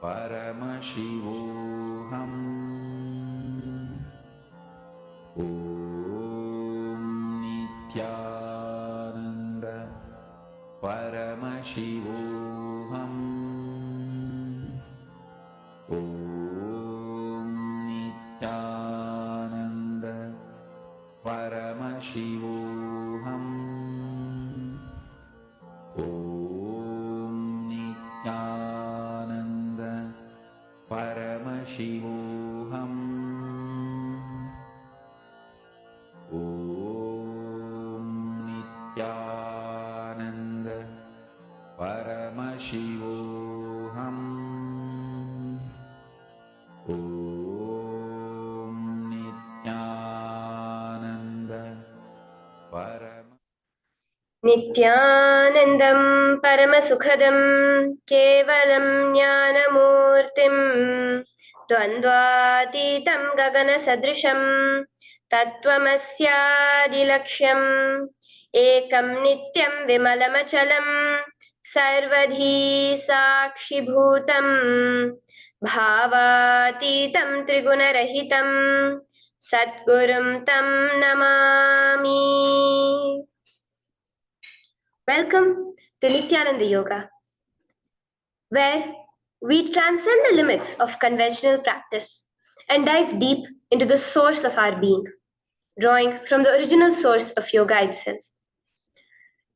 Paramashivoham Om Nithyananda Paramashivoham Om Nithyananda Paramashivoham Om Nithyananda Paramashivoham Om Nithyananda Paramashivoham Om Nithyananda Nithyanandam Paramasukhadam Kevalam Jnanamurtim Dvandvatitam Gagana Sadrisham Tattvamasyaadilaksham Ekam Nityam Vimalamachalam Sarvadhi Sakshibhutam Bhavatitam Trigunarahitam Satgurum Tam Namami. Welcome to Nithyananda Yoga, where we transcend the limits of conventional practice and dive deep into the source of our being, drawing from the original source of yoga itself.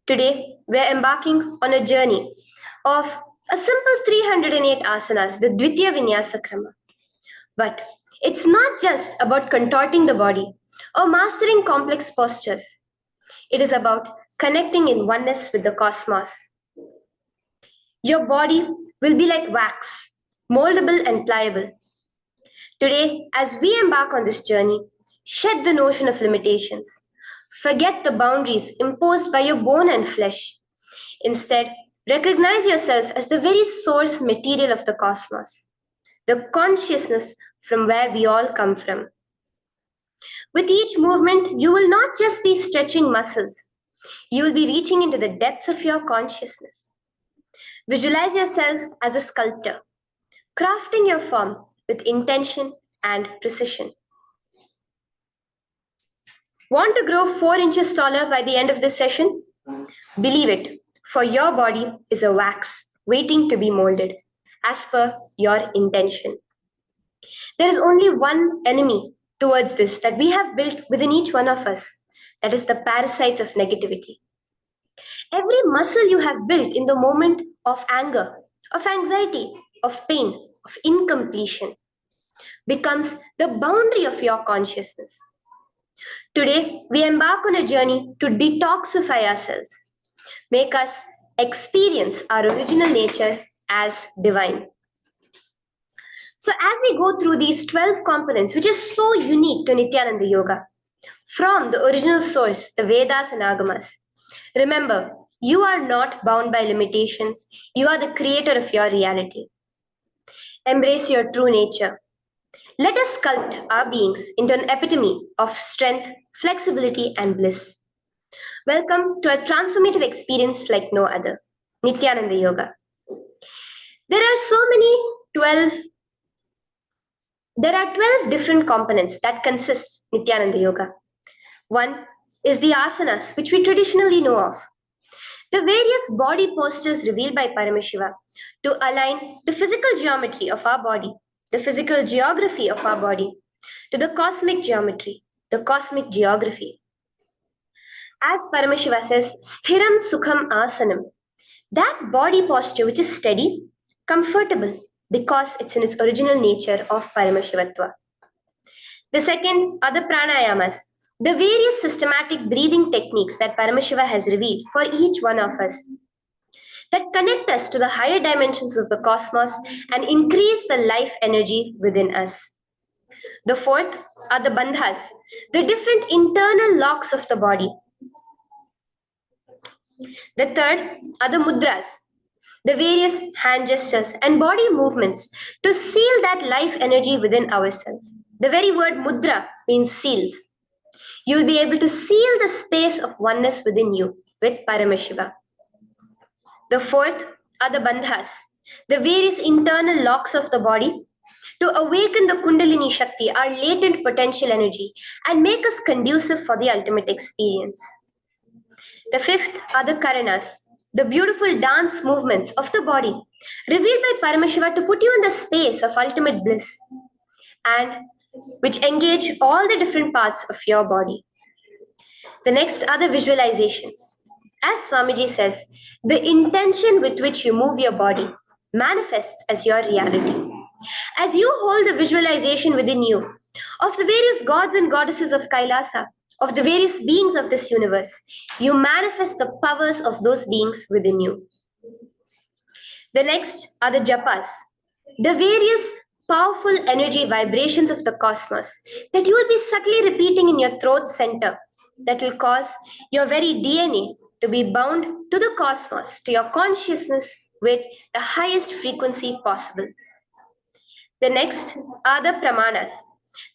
Today, we're embarking on a journey of a simple 308 asanas, the Dvitiya Vinyasa Krama. But it's not just about contorting the body or mastering complex postures. It is about connecting in oneness with the cosmos. Your body will be like wax, moldable and pliable. Today, as we embark on this journey, shed the notion of limitations. Forget the boundaries imposed by your bone and flesh. Instead, recognize yourself as the very source material of the cosmos, the consciousness from where we all come from. With each movement, you will not just be stretching muscles, you will be reaching into the depths of your consciousness. Visualize yourself as a sculptor, crafting your form with intention and precision. Want to grow 4 inches taller by the end of this session? Believe it, for your body is a wax waiting to be molded as per your intention. There is only one enemy towards this that we have built within each one of us, that is the parasites of negativity. Every muscle you have built in the moment of anger, of anxiety, of pain, of incompletion becomes the boundary of your consciousness. Today, we embark on a journey to detoxify ourselves, make us experience our original nature as divine. So as we go through these 12 components, which is so unique to Nithyananda Yoga, from the original source, the Vedas and Agamas, remember, you are not bound by limitations. You are the creator of your reality. Embrace your true nature. Let us sculpt our beings into an epitome of strength, flexibility, and bliss. Welcome to a transformative experience like no other, Nithyananda Yoga. There are 12 different components that consist Nithyananda Yoga. One is the asanas, which we traditionally know of. The various body postures revealed by Paramashiva to align the physical geometry of our body, the physical geography of our body, to the cosmic geometry, the cosmic geography. As Paramashiva says, sthiram sukham asanam, that body posture which is steady, comfortable, because it's in its original nature of Paramashivatva. The second are the pranayamas, the various systematic breathing techniques that Paramashiva has revealed for each one of us, that connect us to the higher dimensions of the cosmos and increase the life energy within us. The fourth are the bandhas, the different internal locks of the body. The third are the mudras, the various hand gestures and body movements to seal that life energy within ourselves. The very word mudra means seals. You will be able to seal the space of oneness within you with Paramashiva. The fourth are the bandhas, the various internal locks of the body, to awaken the Kundalini Shakti, our latent potential energy, and make us conducive for the ultimate experience. The fifth are the Karanas, the beautiful dance movements of the body, revealed by Paramashiva to put you in the space of ultimate bliss, and which engage all the different parts of your body. The next are the visualizations. As Swamiji says, the intention with which you move your body manifests as your reality. As you hold the visualization within you of the various gods and goddesses of Kailasa, of the various beings of this universe, you manifest the powers of those beings within you. The next are the japas, the various powerful energy vibrations of the cosmos that you will be subtly repeating in your throat center that will cause your very DNA to be bound to the cosmos, to your consciousness with the highest frequency possible. The next are the pramanas,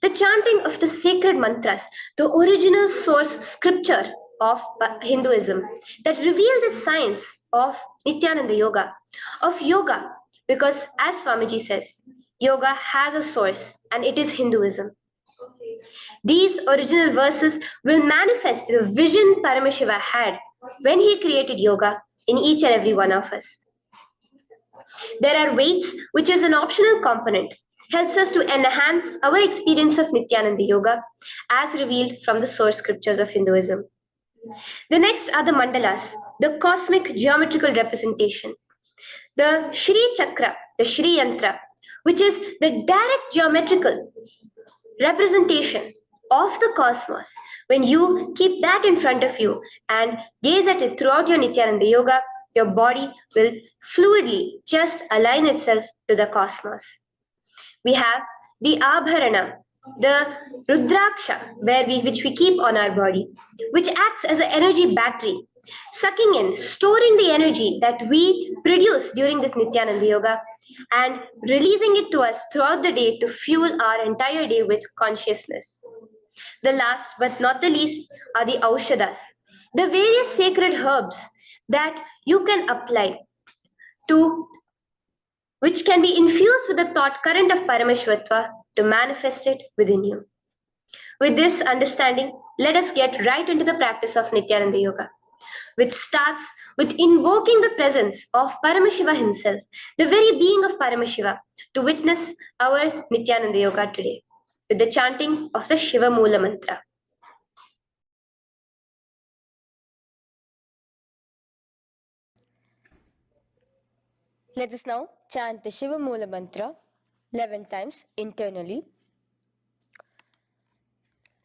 the chanting of the sacred mantras, the original source scripture of Hinduism that reveal the science of Nithyananda yoga, of yoga, because as Swamiji says, yoga has a source and it is Hinduism. These original verses will manifest the vision Paramashiva had when he created yoga in each and every one of us. There are weights, which is an optional component, helps us to enhance our experience of Nithyananda Yoga as revealed from the source scriptures of Hinduism. The next are the mandalas, the cosmic geometrical representation. The Shri Chakra, the Shri Yantra, which is the direct geometrical representation of the cosmos. When you keep that in front of you and gaze at it throughout your Nithyananda Yoga, your body will fluidly just align itself to the cosmos. We have the Abharana, the Rudraksha, which we keep on our body, which acts as an energy battery, sucking in, storing the energy that we produce during this Nithyananda Yoga and releasing it to us throughout the day to fuel our entire day with consciousness. The last but not the least are the Aushadas, the various sacred herbs that you can apply to, which can be infused with the thought current of Parameshwatva to manifest it within you. With this understanding, let us get right into the practice of Nithyananda Yoga, which starts with invoking the presence of Paramashiva himself, the very being of Paramashiva, to witness our Nithyananda Yoga today, with the chanting of the Shiva Mula mantra. Let us now chant the Shiva Mula mantra 11 times internally.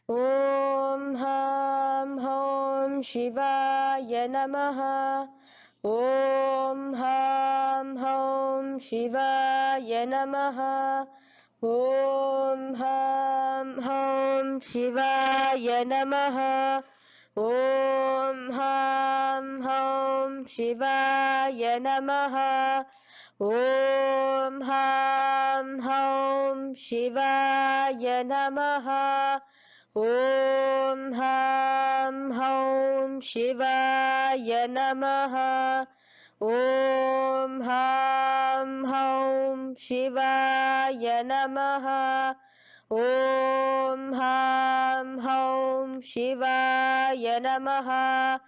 Om Ham Hom Shivaya Namaha. Om Ham Hom Shivaya Namaha. Om Ham Hom Shivaya Namaha. Om Ham Hom Shivaya Namaha. Om Ham Hom Shivaya Namaha. Om Ham Hom Shivaya Namaha. Om Ham Hom Shivaya Namaha. Om Ham Hom Shivaya Namaha.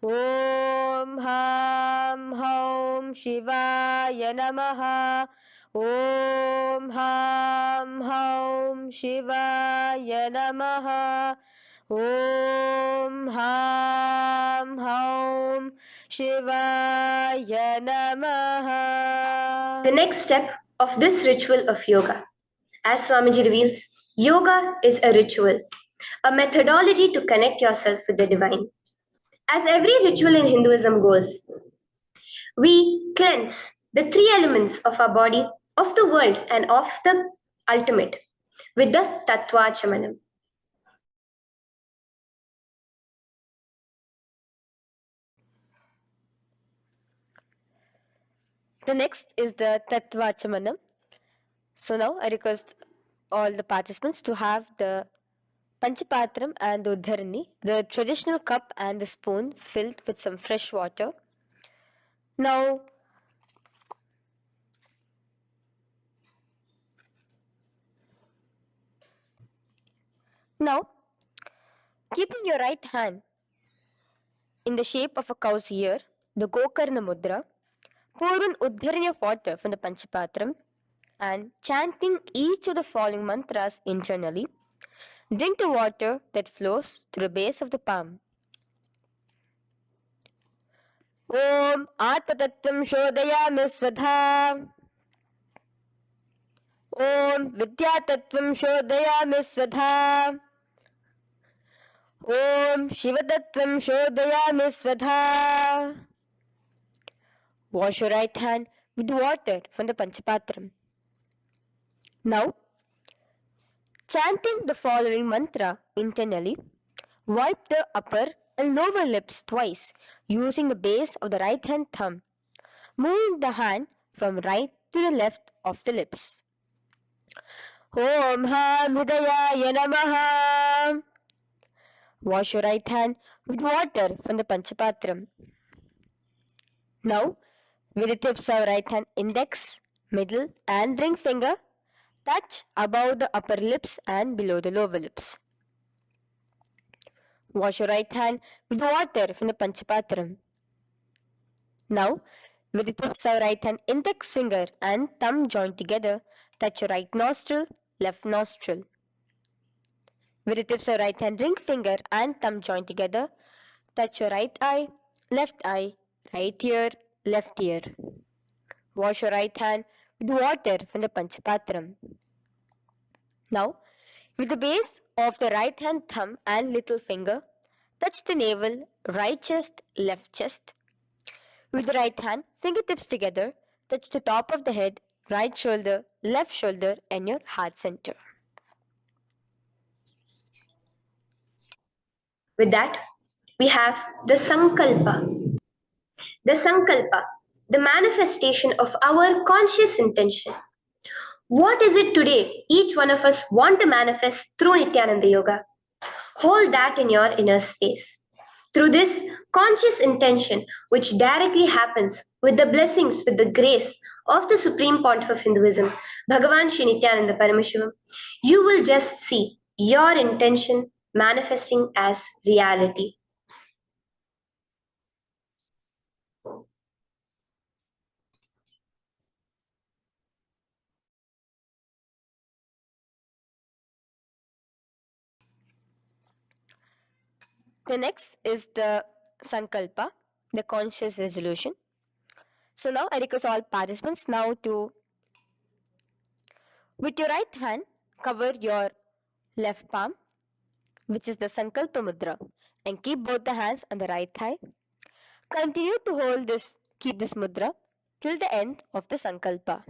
Om Ham Hom Shivaya Namaha. Om Ham Hom Shivaya Namaha. Om Ham Hom Shivaya Namaha. The next step of this ritual of yoga, as Swamiji reveals, yoga is a ritual, a methodology to connect yourself with the divine. As every ritual in Hinduism goes, we cleanse the three elements of our body, of the world, and of the ultimate with the Tattvachamanam. The next is the Tattvachamanam. So now I request all the participants to have the Panchapatram and the Udharani, the traditional cup and the spoon filled with some fresh water. Now Now, keeping your right hand in the shape of a cow's ear, the Gokarna Mudra, pour an Uddharani of water from the Panchapatram and chanting each of the following mantras internally, drink the water that flows through the base of the palm. Om Atmatattvam Shodayami Svadha. Om Vidyatattvam Shodayami Svadha. Om Shivatattvam Shodayami Svadha. Wash your right hand with water from the Panchapatram. Now, chanting the following mantra internally, wipe the upper and lower lips twice using the base of the right hand thumb, moving the hand from right to the left of the lips. Om Ham Hridayaya Namaha. Wash your right hand with water from the Panchapatram. Now, with the tips of right hand index, middle and ring finger, touch above the upper lips and below the lower lips. Wash your right hand with water from the Panchapatram. Now, with the tips of right hand index finger and thumb joined together, touch your right nostril, left nostril. With the tips of right hand ring finger and thumb joined together, touch your right eye, right ear, left ear. Wash your right hand with water from the Panchapatram. Now, with the base of the right hand thumb and little finger, touch the navel, right chest, left chest. With the right hand, fingertips together, touch the top of the head, right shoulder, left shoulder, and your heart center. With that, we have the Sankalpa. The Sankalpa, the manifestation of our conscious intention. What is it today each one of us want to manifest through Nithyananda Yoga? Hold that in your inner space. Through this conscious intention, which directly happens with the blessings, with the grace of the Supreme Pontiff of Hinduism, Bhagavan Shri Nithyananda Paramashivoham, you will just see your intention manifesting as reality. The next is the Sankalpa, the conscious resolution. So now I request all participants now to, with your right hand, cover your left palm, which is the Sankalpa Mudra, and keep both the hands on the right thigh. Continue to keep this mudra till the end of the Sankalpa.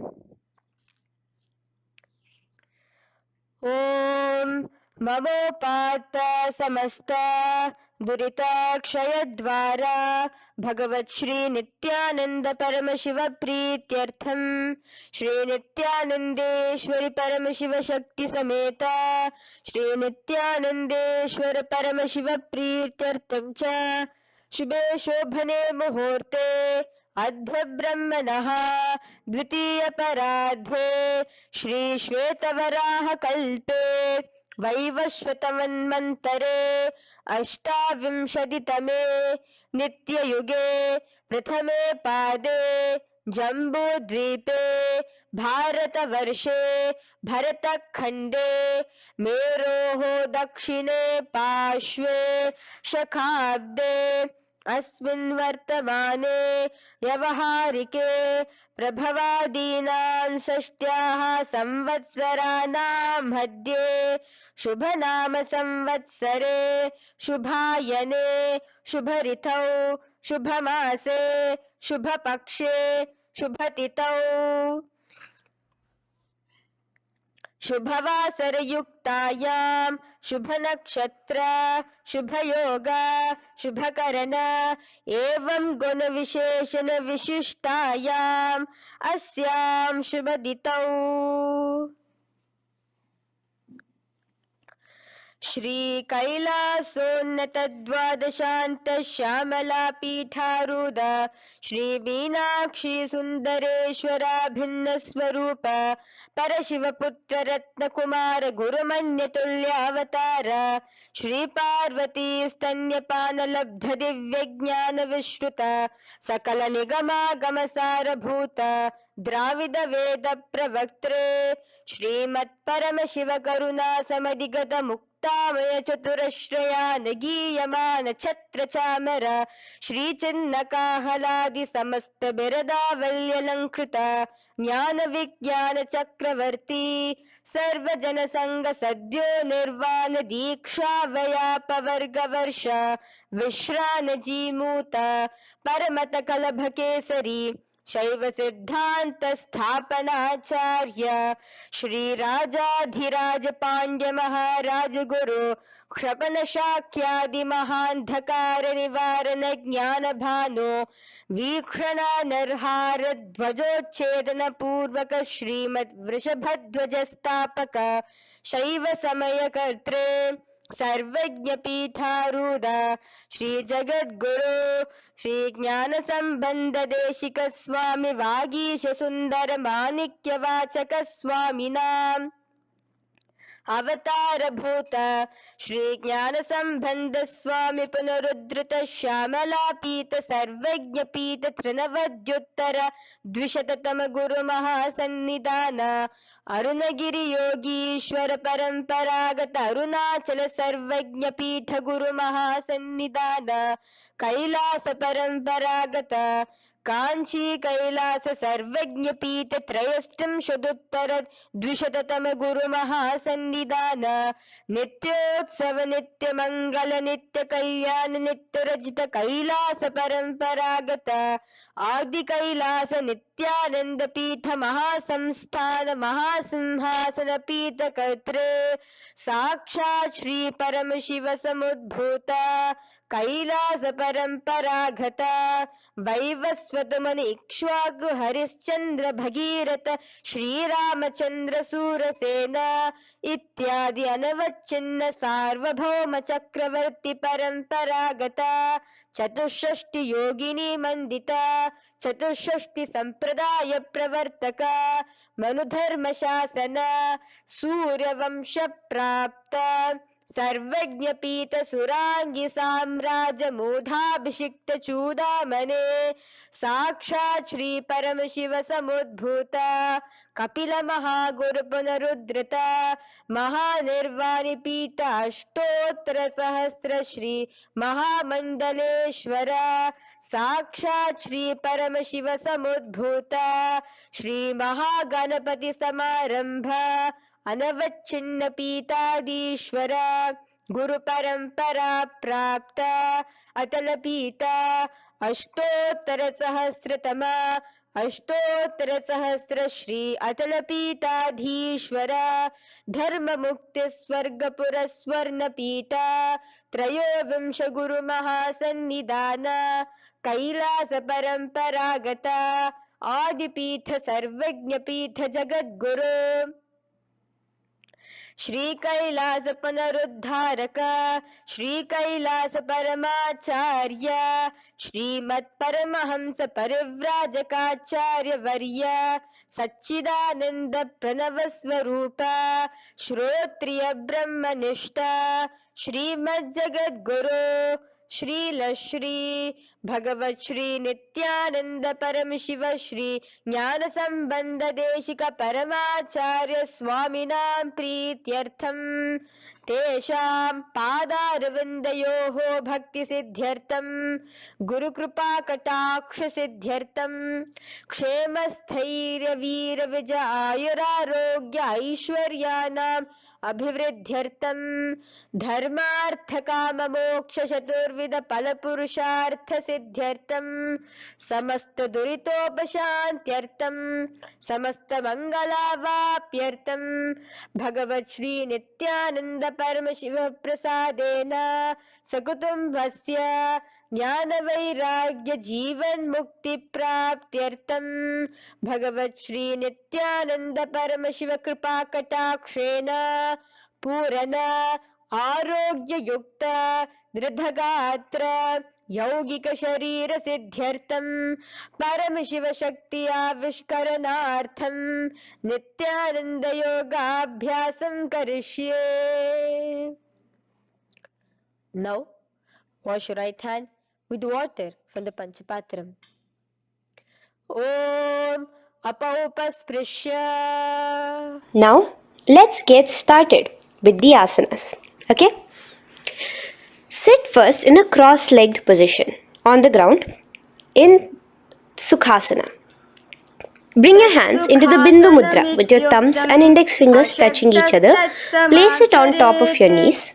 Om Mamopata Samasta Duritakshayadvara Bhagavat Shri Nithyananda Paramashiva Prityartham Shri Nithyanandeshwari Paramashiva Shakti Sameta Shri Nithyanandeshwara Paramashiva Prityartham Cha Shubhe Shobhane Muhurte Adhya Brahmanah Dvitiya Paradhe Shri Shvetavaraha Kalpe Vaivashvatamanmantare Ashtavimshaditame Nityayuge Prathame Pade Jambudvipe Bharatavarshe Bharatakhande Meroho Dakshine Pashve Shakhabde अस्मिन् वर्तमाने व्यवहारिके प्रभवादीनां षष्ट्याः संवत्सराणां मध्ये शुभनाम संवत्सरे शुभायने शुभऋतौ शुभमासे शुभपक्षे शुभतिथौ शुभवासरयुक्तायां शुभनक्षत्र शुभयोग शुभकरण एवं गुणविशेषण विशिष्टायां अस्यां शुभदितौ. श्री कैलासोन्नत द्वादशांत श्यामला पीठारूढ़ श्री मीनाक्षी सुंदरेश्वरा भिन्न स्वरूप परशिव पुत्र रत्न कुमार गुरुमन्य तुल्यावतार श्री पार्वती स्तन्यपान लब्ध दिव्य ज्ञान विश्रुत सकल निगमागम सारभूत द्राविड वेद प्रवक्त्रे श्रीमत् परम शिव करुणा समधिगत मुक्तामय चतुरश्रयान गीयमान छत्र चामर श्री चिन्ह काहलादि समस्त बिरदावल्यलंकृत ज्ञान विज्ञान चक्रवर्ती सर्वजन संग सद्यो निर्वाण दीक्षा व्याप वर्ग वर्ष विश्रान जीमूत परमत कलभ केसरी शैव सिद्धांत स्थापनाचार्य श्री राजाधिराज पांड्य महाराज गुरु क्षपन शाक्यादि महांधकार निवारण ज्ञान भानु वीक्षणा नरहार ध्वजोच्छेदन पूर्वक श्रीमद वृषभध्वज स्थापक शैव समय कर्त्रे सर्वज्ञ पीठारूढ़ श्री जगद्गुरु श्री ज्ञान संबंध देशिक स्वामी वागीश सुंदर माणिक्य वाचक स्वामिनाम अवतार भूत श्री ज्ञान संबंध स्वामी पुनरुद्धृत श्यामला पीत सर्वज्ञ पीत त्रिनवद्युत्तर द्विशततम गुरु महासन्निधान अरुणगिरि योगीश्वर परंपरागत अरुणाचल सर्वज्ञ पीठ गुरु महासन्निधान कैलास परंपरागत कांची कैलास सर्वज्ञ पीठ त्रयष्टम शतोत्तर द्विशततम गुरु महासन्निधान नित्योत्सव नित्य मंगल नित्य कल्याण नित्य रजित कैलास परंपरागत आदि कैलास नित्यानंद पीठ महासंस्थान महासिंहासन पीठ कर्त्रे साक्षात् श्री परम शिव समुद्भूत कैलास परंपरागत वैवस्वतमनि इक्ष्वाकु हरिश्चंद्र भगीरथ श्रीरामचंद्र सूरसेन इत्यादि अनवच्छिन्न सार्वभौम चक्रवर्ती परंपरागत चतुष्षष्टि योगिनी मंदिता चतुष्षष्टि संप्रदाय प्रवर्तक मनुधर्म शासन सूर्यवंश प्राप्त सर्वज्ञ पीठ सुरांगी साम्राज्य मूधाभिषिक्त चूडामणे साक्षात् श्री परम शिव समुद्भूत कपिल महागुरु पुनरुद्धृत महानिर्वाणि पीठ अष्टोत्तर सहस्र श्री महामंडलेश्वर साक्षात् श्री परम शिव समुद्भूत श्री महागणपति समारंभ अनवच्छिन्न पीताधीश्वर गुरु परंपरा प्राप्त अतल पीता अष्टोत्तर सहस्रतम अष्टोत्तर सहस्र श्री अतल पीताधीश्वर धर्म मुक्ति स्वर्गपुर स्वर्ण पीता त्रयोविंश गुरु महासन्निधान कैलास परंपरागत आदिपीठ सर्वज्ञ पीठ जगद्गुरु श्री कैलास पुनरुद्धारक श्री कैलास परमाचार्य श्रीमत् परमहंस परिव्राजकाचार्य वर्य सच्चिदानंद प्रणव स्वरूप श्रोत्रिय ब्रह्मनिष्ठ श्रीमद् जगद्गुरु श्रील श्री भगवत श्री नित्यानंद परम शिव श्री ज्ञान संबंध देशिक परमाचार्य स्वामिनां प्रीत्यर्थम तेषां पादारविन्दयोः भक्ति सिद्ध्यर्थम गुरु कृपा कटाक्ष सिद्ध्यर्थम क्षेम स्थैर्य वीर विजय आयुरारोग्य ऐश्वर्यानां अभिवृद्ध्यर्थम धर्मार्थ काम मोक्ष चतुर्विध फल पुरुषार्थ सिद्ध्यर्थम समस्त दुरितोपशांत्यर्थम समस्त मंगलावाप्यर्थम भगवत श्री नित्यानंद परम शिव प्रसादेन सकुटुंबस्य ज्ञान वैराग्य जीवन मुक्ति प्राप्त्यर्थम भगवत श्री नित्यानंद परम शिव कृपा कटाक्षेन पूर्ण आरोग्ययुक्त दृढगात्र यौगिकशरीरसिद्ध्यर्थं परमशिवशक्त्याविष्करणार्थं नित्यानन्दयोगाभ्यासं करिष्ये. Now, wash your right hand with water from the Panchapatram. Om Apaupasprisya. Now, let's get started with the asanas. Okay? Sit first in a cross-legged position on the ground in Sukhasana. Bring your hands into the Bindu Mudra with your thumbs and index fingers touching each other. Place it on top of your knees.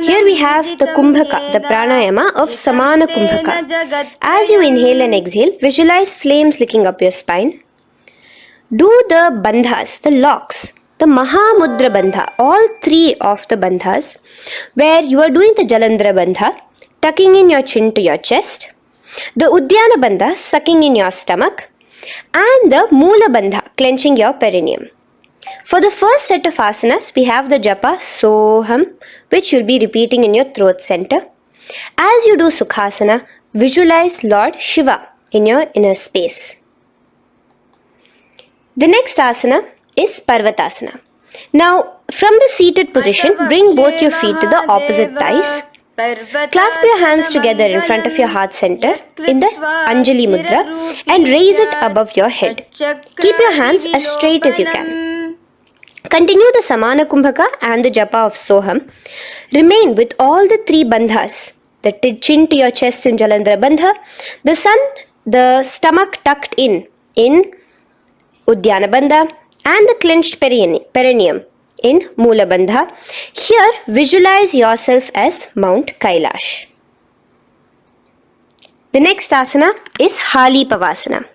Here we have the Kumbhaka, the pranayama of Samana Kumbhaka. As you inhale and exhale, visualize flames licking up your spine. Do the bandhas, the locks, the Mahamudra Bandha, all three of the bandhas, where you are doing the Jalandhara Bandha, tucking in your chin to your chest, the Udyana Bandha, sucking in your stomach, and the Mula Bandha, clenching your perineum. For the first set of asanas, we have the japa Soham, which you'll be repeating in your throat center. As you do Sukhasana, visualize Lord Shiva in your inner space. The next asana is Parvatasana. Now, from the seated position, bring both your feet to the opposite thighs. Clasp your hands together in front of your heart center in the Anjali Mudra and raise it above your head. Keep your hands as straight as you can. Continue the Samana Kumbhaka and the Japa of Soham. Remain with all the three bandhas, the chin to your chest in Jalandhara Bandha, the stomach tucked in Udyana Bandha, and the clenched perineum in Mula Bandha. Here, visualize yourself as Mount Kailash. The next asana is Halipavasana.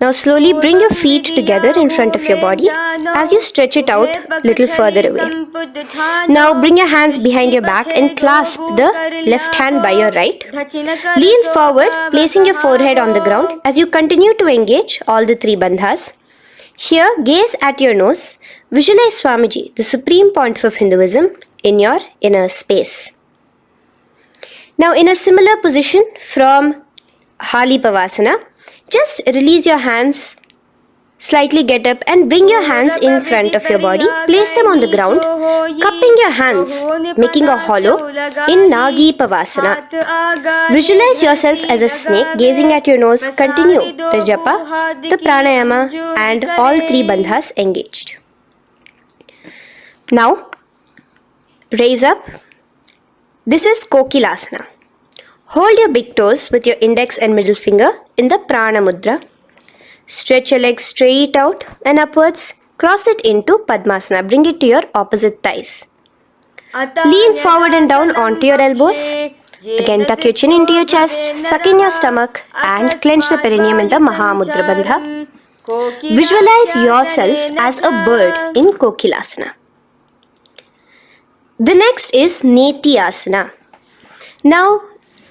Now slowly bring your feet together in front of your body as you stretch it out a little further away. Now bring your hands behind your back and clasp the left hand by your right. Lean forward, placing your forehead on the ground as you continue to engage all the three bandhas. Here, gaze at your nose. Visualize Swamiji, the Supreme Pontiff of Hinduism, in your inner space. Now, in a similar position from Halipavasana, just release your hands, slightly get up and bring your hands in front of your body. Place them on the ground, cupping your hands, making a hollow in Nagi Pavasana. Visualize yourself as a snake, gazing at your nose. Continue the japa, the pranayama, and all three bandhas engaged. Now, raise up. This is Kokilasana. Hold your big toes with your index and middle finger in the Prana Mudra. Stretch your legs straight out and upwards. Cross it into Padmasana. Bring it to your opposite thighs. Lean forward and down onto your elbows. Again, tuck your chin into your chest, suck in your stomach, and clench the perineum in the Mahamudra Bandha. Visualize yourself as a bird in Kokilasana. The next is Nithyananda. Now,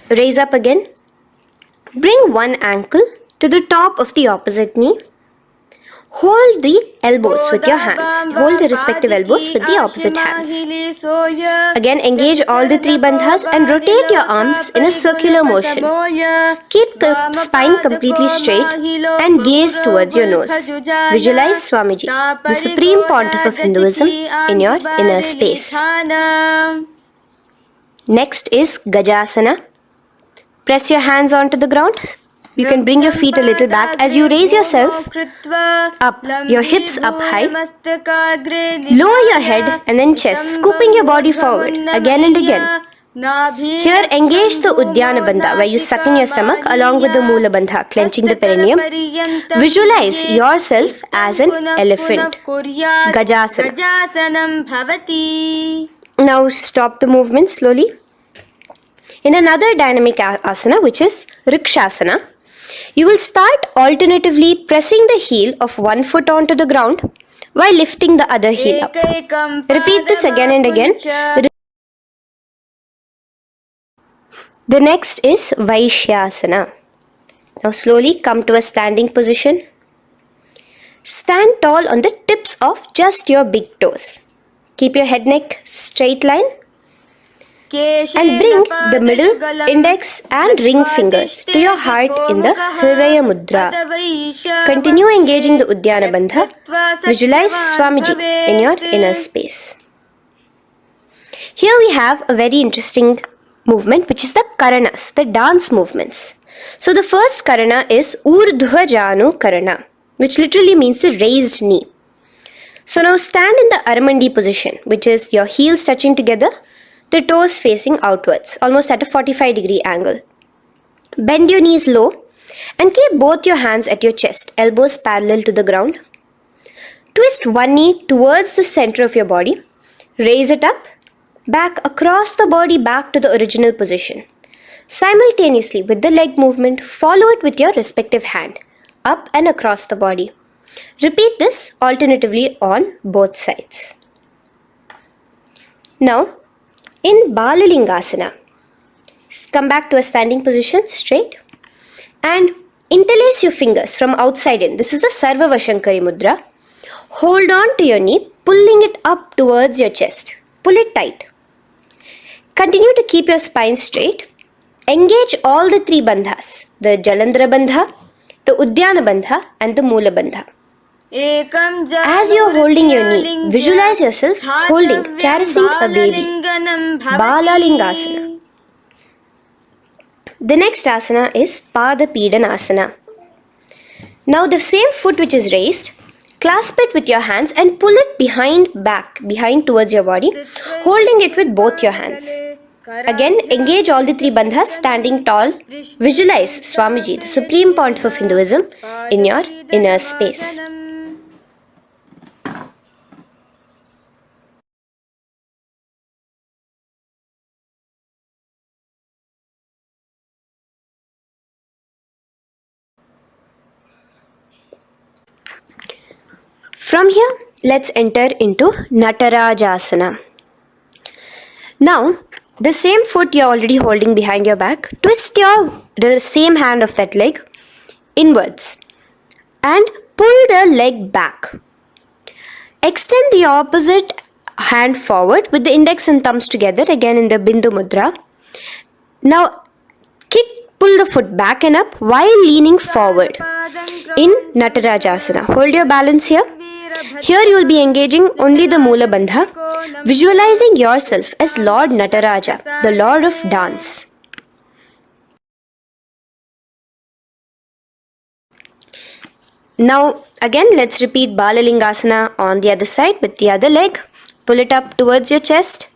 raise up again. Bring one ankle to the top of the opposite knee. Hold the elbows with your hands. Hold the respective elbows with the opposite hands. Again, engage all the three bandhas and rotate your arms in a circular motion. Keep the spine completely straight and gaze towards your nose. Visualize Swamiji, the Supreme Pontiff of Hinduism, in your inner space. Next is Gajasana. Press your hands onto the ground. You can bring your feet a little back as you raise yourself up, your hips up high. Lower your head and then chest, scooping your body forward again and again. Here, engage the Udyana Bandha, where you suck in your stomach along with the Mula Bandha, clenching the perineum. Visualize yourself as an elephant. Gajasana. Now stop the movement slowly. In another dynamic asana, which is Rikshasana, you will start alternatively pressing the heel of one foot onto the ground while lifting the other heel up. Repeat this again and again. The next is Vaishyasana. Now slowly come to a standing position. Stand tall on the tips of just your big toes. Keep your head neck straight line. And bring the middle, index and ring fingers to your heart in the Hridaya Mudra. Continue engaging the Uddiyana Bandha. Visualize Swamiji in your inner space. Here we have a very interesting movement, which is the Karanas, the dance movements. So the first Karana is Urdhva Janu Karana, which literally means the raised knee. So now stand in the Aramandi position, which is your heels touching together, the toes facing outwards, almost at a 45-degree angle. Bend your knees low and keep both your hands at your chest, elbows parallel to the ground. Twist one knee towards the center of your body. Raise it up, back across the body back to the original position. Simultaneously with the leg movement, follow it with your respective hand, up and across the body. Repeat this alternatively on both sides. Now, in Balalingasana, come back to a standing position straight and interlace your fingers from outside in. This is the Sarva Vashankari Mudra. Hold on to your knee, pulling it up towards your chest. Pull it tight. Continue to keep your spine straight. Engage all the three bandhas, the Jalandhara Bandha, the Uddiyana Bandha and the Mula Bandha. As you are holding your knee, visualize yourself holding, caressing a baby. Balalingasana. The next asana is Pada Pidanasana. Now the same foot which is raised, clasp it with your hands and pull it behind towards your body, holding it with both your hands. Again, engage all the three bandhas, standing tall. Visualize Swamiji, the Supreme Pontiff of Hinduism, in your inner space. From here, let's enter into Natarajasana. Now, the same foot you're already holding behind your back, twist the same hand of that leg inwards and pull the leg back. Extend the opposite hand forward with the index and thumbs together, again in the Bindu Mudra. Now, pull the foot back and up while leaning forward in Natarajasana. Hold your balance here. Here you will be engaging only the Mula Bandha, visualizing yourself as Lord Nataraja, the Lord of Dance. Now again let's repeat Balalingasana on the other side with the other leg. Pull it up towards your chest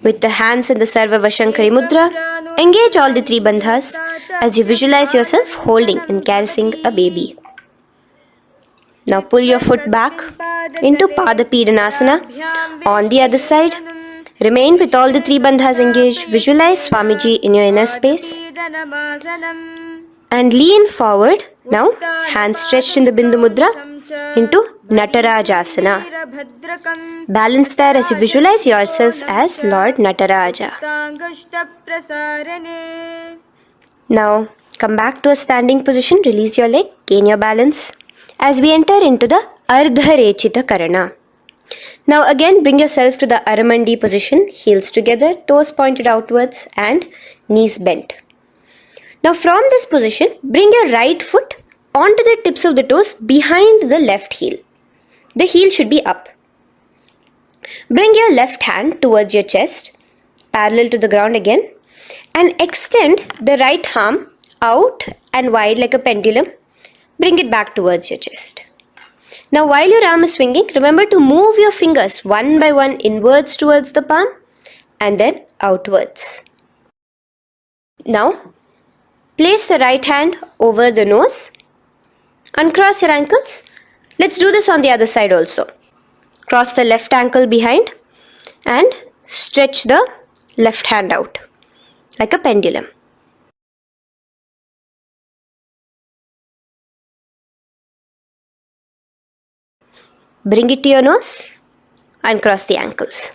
with the hands in the Sarva Vashankari Mudra. Engage all the three bandhas as you visualize yourself holding and caressing a baby. Now pull your foot back into Pada Pidanasana on the other side. Remain with all the three bandhas engaged. Visualize Swamiji in your inner space. And lean forward. Now, hands stretched in the Bindu Mudra into Natarajasana. Balance there as you visualize yourself as Lord Nataraja. Now, come back to a standing position. Release your leg. Gain your balance. As we enter into the Ardharechita Karana. Now again bring yourself to the Aramandi position, heels together, toes pointed outwards and knees bent. Now from this position, bring your right foot onto the tips of the toes behind the left heel. The heel should be up. Bring your left hand towards your chest, parallel to the ground again, and extend the right arm out and wide like a pendulum. Bring it back towards your chest. Now while your arm is swinging, remember to move your fingers one by one inwards towards the palm and then outwards. Now place the right hand over the nose. Uncross your ankles. Let's do this on the other side also. Cross the left ankle behind and stretch the left hand out like a pendulum. Bring it to your nose, uncross the ankles.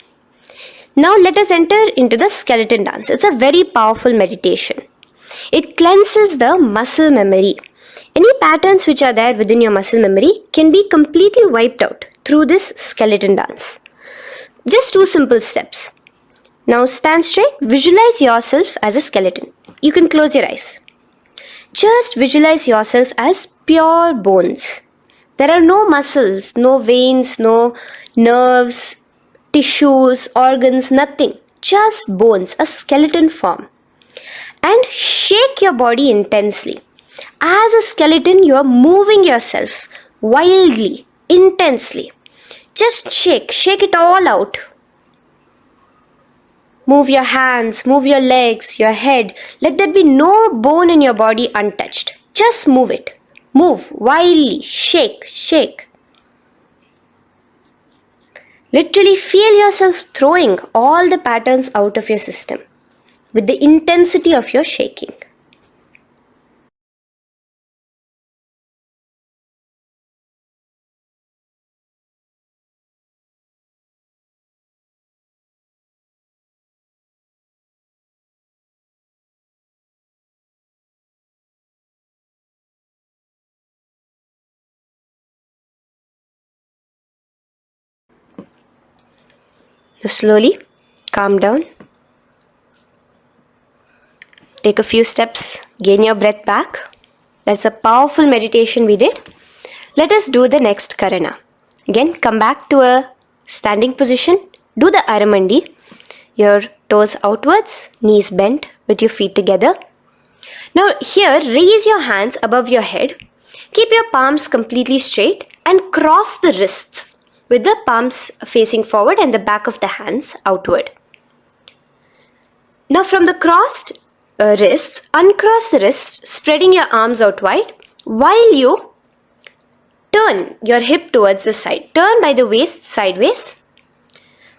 Now let us enter into the skeleton dance. It's a very powerful meditation. It cleanses the muscle memory. Any patterns which are there within your muscle memory can be completely wiped out through this skeleton dance. Just two simple steps. Now stand straight. Visualize yourself as a skeleton. You can close your eyes. Just visualize yourself as pure bones. There are no muscles, no veins, no nerves, tissues, organs, nothing. Just bones, a skeleton form. And shake your body intensely. As a skeleton, you are moving yourself wildly, intensely. Just shake it all out. Move your hands, move your legs, your head. Let there be no bone in your body untouched. Just move it. Move wildly, shake. Literally feel yourself throwing all the patterns out of your system with the intensity of your shaking. Now slowly calm down. Take a few steps, gain your breath back. That's a powerful meditation we did. Let us do the next karana. Again, come back to a standing position. Do the Aramandi. Your toes outwards, knees bent with your feet together. Now here, raise your hands above your head. Keep your palms completely straight and cross the wrists with the palms facing forward and the back of the hands outward. Now from the crossed wrists, uncross the wrists, spreading your arms out wide while you turn your hip towards the side. Turn by the waist sideways.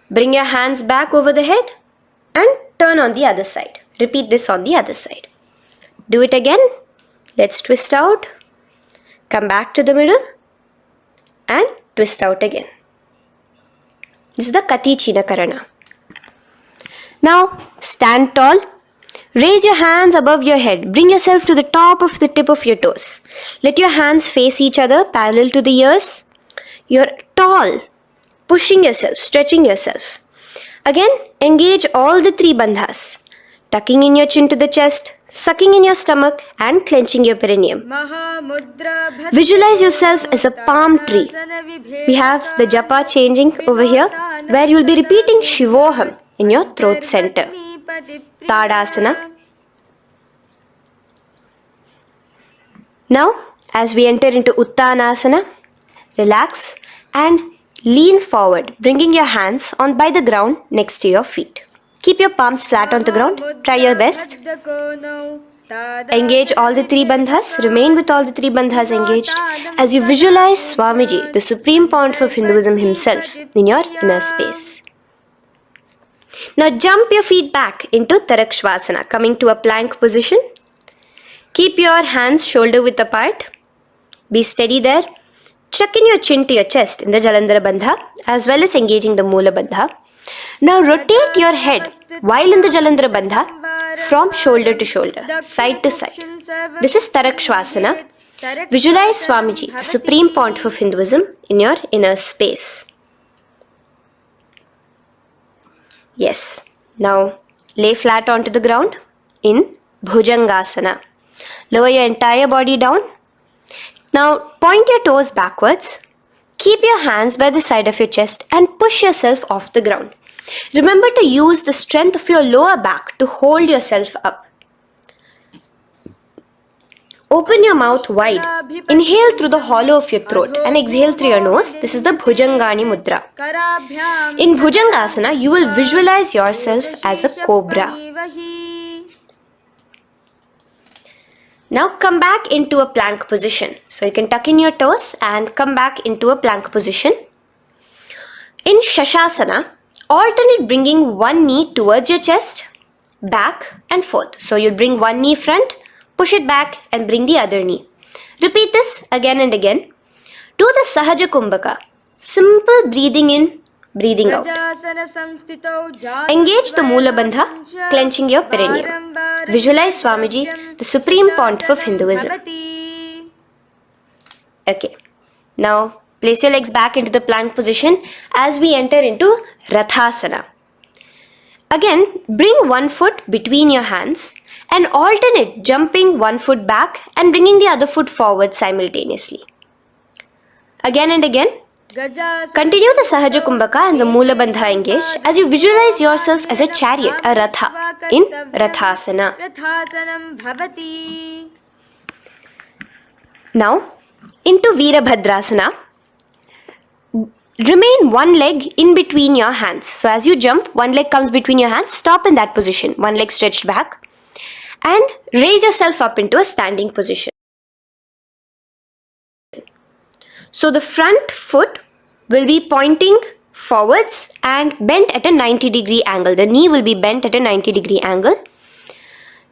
Bring your hands back over the head and turn on the other side. Repeat this on the other side. Do it again. Let's twist out. Come back to the middle and twist out again. This is the Kati China Karana. Now stand tall. Raise your hands above your head. Bring yourself to the top of the tip of your toes. Let your hands face each other parallel to the ears. You're tall, pushing yourself, stretching yourself. Again, engage all the three bandhas. Tucking in your chin to the chest, sucking in your stomach and clenching your perineum. Visualize yourself as a palm tree. We have the japa changing over here where you will be repeating Shivoham in your throat center. Tadasana. Now, as we enter into Uttanasana, relax and lean forward, bringing your hands on by the ground next to your feet. Keep your palms flat on the ground. Try your best. Engage all the three bandhas. Remain with all the three bandhas engaged as you visualize Swamiji, the Supreme Pontiff of Hinduism himself, in your inner space. Now jump your feet back into Tarakshvasana, coming to a plank position. Keep your hands shoulder width apart. Be steady there. Chuck in your chin to your chest in the Jalandhara Bandha as well as engaging the Mula Bandha. Now rotate your head while in the Jalandhara Bandha from shoulder to shoulder, side to side. This is Tarakshvasana. Visualize Swamiji, the Supreme Pontiff of Hinduism, in your inner space. Yes. Now lay flat onto the ground in Bhujangasana. Lower your entire body down. Now point your toes backwards. Keep your hands by the side of your chest and push yourself off the ground. Remember to use the strength of your lower back to hold yourself up. Open your mouth wide. Inhale through the hollow of your throat and exhale through your nose. This is the Bhujangani Mudra. In Bhujangasana, you will visualize yourself as a cobra. Now come back into a plank position. So you can tuck in your toes and come back into a plank position. In Shashasana, alternate bringing one knee towards your chest, back and forth. So you'll bring one knee front, push it back and bring the other knee. Repeat this again and again. Do the Sahaja Kumbhaka. Simple breathing in, breathing out. Engage the Mula Bandha, clenching your perineum. Visualize Swamiji, the Supreme Pontiff of Hinduism. Okay. Now place your legs back into the plank position as we enter into Rathasana. Again, bring one foot between your hands and alternate jumping one foot back and bringing the other foot forward simultaneously. Again and again, continue the Sahaja Kumbhaka and the Mula Bandha engaged as you visualize yourself as a chariot, a Ratha, in Rathasana. Now, into Veerabhadrasana. Remain one leg in between your hands. So as you jump, one leg comes between your hands, stop in that position, one leg stretched back, and raise yourself up into a standing position. So the front foot will be pointing forwards and bent at a 90-degree angle. The knee will be bent at a 90-degree angle.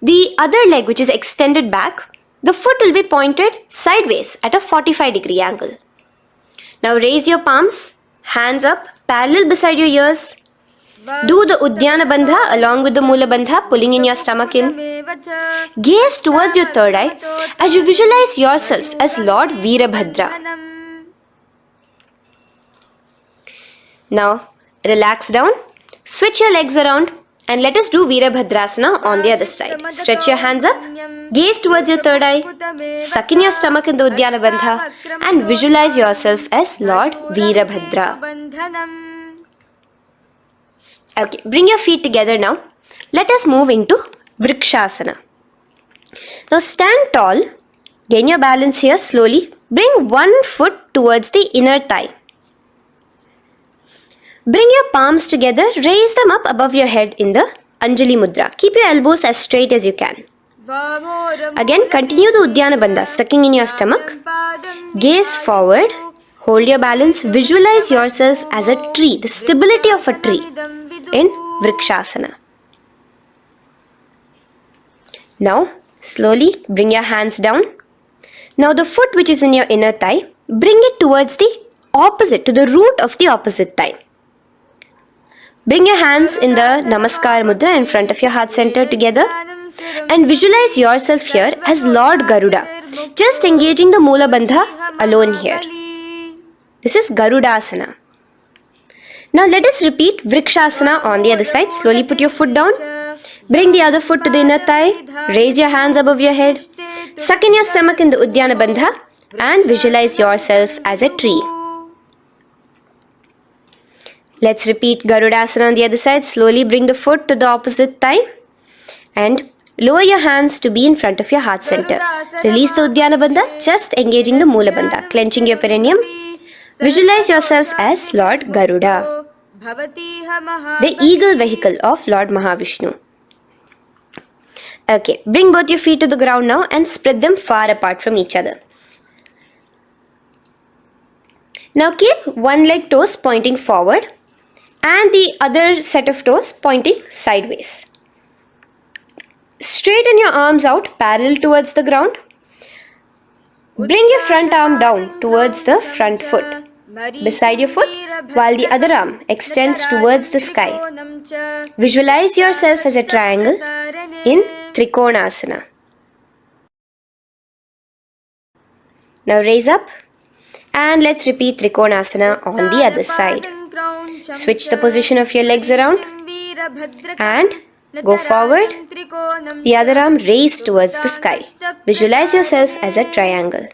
The other leg, which is extended back, the foot will be pointed sideways at a 45-degree angle. Now raise your palms, hands up, parallel beside your ears. Do the Uddiyana Bandha along with the Mula Bandha, pulling in your stomach in. Gaze towards your third eye as you visualize yourself as Lord Veerabhadra. Now relax down, switch your legs around and let us do Veerabhadrasana on the other side. Stretch your hands up, gaze towards your third eye, suck in your stomach in the Uddiyana Bandha and visualize yourself as Lord Veerabhadra. Okay, bring your feet together now. Let us move into Vrikshasana. Now stand tall, gain your balance here slowly. Bring one foot towards the inner thigh. Bring your palms together, raise them up above your head in the Anjali Mudra. Keep your elbows as straight as you can. Again, continue the Uddiyana Bandha, sucking in your stomach. Gaze forward, hold your balance, visualize yourself as a tree, the stability of a tree in Vrikshasana. Now, slowly bring your hands down. Now the foot which is in your inner thigh, bring it towards the opposite, to the root of the opposite thigh. Bring your hands in the Namaskar Mudra in front of your heart center together and visualize yourself here as Lord Garuda, just engaging the Mula Bandha alone here. This is Garudasana. Now let us repeat Vrikshasana on the other side. Slowly put your foot down. Bring the other foot to the inner thigh. Raise your hands above your head. Suck in your stomach in the Uddiyana Bandha and visualize yourself as a tree. Let's repeat Garudasana on the other side. Slowly bring the foot to the opposite thigh and lower your hands to be in front of your heart center. Release the Uddiyana Bandha, just engaging the Mula Bandha, clenching your perineum. Visualize yourself as Lord Garuda, the eagle vehicle of Lord Mahavishnu. Okay, bring both your feet to the ground now and spread them far apart from each other. Now keep one leg toes pointing forward and the other set of toes pointing sideways. Straighten your arms out parallel towards the ground. Bring your front arm down towards the front foot, beside your foot, while the other arm extends towards the sky. Visualize yourself as a triangle in Trikonasana. Now raise up and let's repeat Trikonasana on the other side. Switch the position of your legs around and go forward. The other arm raised towards the sky. Visualize yourself as a triangle.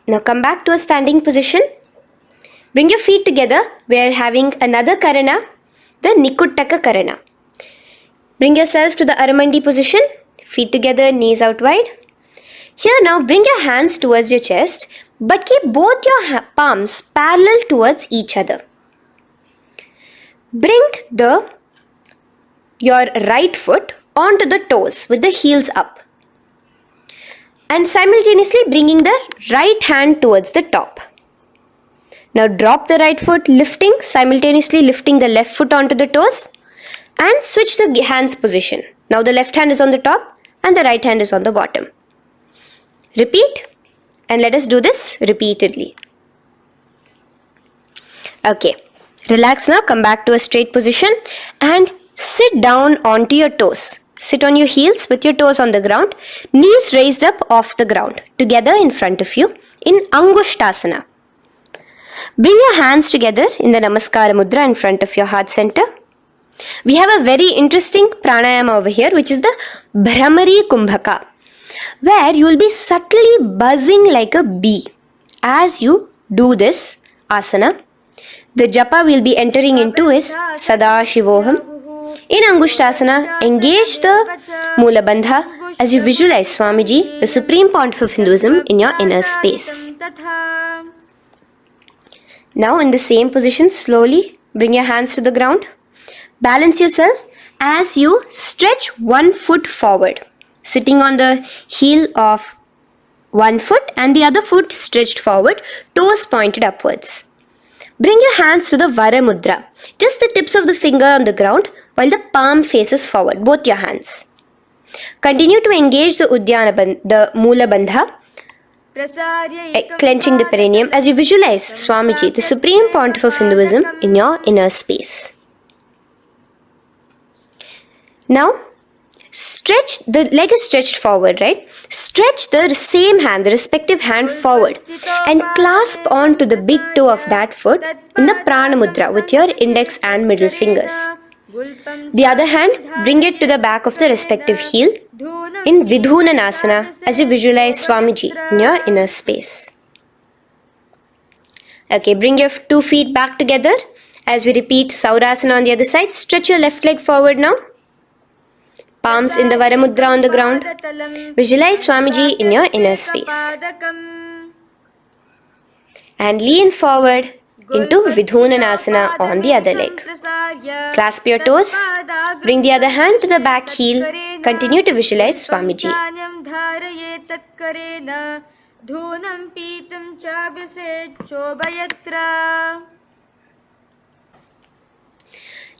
Now come back to a standing position. Bring your feet together. We are having another Karana, the Nikuttaka Karana. Bring yourself to the Aramandi position. Feet together, knees out wide. Here now bring your hands towards your chest, but keep both your palms parallel towards each other. Bring your right foot onto the toes with the heels up. And simultaneously bringing the right hand towards the top. Now drop the right foot, simultaneously lifting the left foot onto the toes and switch the hands position. Now the left hand is on the top and the right hand is on the bottom. Repeat and let us do this repeatedly. Okay, relax now, come back to a straight position and sit down onto your toes. Sit on your heels with your toes on the ground, knees raised up off the ground, together in front of you in Angushtasana. Bring your hands together in the Namaskara Mudra in front of your heart center. We have a very interesting pranayama over here, which is the Bhramari Kumbhaka, where you will be subtly buzzing like a bee as you do this asana. The japa we will be entering into is Sadashivoham. In Angushtasana, engage the Mula Bandha as you visualize Swamiji, the Supreme Pontiff of Hinduism, in your inner space. Now in the same position, slowly bring your hands to the ground. Balance yourself as you stretch one foot forward, sitting on the heel of one foot and the other foot stretched forward, toes pointed upwards. Bring your hands to the Vara Mudra, just the tips of the finger on the ground while the palm faces forward, both your hands. Continue to engage the Mula Bandha, clenching the perineum as you visualize Swamiji, the Supreme Pontiff of Hinduism, in your inner space. Now, stretch, the leg is stretched forward, right? Stretch the same hand, the respective hand forward and clasp onto the big toe of that foot in the Prana Mudra with your index and middle fingers. The other hand, bring it to the back of the respective heel in Vidhunanasana as you visualize Swamiji in your inner space. Okay, bring your 2 feet back together as we repeat Saurasana on the other side. Stretch your left leg forward now. Palms in the Vara Mudra on the ground. Visualize Swamiji in your inner space. And lean forward into Vidhunanasana on the other leg. Clasp your toes. Bring the other hand to the back heel. Continue to visualize Swamiji.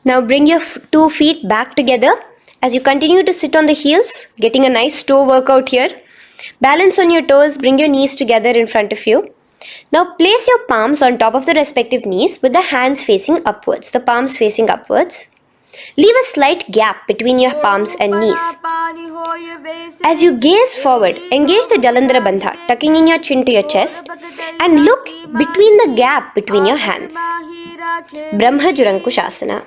Now bring your 2 feet back together as you continue to sit on the heels, getting a nice toe workout here. Balance on your toes, bring your knees together in front of you. Now place your palms on top of the respective knees with the hands facing upwards, the palms facing upwards. Leave a slight gap between your palms and knees. As you gaze forward, engage the Jalandhara Bandha, tucking in your chin to your chest, and look between the gap between your hands. Brahma Jurankushasana.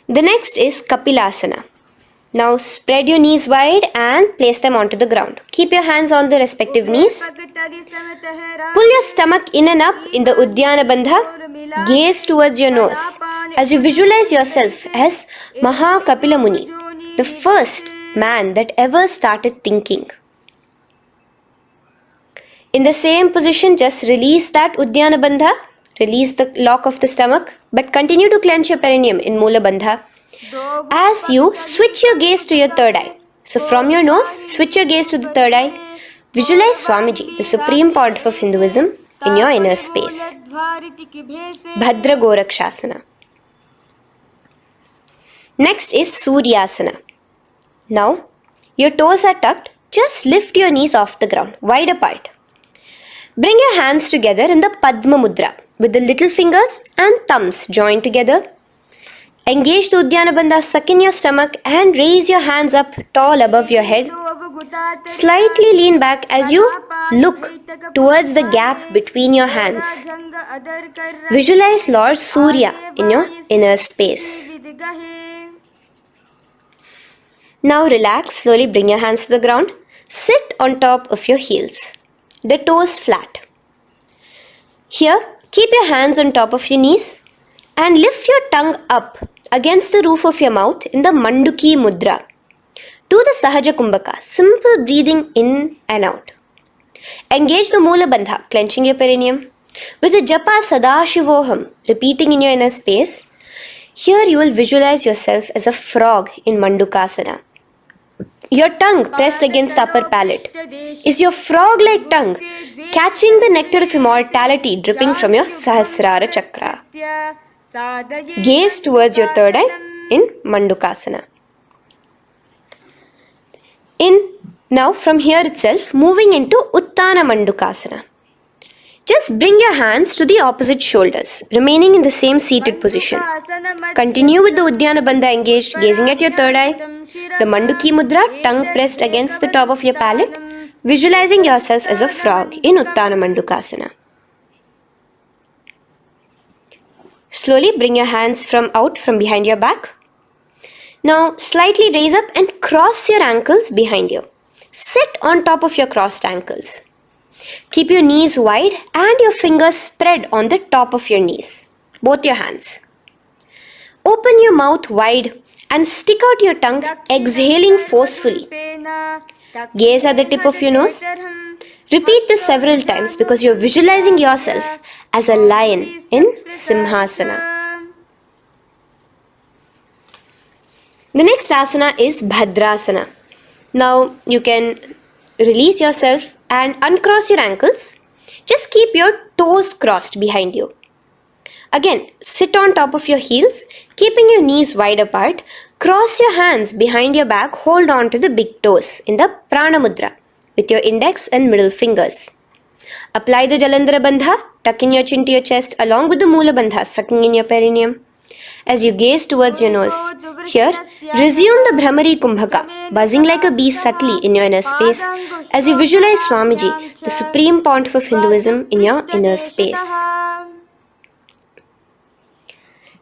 The next is Kapilasana. Now spread your knees wide and place them onto the ground. Keep your hands on the respective knees. Pull your stomach in and up in the Uddiyana Bandha. Gaze towards your nose as you visualize yourself as Maha Kapila Muni, the first man that ever started thinking. In the same position, just release that Uddiyana Bandha. Release the lock of the stomach, but continue to clench your perineum in Mula Bandha as you switch your gaze to your third eye. So from your nose, switch your gaze to the third eye. Visualize Swamiji, the Supreme Pontiff of Hinduism, in your inner space. Bhadra Gorakshasana. Next is Suryasana. Now, your toes are tucked. Just lift your knees off the ground, wide apart. Bring your hands together in the Padma Mudra with the little fingers and thumbs joined together. Engage the Uddiyana Bandha, suck in your stomach and raise your hands up tall above your head. Slightly lean back as you look towards the gap between your hands. Visualize Lord Surya in your inner space. Now relax, slowly bring your hands to the ground. Sit on top of your heels, the toes flat. Here, keep your hands on top of your knees and lift your tongue up against the roof of your mouth in the Manduki Mudra. Do the Sahaja Kumbhaka, simple breathing in and out. Engage the Mula Bandha, clenching your perineum. With the japa Sadashivoham, repeating in your inner space, here you will visualize yourself as a frog in Mandukasana. Your tongue pressed against the upper palate. Is your frog-like tongue catching the nectar of immortality dripping from your Sahasrara Chakra? Gaze towards your third eye in Mandukasana. Now from here itself, moving into Uttana Mandukasana. Just bring your hands to the opposite shoulders, remaining in the same seated position. Continue with the Uddiyana Bandha engaged, gazing at your third eye. The Manduki Mudra, tongue pressed against the top of your palate, visualizing yourself as a frog in Uttana Mandukasana. Slowly bring your hands out from behind your back. Now slightly raise up and cross your ankles behind you. Sit on top of your crossed ankles. Keep your knees wide and your fingers spread on the top of your knees, both your hands. Open your mouth wide and stick out your tongue, exhaling forcefully. Gaze at the tip of your nose. Repeat this several times because you're visualizing yourself as a lion in Simhasana. The next asana is Bhadrasana. Now you can release yourself and uncross your ankles. Just keep your toes crossed behind you. Again, sit on top of your heels, keeping your knees wide apart. Cross your hands behind your back, hold on to the big toes in the Prana Mudra with your index and middle fingers. Apply the Jalandhara Bandha, tuck in your chin to your chest along with the Mula Bandha, sucking in your perineum. As you gaze towards your nose, here, resume the Brahmari Kumbhaka, buzzing like a bee subtly in your inner space as you visualize Swamiji, the Supreme Pontiff of Hinduism, in your inner space.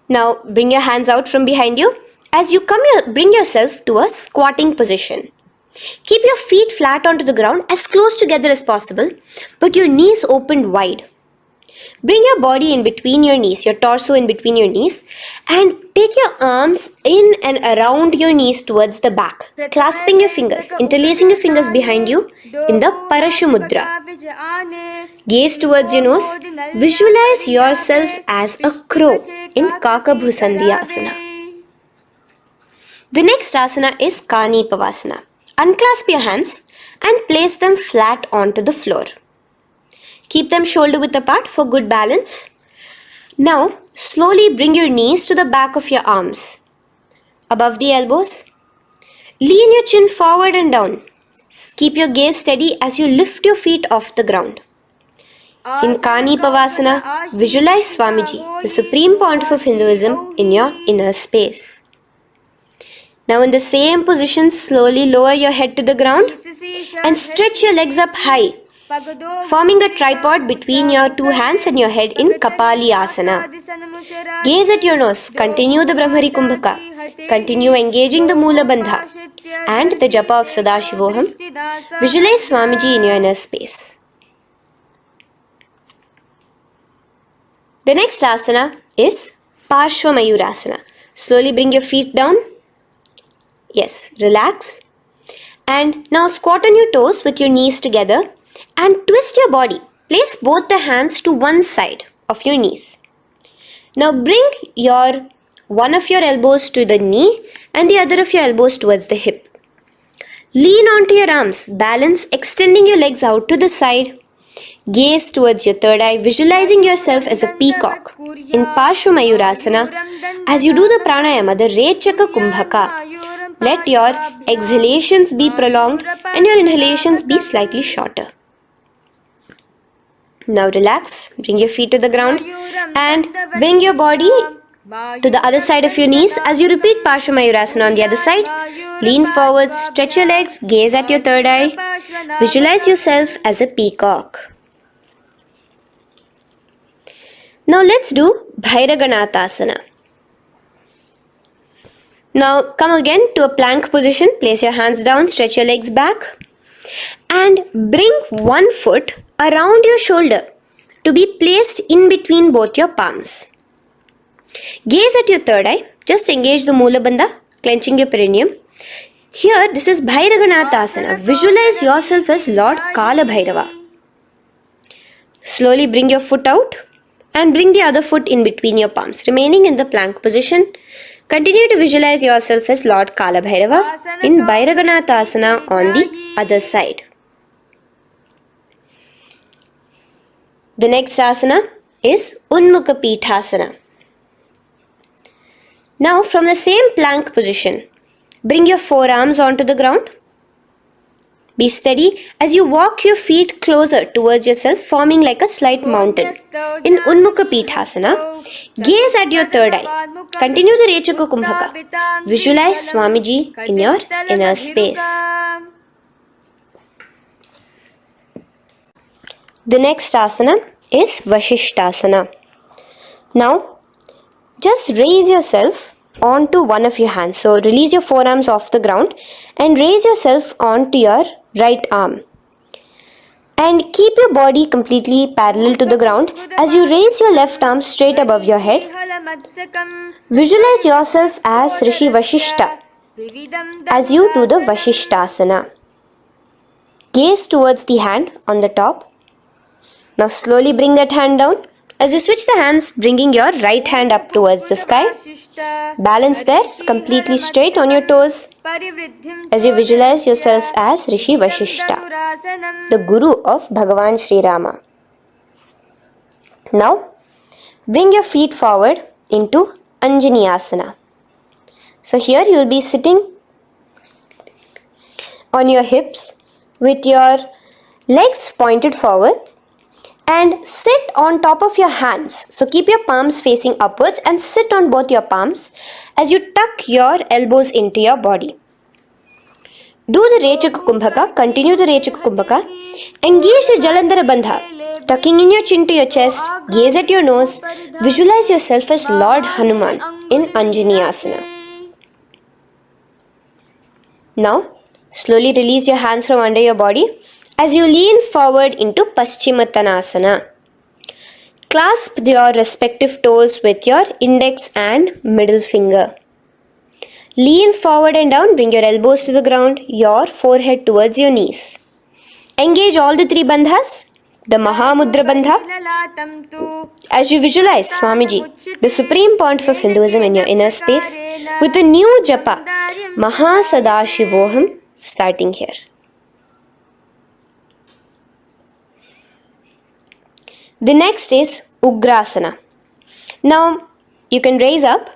Now, bring your hands out from behind you. As you bring yourself to a squatting position. Keep your feet flat onto the ground as close together as possible, but your knees opened wide. Bring your body in between your knees, your torso in between your knees, and take your arms in and around your knees towards the back, clasping your fingers, interlacing your fingers behind you in the Parashu Mudra. Gaze towards your nose. Visualize yourself as a crow in Kakabhusandhiya Asana. The next asana is Kani Pavasana. Unclasp your hands and place them flat onto the floor. Keep them shoulder width apart for good balance. Now, slowly bring your knees to the back of your arms, above the elbows. Lean your chin forward and down. Keep your gaze steady as you lift your feet off the ground. In Kani Pavasana, visualize Swamiji, the Supreme Pontiff of Hinduism, in your inner space. Now in the same position, slowly lower your head to the ground and stretch your legs up high, forming a tripod between your two hands and your head in Kapali Asana. Gaze at your nose, continue the Brahmari Kumbhaka, continue engaging the Mula Bandha and the japa of Sadashivoham. Visualize Swamiji in your inner space. The next asana is Parshvamayurasana. Slowly bring your feet down. Yes, relax. And now squat on your toes with your knees together and twist your body. Place both the hands to one side of your knees. Now bring one of your elbows to the knee and the other of your elbows towards the hip. Lean onto your arms, balance, extending your legs out to the side. Gaze towards your third eye, visualizing yourself as a peacock. In Parshvamayurasana, as you do the pranayama, the Rechaka Kumbhaka, let your exhalations be prolonged and your inhalations be slightly shorter. Now relax, bring your feet to the ground and bring your body to the other side of your knees. As you repeat Parshvamayurasana on the other side, lean forward, stretch your legs, gaze at your third eye, visualize yourself as a peacock. Now let's do Bhairaganathasana. Now come again to a plank position. Place your hands down, stretch your legs back and bring one foot around your shoulder to be placed in between both your palms. Gaze at your third eye. Just engage the Mula Bandha, clenching your perineum. Here, this is Bhairaganathasana. Visualize yourself as Lord Kala Bhairava. Slowly bring your foot out and bring the other foot in between your palms, remaining in the plank position. Continue to visualize yourself as Lord Kala Bhairava in Bhairaganathasana on the other side. The next asana is Unmukha Pithasana. Now from the same plank position, bring your forearms onto the ground. Be steady as you walk your feet closer towards yourself, forming like a slight mountain. In Unmukha Pithasana, gaze at your third eye. Continue the Rechaka Kumbhaka. Visualize Swamiji in your inner space. The next asana is Vashishtasana. Now, just raise yourself onto one of your hands. So release your forearms off the ground and raise yourself onto your right arm. And keep your body completely parallel to the ground. As you raise your left arm straight above your head, visualize yourself as Rishi Vashishta as you do the Vashishtasana. Gaze towards the hand on the top. Now slowly bring that hand down. As you switch the hands, bringing your right hand up towards the sky. Balance there, completely straight on your toes. As you visualize yourself as Rishi Vashishta, the Guru of Bhagavan Sri Rama. Now, bring your feet forward into Anjani Asana. So here you will be sitting on your hips with your legs pointed forward and sit on top of your hands. So keep your palms facing upwards and sit on both your palms as you tuck your elbows into your body. Do the Rechaka Kumbhaka, continue the Rechaka Kumbhaka. Engage the Jalandhara Bandha, tucking in your chin to your chest, gaze at your nose, visualize yourself as Lord Hanuman in Anjani Asana. Now, slowly release your hands from under your body as you lean forward into Paschimottanasana. Clasp your respective toes with your index and middle finger. Lean forward and down, bring your elbows to the ground, your forehead towards your knees. Engage all the three bandhas, the Mahamudra Bandha. As you visualize Swamiji, the Supreme Pontiff of Hinduism in your inner space, with a new japa, Mahasadashivoham, starting here. The next is Ugrasana. Now you can raise up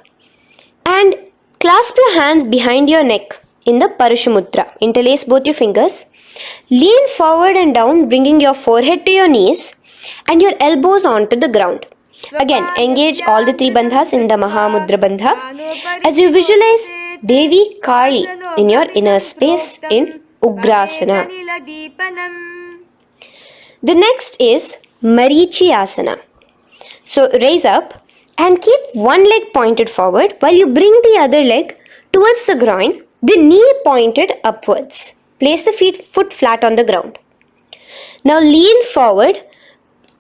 and clasp your hands behind your neck in the Parashamudra. Interlace both your fingers. Lean forward and down, bringing your forehead to your knees and your elbows onto the ground. Again, engage all the three bandhas in the Mahamudra Bandha as you visualize Devi Kali in your inner space in Ugrasana. The next is Marichi Asana. So raise up and keep one leg pointed forward while you bring the other leg towards the groin, the knee pointed upwards. Place the foot flat on the ground. Now lean forward,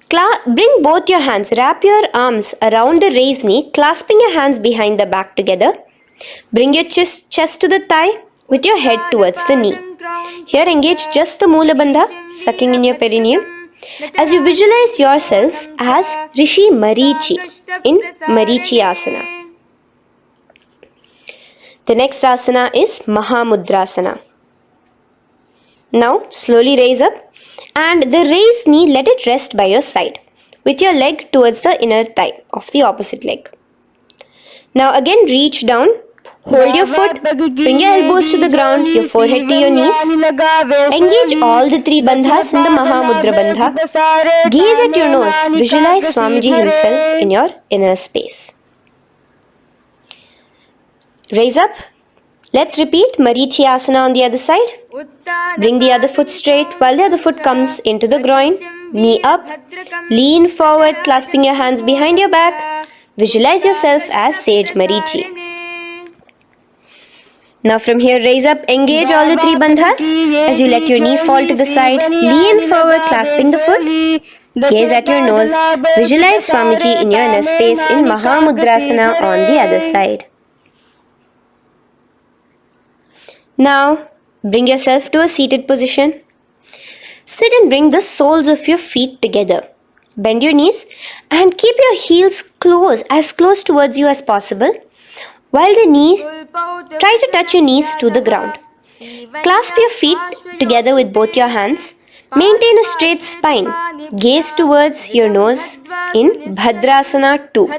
bring both your hands, wrap your arms around the raised knee, clasping your hands behind the back together. Bring your chest to the thigh with your head towards the knee. Here engage just the Mula Bandha, sucking in your perineum. As you visualize yourself as Rishi Marichi in Marichi Asana. The next asana is Mahamudrasana. Now slowly raise up and the raised knee, let it rest by your side with your leg towards the inner thigh of the opposite leg. Now again reach down, hold your foot, bring your elbows to the ground, your forehead to your knees. Engage all the three bandhas in the Mahamudra Bandha. Gaze at your nose, visualize Swamiji himself in your inner space. Raise up. Let's repeat Marichi Asana on the other side. Bring the other foot straight while the other foot comes into the groin. Knee up. Lean forward, clasping your hands behind your back. Visualize yourself as Sage Marichi. Now from here, raise up, engage all the three bandhas. As you let your knee fall to the side, lean forward, clasping the foot. Gaze at your nose. Visualize Swamiji in your inner space in Mahamudrasana on the other side. Now, bring yourself to a seated position. Sit and bring the soles of your feet together. Bend your knees and keep your heels as close towards you as possible. While try to touch your knees to the ground. Clasp your feet together with both your hands. Maintain a straight spine. Gaze towards your nose in Bhadrasana 2.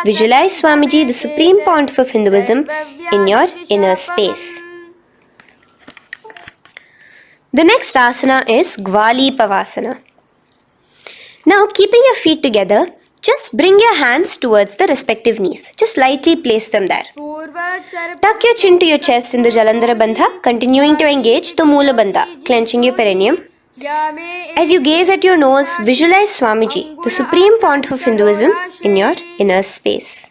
Visualize Swamiji, the Supreme Pontiff of Hinduism, in your inner space. The next asana is Gwali Pavasana. Now, keeping your feet together, just bring your hands towards the respective knees. Just lightly place them there. Tuck your chin to your chest in the Jalandhara Bandha, continuing to engage the Mula Bandha, clenching your perineum. As you gaze at your nose, visualize Swamiji, the Supreme Pontiff of Hinduism, in your inner space.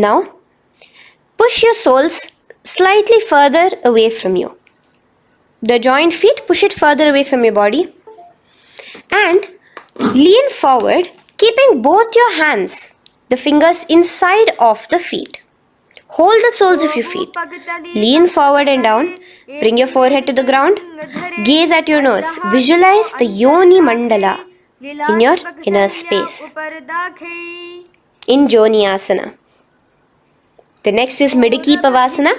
Now, push your soles slightly further away from you. The joined feet, push it further away from your body. And lean forward, keeping both your hands, the fingers inside of the feet. Hold the soles of your feet. Lean forward and down. Bring your forehead to the ground. Gaze at your nose. Visualize the Yoni Mandala in your inner space. In Joni Asana. The next is Midiki Pavasana.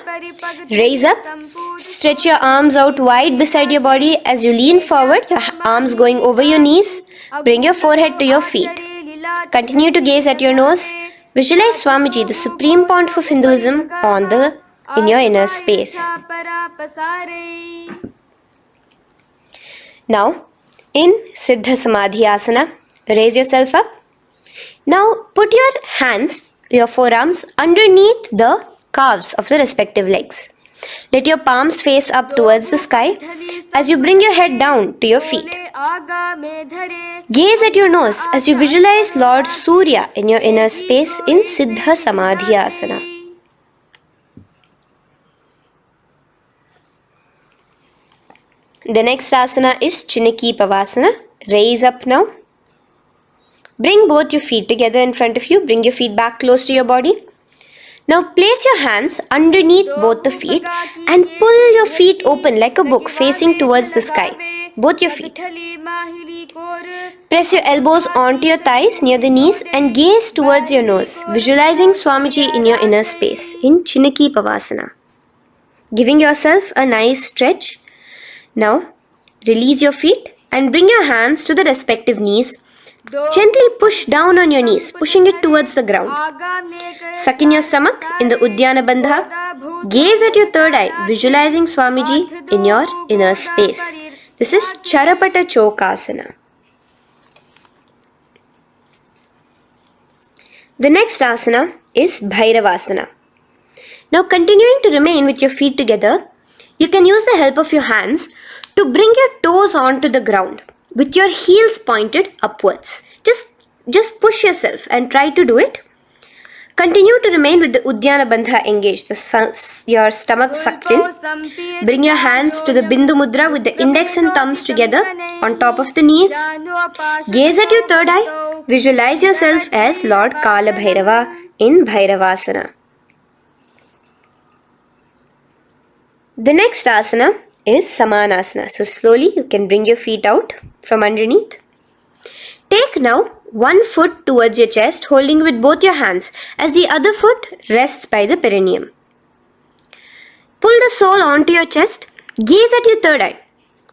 Raise up. Stretch your arms out wide beside your body as you lean forward, your arms going over your knees. Bring your forehead to your feet. Continue to gaze at your nose. Visualize Swamiji, the Supreme Pontiff of Hinduism, in your inner space. Now, in Siddha Samadhi Asana, raise yourself up. Now, put your hands, your forearms, underneath the calves of the respective legs. Let your palms face up towards the sky as you bring your head down to your feet. Gaze at your nose as you visualize Lord Surya in your inner space in Siddha Samadhi Asana. The next asana is Chiniki Pavasana. Raise up now. Bring both your feet together in front of you. Bring your feet back close to your body. Now place your hands underneath both the feet and pull your feet open like a book facing towards the sky. Both your feet. Press your elbows onto your thighs near the knees and gaze towards your nose, visualizing Swamiji in your inner space in Chiniki Pavasana. Giving yourself a nice stretch. Now release your feet and bring your hands to the respective knees. Gently push down on your knees, pushing it towards the ground. Suck in your stomach in the Uddiyana Bandha. Gaze at your third eye, visualizing Swamiji in your inner space. This is Charapata Chokasana. The next asana is Bhairavasana. Now continuing to remain with your feet together, you can use the help of your hands to bring your toes onto the ground with your heels pointed upwards. Just push yourself and try to do it. Continue to remain with the Uddiyana Bandha engaged, your stomach sucked in. Bring your hands to the Bindu Mudra with the index and thumbs together on top of the knees. Gaze at your third eye. Visualize yourself as Lord Kala Bhairava in Bhairavasana. The next asana is Samanasana. So slowly you can bring your feet out from underneath. Take now one foot towards your chest, holding with both your hands as the other foot rests by the perineum. Pull the sole onto your chest. Gaze at your third eye.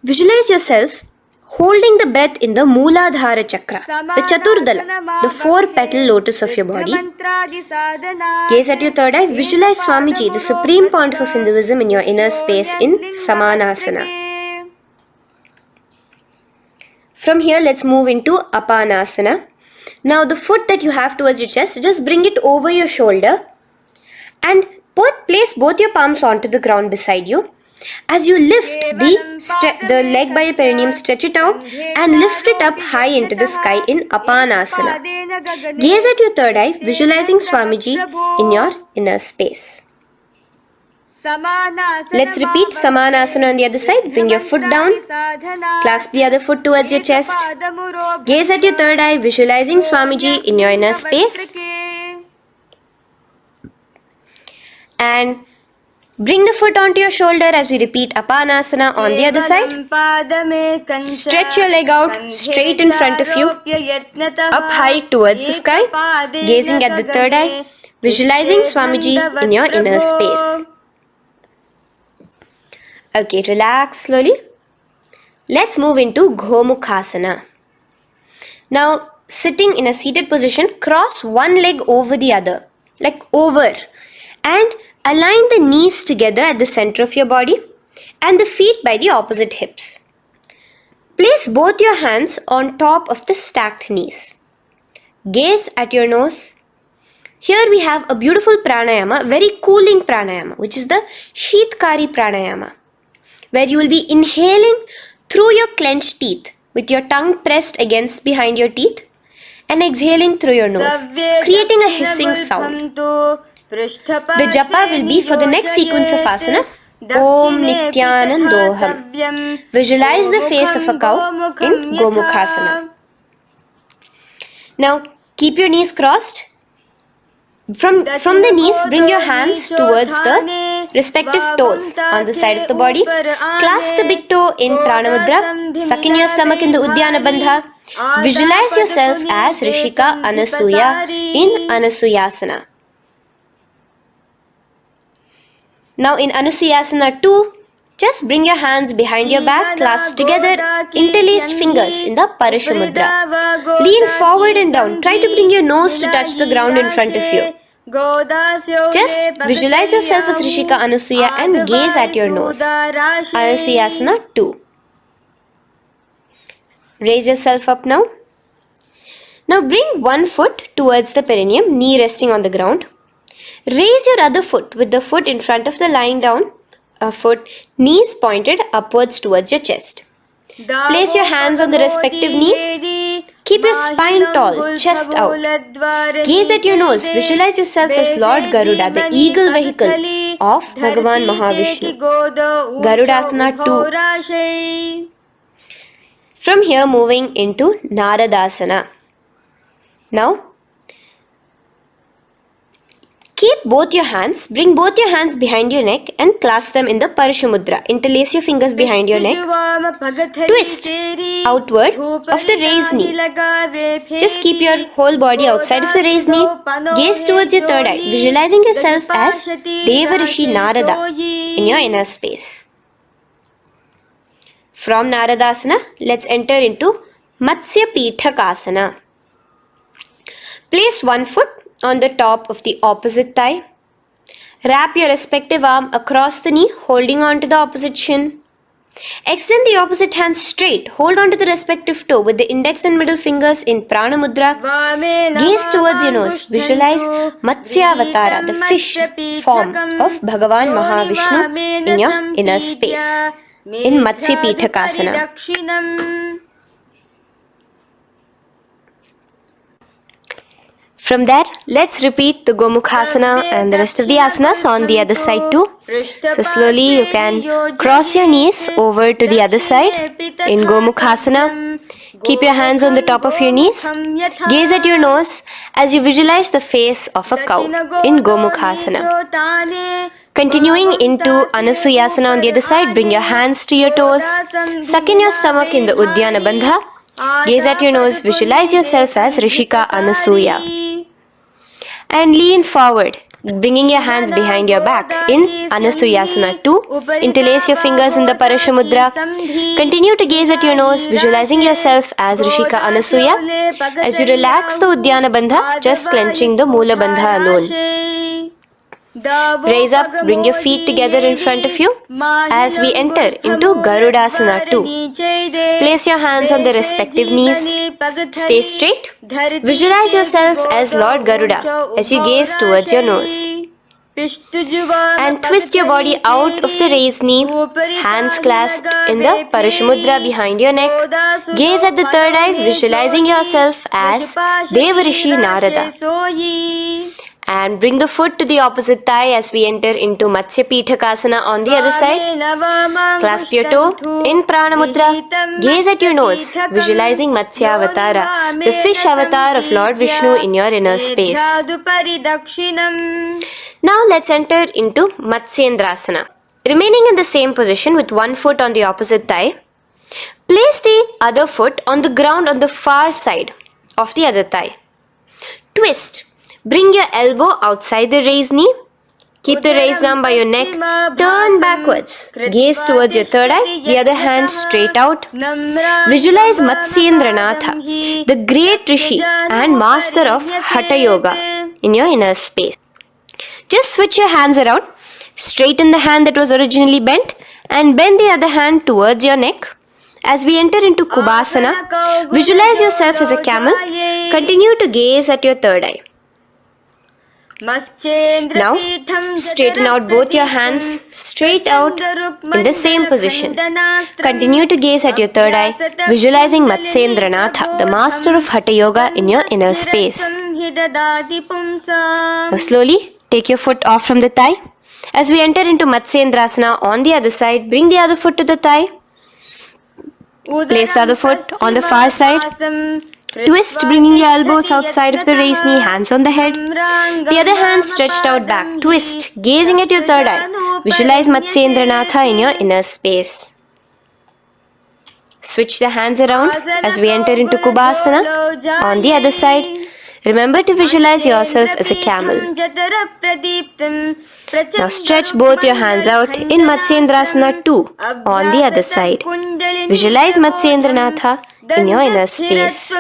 Visualize yourself holding the breath in the Mula Chakra, the Chaturdala, the 4-petal lotus of your body. Gaze at your third eye. Visualize Swamiji, the Supreme Pontiff of Hinduism, in your inner space in Samanasana. From here, let's move into Apanasana. Now, the foot that you have towards your chest, just bring it over your shoulder and place both your palms onto the ground beside you. As you lift the leg by your perineum, stretch it out and lift it up high into the sky in Apanasana. Gaze at your third eye, visualizing Swamiji in your inner space. Let's repeat Samanasana on the other side. Bring your foot down. Clasp the other foot towards your chest. Gaze at your third eye, visualizing Swamiji in your inner space. And bring the foot onto your shoulder as we repeat Apanasana on the other side. Stretch your leg out straight in front of you, up high towards the sky, gazing at the third eye, visualizing Swamiji in your inner space. Okay, relax slowly. Let's move into Gomukhasana. Now, sitting in a seated position, cross one leg over the other, like over, and align the knees together at the center of your body and the feet by the opposite hips. Place both your hands on top of the stacked knees. Gaze at your nose. Here we have a beautiful pranayama, very cooling pranayama, which is the Sheetkari pranayama, where you will be inhaling through your clenched teeth with your tongue pressed against behind your teeth and exhaling through your nose, creating a hissing sound. The japa will be for the next sequence of asanas. Om Nithyanandoham. Visualize the face of a cow in Gomukhasana. Now keep your knees crossed. From the knees, bring your hands towards the respective toes on the side of the body. Clasp the big toe in Pranamudra. Suck in your stomach in the Uddiyana Bandha. Visualize yourself as Rishika Anasuya in Anasuyasana. Now in Anusuyasana 2, just bring your hands behind your back, clasped together, interlaced fingers in the Parashamudra. Lean forward and down. Try to bring your nose to touch the ground in front of you. Just visualize yourself as Rishika Anasuya and gaze at your nose. Anusuyasana 2. Raise yourself up now. Now bring one foot towards the perineum, knee resting on the ground. Raise your other foot with the foot in front of the lying down foot, knees pointed upwards towards your chest. Place your hands on the respective knees. Keep your spine tall, chest out. Gaze at your nose. Visualize yourself as Lord Garuda, the eagle vehicle of Bhagavan Mahavishnu. Garudasana 2. From here, moving into Naradasana. Now, keep both your hands, bring both your hands behind your neck and clasp them in the Parashamudra. Interlace your fingers behind your neck. Twist outward of the raised knee. Just keep your whole body outside of the raised knee. Gaze towards your third eye, visualizing yourself as Devarishi Narada in your inner space. From Naradasana, let's enter into Matsya Pithakasana. Place one foot on the top of the opposite thigh. Wrap your respective arm across the knee, holding on to the opposite shin. Extend the opposite hand straight. Hold on to the respective toe with the index and middle fingers in Prana Mudra. Gaze towards your nose. Visualize Matsyavatara, the fish form of Bhagavan Mahavishnu in your inner space in Matsya Pithakasana. From there, let's repeat the Gomukhasana and the rest of the asanas on the other side too. So slowly you can cross your knees over to the other side in Gomukhasana. Keep your hands on the top of your knees. Gaze at your nose as you visualize the face of a cow in Gomukhasana. Continuing into Anasuyasana on the other side, bring your hands to your toes. Suck in your stomach in the Uddiyana Bandha. Gaze at your nose, visualize yourself as Rishika Anasuya. And lean forward, bringing your hands behind your back in Anasuyasana 2. Interlace your fingers in the Parashamudra. Continue to gaze at your nose, visualizing yourself as Rishika Anasuya. As you relax the Uddiyana Bandha, just clenching the Mula Bandha alone. Raise up, bring your feet together in front of you as we enter into Garudasana 2. Place your hands on the respective knees. Stay straight. Visualize yourself as Lord Garuda as you gaze towards your nose. And twist your body out of the raised knee, hands clasped in the Parashamudra behind your neck. Gaze at the third eye, visualizing yourself as Devarishi Narada. And bring the foot to the opposite thigh as we enter into Matsya Pithakasana on the other side. Clasp your toe in Prana Mudra. Gaze at your nose, visualizing Matsyavatara, the fish avatar of Lord Vishnu in your inner space. Now let's enter into Matsyendrasana. Remaining in the same position with one foot on the opposite thigh, place the other foot on the ground on the far side of the other thigh. Twist. Bring your elbow outside the raised knee. Keep the raised arm by your neck. Turn backwards. Gaze towards your third eye. The other hand straight out. Visualize Matsyendranatha, the great Rishi and master of Hatha Yoga in your inner space. Just switch your hands around. Straighten the hand that was originally bent and bend the other hand towards your neck. As we enter into Kubhasana, visualize yourself as a camel. Continue to gaze at your third eye. Now, straighten out both your hands straight out in the same position. Continue to gaze at your third eye, visualizing Matsyendranatha, the master of Hatha Yoga in your inner space. Now slowly take your foot off from the thigh. As we enter into Matsyendrasana on the other side, bring the other foot to the thigh. Place the other foot on the far side. Twist, bringing your elbows outside of the raised knee, hands on the head. The other hand stretched out back. Twist, gazing at your third eye. Visualize Matsyendranatha in your inner space. Switch the hands around as we enter into Kubhasana on the other side. Remember to visualize yourself as a camel. Now stretch both your hands out in Matsyendrasana 2 on the other side. Visualize Matsyendranatha in your inner space.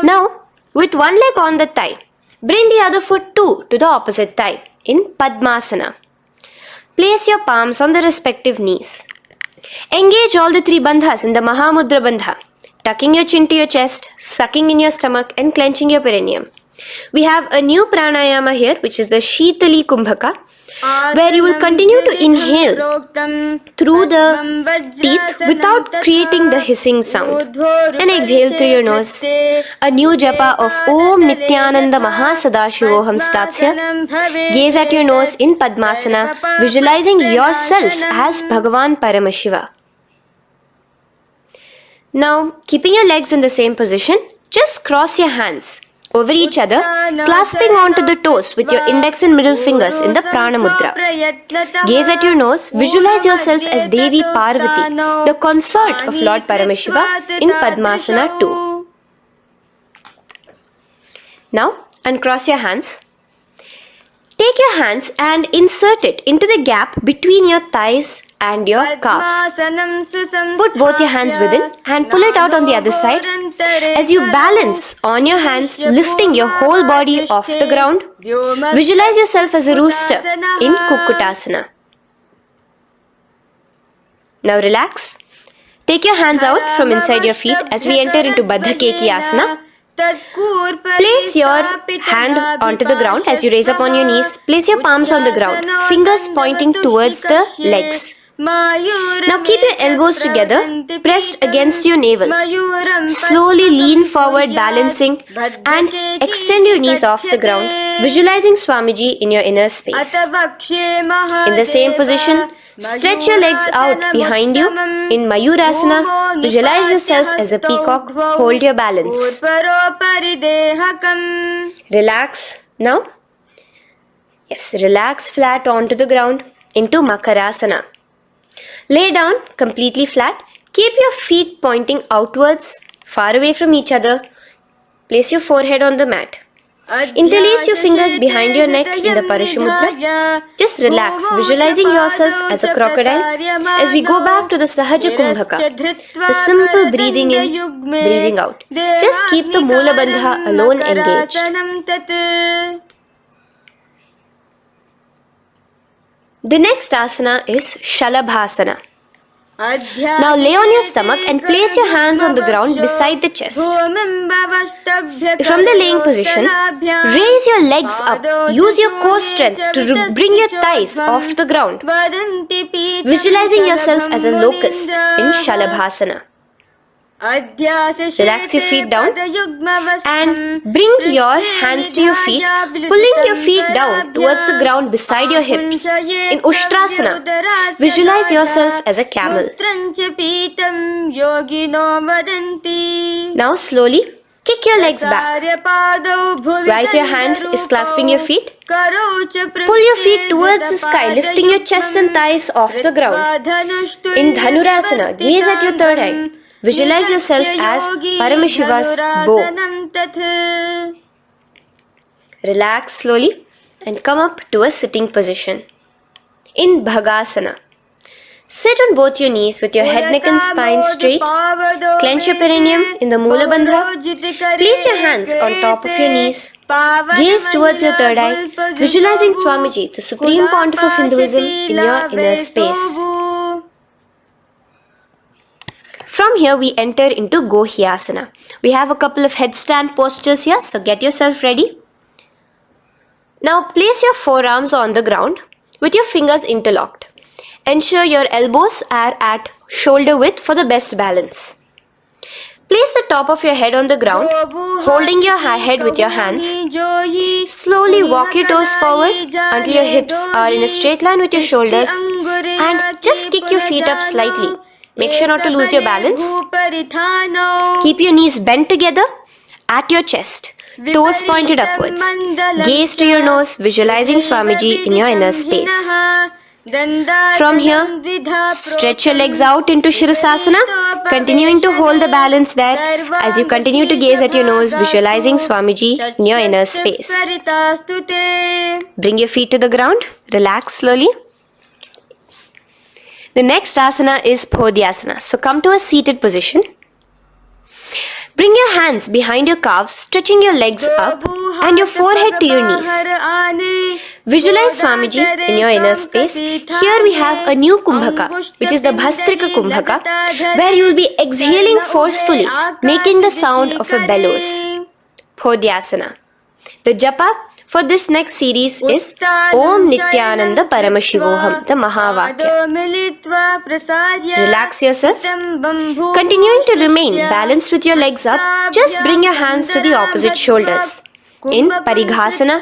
Now, with one leg on the thigh, bring the other foot too to the opposite thigh in Padmasana. Place your palms on the respective knees. Engage all the three bandhas in the Mahamudra Bandha. Tucking your chin to your chest, sucking in your stomach and clenching your perineum. We have a new pranayama here, which is the Shitali Kumbhaka, where you will continue to inhale through the teeth without creating the hissing sound, and exhale through your nose. A new japa of Om Nithyananda Mahasadashivoham starts here. Gaze at your nose in Padmasana, visualizing yourself as Bhagavan Paramashiva. Now, keeping your legs in the same position, just cross your hands over each other, clasping onto the toes with your index and middle fingers in the Prana Mudra. Gaze at your nose, visualize yourself as Devi Parvati, the consort of Lord Paramashiva in Padmasana 2. Now, uncross your hands. Take your hands and insert it into the gap between your thighs and your calves. Put both your hands within and pull it out on the other side. As you balance on your hands, lifting your whole body off the ground, visualize yourself as a rooster in Kukkutasana. Now relax. Take your hands out from inside your feet as we enter into Baddha Keki Asana. Place your hand onto the ground as you raise up on your knees. Place your palms on the ground, fingers pointing towards the legs. Now keep your elbows together, pressed against your navel. Slowly lean forward, balancing, and extend your knees off the ground, visualizing Swamiji in your inner space. In the same position, stretch your legs out behind you. In Mayurasana, visualize yourself as a peacock. Hold your balance. Relax now. Yes, relax flat onto the ground into Makarasana. Lay down completely flat. Keep your feet pointing outwards, far away from each other. Place your forehead on the mat. Interlace your fingers behind your neck in the Parishamudra. Just relax, visualizing yourself as a crocodile. As we go back to the Sahaja Kumbhaka, the simple breathing in, breathing out. Just keep the Mula Bandha alone engaged. The next asana is Shalabhasana. Now lay on your stomach and place your hands on the ground beside the chest. From the laying position, raise your legs up. Use your core strength to bring your thighs off the ground. Visualizing yourself as a locust in Shalabhasana. Relax your feet down and bring your hands to your feet, pulling your feet down towards the ground beside your hips. In Ushtrasana, visualize yourself as a camel. Now slowly kick your legs back. Rise your hand is clasping your feet. Pull your feet towards the sky, lifting your chest and thighs off the ground. In Dhanurasana, gaze at your third eye. Visualize yourself as Paramashiva's bow. Relax slowly and come up to a sitting position. In Bhagasana, sit on both your knees with your head, neck and spine straight. Clench your perineum in the Mula Bandha. Place your hands on top of your knees. Gaze towards your third eye, visualizing Swamiji, the Supreme Pontiff of Hinduism, in your inner space. From here, we enter into Gohyasana. We have a couple of headstand postures here, so get yourself ready. Now, place your forearms on the ground with your fingers interlocked. Ensure your elbows are at shoulder width for the best balance. Place the top of your head on the ground, holding your head with your hands. Slowly walk your toes forward until your hips are in a straight line with your shoulders, and just kick your feet up slightly. Make sure not to lose your balance. Keep your knees bent together at your chest, toes pointed upwards. Gaze to your nose, visualizing Swamiji in your inner space. From here, stretch your legs out into Shirasasana, continuing to hold the balance there as you continue to gaze at your nose, visualizing Swamiji in your inner space. Bring your feet to the ground, relax slowly. The next asana is Podhyasana. So come to a seated position. Bring your hands behind your calves, stretching your legs up and your forehead to your knees. Visualize Swamiji in your inner space. Here we have a new Kumbhaka, which is the Bhastrika Kumbhaka, where you will be exhaling forcefully, making the sound of a bellows. Podhyasana. The japa for this next series is Om Nithyananda Paramashivoham, the Mahavakya. Relax yourself. Continuing to remain balanced with your legs up, just bring your hands to the opposite shoulders. In Parighasana,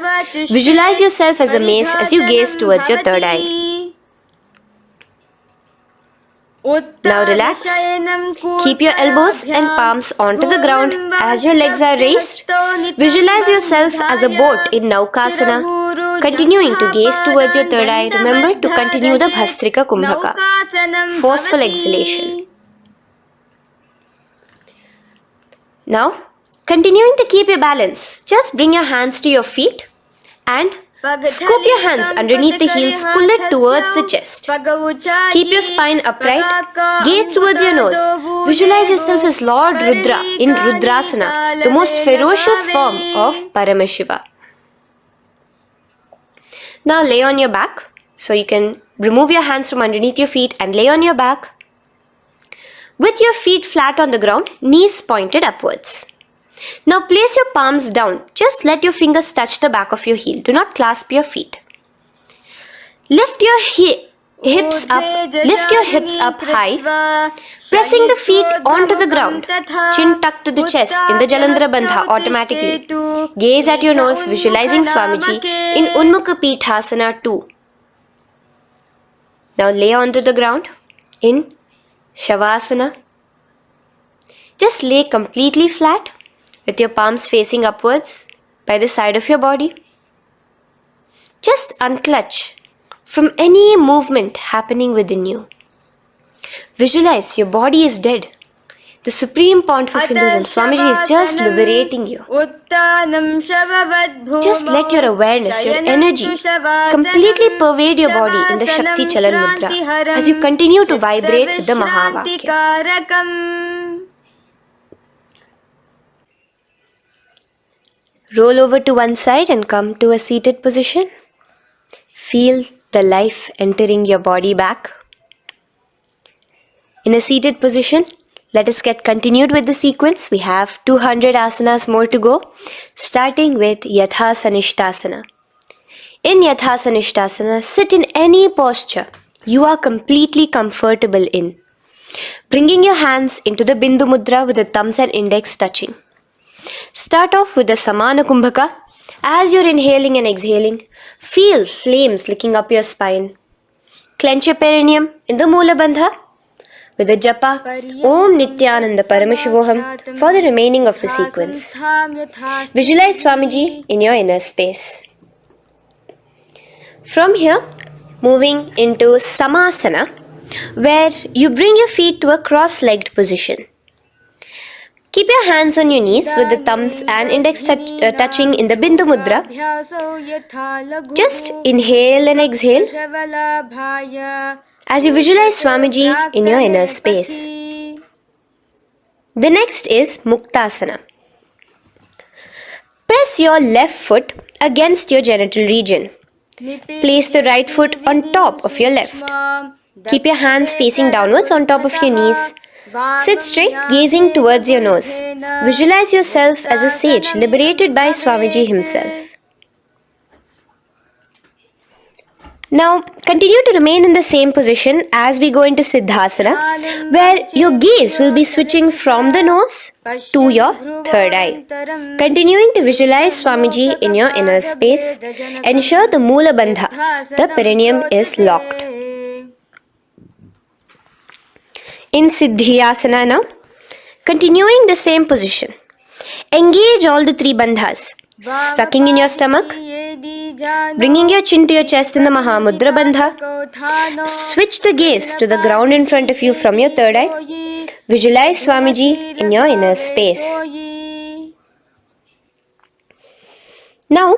visualize yourself as a mace as you gaze towards your third eye. Now relax. Keep your elbows and palms onto the ground as your legs are raised. Visualize yourself as a boat in Naukasana. Continuing to gaze towards your third eye, remember to continue the Bhastrika Kumbhaka. Forceful exhalation. Now, continuing to keep your balance, just bring your hands to your feet and scoop your hands underneath the heels, pull it towards the chest. Keep your spine upright, gaze towards your nose. Visualize yourself as Lord Rudra in Rudrasana, the most ferocious form of Paramashiva. Now lay on your back. So you can remove your hands from underneath your feet and lay on your back. With your feet flat on the ground, knees pointed upwards. Now place your palms down. Just let your fingers touch the back of your heel. Do not clasp your feet. Lift your hips up high, pressing the feet onto the ground. Chin tucked to the chest in the Jalandhara Bandha automatically. Gaze at your nose, visualizing Swamiji in Unmukha Pithasana 2. Now lay onto the ground in Shavasana. Just lay completely flat with your palms facing upwards by the side of your body. Just unclutch from any movement happening within you. Visualize your body is dead. The Supreme Pontiff of Hinduism, Swamiji, is just liberating you. Just let your awareness, your energy completely pervade your body in the Shakti Chalan Mudra as you continue to vibrate with the Mahavakya. Roll over to one side and come to a seated position. Feel the life entering your body back. In a seated position, let us get continued with the sequence. We have 200 asanas more to go, starting with Yatha Sanishtasana. In Yatha Sanishtasana, sit in any posture you are completely comfortable in, bringing your hands into the Bindu Mudra with the thumbs and index touching. Start off with the Samana Kumbhaka. As you're inhaling and exhaling, feel flames licking up your spine. Clench your perineum in the Mula Bandha with the japa Om Nithyananda Paramashivoham for the remaining of the sequence. Visualize Swamiji in your inner space. From here, moving into Samasana, where you bring your feet to a cross-legged position. Keep your hands on your knees with the thumbs and index touching in the Bindu Mudra. Just inhale and exhale as you visualize Swamiji in your inner space. The next is Muktasana. Press your left foot against your genital region. Place the right foot on top of your left. Keep your hands facing downwards on top of your knees. Sit straight, gazing towards your nose. Visualize yourself as a sage liberated by Swamiji himself. Now, continue to remain in the same position as we go into Siddhasana, where your gaze will be switching from the nose to your third eye. Continuing to visualize Swamiji in your inner space, ensure the Mula Bandha, the perineum, is locked. In Siddhyasana now, continuing the same position, engage all the three bandhas, sucking in your stomach, bringing your chin to your chest in the Mahamudra Bandha. Switch the gaze to the ground in front of you from your third eye. Visualize Swamiji in your inner space. Now,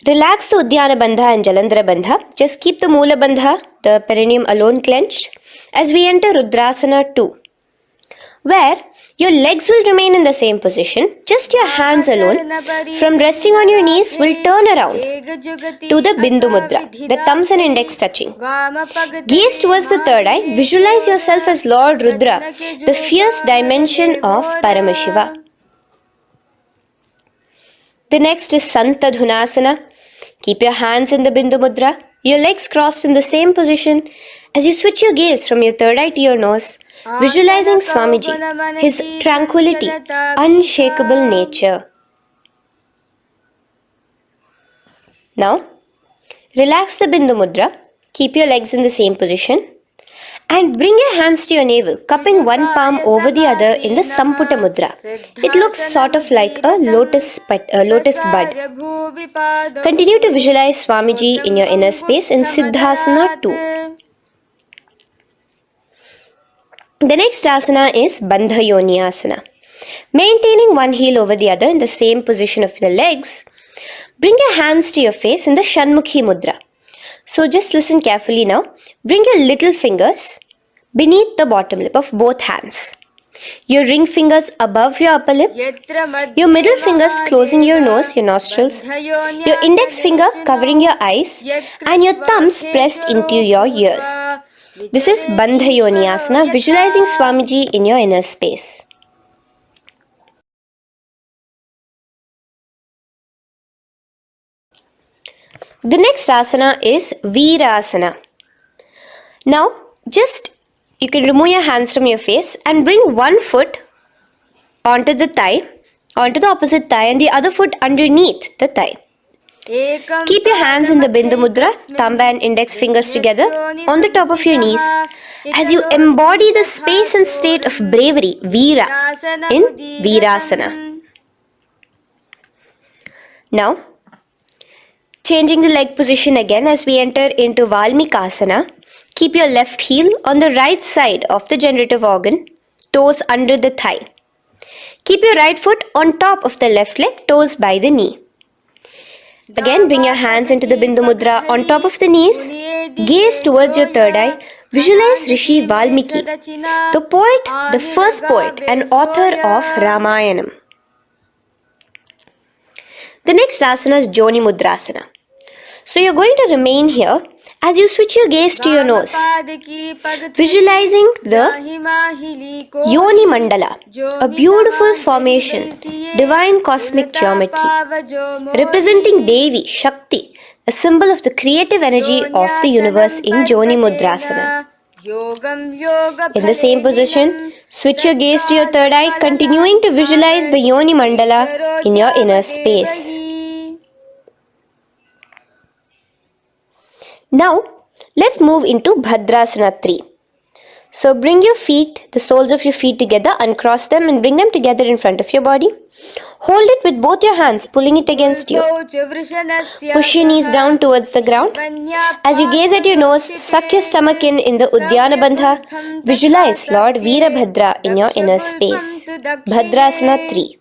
relax the Uddiyana Bandha and Jalandhara Bandha. Just keep the Mula Bandha, the perineum, alone clenched as we enter Rudrasana 2, where your legs will remain in the same position, just your hands alone, from resting on your knees, will turn around to the Bindu Mudra, the thumbs and index touching. Gaze towards the third eye, visualize yourself as Lord Rudra, the fierce dimension of Paramashiva. The next is Santadhunasana. Keep your hands in the Bindu Mudra, your legs crossed in the same position as you switch your gaze from your third eye to your nose, visualizing Swamiji, his tranquility, unshakable nature. Now, relax the Bindu Mudra, keep your legs in the same position, and bring your hands to your navel, cupping one palm over the other in the Samputa Mudra. It looks sort of like a lotus bud. Continue to visualize Swamiji in your inner space in Siddhasana 2. The next asana is Bandha Yoni Asana. Maintaining one heel over the other in the same position of the legs, bring your hands to your face in the Shanmukhi Mudra. So just listen carefully now. Bring your little fingers beneath the bottom lip of both hands. Your ring fingers above your upper lip. Your middle fingers closing your nose, your nostrils. Your index finger covering your eyes. And your thumbs pressed into your ears. This is Bandha Yoni Asana, visualizing Swamiji in your inner space. The next asana is Virasana. Now, you can remove your hands from your face and bring one foot onto the thigh, onto the opposite thigh, and the other foot underneath the thigh. Keep your hands in the Bindu Mudra, thumb and index fingers together on the top of your knees as you embody the space and state of bravery, Veera, in Virasana. Now, changing the leg position again as we enter into Valmikasana. Keep your left heel on the right side of the generative organ, toes under the thigh. Keep your right foot on top of the left leg, toes by the knee. Again, bring your hands into the Bindu Mudra on top of the knees. Gaze towards your third eye. Visualize Rishi Valmiki, the poet, the first poet and author of Ramayanam. The next asana is Joni Mudrasana. So you're going to remain here as you switch your gaze to your nose, visualizing the Yoni Mandala, a beautiful formation, divine cosmic geometry, representing Devi, Shakti, a symbol of the creative energy of the universe in Joni Mudrasana. In the same position, switch your gaze to your third eye, continuing to visualize the Yoni Mandala in your inner space. Now, let's move into Bhadrasana 3. So bring your feet, the soles of your feet together, uncross them and bring them together in front of your body. Hold it with both your hands, pulling it against you. Push your knees down towards the ground. As you gaze at your nose, suck your stomach in the Uddiyana Bandha. Visualize Lord Veerabhadra in your inner space. Bhadrasana 3.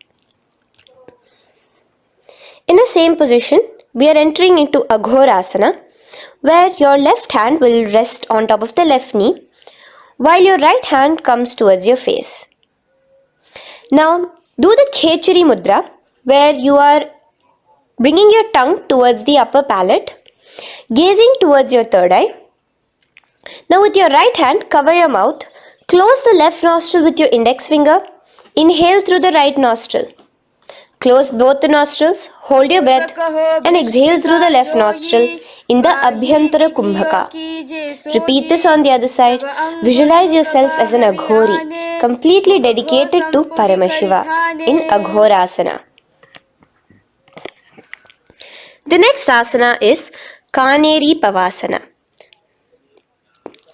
In the same position, we are entering into Aghorasana, where your left hand will rest on top of the left knee, while your right hand comes towards your face. Now, do the Khechari Mudra, where you are bringing your tongue towards the upper palate, gazing towards your third eye. Now, with your right hand, cover your mouth, close the left nostril with your index finger, inhale through the right nostril. Close both the nostrils, hold your breath, and exhale through the left nostril in the Abhyantara Kumbhaka. Repeat this on the other side. Visualize yourself as an Aghori, completely dedicated to Paramashiva in Aghorasana. The next asana is Kaneri Pavasana.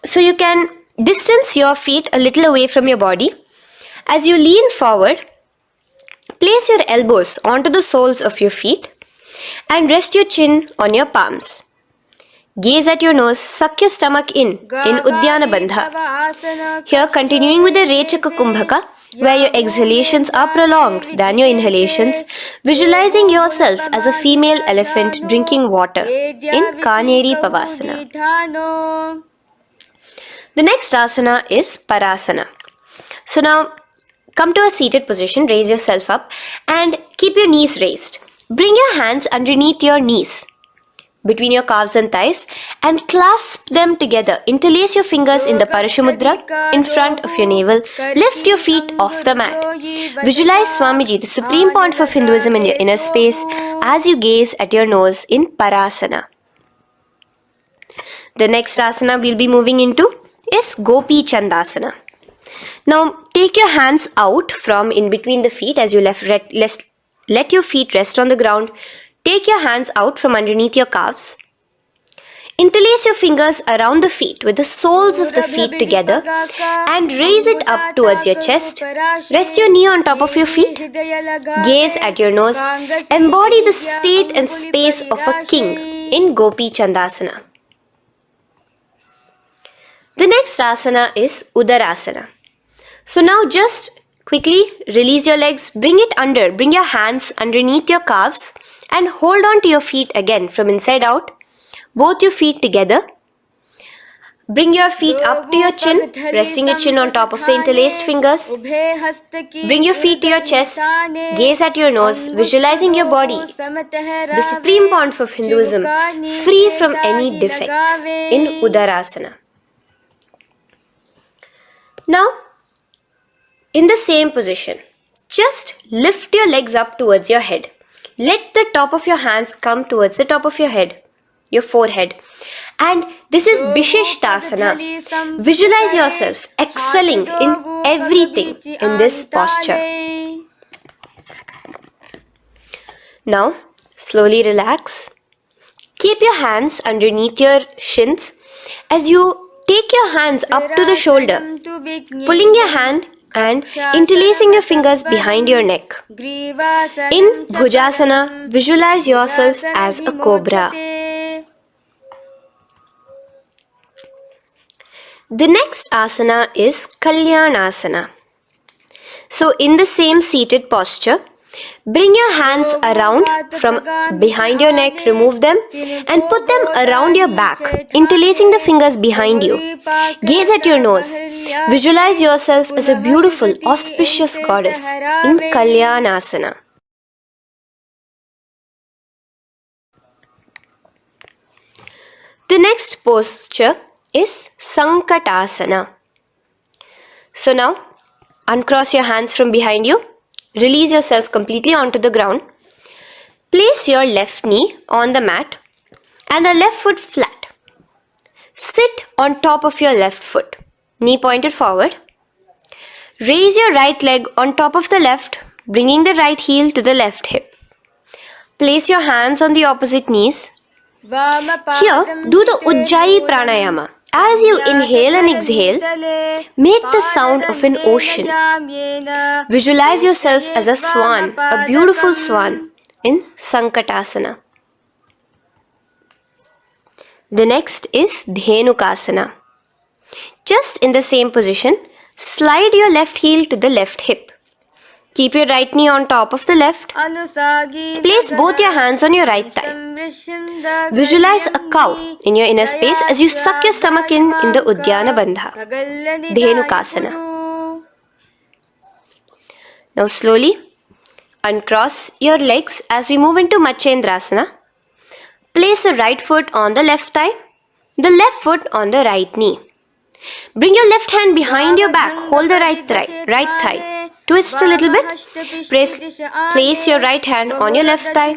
So you can distance your feet a little away from your body. As you lean forward, place your elbows onto the soles of your feet and rest your chin on your palms. Gaze at your nose, suck your stomach in Uddiyana Bandha. Here, continuing with the Rechaka Kumbhaka, where your exhalations are prolonged than your inhalations, visualizing yourself as a female elephant drinking water in Kaneri Pavasana. The next asana is Parasana. So now, come to a seated position, raise yourself up and keep your knees raised. Bring your hands underneath your knees, between your calves and thighs, and clasp them together. Interlace your fingers in the Parashumudra in front of your navel. Lift your feet off the mat. Visualize Swamiji, the Supreme Pontiff of Hinduism, in your inner space as you gaze at your nose in Parasana. The next asana we'll be moving into is Gopi Chandasana. Now take your hands out from in between the feet as you let your feet rest on the ground. Take your hands out from underneath your calves. Interlace your fingers around the feet with the soles of the feet together and raise it up towards your chest. Rest your knee on top of your feet. Gaze at your nose. Embody the state and space of a king in Gopi Chandasana. The next asana is Udarasana. So now just quickly release your legs, bring your hands underneath your calves and hold on to your feet again from inside out, both your feet together. Bring your feet up to your chin, resting your chin on top of the interlaced fingers. Bring your feet to your chest, gaze at your nose, visualizing your body, the Supreme Pontiff of Hinduism, free from any defects in Udarasana. Now, in the same position, just lift your legs up towards your head. Let the top of your hands come towards the top of your head, your forehead. And this is Vishishtasana. Visualize yourself excelling in everything in this posture. Now, slowly relax. Keep your hands underneath your shins as you take your hands up to the shoulder, pulling your hand and interlacing your fingers behind your neck. In Bhujasana, visualize yourself as a cobra. The next asana is Kalyanasana. So in the same seated posture, bring your hands around from behind your neck, remove them and put them around your back, interlacing the fingers behind you. Gaze at your nose. Visualize yourself as a beautiful, auspicious goddess in Kalyanasana. The next posture is Sankatasana. So now, uncross your hands from behind you. Release yourself completely onto the ground. Place your left knee on the mat and the left foot flat. Sit on top of your left foot, knee pointed forward. Raise your right leg on top of the left, bringing the right heel to the left hip. Place your hands on the opposite knees. Here, do the Ujjayi Pranayama. As you inhale and exhale, make the sound of an ocean. Visualize yourself as a swan, a beautiful swan in Sankatasana. The next is Dhenukasana. Just in the same position, slide your left heel to the left hip. Keep your right knee on top of the left. Place both your hands on your right thigh. Visualize a cow in your inner space as you suck your stomach in the Uddiyana Bandha, Dhenukasana. Now slowly uncross your legs as we move into Matsyendrasana. Place the right foot on the left thigh, the left foot on the right knee. Bring your left hand behind your back, hold the right thigh Twist a little bit. Place your right hand on your left thigh.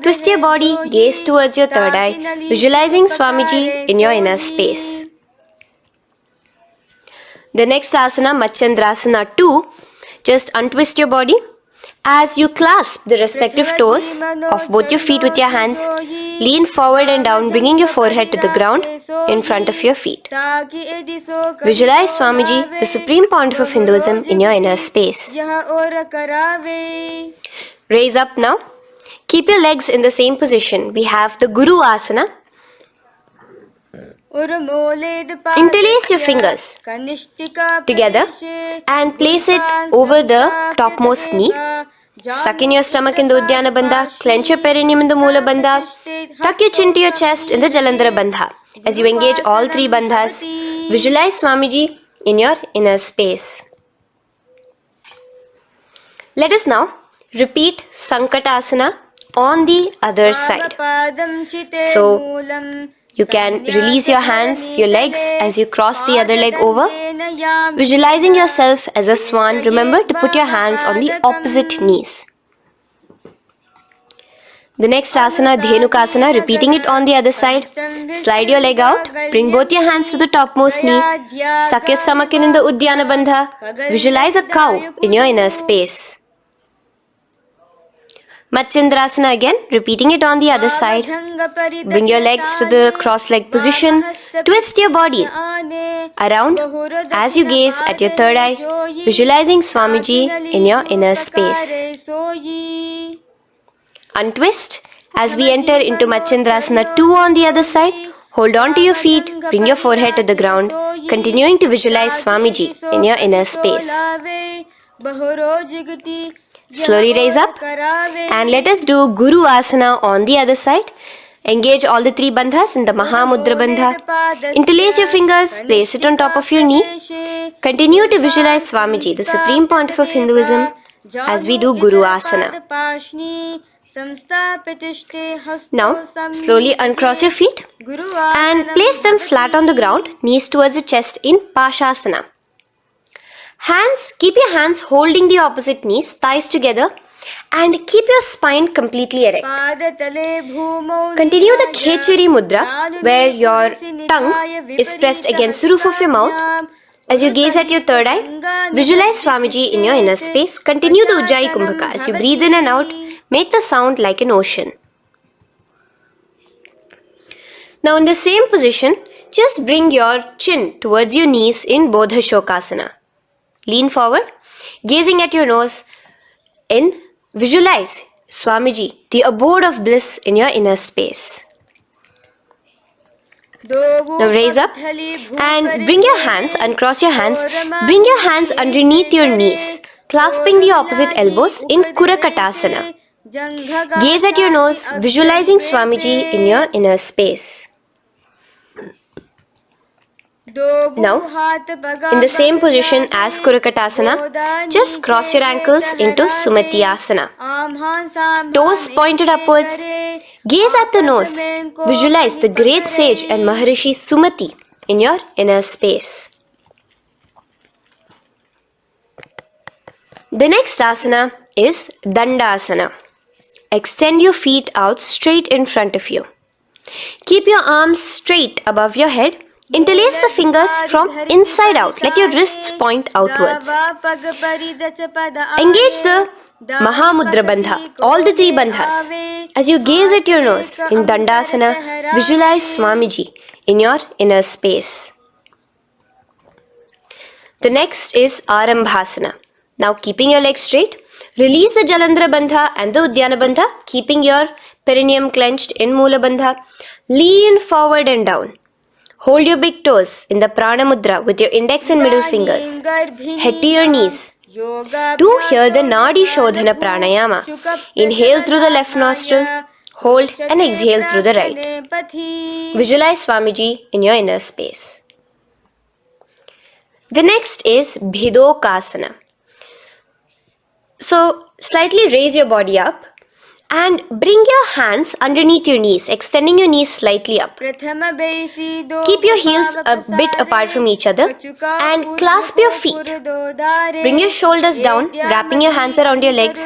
Twist your body, gaze towards your third eye, visualizing Swamiji in your inner space. The next asana, Machandrasana 2, just untwist your body. As you clasp the respective toes of both your feet with your hands, lean forward and down, bringing your forehead to the ground in front of your feet. Visualize Swamiji, the Supreme Pontiff of Hinduism, in your inner space. Raise up now. Keep your legs in the same position. We have the Guru Asana. Interlace your fingers together and place it over the topmost knee. Suck in your stomach in the Uddiyana Bandha, clench your perineum in the Mula Bandha, tuck your chin to your chest in the Jalandhara Bandha. As you engage all three bandhas, visualize Swamiji in your inner space. Let us now repeat Sankatasana on the other side. So, you can release your hands, your legs as you cross the other leg over. Visualizing yourself as a swan, remember to put your hands on the opposite knees. The next asana, Dhenukasana, repeating it on the other side. Slide your leg out, bring both your hands to the topmost knee. Suck your stomach in the Uddiyana Bandha. Visualize a cow in your inner space. Machandrasana again, repeating it on the other side. Bring your legs to the cross-leg position. Twist your body around as you gaze at your third eye, visualizing Swamiji in your inner space. Untwist as we enter into Machandrasana 2 on the other side. Hold on to your feet, bring your forehead to the ground, continuing to visualize Swamiji in your inner space. Slowly raise up and let us do Guru Asana on the other side. Engage all the three bandhas in the Mahamudra Bandha. Interlace your fingers, place it on top of your knee. Continue to visualize Swamiji, the Supreme Pontiff of Hinduism, as we do Guru Asana. Now, slowly uncross your feet and place them flat on the ground, knees towards the chest in Pashasana. Keep your hands holding the opposite knees, thighs together, and keep your spine completely erect. Continue the Khechari Mudra, where your tongue is pressed against the roof of your mouth. As you gaze at your third eye, visualize Swamiji in your inner space. Continue the Ujjayi Kumbhaka. As you breathe in and out, make the sound like an ocean. Now in the same position, just bring your chin towards your knees in Bodha Shokasana. Lean forward, gazing at your nose, and visualize Swamiji, the abode of bliss in your inner space. Now raise up and bring your hands, uncross your hands, bring your hands underneath your knees, clasping the opposite elbows in Kurakatasana. Gaze at your nose, visualizing Swamiji in your inner space. Now, in the same position as Kurakatasana, just cross your ankles into Sumati Asana. Toes pointed upwards. Gaze at the nose. Visualize the great sage and Maharishi Sumati in your inner space. The next asana is Dandasana. Extend your feet out straight in front of you. Keep your arms straight above your head. Interlace the fingers from inside out. Let your wrists point outwards. Engage the Mahamudra Bandha, all the three bandhas. As you gaze at your nose in Dandasana, visualize Swamiji in your inner space. The next is Arambhasana. Now keeping your legs straight, release the Jalandhara Bandha and the Uddiyana Bandha, keeping your perineum clenched in Mula Bandha. Lean forward and down. Hold your big toes in the Prana Mudra with your index and middle fingers. Head to your knees. Do here the Nadi Shodhana Pranayama. Inhale through the left nostril, hold and exhale through the right. Visualize Swamiji in your inner space. The next is Bhidokasana. So, slightly raise your body up And bring your hands underneath your knees, extending your knees slightly up. Keep your heels a bit apart from each other and clasp your feet. Bring your shoulders down, wrapping your hands around your legs.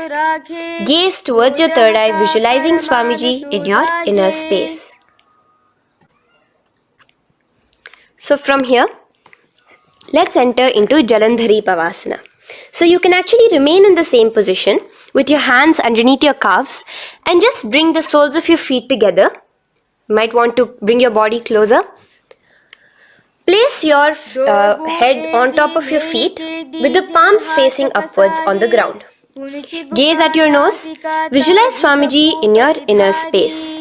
Gaze towards your third eye, visualizing Swamiji in your inner space. So from here, let's enter into Jalandhari Pavasana. So you can actually remain in the same position with your hands underneath your calves and just bring the soles of your feet together. You might want to bring your body closer. Place your head on top of your feet with the palms facing upwards on the ground. Gaze at your nose. Visualize Swamiji in your inner space.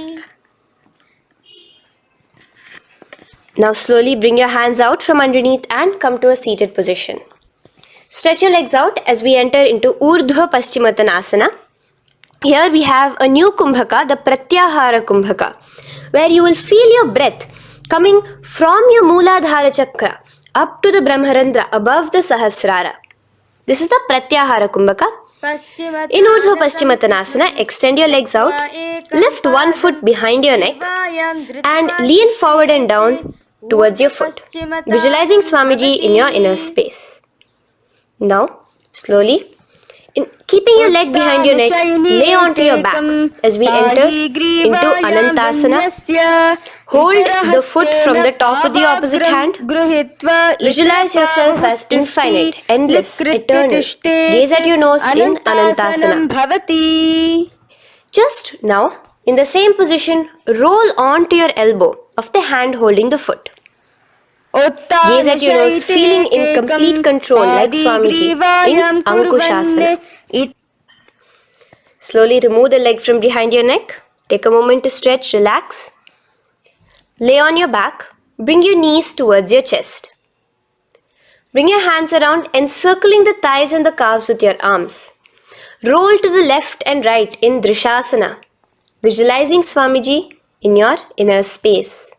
Now slowly bring your hands out from underneath and come to a seated position. Stretch your legs out as we enter into Urdhva Paschimottanasana. Here we have a new Kumbhaka, the Pratyahara Kumbhaka, where you will feel your breath coming from your Mooladhara Chakra up to the Brahmarandra above the Sahasrara. This is the Pratyahara Kumbhaka. In Urdhva Paschimottanasana, extend your legs out, lift one foot behind your neck and lean forward and down towards your foot, visualizing Swamiji in your inner space. Now, slowly, keeping your leg behind your neck, lay onto your back as we enter into Anantasana. Hold the foot from the top of the opposite hand. Visualize yourself as infinite, endless, eternal. Gaze at your nose in Anantasana. Just now, in the same position, roll onto your elbow of the hand holding the foot. Gaze at your nose, feeling in complete control like Swamiji in Ankushasana. Slowly remove the leg from behind your neck. Take a moment to stretch, relax. Lay on your back. Bring your knees towards your chest. Bring your hands around, encircling the thighs and the calves with your arms. Roll to the left and right in Drishasana, visualizing Swamiji in your inner space.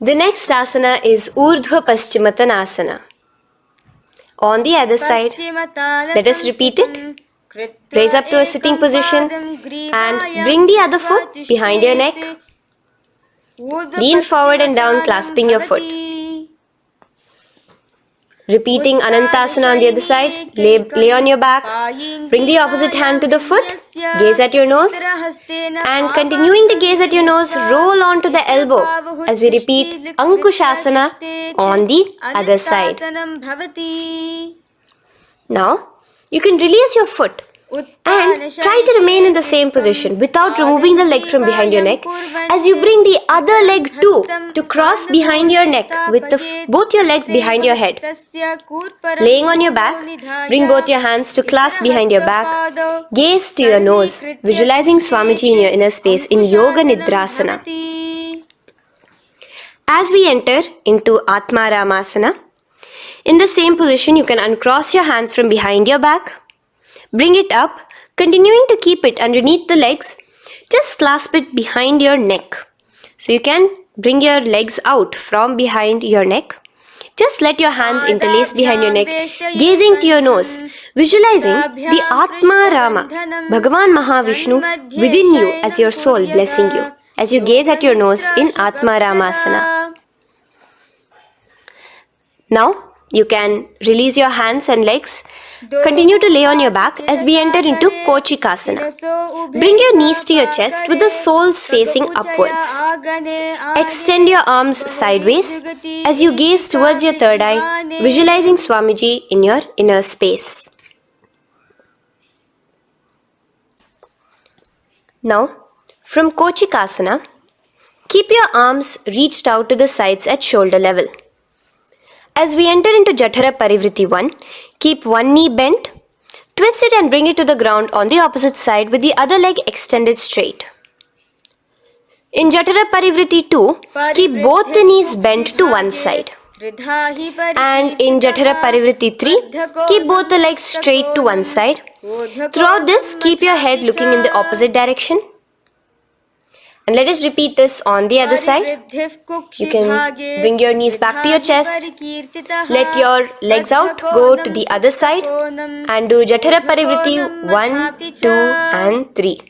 The next asana is Urdhva Paschimottanasana. On the other side, let us repeat it. Raise up to a sitting position and bring the other foot behind your neck. Lean forward and down, clasping your foot. Repeating Anantasana on the other side, lay on your back, bring the opposite hand to the foot, gaze at your nose, and continuing to gaze at your nose, roll onto the elbow as we repeat Ankushasana on the other side. Now, you can release your foot and try to remain in the same position without removing the leg from behind your neck as you bring the other leg too to cross behind your neck with both your legs behind your head. Laying on your back, bring both your hands to clasp behind your back. Gaze to your nose, visualizing Swamiji in your inner space in Yoga Nidrasana. As we enter into Atmaramasana, in the same position you can uncross your hands from behind your back. Bring it up, continuing to keep it underneath the legs. Just clasp it behind your neck. So you can bring your legs out from behind your neck. Just let your hands interlace behind your neck, gazing to your nose, visualizing the Atma Rama, Bhagavan Mahavishnu within you as your soul blessing you, as you gaze at your nose in Atma Ramasana. Now, you can release your hands and legs. Continue to lay on your back as we enter into Kochikasana. Bring your knees to your chest with the soles facing upwards. Extend your arms sideways as you gaze towards your third eye, visualizing Swamiji in your inner space. Now, from Kochikasana, keep your arms reached out to the sides at shoulder level. As we enter into Jatara Parivritti 1, keep one knee bent, twist it and bring it to the ground on the opposite side with the other leg extended straight. In Jatara Parivritti 2, keep both the knees bent to one side. And in Jatara Parivritti 3, keep both the legs straight to one side. Throughout this, keep your head looking in the opposite direction. And let us repeat this on the other side. You can bring your knees back to your chest. Let your legs out, go to the other side and do Jatara Parivritti 1, 2 and 3.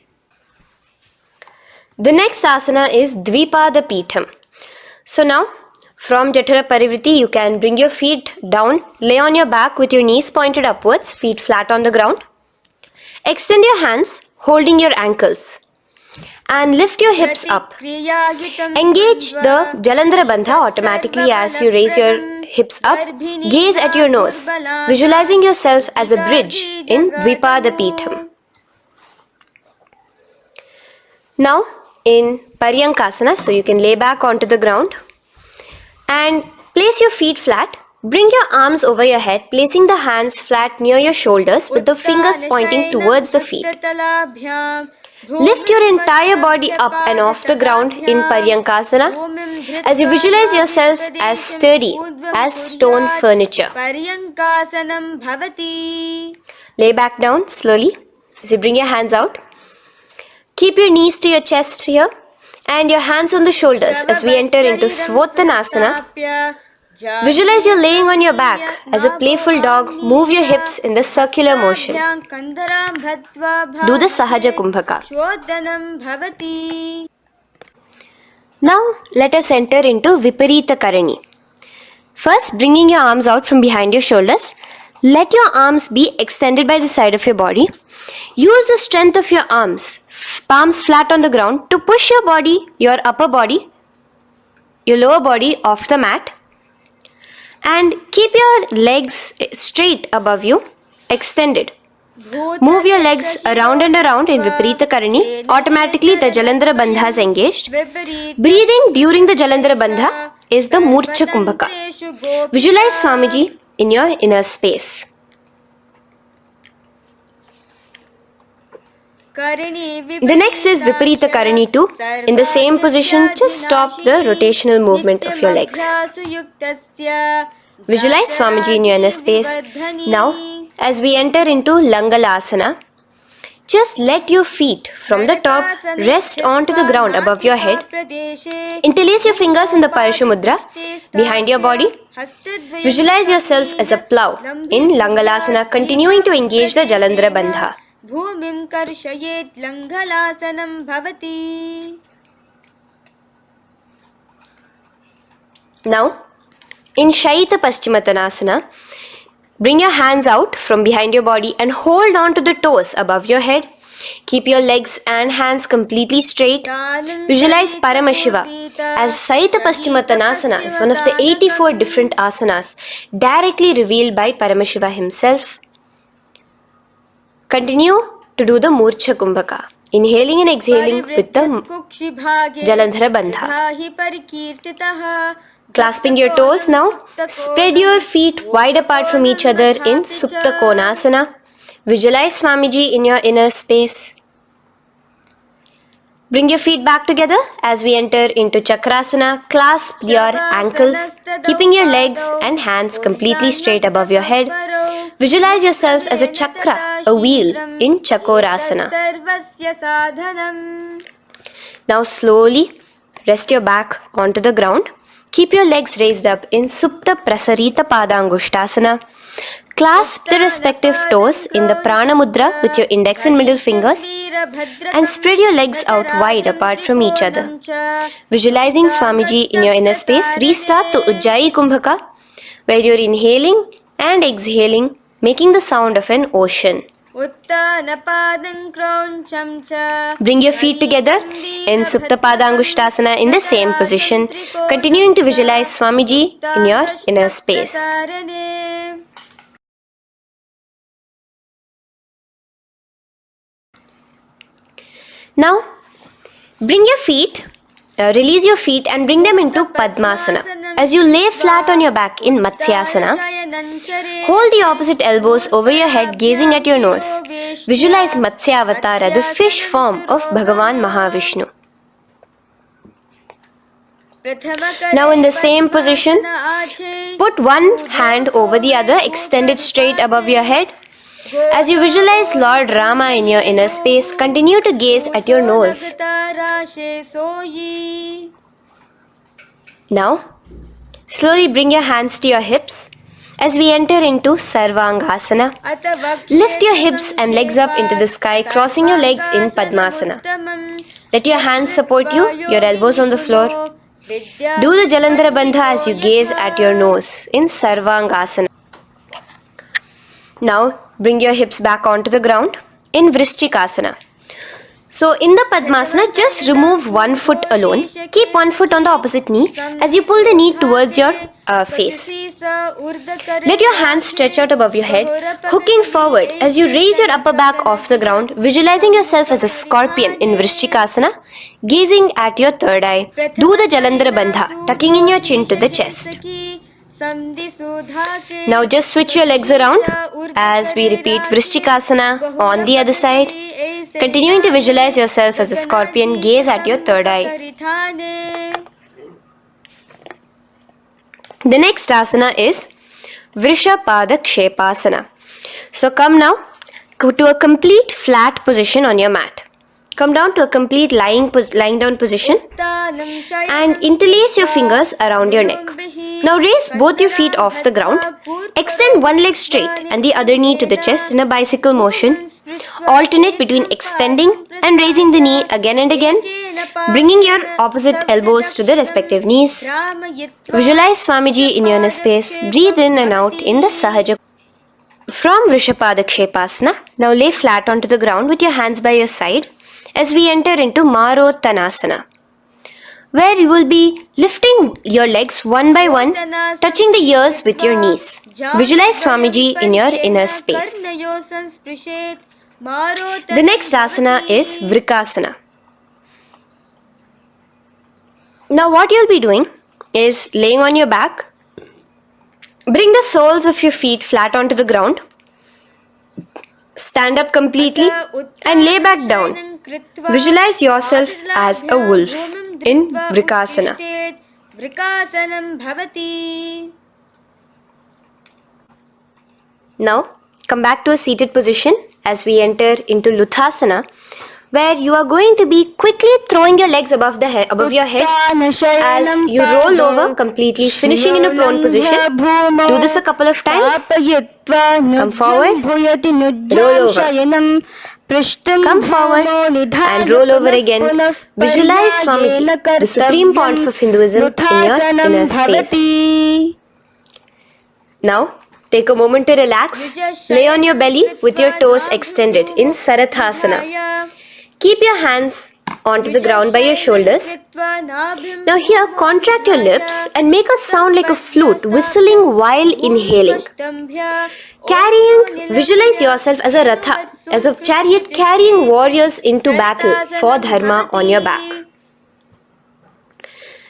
The next asana is Dvipada Pitham. So now from Jatara Parivritti you can bring your feet down, lay on your back with your knees pointed upwards, feet flat on the ground. Extend your hands holding your ankles and lift your hips up. Engage the Jalandhara Bandha automatically as you raise your hips up. Gaze at your nose, visualizing yourself as a bridge in Dvipada Pitham. Now in Paryankasana, so you can lay back onto the ground and place your feet flat. Bring your arms over your head, placing the hands flat near your shoulders with the fingers pointing towards the feet. Lift your entire body up and off the ground in Paryankasana as you visualize yourself as sturdy as stone furniture. Lay back down slowly as you bring your hands out. Keep your knees to your chest here and your hands on the shoulders as we enter into Svottanasana. Visualize you're laying on your back as a playful dog. Move your hips in the circular motion. Do the Sahaja Kumbhaka. Now let us enter into Viparita Karani. First, bringing your arms out from behind your shoulders. Let your arms be extended by the side of your body. Use the strength of your arms, palms flat on the ground, to push your body, your upper body, your lower body off the mat. And keep your legs straight above you, extended. Move your legs around and around in Viparita Karani. Automatically the Jalandhara Bandha is engaged. Breathing during the Jalandhara Bandha is the Murcha Kumbhaka. Visualize Swamiji in your inner space. The next is Viparita Karani 2. In the same position, just stop the rotational movement of your legs. Visualize Swamiji in your inner space. Now, as we enter into Langalasana, just let your feet from the top rest onto the ground above your head. Interlace your fingers in the Parashu Mudra behind your body. Visualize yourself as a plow in Langalasana, continuing to engage the Jalandhara Bandha. Bhumim karshayet Langalasanam bhavati. Now, in Shaita Paschimottanasana, bring your hands out from behind your body and hold on to the toes above your head. Keep your legs and hands completely straight. Visualize Paramashiva as Shaita Paschimottanasana is one of the 84 different asanas directly revealed by Paramashiva himself. Continue to do the Murcha Kumbhaka, inhaling and exhaling with the Jalandhara Bandha. Clasping your toes now, spread your feet wide apart from each other in Supta Konasana. Visualize Swamiji in your inner space. Bring your feet back together as we enter into Chakrasana. Clasp your ankles, keeping your legs and hands completely straight above your head. Visualize yourself as a chakra, a wheel in Chakorasana. Now slowly rest your back onto the ground. Keep your legs raised up in Supta Prasarita Padangushtasana. Clasp the respective toes in the Prana Mudra with your index and middle fingers and spread your legs out wide apart from each other. Visualizing Swamiji in your inner space, restart the Ujjayi Kumbhaka where you're inhaling and exhaling, making the sound of an ocean. Bring your feet together in Supta Padangushtasana in the same position, continuing to visualize Swamiji in your inner space. Now, bring your feet, release your feet and bring them into Padmasana. As you lay flat on your back in Matsyasana, hold the opposite elbows over your head, gazing at your nose. Visualize Matsya Avatara, the fish form of Bhagavan Mahavishnu. Now in the same position, put one hand over the other, extend it straight above your head. As you visualize Lord Rama in your inner space, continue to gaze at your nose. Now, slowly bring your hands to your hips as we enter into Sarvangasana. Lift your hips and legs up into the sky, crossing your legs in Padmasana. Let your hands support you, your elbows on the floor. Do the Jalandhara Bandha as you gaze at your nose in Sarvangasana. Now, bring your hips back onto the ground in Vrishchikasana. So, in the Padmasana, just remove one foot alone. Keep one foot on the opposite knee as you pull the knee towards your face. Let your hands stretch out above your head, hooking forward as you raise your upper back off the ground, visualizing yourself as a scorpion in Vrishchikasana, gazing at your third eye. Do the Jalandhara Bandha, tucking in your chin to the chest. Now just switch your legs around as we repeat Vrishchikasana on the other side. Continuing to visualize yourself as a scorpion, gaze at your third eye. The next asana is Vrishapada Kshepasana. So come now to a complete flat position on your mat. Come down to a complete lying down position and interlace your fingers around your neck. Now raise both your feet off the ground. Extend one leg straight and the other knee to the chest in a bicycle motion. Alternate between extending and raising the knee again and again, bringing your opposite elbows to the respective knees. Visualize Swamiji in your inner space. Breathe in and out in the Sahaja. From Vrishapada Kshepasana, now lay flat onto the ground with your hands by your side as we enter into Marottanasana, where you will be lifting your legs one by one, touching the ears with your knees. Visualize Swamiji in your inner space. The next asana is Vrikasana. Now what you'll be doing is laying on your back. Bring the soles of your feet flat onto the ground. Stand up completely and lay back down. Visualize yourself as a wolf in Vrikasana. Now come back to a seated position as we enter into Luthasana, where you are going to be quickly throwing your legs above your head as you roll over completely, finishing in a prone position. Do this a couple of times. Come forward, roll over. Come forward and roll over again. Visualize Swamiji, the Supreme Pontiff of Hinduism, in your inner space. Now, take a moment to relax. Lay on your belly with your toes extended in Sarathasana. Keep your hands onto the ground by your shoulders. Now here, contract your lips and make a sound like a flute, whistling while inhaling. Visualize yourself as a ratha, as a chariot carrying warriors into battle for dharma on your back.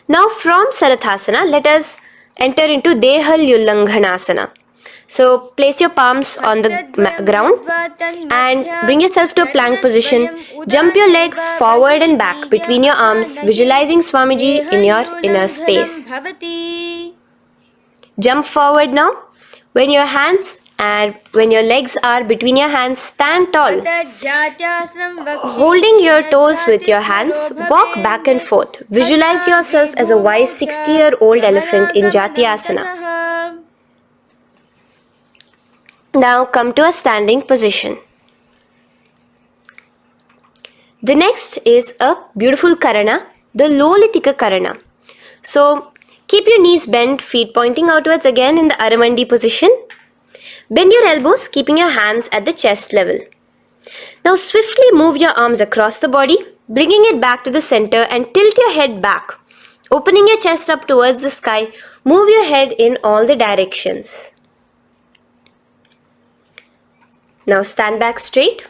Now from Sarathasana, let us enter into Dehalyullanghanasana. So place your palms on the ground and bring yourself to a plank position. Jump your leg forward and back between your arms, visualizing Swamiji in your inner space. Jump forward now. When your legs are between your hands, stand tall. Holding your toes with your hands, walk back and forth. Visualize yourself as a wise 60-year-old elephant in Jatyasana. Now come to a standing position. The next is a beautiful karana, the Lolitika karana. So keep your knees bent, feet pointing outwards again in the Aramandi position. Bend your elbows, keeping your hands at the chest level. Now swiftly move your arms across the body, bringing it back to the center and tilt your head back. Opening your chest up towards the sky, move your head in all the directions. Now stand back straight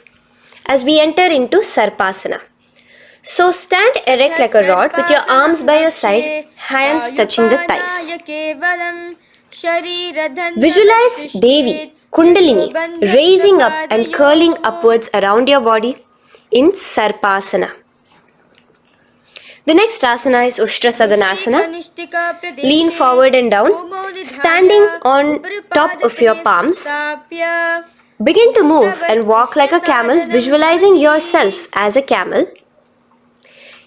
as we enter into Sarpasana. So stand erect like a rod with your arms by your side, hands touching the thighs. Visualize Devi, Kundalini, raising up and curling upwards around your body in Sarpasana. The next asana is Ushtrasadanasana. Lean forward and down, standing on top of your palms. Begin to move and walk like a camel, visualizing yourself as a camel.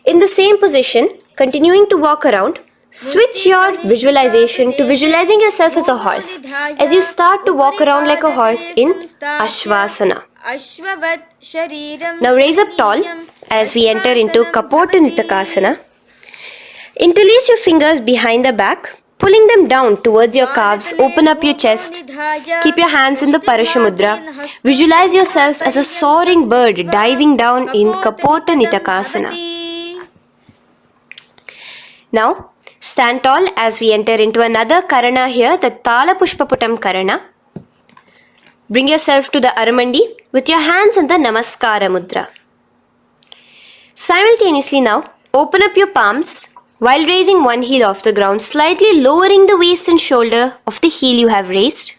In the same position, continuing to walk around, switch your visualization to visualizing yourself as a horse as you start to walk around like a horse in Ashvasana. Now raise up tall as we enter into Kapotanitakasana. Interlace your fingers behind the back, pulling them down towards your calves. Open up your chest. Keep your hands in the Parashamudra. Visualize yourself as a soaring bird diving down in Kapotanitakasana. Now, stand tall as we enter into another Karana here, the Tala Pushpaputam Karana. Bring yourself to the Aramandi with your hands in the Namaskara Mudra. Simultaneously now, open up your palms while raising one heel off the ground, slightly lowering the waist and shoulder of the heel you have raised.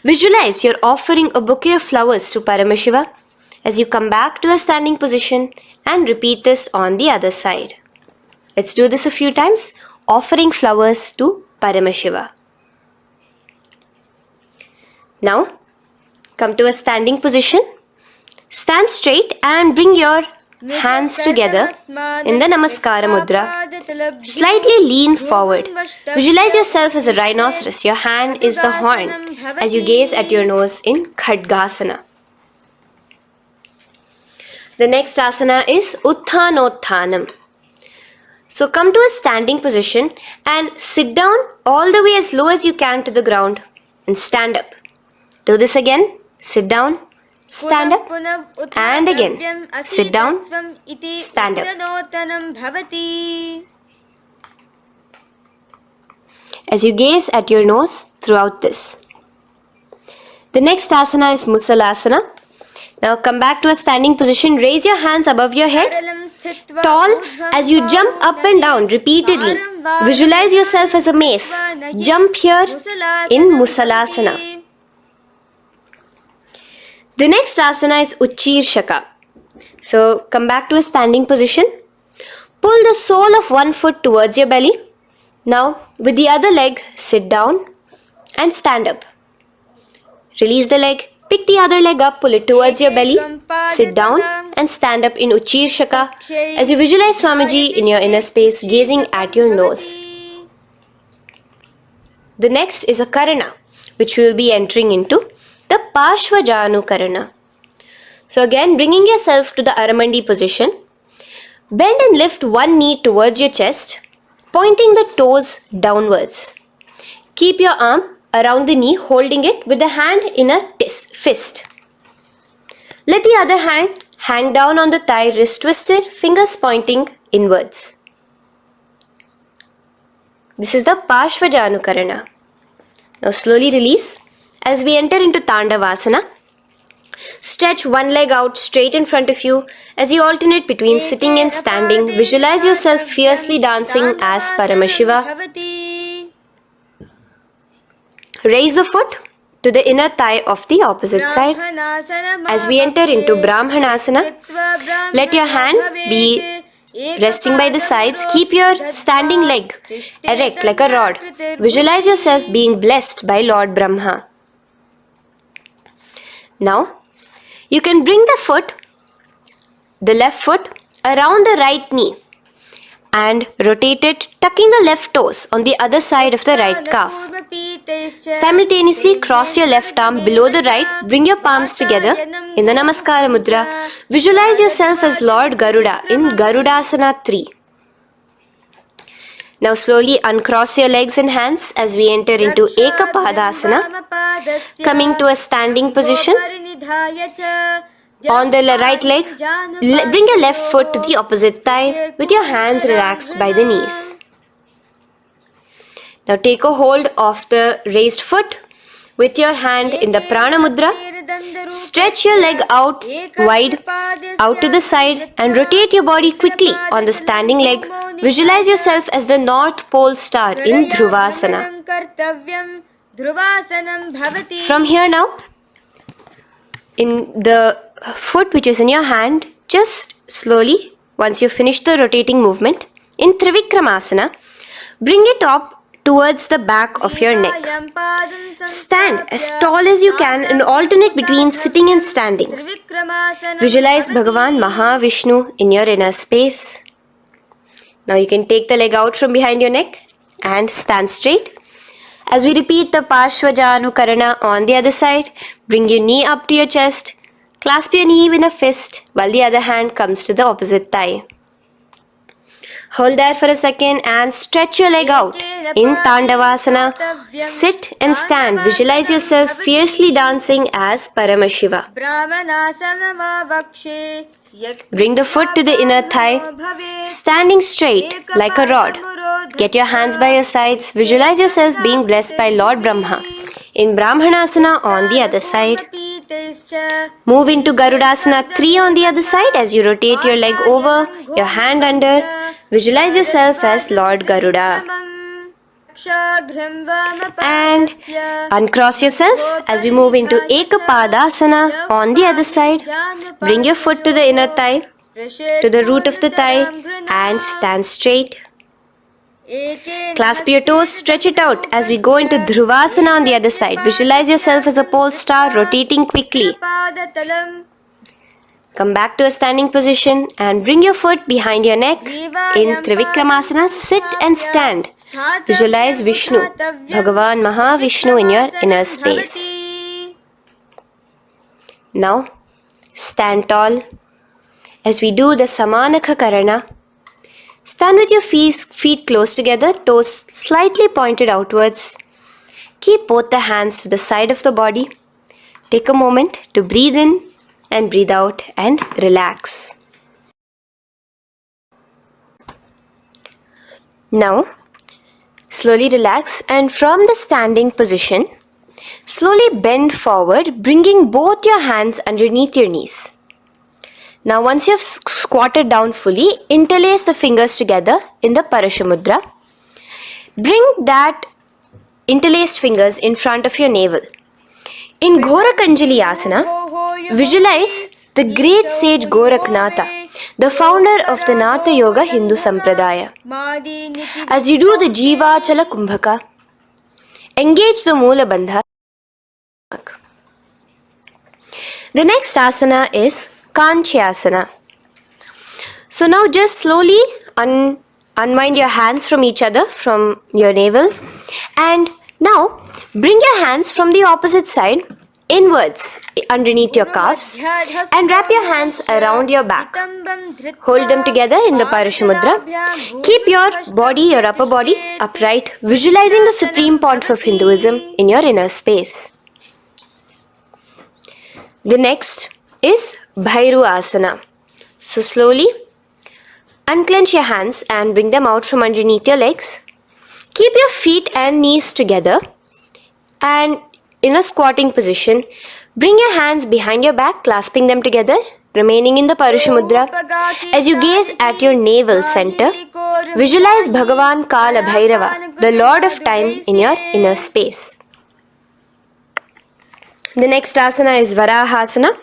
Visualize you're offering a bouquet of flowers to Paramashiva as you come back to a standing position and repeat this on the other side. Let's do this a few times, offering flowers to Paramashiva. Now, come to a standing position. Stand straight and bring your hands together in the Namaskara Mudra. Slightly lean forward. Visualize yourself as a rhinoceros. Your hand is the horn as you gaze at your nose in Khadgasana. The next asana is Utthanotthanam. So come to a standing position and sit down all the way as low as you can to the ground and stand up. Do this again. Sit down, stand up, and again. Sit down, stand up. As you gaze at your nose throughout this. The next asana is Musalasana. Now come back to a standing position. Raise your hands above your head. Tall as you jump up and down repeatedly. Visualize yourself as a mace. Jump here in Musalasana. The next asana is Uchirshaka. So come back to a standing position. Pull the sole of one foot towards your belly. Now with the other leg, sit down and stand up. Release the leg. Pick the other leg up, pull it towards your belly, sit down and stand up in Uchirshaka as you visualize Swamiji in your inner space gazing at your nose. The next is a Karana which we will be entering into, the Parshvajanu Karana. So again, bringing yourself to the Aramandi position, bend and lift one knee towards your chest, pointing the toes downwards. Keep your arm around the knee, holding it with the hand in a fist. Let the other hand hang down on the thigh, wrist twisted, fingers pointing inwards. This is the Parshvajanu Karana. Now slowly release as we enter into Tandavasana. Stretch one leg out straight in front of you as you alternate between sitting and standing. Visualize yourself fiercely dancing as Paramashiva. Raise the foot to the inner thigh of the opposite side. As we enter into Brahmanasana, let your hand be resting by the sides. Keep your standing leg erect like a rod. Visualize yourself being blessed by Lord Brahma. Now, you can bring the left foot around the right knee and rotate it, tucking the left toes on the other side of the right calf. Simultaneously cross your left arm below the right, bring your palms together in the Namaskara Mudra. Visualize yourself as Lord Garuda in Garudasana 3. Now slowly uncross your legs and hands as we enter into Ekapadasana, coming to a standing position. On the right leg, bring your left foot to the opposite thigh with your hands relaxed by the knees. Now take a hold of the raised foot with your hand in the Prana Mudra. Stretch your leg out wide, out to the side and rotate your body quickly on the standing leg. Visualize yourself as the North Pole star in Dhruvasana. From here now, in the foot which is in your hand, just slowly, once you finish the rotating movement, in Trivikramasana, bring it up towards the back of your neck. Stand as tall as you can and alternate between sitting and standing. Visualize Bhagavan Mahavishnu in your inner space. Now you can take the leg out from behind your neck and stand straight. As we repeat the Parshvajanukarana on the other side, bring your knee up to your chest, clasp your knee in a fist while the other hand comes to the opposite thigh. Hold there for a second and stretch your leg out. In Tandavasana, sit and stand. Visualize yourself fiercely dancing as Paramashiva. Bring the foot to the inner thigh, standing straight like a rod. Get your hands by your sides. Visualize yourself being blessed by Lord Brahma. In Brahmanasana on the other side. Move into Garudasana 3 on the other side as you rotate your leg over, your hand under. Visualize yourself as Lord Garuda. And uncross yourself as we move into Ekapadasana on the other side. Bring your foot to the inner thigh, to the root of the thigh, and stand straight. Clasp your toes, stretch it out as we go into Dhruvasana on the other side. Visualize yourself as a pole star rotating quickly. Come back to a standing position and bring your foot behind your neck. In Trivikramasana, sit and stand. Visualize Vishnu, Bhagavan Mahavishnu in your inner space. Now, stand tall as we do the Samanakha Karana. Stand with your feet close together, toes slightly pointed outwards. Keep both the hands to the side of the body. Take a moment to breathe in and breathe out and relax. Now, slowly relax and from the standing position, slowly bend forward, bringing both your hands underneath your knees. Now, once you have squatted down fully, interlace the fingers together in the Parashamudra. Bring that interlaced fingers in front of your navel. In Ghorakanjali Asana, visualize the great sage Goraknatha, the founder of the Natha Yoga Hindu Sampradaya. As you do the Jiva Chala Kumbhaka, engage the Mula Bandha. The next asana is Kanchyasana. So now just slowly unwind your hands from each other, from your navel, and now bring your hands from the opposite side inwards underneath your calves and wrap your hands around your back. Hold them together in the Parashamudra. Keep your body, your upper body upright, visualizing the Supreme Pontiff of Hinduism in your inner space. The next is Bhairu Asana. So slowly unclench your hands and bring them out from underneath your legs. Keep your feet and knees together and in a squatting position, bring your hands behind your back, clasping them together, remaining in the Parashamudra. As you gaze at your navel center, visualize Bhagavan Kala Bhairava, the Lord of Time, in your inner space. The next asana is Varahasana.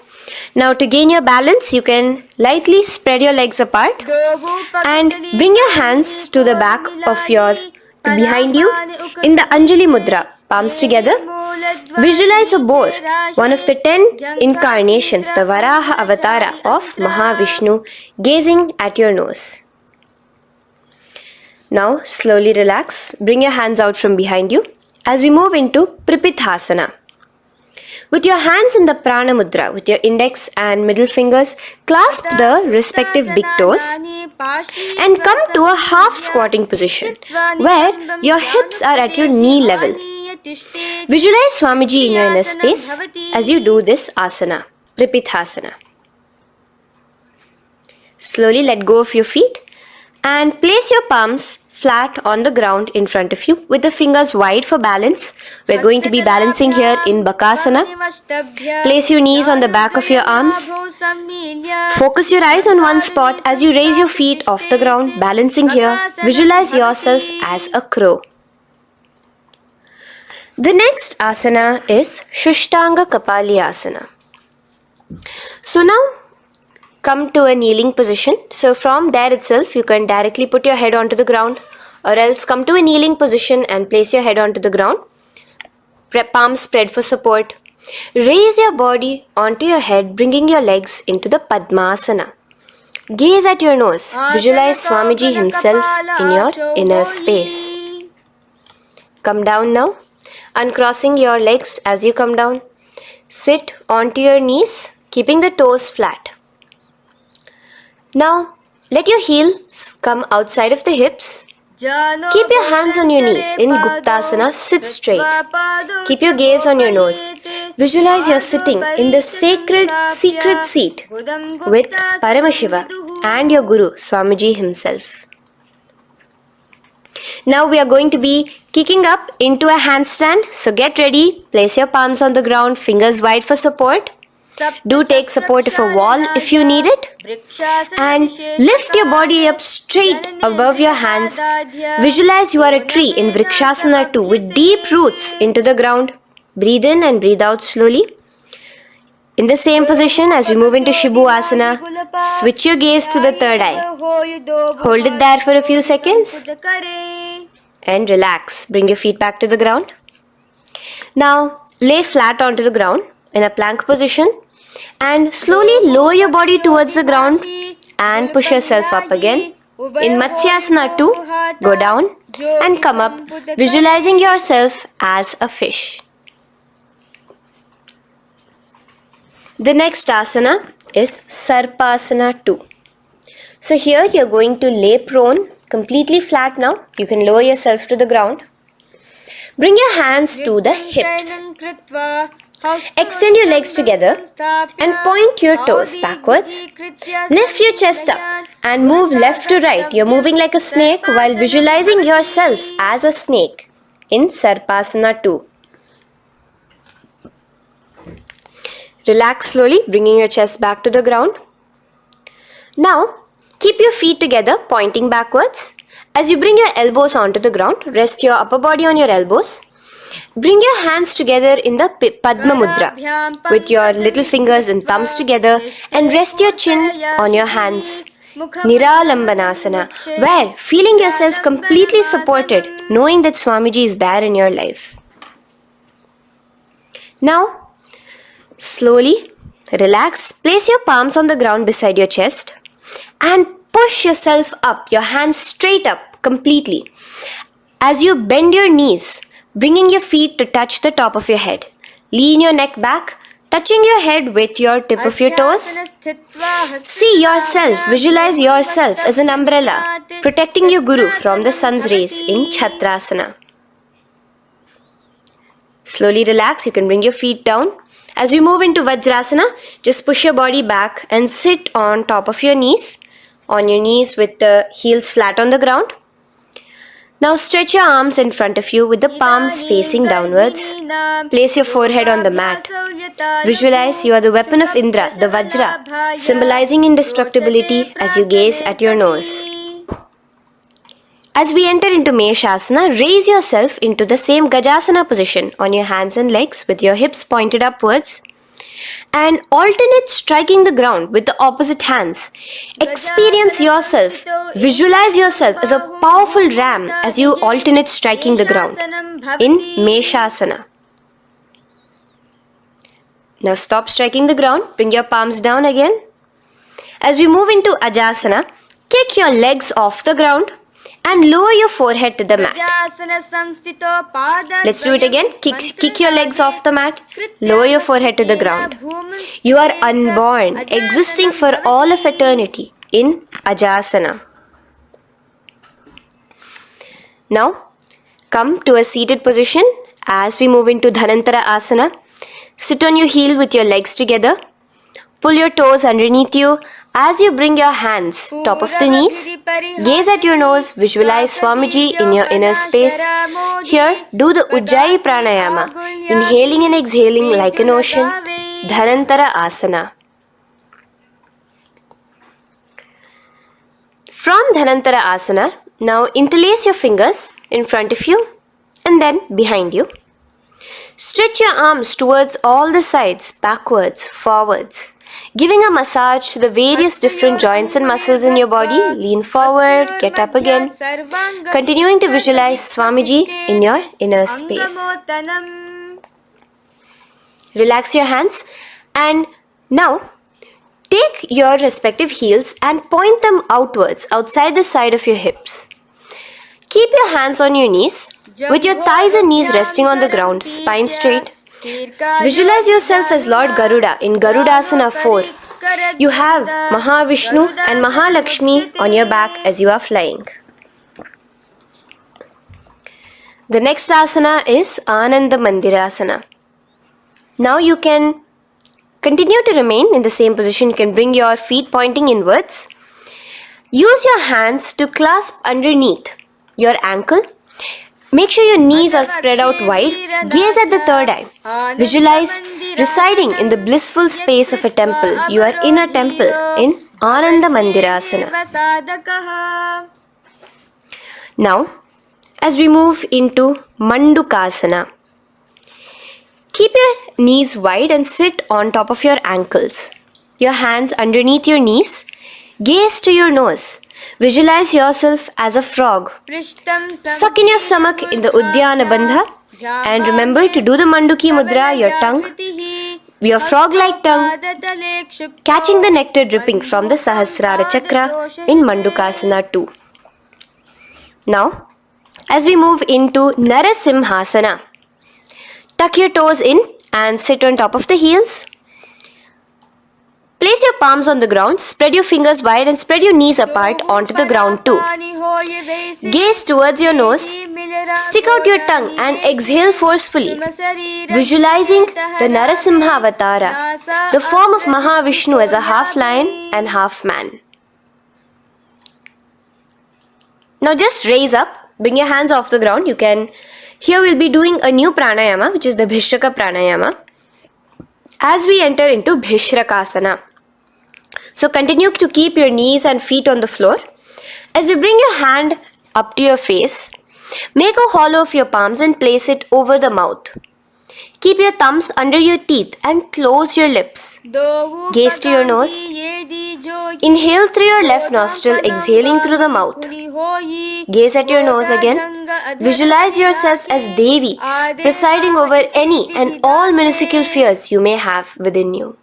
Now to gain your balance, you can lightly spread your legs apart and bring your hands to the back of behind you in the Anjali Mudra, palms together. Visualize a boar, one of the 10 incarnations, the Varaha Avatara of Mahavishnu, gazing at your nose. Now slowly relax, bring your hands out from behind you as we move into Pripithasana. With your hands in the Prana Mudra, with your index and middle fingers, clasp the respective big toes and come to a half squatting position where your hips are at your knee level. Visualize Swamiji in your inner space as you do this asana, Pripithasana. Slowly let go of your feet and place your palms flat on the ground in front of you with the fingers wide for balance. We're going to be balancing here in Bakasana. Place your knees on the back of your arms. Focus your eyes on one spot as you raise your feet off the ground, balancing here. Visualize yourself as a crow. The next asana is Shushtanga Kapali Asana. So now come to a kneeling position. So from there itself, you can directly put your head onto the ground or else come to a kneeling position and place your head onto the ground. Palms spread for support. Raise your body onto your head, bringing your legs into the Padmasana. Gaze at your nose. Visualize Swamiji himself in your inner space. Come down now, uncrossing your legs as you come down. Sit onto your knees, keeping the toes flat. Now, let your heels come outside of the hips. Keep your hands on your knees in Guptasana, sit straight. Keep your gaze on your nose. Visualize you're sitting in the sacred secret seat with Paramashiva and your Guru, Swamiji himself. Now we are going to be kicking up into a handstand. So get ready, place your palms on the ground, fingers wide for support. Do take support of a wall if you need it. And lift your body up straight above your hands. Visualize you are a tree in Vrikshasana 2 with deep roots into the ground. Breathe in and breathe out slowly. In the same position as we move into Asana, switch your gaze to the third eye. Hold it there for a few seconds. And relax. Bring your feet back to the ground. Now lay flat onto the ground in a plank position. And slowly lower your body towards the ground and push yourself up again. In Matsyasana 2, go down and come up, visualizing yourself as a fish. The next asana is Sarpasana 2. So here you're going to lay prone, completely flat now. You can lower yourself to the ground. Bring your hands to the hips. Extend your legs together and point your toes backwards. Lift your chest up and move left to right. You're moving like a snake while visualizing yourself as a snake in Sarpasana 2. Relax slowly, bringing your chest back to the ground. Now, keep your feet together, pointing backwards. As you bring your elbows onto the ground, rest your upper body on your elbows. Bring your hands together in the Padma Mudra with your little fingers and thumbs together and rest your chin on your hands. Niralambanasana, where feeling yourself completely supported, knowing that Swamiji is there in your life. Now, slowly relax, place your palms on the ground beside your chest and push yourself up, your hands straight up completely. As you bend your knees, bringing your feet to touch the top of your head. Lean your neck back, touching your head with your tip of your toes. See yourself, visualize yourself as an umbrella, protecting your Guru from the sun's rays in Chhatrasana. Slowly relax, you can bring your feet down. As we move into Vajrasana, just push your body back and sit on top of your knees, with the heels flat on the ground. Now stretch your arms in front of you with the palms facing downwards. Place your forehead on the mat. Visualize you are the weapon of Indra, the Vajra, symbolizing indestructibility as you gaze at your nose. As we enter into Meshasana, raise yourself into the same Gajasana position on your hands and legs with your hips pointed upwards. And alternate striking the ground with the opposite hands. Experience yourself, visualize yourself as a powerful ram as you alternate striking the ground in Meshasana. Now stop striking the ground, bring your palms down again. As we move into Ajasana, kick your legs off the ground and lower your forehead to the mat. Let's do it again. Kick your legs off the mat. Lower your forehead to the ground. You are unborn, existing for all of eternity in Ajasana. Now, come to a seated position as we move into Dhanantara Asana. Sit on your heel with your legs together. Pull your toes underneath you. As you bring your hands top of the knees, gaze at your nose, visualize Swamiji in your inner space. Here, do the Ujjayi Pranayama, inhaling and exhaling like an ocean, Dhanantara Asana. From Dhanantara Asana, now interlace your fingers in front of you and then behind you. Stretch your arms towards all the sides, backwards, forwards, giving a massage to the various different joints and muscles in your body. Lean forward, get up again, continuing to visualize Swamiji in your inner space. Relax your hands and now take your respective heels and point them outwards, outside the side of your hips. Keep your hands on your knees, with your thighs and knees resting on the ground, spine straight. Visualize yourself as Lord Garuda in Garudasana 4. You have Mahavishnu and Mahalakshmi on your back as you are flying. The next asana is Ananda Mandirasana. Now you can continue to remain in the same position. You can bring your feet pointing inwards. Use your hands to clasp underneath your ankle. Make sure your knees are spread out wide. Gaze at the third eye. Visualize residing in the blissful space of a temple. You are in a temple in Ananda Mandirasana. Now, as we move into Mandukasana, keep your knees wide and sit on top of your ankles. Your hands underneath your knees. Gaze to your nose. Visualize yourself as a frog. Suck in your stomach in the Uddiyana Bandha and remember to do the Manduki Mudra, your tongue, your frog-like tongue, catching the nectar dripping from the Sahasrara Chakra in Mandukasana 2. Now, as we move into Narasimhasana, tuck your toes in and sit on top of the heels. Place your palms on the ground, spread your fingers wide and spread your knees apart onto the ground too. Gaze towards your nose, stick out your tongue and exhale forcefully, visualizing the Narasimha Avatara, the form of Mahavishnu as a half lion and half man. Now just raise up, bring your hands off the ground. Here we'll be doing a new pranayama, which is the Bhishraka pranayama, as we enter into Bhishrakasana. So continue to keep your knees and feet on the floor. As you bring your hand up to your face, make a hollow of your palms and place it over the mouth. Keep your thumbs under your teeth and close your lips. Gaze to your nose. Inhale through your left nostril, exhaling through the mouth. Gaze at your nose again. Visualize yourself as Devi, presiding over any and all minuscule fears you may have within you.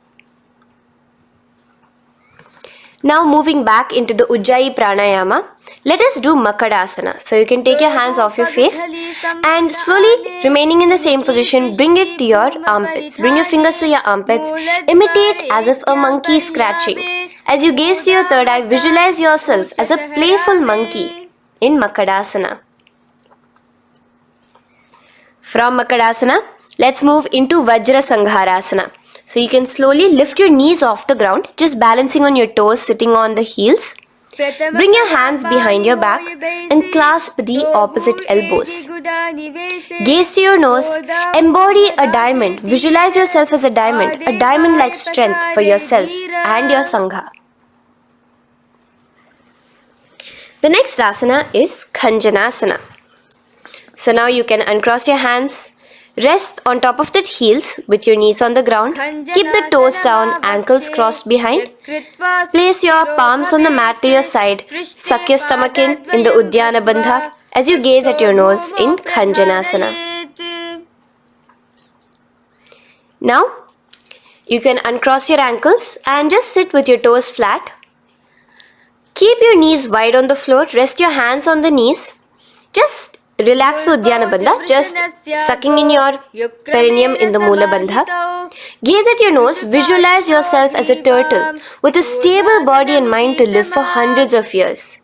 Now moving back into the Ujjayi Pranayama, let us do Makadasana. So you can take your hands off your face and slowly remaining in the same position, bring it to your armpits. Bring your fingers to your armpits. Imitate as if a monkey is scratching. As you gaze to your third eye, visualize yourself as a playful monkey in Makadasana. From Makadasana, let's move into Vajra Sangharasana. So you can slowly lift your knees off the ground, just balancing on your toes, sitting on the heels. Bring your hands behind your back and clasp the opposite elbows. Gaze to your nose, embody a diamond. Visualize yourself as a diamond-like strength for yourself and your Sangha. The next asana is Khanjanasana. So now you can uncross your hands, rest on top of the heels with your knees on the ground. Keep the toes down, ankles crossed behind. Place your palms on the mat to your side. Suck your stomach in the Uddiyana Bandha as you gaze at your nose in Khanjanasana. Now, you can uncross your ankles and just sit with your toes flat. Keep your knees wide on the floor. Rest your hands on the knees. Just relax the Uddiyana Bandha, just sucking in your perineum in the Mula Bandha. Gaze at your nose, visualize yourself as a turtle with a stable body and mind to live for hundreds of years.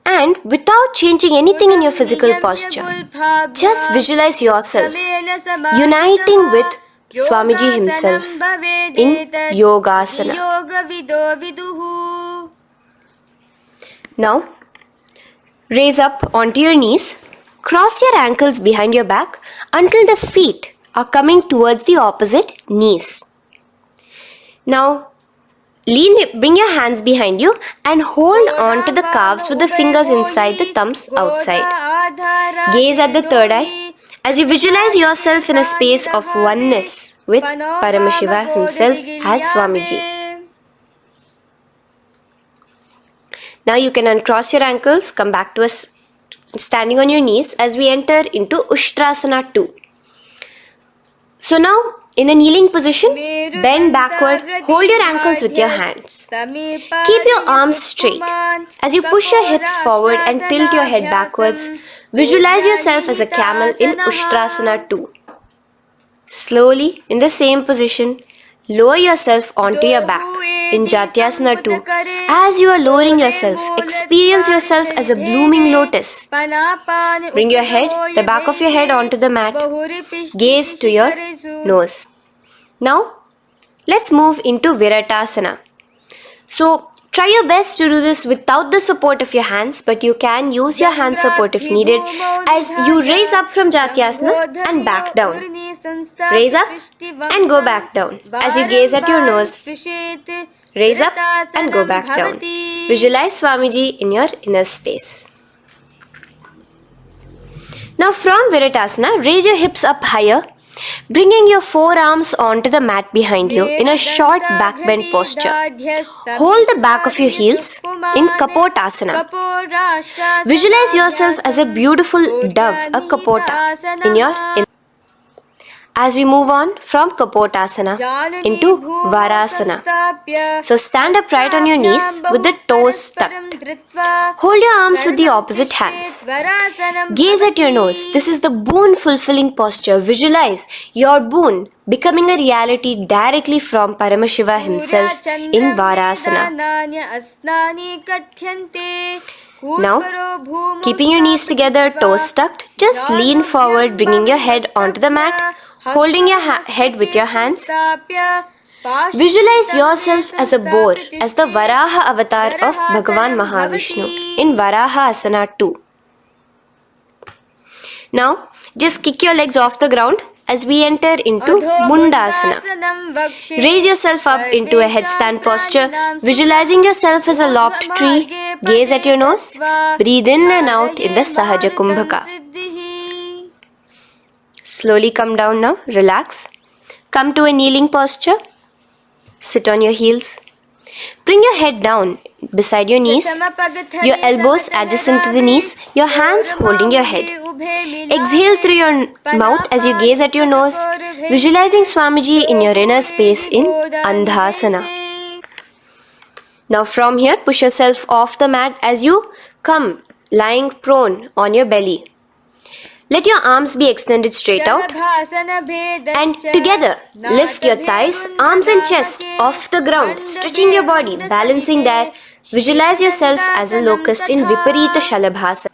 And without changing anything in your physical posture, just visualize yourself uniting with Swamiji himself in Yogasana. Now, raise up onto your knees, cross your ankles behind your back until the feet are coming towards the opposite knees. Now, bring your hands behind you and hold on to the calves with the fingers inside, the thumbs outside. Gaze at the third eye As you visualize yourself in a space of oneness with Paramashiva himself as Swamiji. Now you can uncross your ankles, come back to standing on your knees as we enter into Ushtrasana 2. So now, in a kneeling position, bend backward, hold your ankles with your hands. Keep your arms straight. As you push your hips forward and tilt your head backwards, visualize yourself as a camel in Ushtrasana 2. Slowly, in the same position, lower yourself onto your back in Jatyasana 2. As you are lowering yourself, experience yourself as a blooming lotus. Bring your head, the back of your head onto the mat. Gaze to your nose. Now, let's move into Viratasana. So, try your best to do this without the support of your hands, but you can use your hand support if needed as you raise up from Jatyasana and back down. Raise up and go back down. As you gaze at your nose, raise up and go back down. Visualize Swamiji in your inner space. Now from Viratasana, raise your hips up higher, bringing your forearms onto the mat behind you in a short back bend posture. Hold the back of your heels in Kapotasana. Visualize yourself as a beautiful dove, a Kapota, in your inner. As we move on from Kapotasana into Varasana. So stand upright on your knees with the toes tucked. Hold your arms with the opposite hands. Gaze at your nose. This is the boon fulfilling posture. Visualize your boon becoming a reality directly from Paramashiva himself in Varasana. Now, keeping your knees together, toes tucked, just lean forward, bringing your head onto the mat, holding your head with your hands. Visualize yourself as a boar, as the Varaha avatar of Bhagavan Mahavishnu in Varaha Asana 2. Now, just kick your legs off the ground as we enter into Mundasana. Raise yourself up into a headstand posture, visualizing yourself as a lopped tree. Gaze at your nose. Breathe in and out in the Sahaja Kumbhaka. Slowly come down now. Relax. Come to a kneeling posture. Sit on your heels. Bring your head down beside your knees, your elbows adjacent to the knees, your hands holding your head. Exhale through your mouth as you gaze at your nose, visualizing Swamiji in your inner space in Andhasana. Now from here, push yourself off the mat as you come lying prone on your belly. Let your arms be extended straight out and together lift your thighs, arms and chest off the ground, stretching your body, balancing there. Visualize yourself as a locust in Viparita Shalabhasana.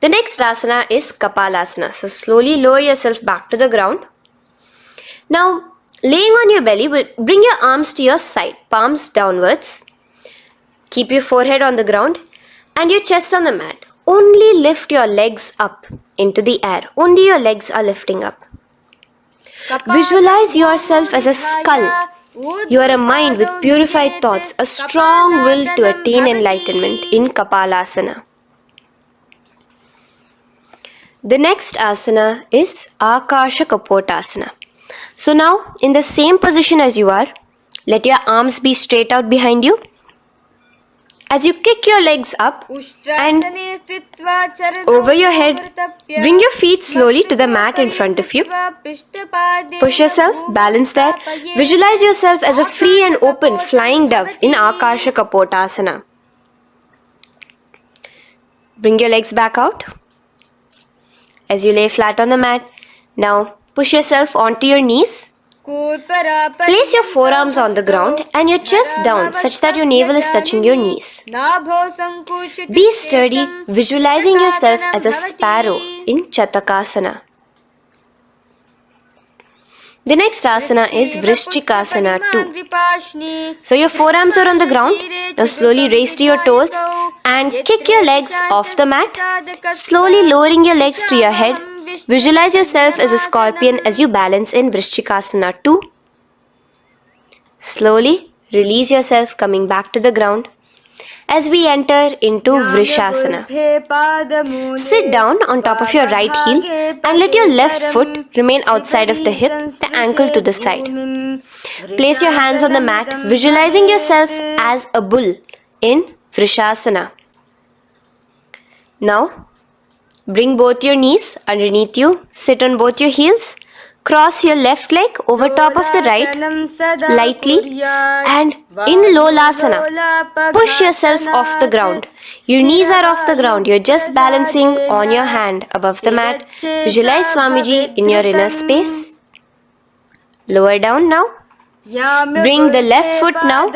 The next asana is Kapalasana. So slowly lower yourself back to the ground. Now laying on your belly, bring your arms to your side, palms downwards. Keep your forehead on the ground and your chest on the mat. Only lift your legs up into the air. Only your legs are lifting up. Visualize yourself as a skull. You are a mind with purified thoughts, a strong will to attain enlightenment in Kapalasana. The next asana is Akasha Kapotasana. So now, in the same position as you are, let your arms be straight out behind you. As you kick your legs up and over your head, bring your feet slowly to the mat in front of you. Push yourself, balance there. Visualize yourself as a free and open flying dove in Akasha Kapotasana. Bring your legs back out as you lay flat on the mat. Now push yourself onto your knees. Place your forearms on the ground and your chest down such that your navel is touching your knees. Be sturdy, visualizing yourself as a sparrow in Chatakasana. The next asana is Vrishchikasana 2. So your forearms are on the ground. Now slowly raise to your toes and kick your legs off the mat. Slowly lowering your legs to your head. Visualize yourself as a scorpion as you balance in Vrishchikasana 2. Slowly release yourself, coming back to the ground. as we enter into Vrishasana. Sit down on top of your right heel and let your left foot remain outside of the hip, the ankle to the side. Place your hands on the mat, visualizing yourself as a bull in Vrishasana. Now, bring both your knees underneath you, sit on both your heels, cross your left leg over top of the right lightly, and in Lolasana, push yourself off the ground. Your knees are off the ground, you're just balancing on your hand above the mat. Visualize Swamiji in your inner space. Lower down now. Bring the left foot now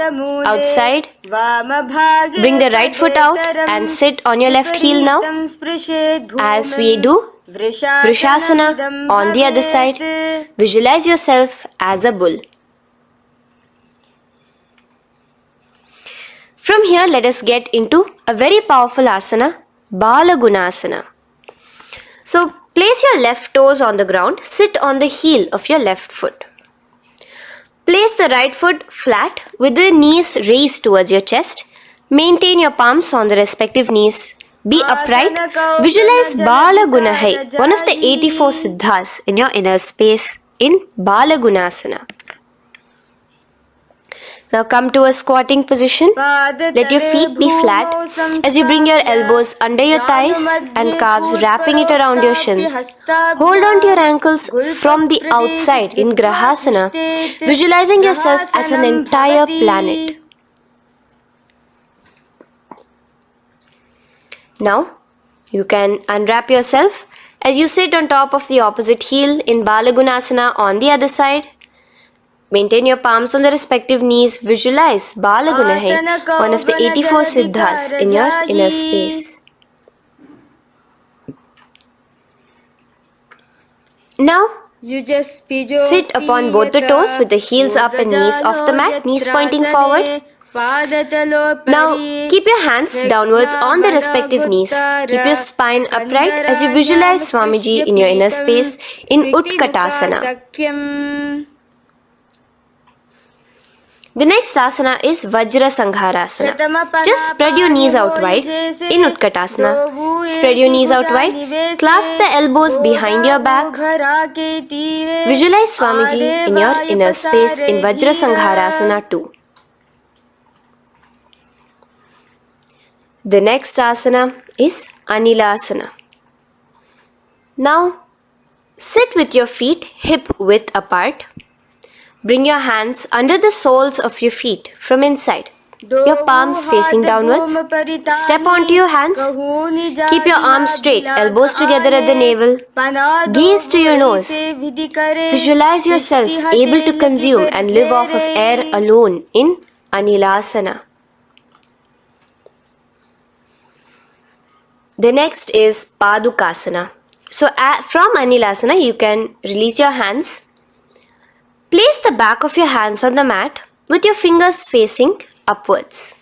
outside. Bring the right foot out and sit on your left heel now. As we do Vrishasana on the other side, visualize yourself as a bull. From here, let us get into a very powerful asana, Balagunasana. So, place your left toes on the ground, sit on the heel of your left foot. Place the right foot flat with the knees raised towards your chest. Maintain your palms on the respective knees. Be upright. Visualize Balagunahai, one of the 84 siddhas in your inner space in Balagunasana. Now come to a squatting position. Let your feet be flat as you bring your elbows under your thighs and calves, wrapping it around your shins. Hold on to your ankles from the outside in Grahasana, visualizing yourself as an entire planet. Now, you can unwrap yourself as you sit on top of the opposite heel in Balagunasana on the other side. Maintain your palms on the respective knees. Visualize Balagunahai, one of the 84 siddhas in your inner space. Now, sit upon both the toes with the heels up and knees off the mat, knees pointing forward. Now, keep your hands downwards on the respective knees. Keep your spine upright as you visualize Swamiji in your inner space in Utkatasana. The next asana is Vajra Sangharasana. Just spread your knees out wide in Utkatasana. Spread your knees out wide. Clasp the elbows behind your back. Visualize Swamiji in your inner space in Vajra Sangharasana 2. The next asana is Anilasana. Now, sit with your feet hip width apart. Bring your hands under the soles of your feet from inside. Your palms facing downwards. Step onto your hands. Keep your arms straight, elbows together at the navel. Gaze to your nose. Visualize yourself able to consume and live off of air alone in Anilasana. The next is Padukasana. So from Anilasana, you can release your hands. Place the back of your hands on the mat with your fingers facing upwards.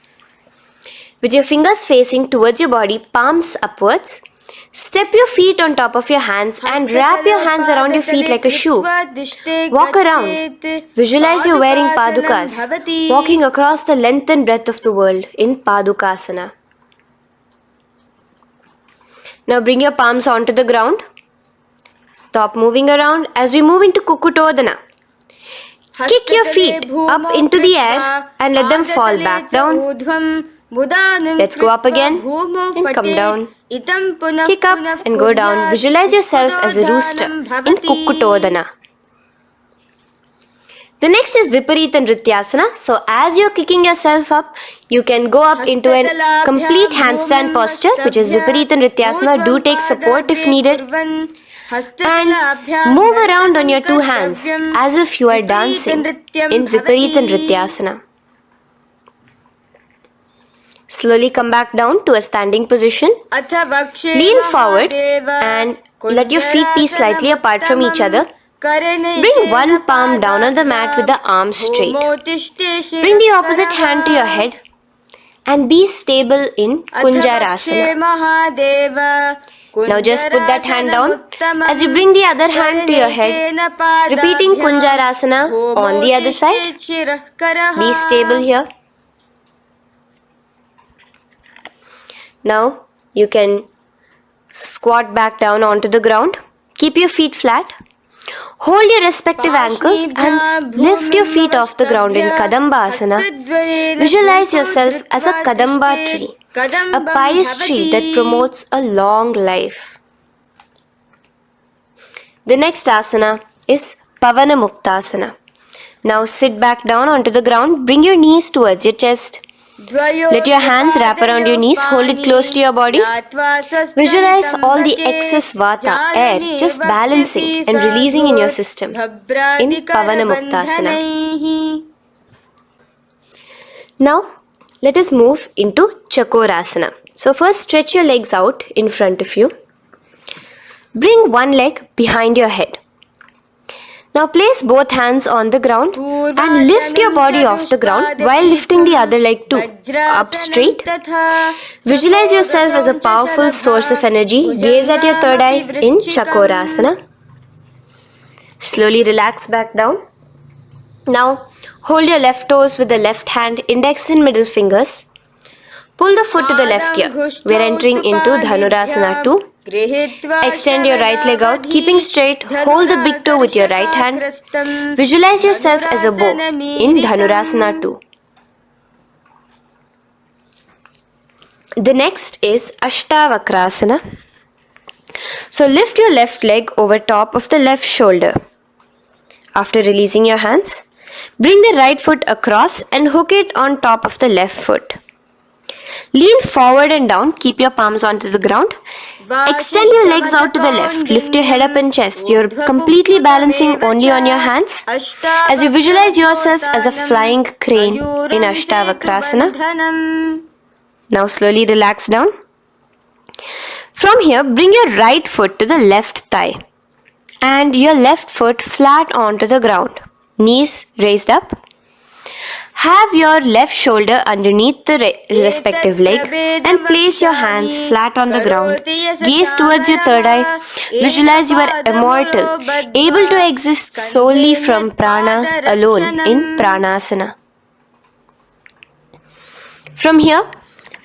With your fingers facing towards your body, palms upwards. Step your feet on top of your hands and wrap your hands around your feet like a shoe. Walk around. Visualize you're wearing padukas, walking across the length and breadth of the world in Padukasana. Now bring your palms onto the ground. Stop moving around as we move into Kukutodana. Kick your feet up into the air and let them fall back down. Let's go up again and come down. Kick up and go down. Visualize yourself as a rooster in Kukutodana. The next is Viparita Nrityasana. So as you're kicking yourself up, you can go up into a complete handstand posture, which is Viparita Nrityasana. Do take support if needed. And move around on your two hands as if you are dancing in Viparita Nrityasana. Slowly come back down to a standing position. Lean forward and let your feet be slightly apart from each other. Bring one palm down on the mat with the arms straight. Bring the opposite hand to your head and be stable in Kunjarasana. Now just put that hand down as you bring the other hand to your head, repeating Kunjarasana on the other side. Be stable here. Now you can squat back down onto the ground. Keep your feet flat. Hold your respective ankles and lift your feet off the ground in Kadamba Asana. Visualize yourself as a Kadamba tree, a pious tree that promotes a long life. The next asana is Pavana Muktasana. Now sit back down onto the ground. Bring your knees towards your chest. Let your hands wrap around your knees. Hold it close to your body. Visualize all the excess vata, air, just balancing and releasing in your system in Pavana Muktasana. Now, let us move into Chakorasana. So first stretch your legs out in front of you. Bring one leg behind your head. Now place both hands on the ground and lift your body off the ground while lifting the other leg too, up straight. Visualize yourself as a powerful source of energy. Gaze at your third eye in Chakorasana. Slowly relax back down. Now hold your left toes with the left hand, index and middle fingers. Pull the foot to the left ear. We are entering into Dhanurasana 2. Extend your right leg out, keeping straight. Hold the big toe with your right hand. Visualize yourself as a bow in Dhanurasana 2. The next is Ashtavakrasana. So lift your left leg over top of the left shoulder. After releasing your hands, bring the right foot across and hook it on top of the left foot. Lean forward and down. Keep your palms onto the ground. Extend your legs out to the left. Lift your head up and chest. You're completely balancing only on your hands as you visualize yourself as a flying crane in Ashtavakrasana. Now slowly relax down. From here, bring your right foot to the left thigh and your left foot flat onto the ground. Knees raised up. Have your left shoulder underneath the respective leg and place your hands flat on the ground. Gaze towards your third eye. Visualize you are immortal, able to exist solely from prana alone in Pranasana. From here,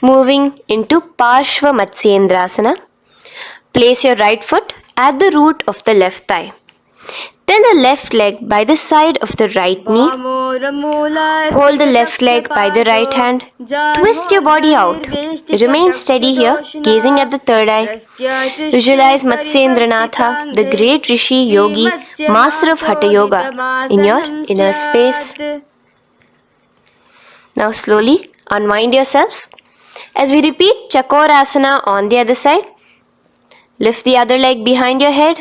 moving into Parshva Matsyendrasana. Place your right foot at the root of the left thigh. Then the left leg by the side of the right knee. Hold the left leg by the right hand. Twist your body out. Remain steady here, gazing at the third eye. Visualize Matsyendranatha, the great Rishi, Yogi, master of Hatha Yoga, in your inner space. Now slowly unwind yourself. As we repeat Chakorasana on the other side, lift the other leg behind your head.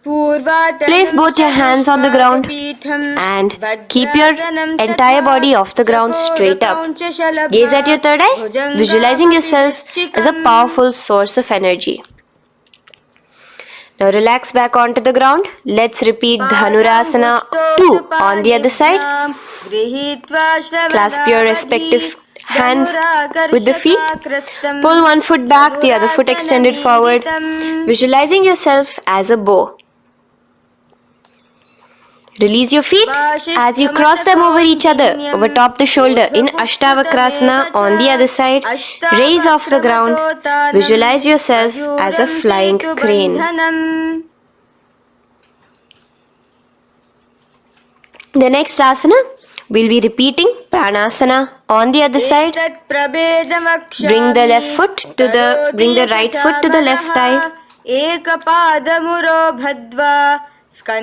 Place both your hands on the ground and keep your entire body off the ground straight up. Gaze at your third eye, visualizing yourself as a powerful source of energy. Now relax back onto the ground. Let's repeat Dhanurasana 2 on the other side. Clasp your respective hands with the feet. Pull one foot back, the other foot extended forward. Visualizing yourself as a bow. Release your feet as you cross them over each other, over top the shoulder in Ashtavakrasana on the other side. Raise off the ground. Visualize yourself as a flying crane. The next asana, we'll be repeating Pranasana on the other side. Bring the right foot to the left thigh.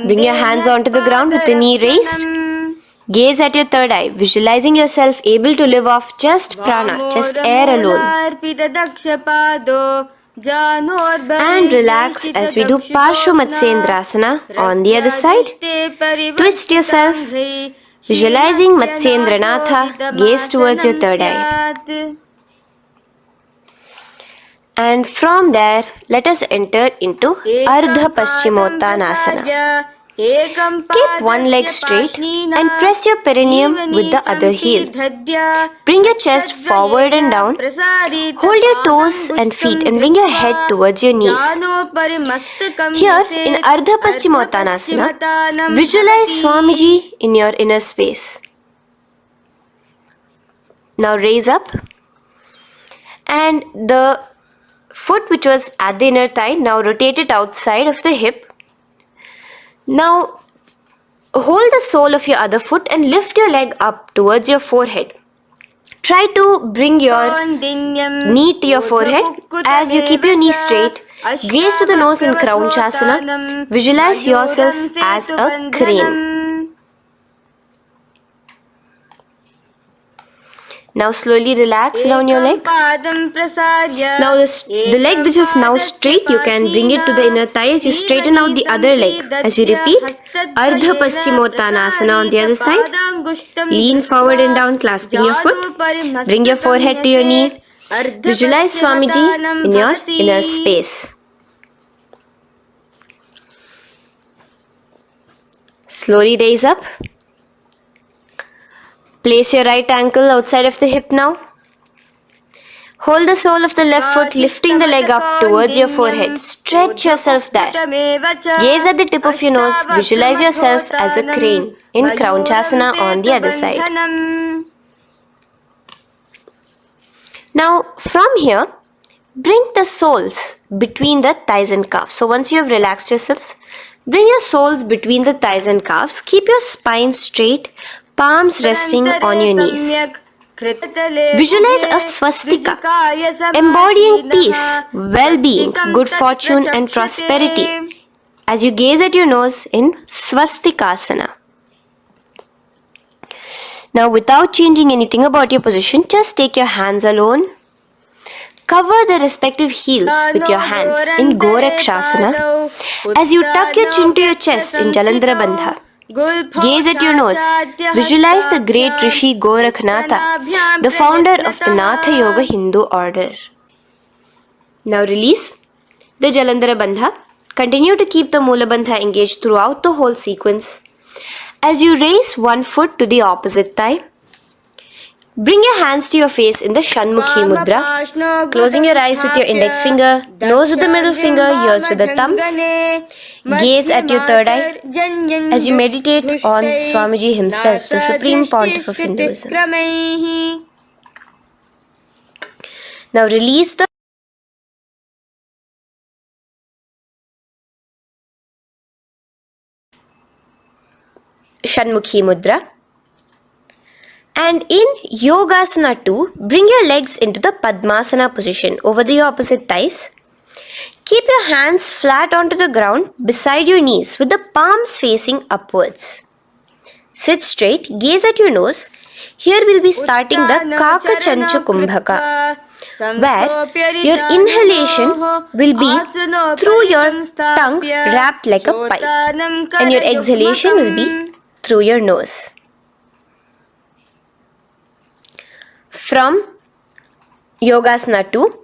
Bring your hands onto the ground with the knee raised. Gaze at your third eye, visualizing yourself able to live off just prana, just air alone. And relax as we do Parshva Matsyendrasana on the other side. Twist yourself, visualizing Matsyendranatha, gaze towards your third eye. And from there, let us enter into Ardha Paschimottanasana. Keep one leg straight and press your perineum with the other heel. Bring your chest forward and down. Hold your toes and feet and bring your head towards your knees. Here in Ardha Paschimottanasana, visualize Swamiji in your inner space. Now raise up And the foot which was at the inner thigh, now rotate it outside of the hip. Now hold the sole of your other foot and lift your leg up towards your forehead. Try to bring your knee to your forehead as you keep your knee straight. Gaze to the nose in Crouchasana. Visualize yourself as a crane. Now slowly relax down your leg. Now the leg that is now straight, you can bring it to the inner thigh as you straighten out the other leg. As we repeat, Ardha Paschimottanasana on the other side. Lean forward and down, clasping your foot. Bring your forehead to your knee. Visualize Swamiji in your inner space. Slowly raise up. Place your right ankle outside of the hip now. Hold the sole of the left foot, lifting the leg up towards your forehead. Stretch yourself there. Gaze at the tip of your nose. Visualize yourself as a crane in Crouchasana on the other side. Now, from here, bring the soles between the thighs and calves. So once you have relaxed yourself, bring your soles between the thighs and calves. Keep your spine straight. Palms resting on your knees. Visualize a swastika, embodying peace, well-being, good fortune and prosperity as you gaze at your nose in swastikasana. Now without changing anything about your position, just take your hands alone. Cover the respective heels with your hands in Gorakshasana as you tuck your chin to your chest in Jalandhara Bandha. Gaze at your nose. Visualize the great Rishi Gorakhnatha, the founder of the Natha Yoga Hindu order. Now release the Jalandhara Bandha. Continue to keep the Mula Bandha engaged throughout the whole sequence. As you raise one foot to the opposite thigh, bring your hands to your face in the Shanmukhi Mudra, closing your eyes with your index finger, nose with the middle finger, ears with the thumbs. Gaze at your third eye as you meditate on Swamiji himself, the Supreme Pontiff of Hinduism. Now release the Shanmukhi Mudra. And in Yogasana 2, bring your legs into the Padmasana position over the opposite thighs. Keep your hands flat onto the ground beside your knees with the palms facing upwards. Sit straight, gaze at your nose. Here we'll be starting the Kaka Chanchu Kumbhaka, where your inhalation will be through your tongue wrapped like a pipe, and your exhalation will be through your nose. From Yogasana 2,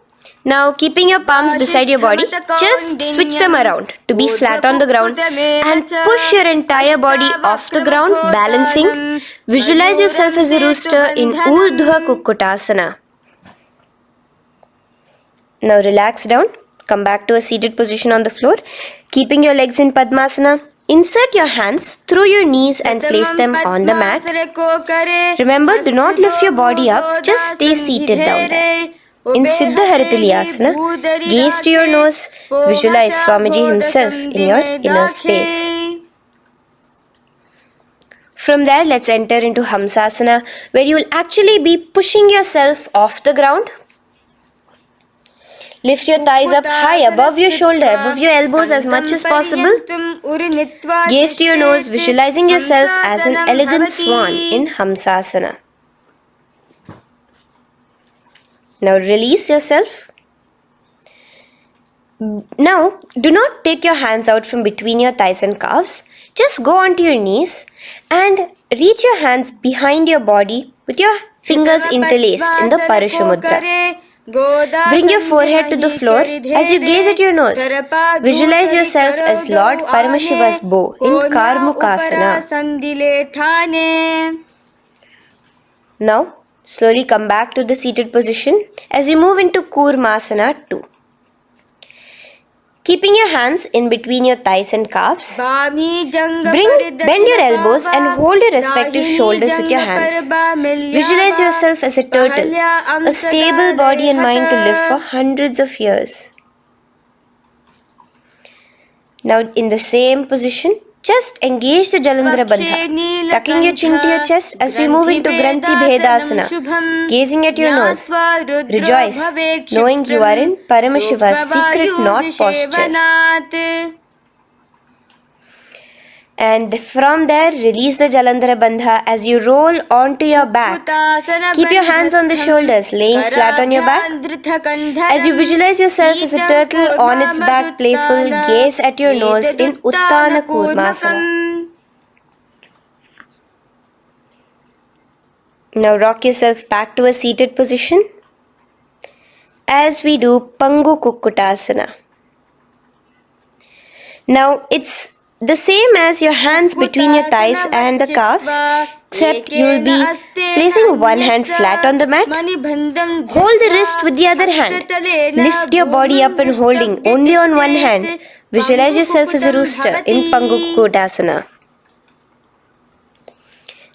now keeping your palms beside your body, just switch them around to be flat on the ground and push your entire body off the ground, balancing. Visualize yourself as a rooster in Urdhva Kukkutasana. Now relax down, come back to a seated position on the floor, keeping your legs in Padmasana. Insert your hands through your knees and place them on the mat. Remember, do not lift your body up, just stay seated down there. In Siddha Haritali Asana, gaze to your nose, visualize Swamiji himself in your inner space. From there, let's enter into Hamsasana, where you will actually be pushing yourself off the ground. Lift your thighs up high above your shoulder, above your elbows as much as possible. Gaze to your nose, visualizing yourself as an elegant swan in Hamsasana. Now release yourself. Now, do not take your hands out from between your thighs and calves. Just go onto your knees and reach your hands behind your body with your fingers interlaced in the Parashu Mudra. Bring your forehead to the floor as you gaze at your nose. Visualize yourself as Lord Paramashiva's bow in Karmukasana. Now, slowly come back to the seated position as we move into Kurmasana 2. Keeping your hands in between your thighs and calves, bend your elbows and hold your respective shoulders with your hands. Visualize yourself as a turtle, a stable body and mind to live for hundreds of years. Now in the same position, just engage the Jalandhara Bandha, tucking your chin to your chest as we move into Granthi Bhedasana, gazing at your nose. Rejoice, knowing you are in Paramashiva's secret knot posture. And from there, release the Jalandhara Bandha as you roll onto your back. Keep your hands on the shoulders, laying flat on your back. As you visualize yourself as a turtle on its back, playful, gaze at your nose in Uttana Kurmasana. Now rock yourself back to a seated position as we do Pangu Kukkutasana. Now it's the same as your hands between your thighs and the calves, except you will be placing one hand flat on the mat. Hold the wrist with the other hand. Lift your body up and holding only on one hand. Visualize yourself as a rooster in Pangu Kukkutasana.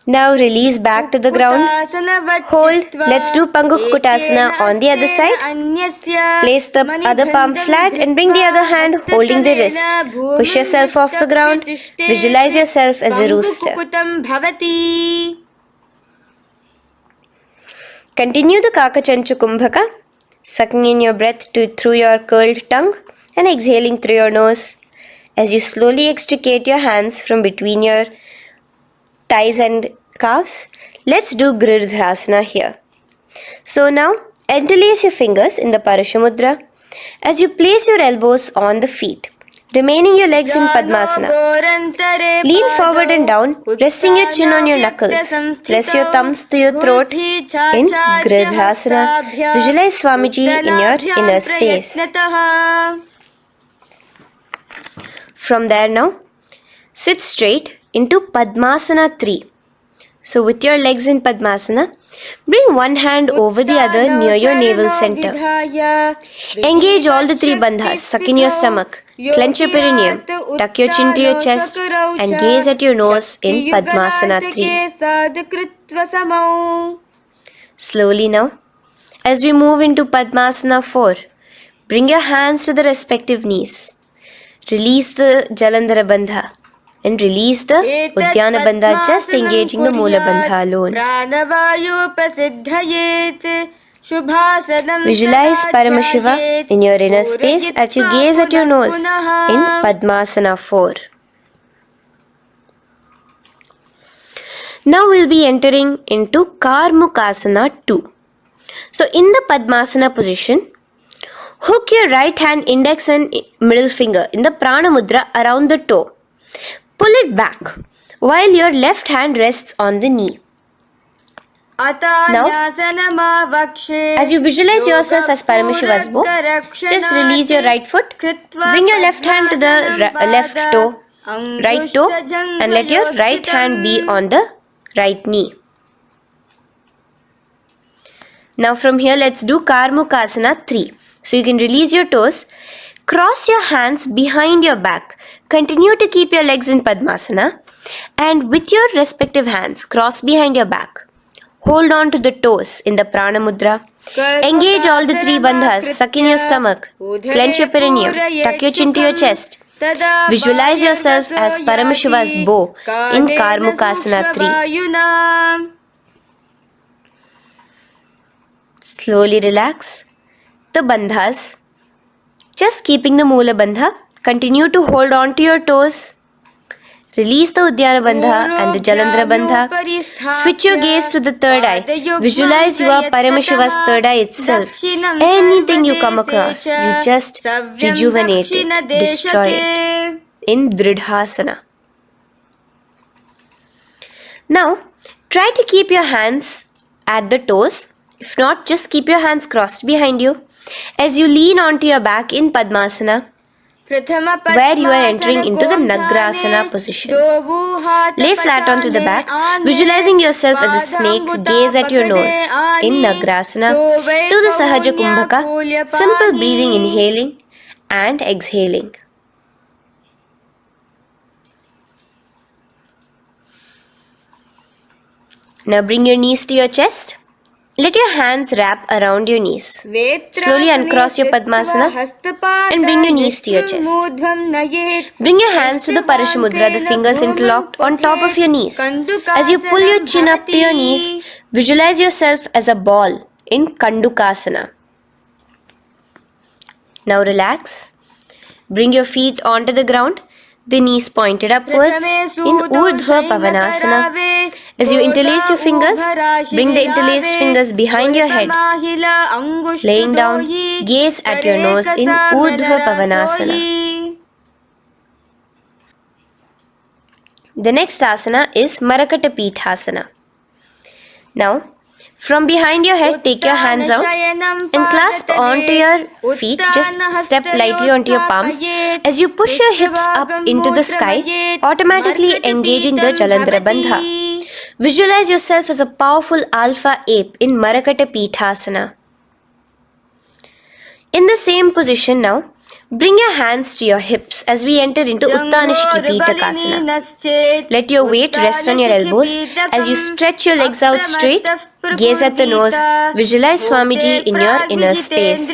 Now release back to the ground. Hold. Let's do Pangu Kukkutasana on the other side. Place the other palm flat and bring the other hand holding the wrist. Push yourself off the ground. Visualize yourself as a rooster. Continue the Kakachanchu Kumbhaka, sucking in your breath through your curled tongue and exhaling through your nose. As you slowly extricate your hands from between your thighs and calves, let's do Girdharasana here. So now, interlace your fingers in the Parashamudra as you place your elbows on the feet, remaining your legs in Padmasana. Lean forward and down, resting your chin on your knuckles. Place your thumbs to your throat in Girdharasana. Visualize Swamiji in your inner space. From there now, sit straight into Padmasana 3. So with your legs in Padmasana, bring one hand over the other near your navel center. Engage all the three bandhas, suck in your stomach, clench your perineum, tuck your chin to your chest and gaze at your nose in Padmasana 3. Slowly now, as we move into Padmasana 4, bring your hands to the respective knees. Release the Jalandhara Bandha and release the Uddiyana Bandha, just engaging the Mula Bandha alone. Visualize Paramashiva in your inner space as you gaze at your nose in Padmasana 4. Now we'll be entering into Karmukasana 2. So in the Padmasana position, hook your right hand index and middle finger in the Prana Mudra around the toe. Pull it back while your left hand rests on the knee. Now, as you visualize yourself as Paramashiva's bow, just release your right foot, bring your left hand to the left toe, right toe, and let your right hand be on the right knee. Now from here, let's do Karmukasana 3. So you can release your toes, cross your hands behind your back, continue to keep your legs in Padmasana, and with your respective hands, cross behind your back. Hold on to the toes in the Prana Mudra. Engage all the three bandhas, suck in your stomach, clench your perineum, tuck your chin to your chest. Visualize yourself as Paramashiva's bow in Karmukasana 3. Slowly relax the bandhas, just keeping the Mula Bandha. Continue to hold on to your toes. Release the Uddiyana Bandha and the Jalandhara Bandha. Switch your gaze to the third eye. Visualize you are Paramashiva's third eye itself. Anything you come across, you just rejuvenate it, destroy it in Dridhasana. Now, try to keep your hands at the toes. If not, just keep your hands crossed behind you as you lean onto your back in Padmasana, where you are entering into the Nagrasana position. Lay flat onto the back, visualizing yourself as a snake, gaze at your nose in Nagrasana. Do the Sahaja Kumbhaka, simple breathing, inhaling and exhaling. Now bring your knees to your chest. Let your hands wrap around your knees. Slowly uncross your Padmasana and bring your knees to your chest. Bring your hands to the Paramashivoham, the fingers interlocked on top of your knees. As you pull your chin up to your knees, visualize yourself as a ball in Kandukasana. Now relax. Bring your feet onto the ground, the knees pointed upwards in Urdhva Pavanasana. As you interlace your fingers, bring the interlaced fingers behind your head. Laying down, gaze at your nose in Urdhva Pavanasana. The next asana is Marakata Pithasana. Now, from behind your head, take your hands out and clasp onto your feet. Just step lightly onto your palms. As you push your hips up into the sky, automatically engaging the Jalandhara Bandha. Visualize yourself as a powerful alpha ape in Marakata Pithasana. In the same position now, bring your hands to your hips as we enter into Uttanashiki Pitakasana. Let your weight rest on your elbows as you stretch your legs out straight. Gaze at the nose. Visualize Swamiji in your inner space.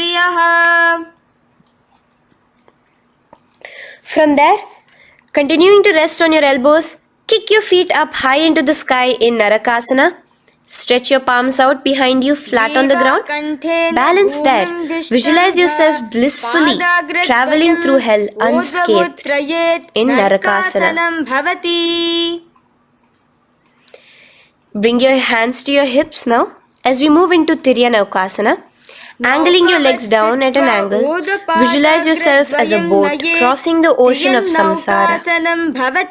From there, continuing to rest on your elbows, kick your feet up high into the sky in Narakasana. Stretch your palms out behind you, flat on the ground. Balance there. Visualize yourself blissfully traveling through hell unscathed in Narakasana. Bring your hands to your hips now as we move into Tiryanavkasana. Angling your legs down at an angle, visualize yourself as a boat crossing the ocean of samsara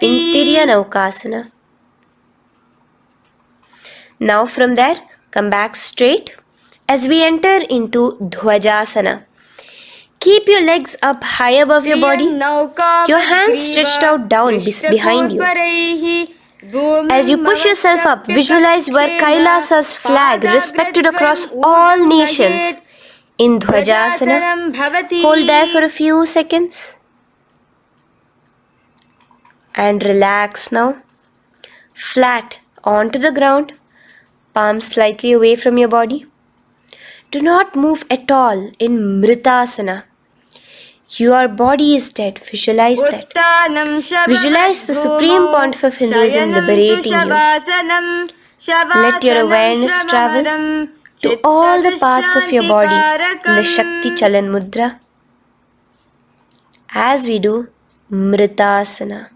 in Tiryanavkasana. Now from there, come back straight as we enter into Dhwajasana. Keep your legs up high above your body, your hands stretched out down behind you. As you push yourself up, visualize where KAILASA's flag respected across all nations in Dhwajasana. Hold there for a few seconds and relax now. Flat onto the ground, palms slightly away from your body. Do not move at all in Mritasana. Your body is dead. Visualize that. Visualize the Supreme Pontiff of Hinduism liberating you. Let your awareness travel to all the parts of your body in the Shakti Chalan Mudra as we do Mritasana.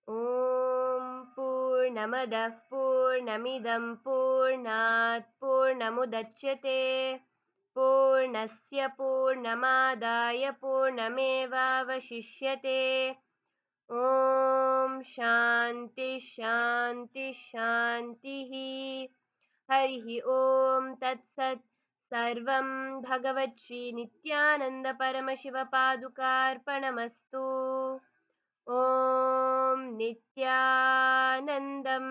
Om Purnamadah Purnamidam Purnat Purnamudachyate Purnasya Purnamadaya Purnamevavashishyate Om Shanti Shanti Shantihi Harihi Om Tat Sat Sarvam Bhagavat Shri Nithyananda Paramashiva Padukarpanamastu Om Nithyanandam.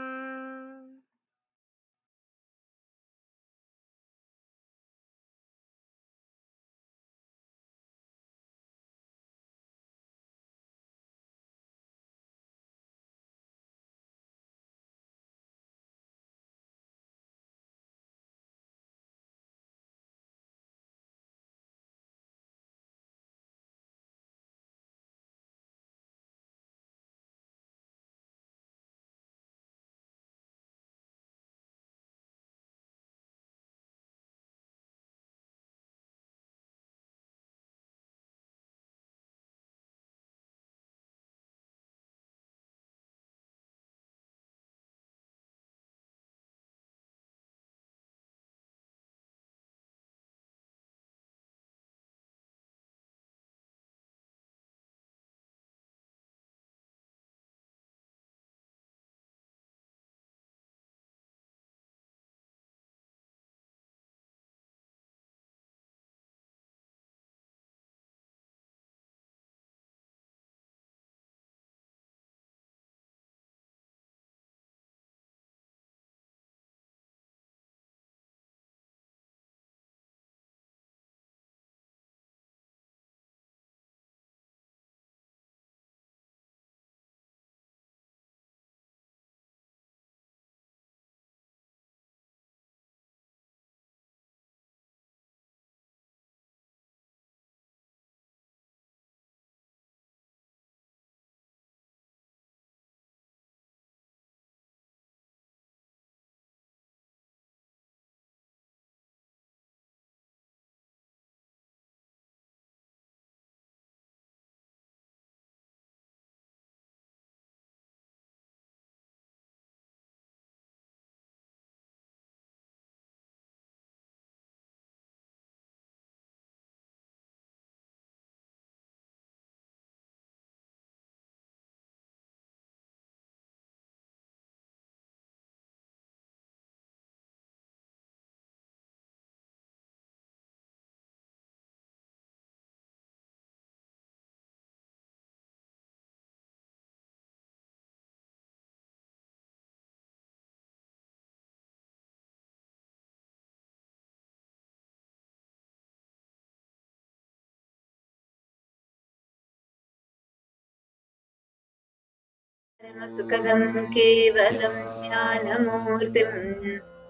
परमसुखदं केवलं ज्ञानमूर्तिं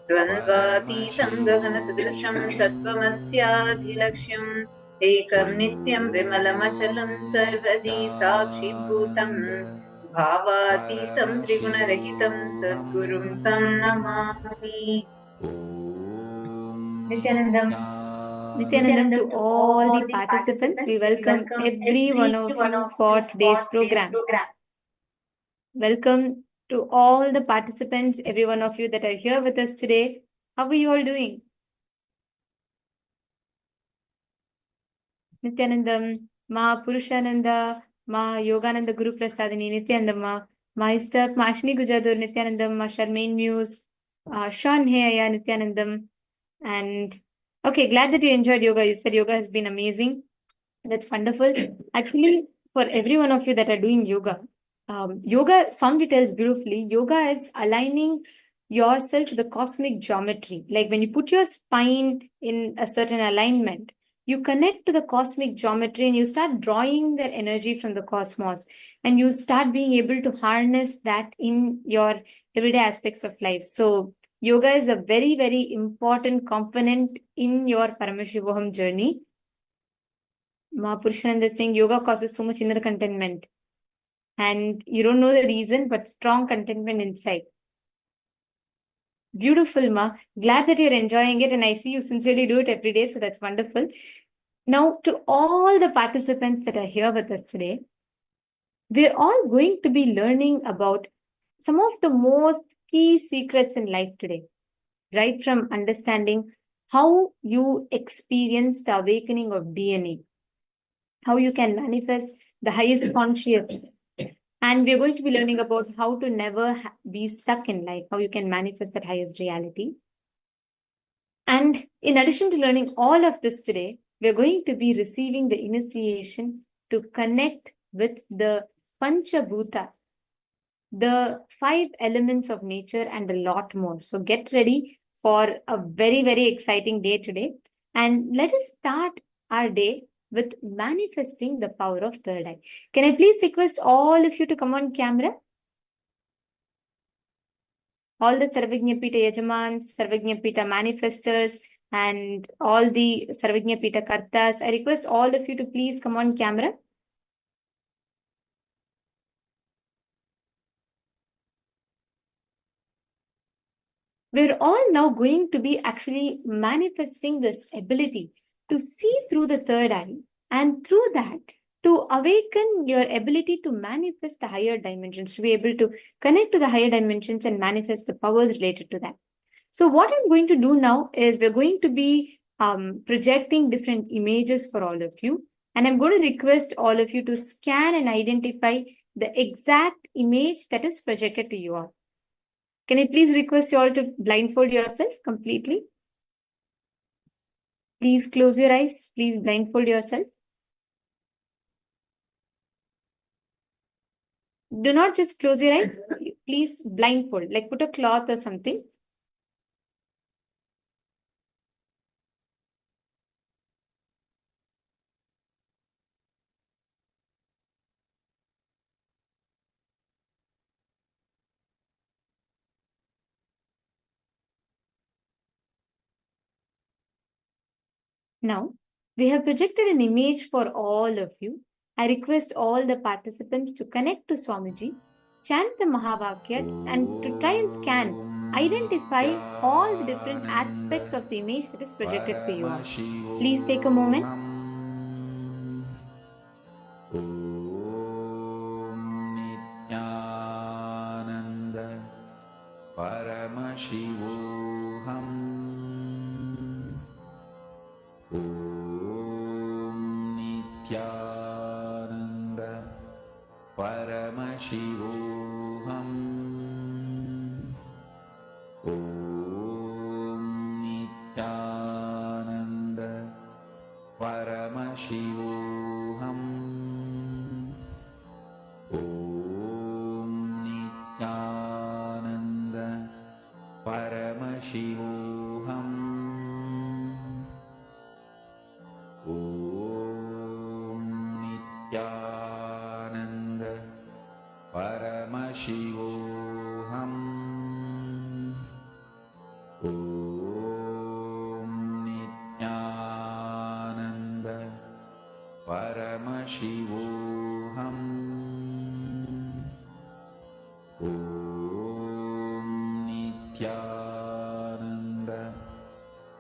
द्वन्द्वातीतं गगनसदृशं तत्त्वमस्याधिलक्ष्यम् एकं नित्यं विमलमचलं सर्वदी साक्षिभूतं भावातीतं त्रिगुणरहितं सद्गुरुं तं Namami. Nithyanandam to all the participants. We welcome every one of you for today's program. Welcome to all the participants, every one of you that are here with us today. How are you all doing? Nithyanandam, Ma Purushananda, Ma Yogananda Guru Prasadini, Nithyanandam, Ma Istak, Ma Ashni Gujadur, Nithyanandam, Ma Sharmain Muse, Sean Heya, Nithyanandam. And okay, glad that you enjoyed yoga. You said yoga has been amazing. That's wonderful. Actually, for every one of you that are doing yoga, yoga, Swamiji tells beautifully, yoga is aligning yourself to the cosmic geometry. Like when you put your spine in a certain alignment, you connect to the cosmic geometry and you start drawing that energy from the cosmos, and you start being able to harness that in your everyday aspects of life. So yoga is a very, very important component in your Paramashivoham journey. Mahapurushananda is saying yoga causes so much inner contentment. And you don't know the reason, but strong contentment inside. Beautiful, Ma. Glad that you're enjoying it. And I see you sincerely do it every day. So that's wonderful. Now, to all the participants that are here with us today, we're all going to be learning about some of the most key secrets in life today. Right from understanding how you experience the awakening of DNA, how you can manifest the highest consciousness. And we're going to be learning about how to never be stuck in life, how you can manifest that highest reality. And in addition to learning all of this today, we're going to be receiving the initiation to connect with the Panchabhutas, the 5 elements of nature, and a lot more. So get ready for a very, very exciting day today. And let us start our day with manifesting the power of third eye. Can I please request all of you to come on camera? All the Sarvajñapita Yajamans, Sarvajñapita manifestors, and all the Sarvajñapita Kartas, I request all of you to please come on camera. We're all now going to be actually manifesting this ability to see through the third eye, and through that, to awaken your ability to manifest the higher dimensions, to be able to connect to the higher dimensions and manifest the powers related to that. So what I'm going to do now is we're going to be projecting different images for all of you. And I'm going to request all of you to scan and identify the exact image that is projected to you all. Can I please request you all to blindfold yourself completely? Please close your eyes. Please blindfold yourself. Do not just close your eyes. Please blindfold, like put a cloth or something. Now, we have projected an image for all of you. I request all the participants to connect to Swamiji, chant the Mahavakya, and to try and scan, identify all the different aspects of the image that is projected for you all. Please take a moment. Nithyananda Paramashivoham Nithyananda Paramashivoham Nithyananda Paramashivoham Nithyananda Paramashivoham Nithyananda Paramashivoham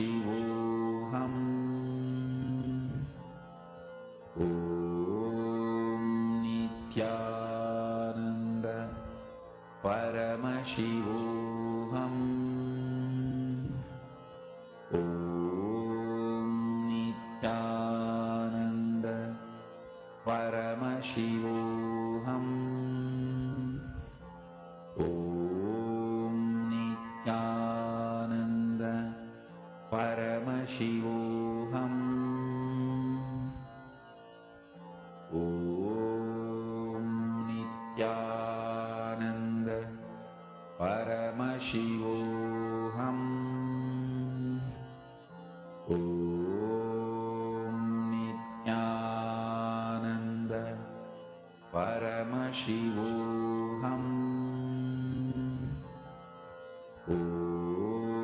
Paramashivoham. Om Nithyananda Paramashivoham. Om Nithyananda Paramashivoham. Om Nithyananda Paramashivoham. Om Nithyananda Paramashivoham. Om Nithyananda Paramashivoham.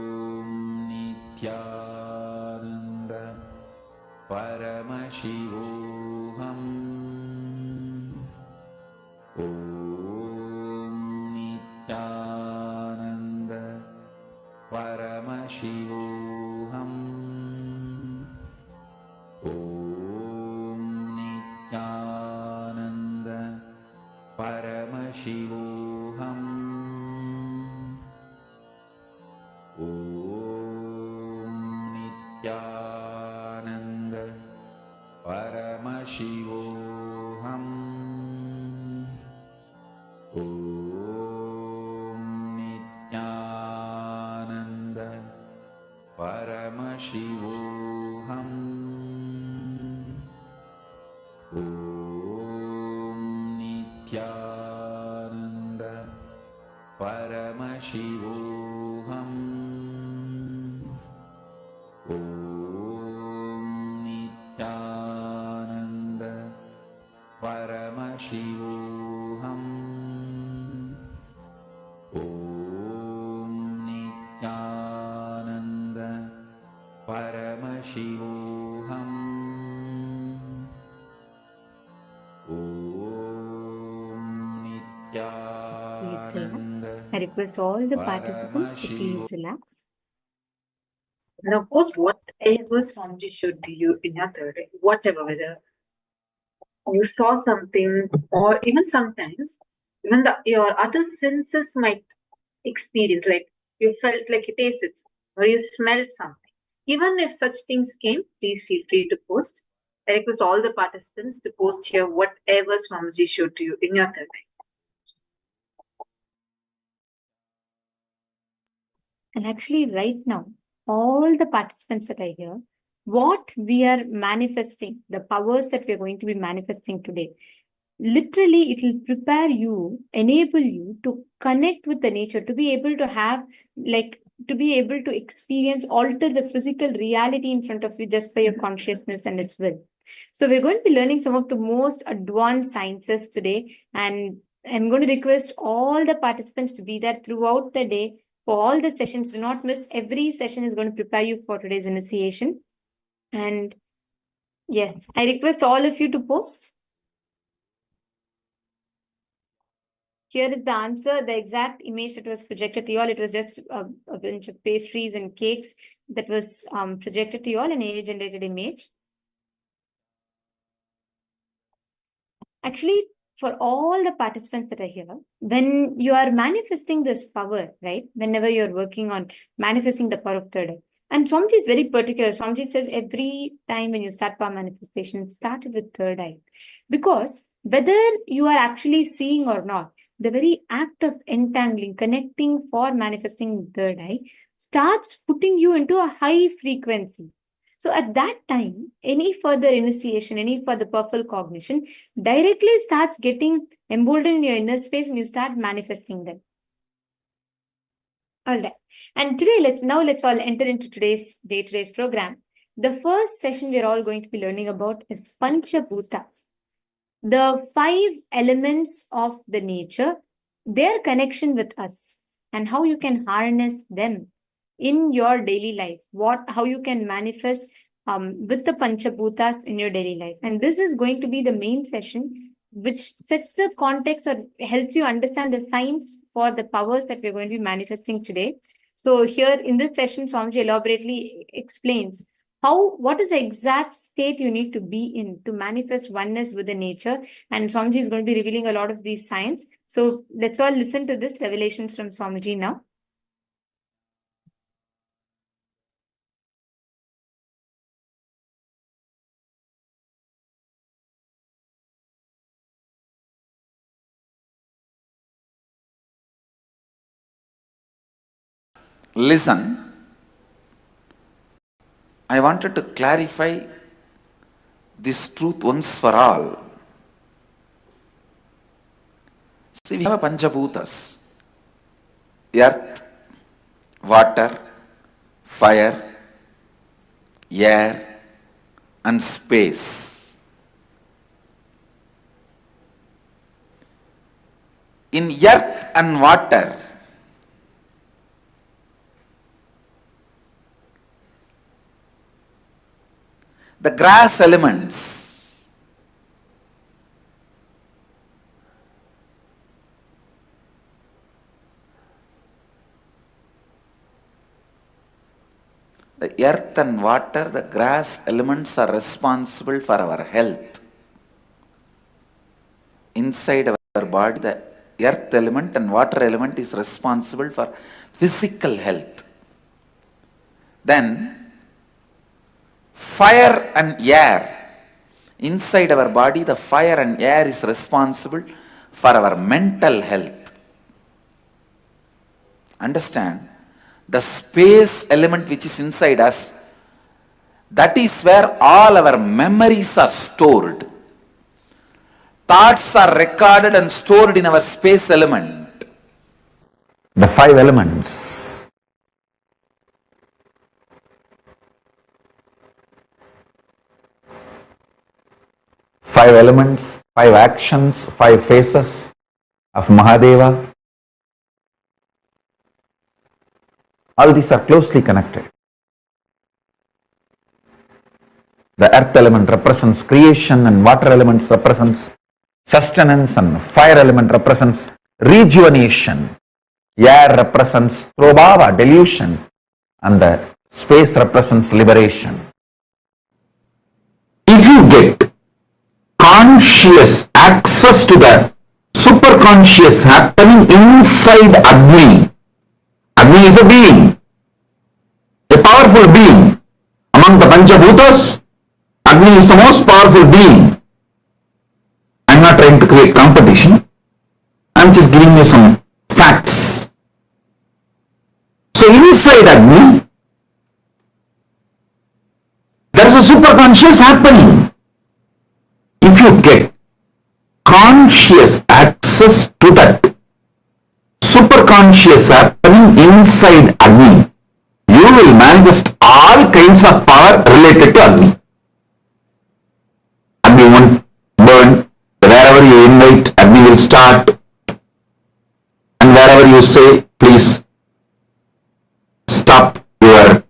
Om Nithyananda Paramashivoham. Om Nithyananda Paramashivoham. Om Nithyananda Paramashivoham. Om Nithyananda Paramashivoham. Om Nithyananda Paramashivoham. Om Nithyananda Paramashivoham. Om Nithyananda Paramashivoham. Om Nithyananda Paramashivoham. Om Nithyananda I request all the participants to please relax. And of course, whatever Swamiji showed to you in your third eye, whatever, whether you saw something or even sometimes, even your other senses might experience, like you felt like you tasted or you smelled something. Even if such things came, please feel free to post. I request all the participants to post here whatever Swamiji showed to you in your third eye. And actually, right now, all the participants that are here, what we are manifesting, the powers that we're going to be manifesting today, literally, it will prepare you, enable you to connect with the nature, to be able to have, like, to be able to experience, alter the physical reality in front of you just by your consciousness and its will. So we're going to be learning some of the most advanced sciences today. And I'm going to request all the participants to be there throughout the day for all the sessions. Do not miss. Every session is going to prepare you for today's initiation. And yes, I request all of you to post. Here is the answer, the exact image that was projected to you all. It was just a bunch of pastries and cakes that was projected to you all, an AI-generated image. Actually, for all the participants that are here, when you are manifesting this power, right? Whenever you're working on manifesting the power of third eye. And Swamiji is very particular. Swamiji says every time when you start power manifestation, it started with third eye. Because whether you are actually seeing or not, the very act of entangling, connecting for manifesting third eye starts putting you into a high frequency. So at that time, any further initiation, any further powerful cognition directly starts getting emboldened in your inner space and you start manifesting them. All right. And today, let's all enter into today's program. The first session we're all going to be learning about is Panchabhutas. The 5 elements of the nature, their connection with us, and how you can harness them in your daily life, how you can manifest with the Panchabhutas in your daily life. And this is going to be the main session, which sets the context or helps you understand the science for the powers that we're going to be manifesting today. So here in this session, Swamiji elaborately explains what is the exact state you need to be in to manifest oneness with the nature. And Swamiji is going to be revealing a lot of these signs. So let's all listen to this revelations from Swamiji now. Listen, I wanted to clarify this truth once for all. See, we have a Panchabhutas: earth, water, fire, air, and space. In earth and water, the grass elements, the earth and water, the grass elements are responsible for our health. Inside our body, the earth element and water element is responsible for physical health. Then fire and air. Inside our body, the fire and air is responsible for our mental health. Understand? The space element which is inside us, that is where all our memories are stored. Thoughts are recorded and stored in our space element. The 5 elements. Five elements, 5 actions, 5 faces of Mahadeva. All these are closely connected. The earth element represents creation, and water elements represents sustenance, and fire element represents rejuvenation. Air represents prabhava, delusion, and the space represents liberation. If you get conscious access to the superconscious happening inside Agni. Agni is a being, a powerful being. Among the Panchabhutas, Agni is the most powerful being. I'm not trying to create competition. I'm just giving you some facts. So inside Agni, there is a superconscious happening. If you get conscious access to that superconscious happening inside Agni, you will manifest all kinds of power related to Agni. Agni won't burn. Wherever you invite, Agni will start. And wherever you say, please stop your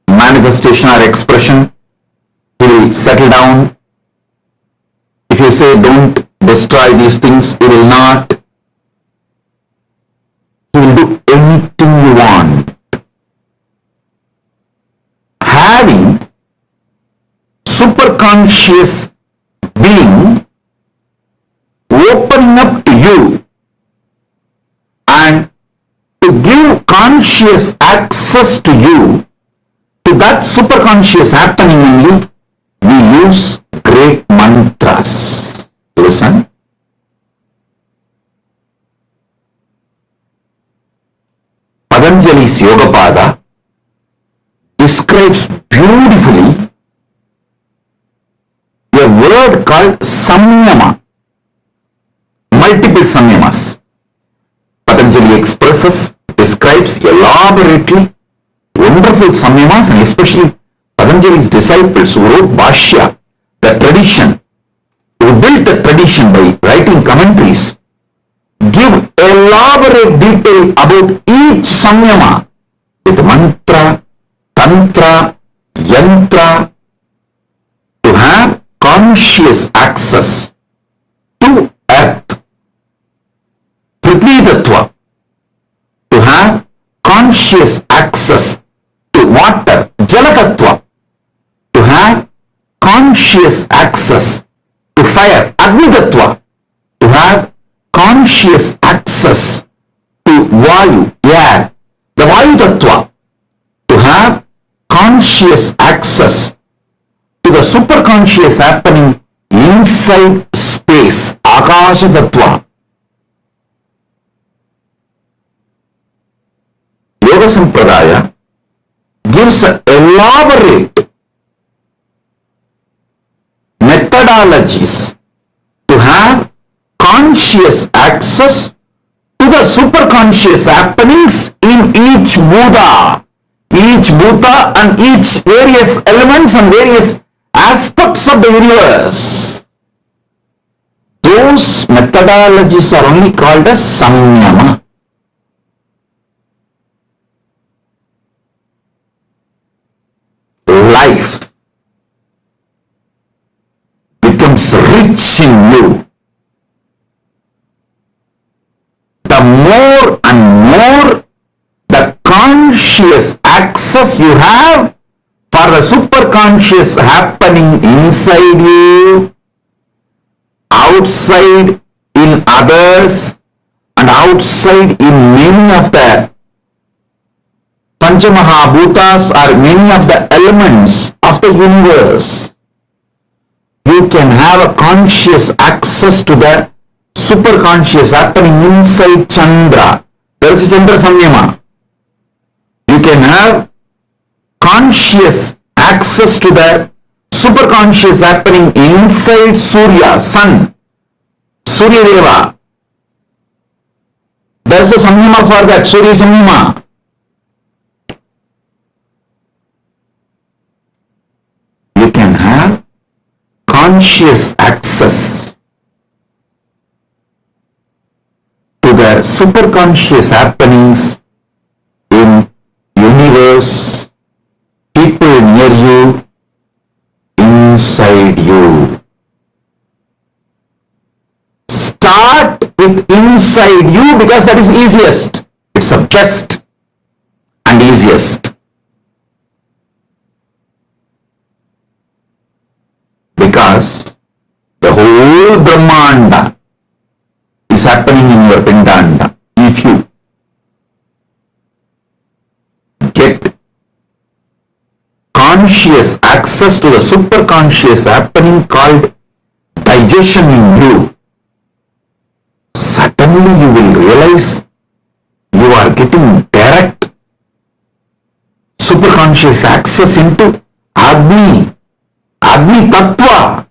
manifestation or expression, he will settle down. If you say don't destroy these things, he will not. He will do anything you want. Having superconscious being opening up to you and to give conscious access to you, to that superconscious happening only, we use great mantras. Listen. Patanjali's Yogapada describes beautifully a word called samyama, multiple samyamas. Patanjali describes elaborately wonderful samyamas, and especially Patanjali's disciples who wrote Bhashya, the tradition, who built the tradition by writing commentaries, give elaborate detail about each samyama with mantra, tantra, yantra, to have conscious access to earth, prithvi tattva, to have conscious access to water, Jala Tattva, to have conscious access to fire, Agni Tattva, to have conscious access to Vayu, air, the Vayu Tattva, to have conscious access to the superconscious happening inside space, Akasha Tattva. Yoga Sampradaya gives elaborate methodologies to have conscious access to the superconscious happenings in each Buddha, and each various elements and various aspects of the universe. Those methodologies are only called as samyama. Life becomes rich in you the more and more the conscious access you have for the superconscious happening inside you, outside in others, and outside in many of the Panchabhutas or many of the elements of the universe. You can have a conscious access to the superconscious happening inside Chandra. There is a Chandra Samyama. You can have conscious access to the superconscious happening inside Surya, Sun, Surya Deva. There is a Samyama for that, Surya Samyama. You can have conscious access to the superconscious happenings in universe, people near you, inside you. Start with inside you because that is easiest. It's the best and easiest. Because the whole Brahmanda is happening in your Pindanda. If you get conscious access to the superconscious happening called digestion in you, suddenly you will realize you are getting direct superconscious access into Agni Tattva,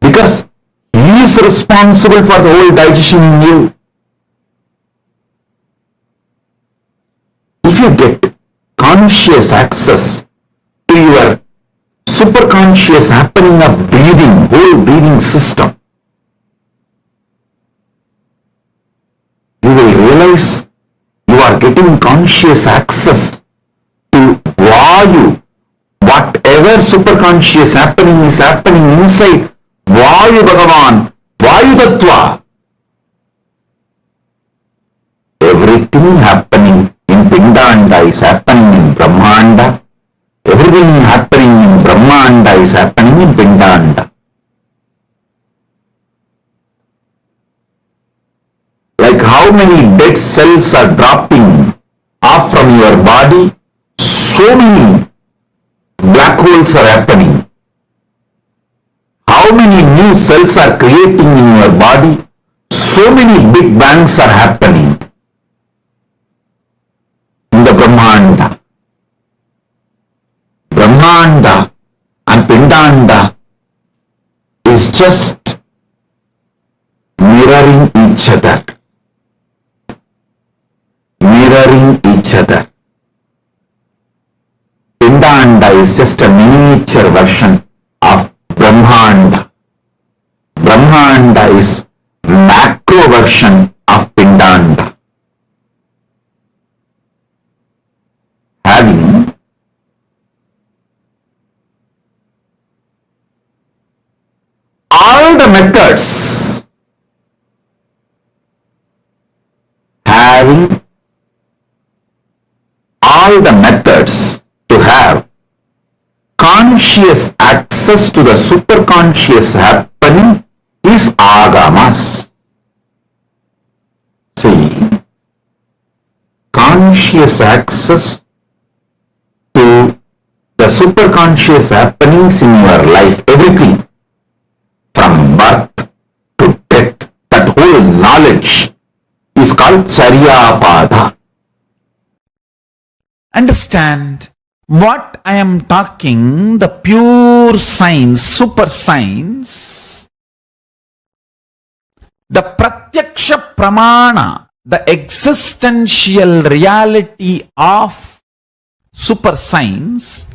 because he is responsible for the whole digestion in you. If you get conscious access to your superconscious happening of breathing, whole breathing system, you will realize you are getting conscious access to Vayu. Whatever superconscious happening is happening inside Vayu Bhagavan, Vayu Tattva. Everything happening in Pindanda is happening in Brahmanda. Everything happening in Brahmanda is happening in Pindanda. Like how many dead cells are dropping off from your body, so many black holes are happening. How many new cells are creating in your body, so many big bangs are happening in the Brahmanda. Brahmanda and Pindanda is just mirroring each other. Mirroring each other. Pindanda is just a miniature version of Brahmanda. Brahmanda is macro version of Pindanda. Having all the methods, having all the methods to have conscious access to the superconscious happening is agamas. See, conscious access to the superconscious happenings in your life, everything from birth to death, that whole knowledge is called Charyapada. Understand what I am talking, the pure science, super science, the pratyaksha pramana, the existential reality of super science,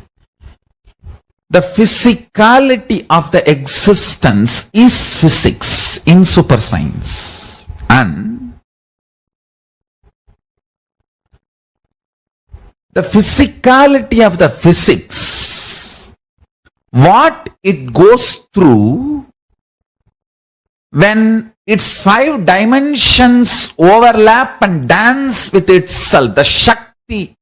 the physicality of the existence is physics in super science, and the physicality of the physics, what it goes through when its 5 dimensions overlap and dance with itself, the Shakti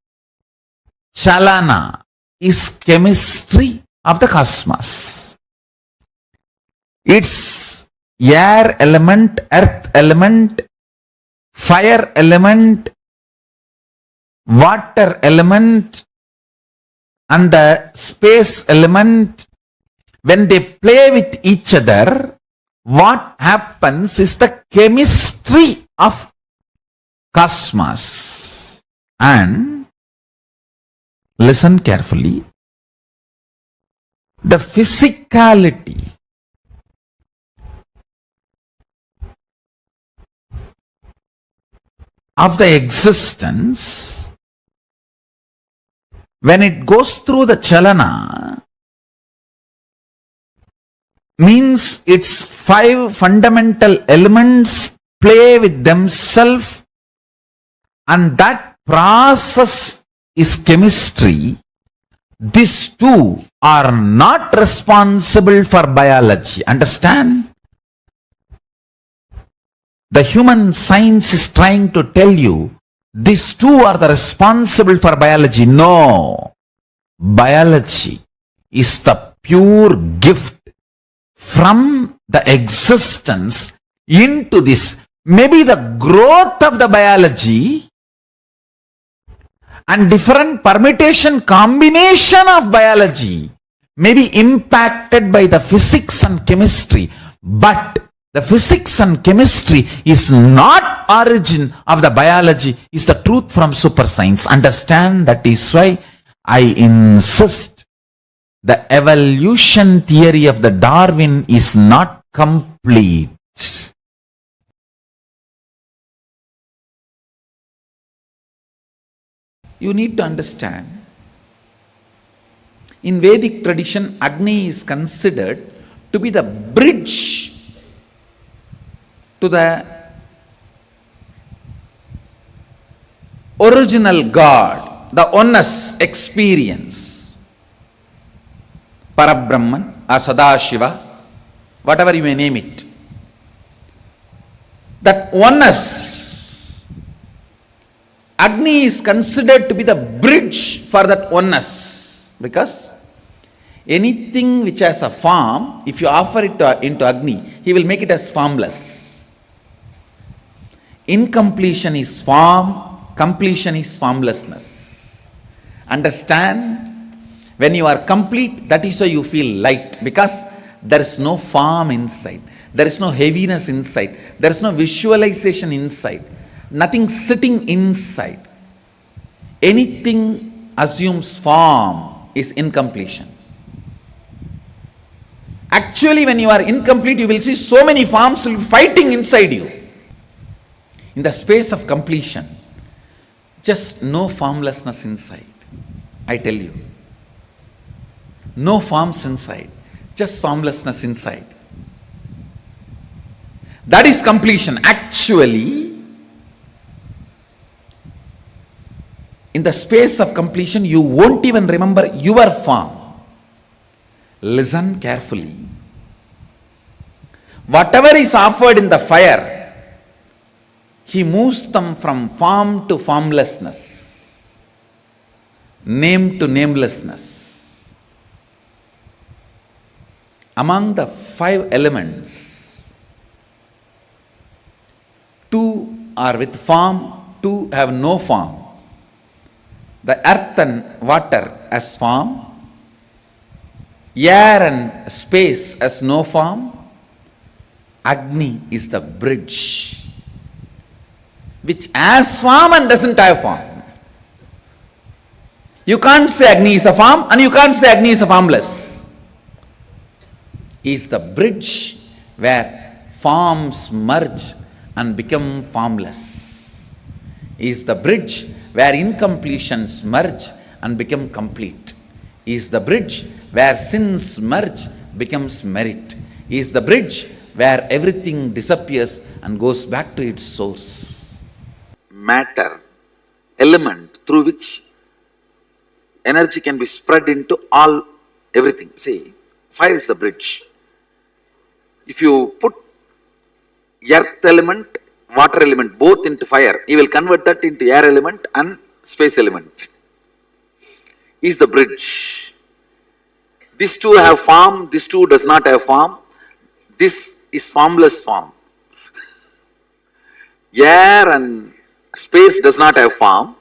Chalana is chemistry of the cosmos. It's air element, earth element, fire element, water element, and the space element. When they play with each other, what happens is the chemistry of cosmos. And listen carefully, the physicality of the existence, when it goes through the chalana, means its 5 fundamental elements play with themselves, and that process is chemistry. These two are not responsible for biology. Understand? The human science is trying to tell you these two are the responsible for biology. No. Biology is the pure gift from the existence into this. Maybe the growth of the biology and different permutation combination of biology may be impacted by the physics and chemistry, but the physics and chemistry is not origin of the biology, is the truth from super science. Understand? That is why I insist the evolution theory of the Darwin is not complete. You need to understand, in Vedic tradition, Agni is considered to be the bridge to the original God, the Oneness experience. Parabrahman or Sadashiva, whatever you may name it. That oneness, Agni is considered to be the bridge for that oneness, because anything which has a form, if you offer it into Agni, he will make it as formless. Incompletion is form, completion is formlessness. Understand? When you are complete, that is why you feel light, because there is no form inside. There is no heaviness inside. There is no visualization inside. Nothing sitting inside. Anything assumes form is incompletion. Actually, when you are incomplete, you will see so many forms will be fighting inside you. In the space of completion, just no formlessness inside. I tell you. No forms inside, just formlessness inside. That is completion. Actually, in the space of completion, you won't even remember your form. Listen carefully. Whatever is offered in the fire, he moves them from form to formlessness. name to namelessness. Among the 5 elements, 2 are with form, 2 have no form. The earth and water as form, air and space as no form, Agni is the bridge, which has form and doesn't have form. You can't say Agni is a form and you can't say Agni is a formless. He is the bridge where forms merge and become formless. He is the bridge where incompletions merge and become complete. He is the bridge where sins merge, becomes merit. He is the bridge where everything disappears and goes back to its source. Matter, element through which energy can be spread into everything. See, fire is the bridge. If you put earth element, water element both into fire, you will convert that into air element and space element. Is the bridge. These 2 have form, this 2 does not have form. This is formless form. Air and space does not have form.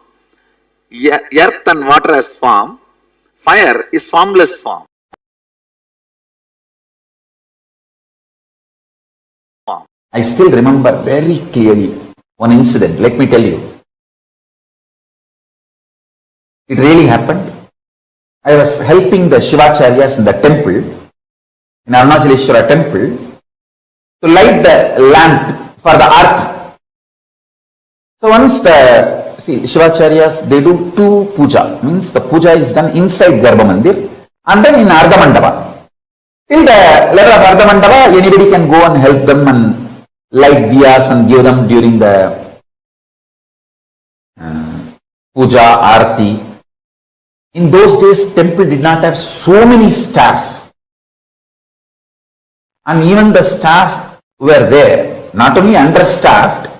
Earth and water has form. Fire is formless form. I still remember very clearly one incident. Let me tell you. It really happened. I was helping the Shivacharyas in the temple, in Arunachaleshwara temple, to light the lamp for the earth. So once Shivacharyas, they do 2 puja, means the puja is done inside Garbha Mandir and then in Ardha Mandapa. Till the level of Ardha Mandapa, anybody can go and help them and light diyas and give them during the puja, arati. In those days, temple did not have so many staff. And even the staff were there, not only understaffed,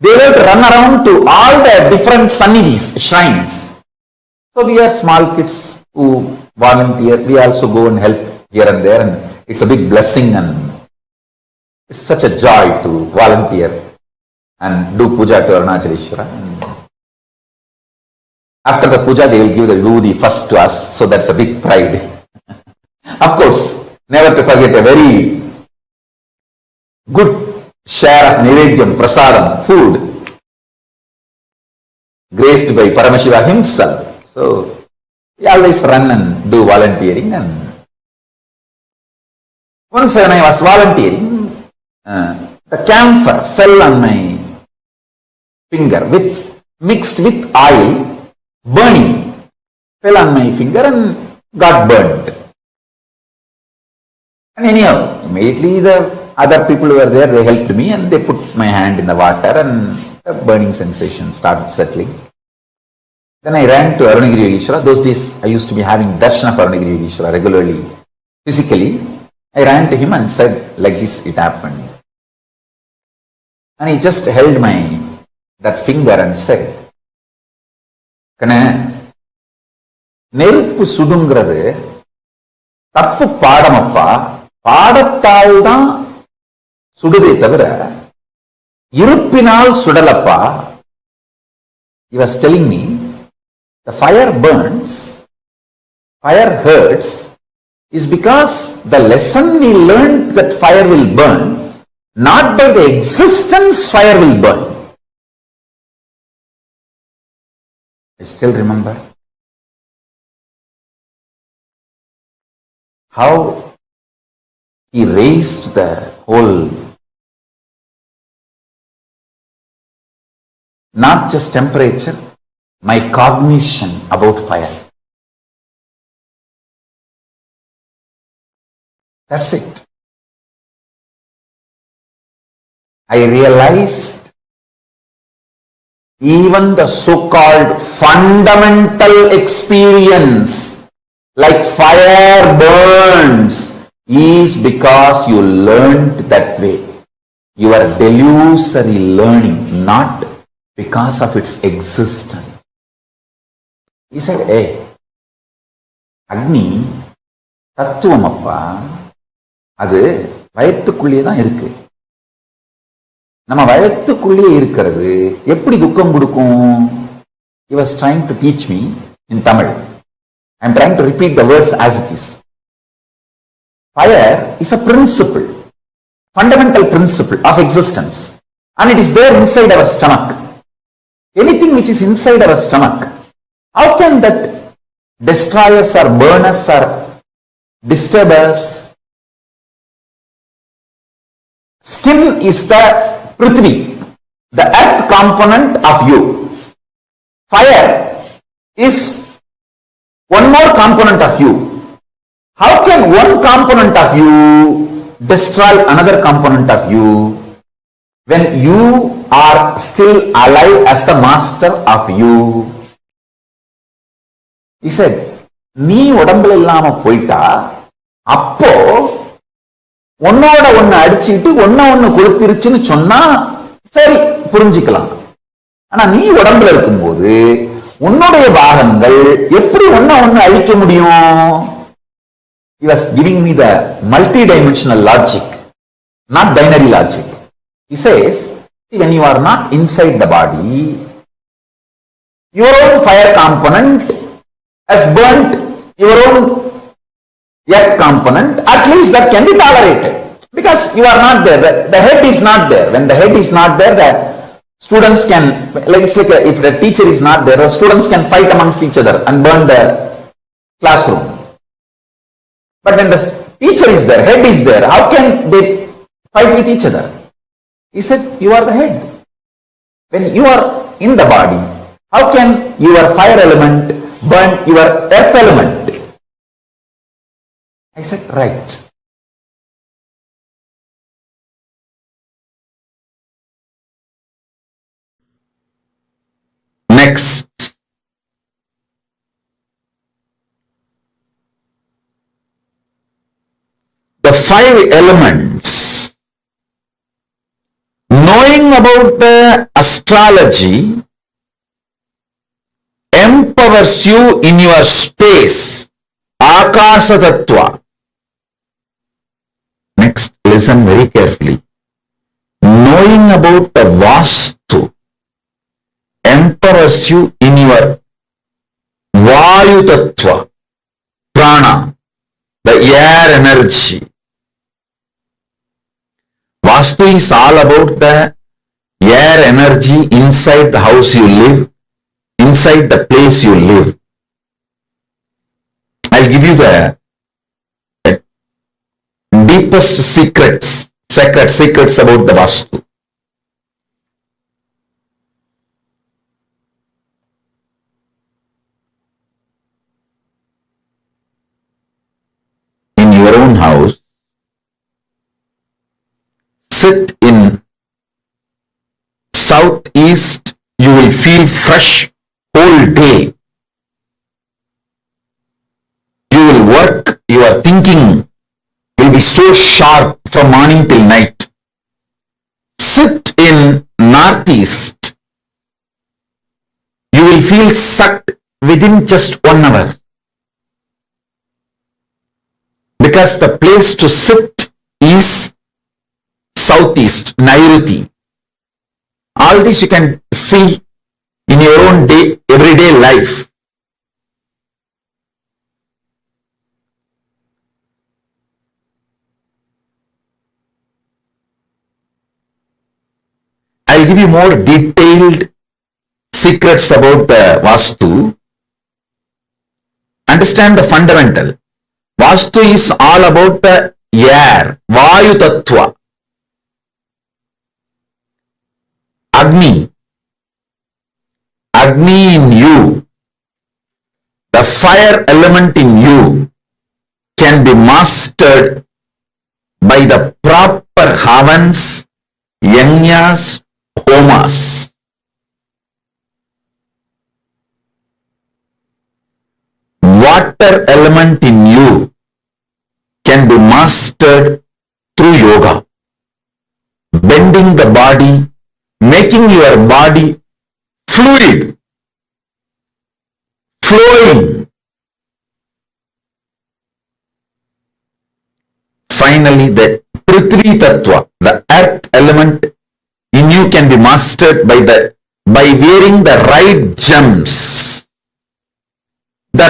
they were to run around to all the different sannidhis, shrines. So we are small kids who volunteer, we also go and help here and there, and it's a big blessing and it's such a joy to volunteer and do puja to Arunachaleshwara. After the puja, they will give the vibhuti first to us, so that's a big pride. Of course, never to forget a very good share of Nivedyam, Prasadam, food, graced by Paramashiva himself. So, we always run and do volunteering. And once when I was volunteering, the camphor fell on my finger mixed with oil. Burning fell on my finger and got burnt. And anyhow, immediately the other people who were there, they helped me and they put my hand in the water and the burning sensation started settling. Then I ran to Arunagiri Yogeshwara. Those days I used to be having darshan of Arunagiri Yogeshwara regularly, physically. I ran to him and said, like this it happened. And he just held that finger and said, நெருப்பு சுடுங்கிறது தப்பு பாடமப்பா, பாடத்தால் தான் சுடுதே தவிர இருப்பினால் சுடலப்பா. He was telling me the fire burns, fire hurts is because the lesson we learned that fire will burn, not by the existence fire will burn. I still remember how he raised the whole, not just temperature, my cognition about fire. That's it. I realized even the so-called fundamental experience, like fire burns, is because you learned that way. You are delusory learning, not because of its existence. He said, hey, அக்னி தத்துவம் அப்பா, அது வயத்துக்குள்ளேயே தான் இருக்கு. நம்ம வயத்துக்குள்ளேயே இருக்கிறது எப்படி துக்கம் கொடுக்கும்? He was trying to teach me in Tamil. I am trying to repeat the words as it is. Fire is a principle, fundamental principle of existence, and it is there inside our stomach. Anything which is inside our stomach, how can that destroy us or burn us or disturb us? Skin is the Prithvi, the earth component of you. Fire is one more component of you. How can one component of you destroy another component of you when you are still alive as the master of you? He said, நீ உடம்புல இல்லாம போயிட்டா அப்போ ஒன்னோட ஒன்னு அடிச்சுட்டு ஒன்னு கொடுத்திருச்சுன்னு சொன்னா சரி புரிஞ்சுக்கலாம். ஆனா நீ உடம்புல இருக்கும்போது உன்னுடைய பாகங்கள் எப்படி ஒன்னு அழிக்க முடியும்? He was giving me the multi-dimensional logic, not binary logic. He says, when you are not inside the body, your own fire component has burnt your own earth component. At least that can be tolerated because you are not there. The head is not there. When the head is not there, the students can, like it's like if the teacher is not there, the students can fight amongst each other and burn the classroom. But when the teacher is there, head is there, how can they fight with each other? He said, you are the head. When you are in the body, how can your fire element burn your earth element? I said, right. Next. The 5 elements. Knowing about the astrology empowers you in your space, Akasha Tattva. Next, listen very carefully. Knowing about the Vastu empowers you in your Vayu Tattva, Prana, the air energy. Vastu is all about the air energy inside the house you live, inside the place you live. I'll give you the deepest secrets about the Vastu. In your own house, sit in southeast, you will feel fresh whole day. You will work, your thinking will be so sharp from morning till night. Sit in northeast, you will feel sucked within just 1 hour. Because the place to sit is southeast, Nairuti. All this you can see in your own day, everyday life. I'll give you more detailed secrets about the Vastu. Understand the fundamental. Vastu is all about the air, Vayu Tattva. Agni in you, the fire element in you can be mastered by the proper havans, yajnas, homas. Water element in you can be mastered through yoga, bending the body, making your body fluid flowing. Finally, the Prithvi Tattva, the earth element in you, can be mastered by wearing the right gems. The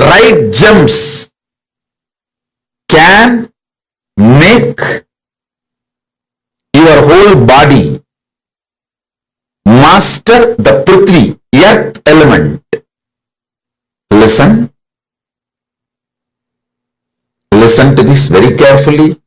right gems can make your whole body master the Prithvi, earth element. Listen to this very carefully.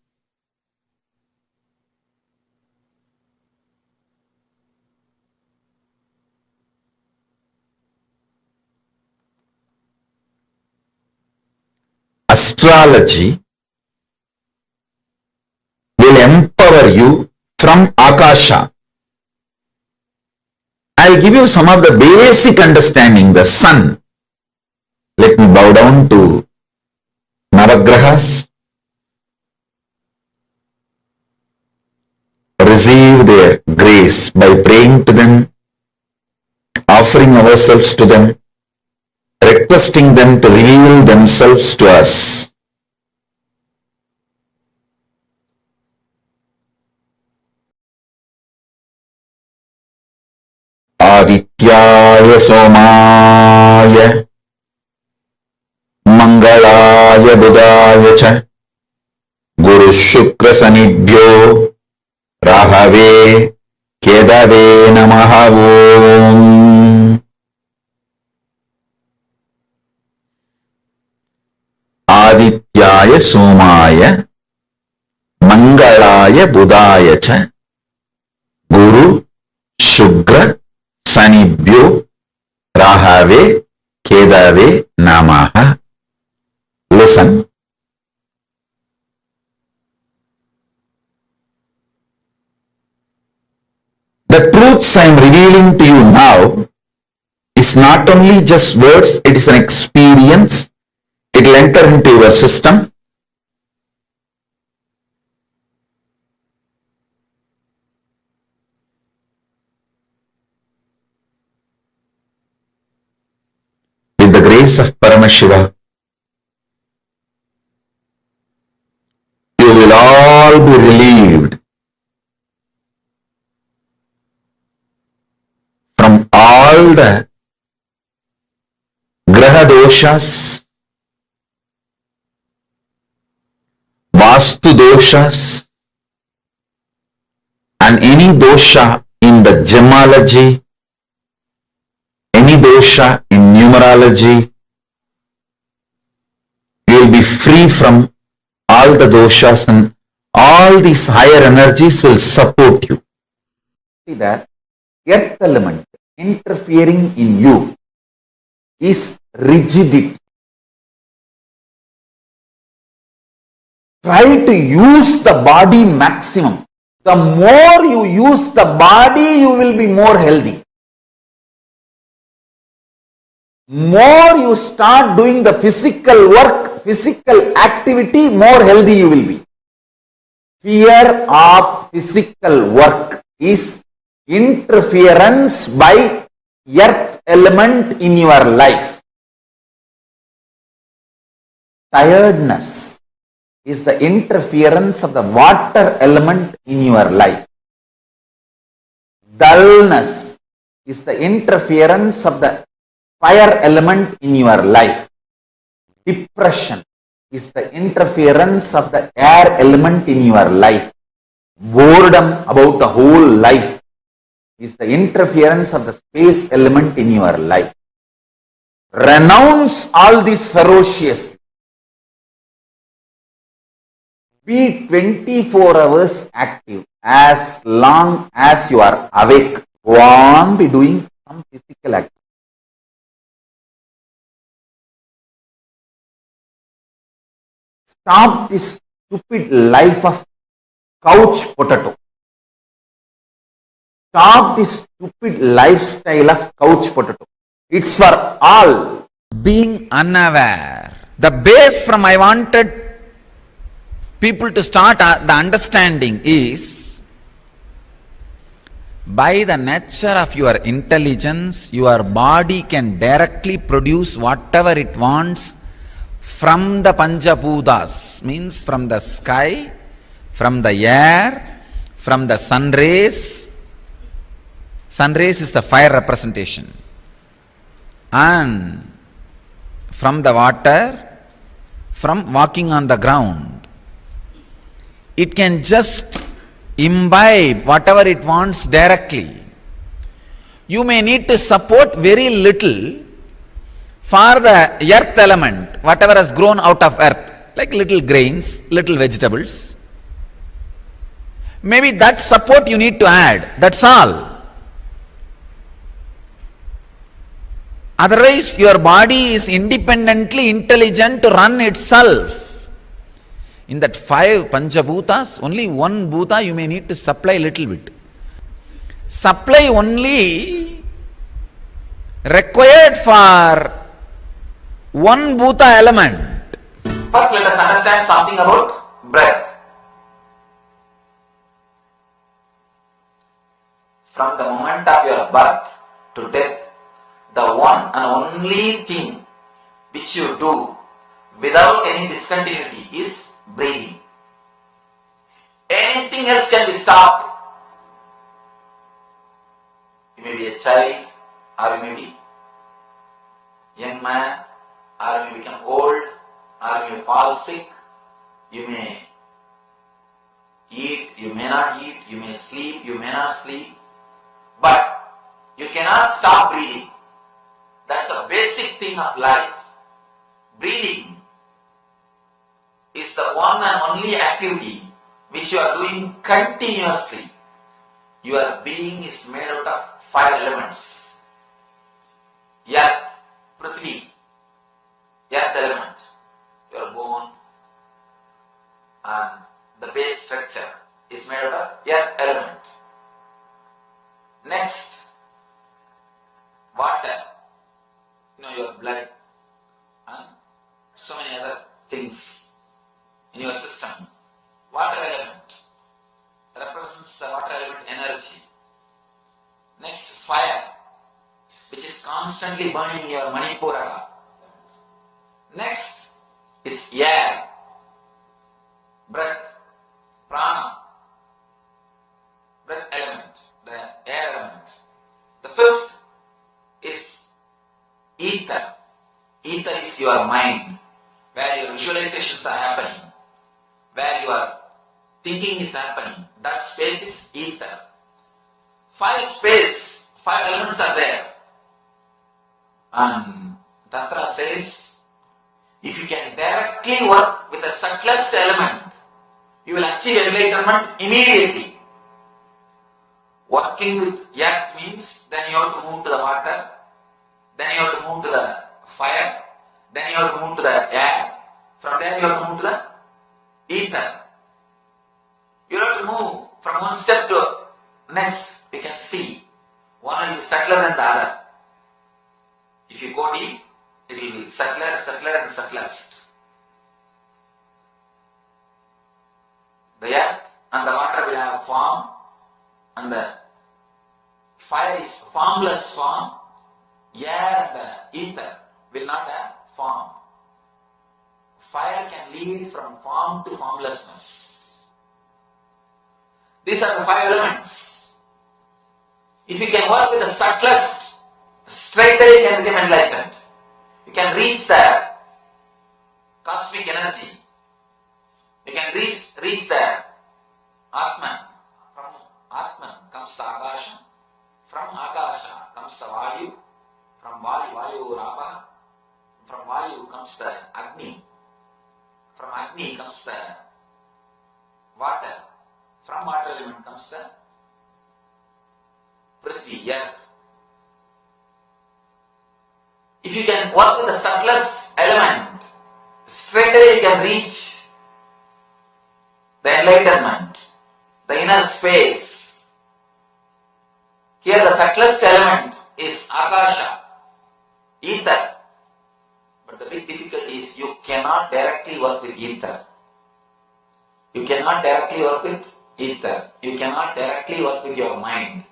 Astrology will empower you from Akasha. I'll give you some of the basic understanding. The sun. Let me bow down to Navagrahas. Receive their grace by praying to them, offering ourselves to them, requesting them to reveal themselves to us. Adityaya Somaya Mangalaya Budaya Cha Guru Shukra Sanibhyo Rahave Kedave Namaha Om. Adityaya Somaya Mangalaya Budaya Cha Guru Shukra Sanibhyo Rahave Kedave Namaha. Listen. The truths I am revealing to you now is not only just words, it is an experience. It will enter into your system. With the grace of Paramashiva, you will all be relieved from all the graha doshas, vastu doshas, and any dosha in the gemology, any dosha in numerology. You will be free from all the doshas, and all these higher energies will support you. See that earth element interfering in you is rigidity. Try to use the body maximum. The more you use the body, you will be more healthy. More you start doing the physical work, physical activity, more healthy you will be. Fear of physical work is interference by earth element in your life. Tiredness is the interference of the water element in your life. Dullness is the interference of the fire element in your life. Depression is the interference of the air element in your life. Boredom about the whole life is the interference of the space element in your life. Renounce all these ferociously. Be 24 hours active. As long as you are awake, go on be doing some physical activity. Stop this stupid life of couch potato. Stop this stupid lifestyle of couch potato. It's for all. Being unaware. The base from I wanted people to start the understanding is By the nature of your intelligence, your body can directly produce whatever it wants from the Panchabhutas, means from the sky, from the air, from the sun rays. Sun rays is the fire representation. And from the water, from walking on the ground. It can just imbibe whatever it wants directly. You may need to support very little for the earth element, whatever has grown out of earth, like little grains, little vegetables. Maybe that support you need to add, that's all. Otherwise, your body is independently intelligent to run itself. In that 5 Panchabhutas, only one Bhuta you may need to supply little bit. Supply only required for one Bhuta element. First, let us understand something about breath. From the moment of your birth to death, the one and only thing which you do without any discontinuity is breathing. Anything else can be stopped. You may be a child, or you may be young man, or you may become old, or you may fall sick, you may eat, you may not eat, you may sleep, you may not sleep, but you cannot stop breathing. That's a basic thing of life. Breathing is the one and only activity which you are doing continuously. Your being is made out of 5 elements. Earth, Prithvi, earth element, your bone and the base structure is made out of earth element. Next, water, your blood and so many other things in your system. Water element represents the water element energy. Next, fire, which is constantly burning your Manipuraka. Next is air, breath, prana, breath element, the air element. The 5th is ether. Ether is your mind, where your visualizations are happening, where your thinking is happening. That space is ether. 5 elements are there. And Tantra says, if you can directly work with the subtlest element, you will achieve enlightenment immediately. Working with earth means then you have to move to the water, then you have to move to the fire, then you have to move to the air, from there you have to move to the ether. You have to move from one step to next. You can see one will be subtler than the other. If you go deep, it will be subtler and subtlest. The earth and the water will have form, and the fire is formless form. Air and the ether will not have form. Fire can lead from form to formlessness. These are the 5 elements. If you can work with the subtlest, straight away you can become enlightened. You can reach the cosmic energy. You can reach the Atman. From Atman comes the Akasha. From Akasha comes the Vayu. From Vayu Rapa. From Vayu comes the Agni. From Agni comes the water. From water element comes the Prithvi, earth. If you can work with the subtlest element, straight away you can reach the enlightenment, the inner space. Here the subtlest element is Akasha, ether. But the big difficulty is you cannot directly work with ether. You cannot directly work with ether. You cannot directly work with your mind.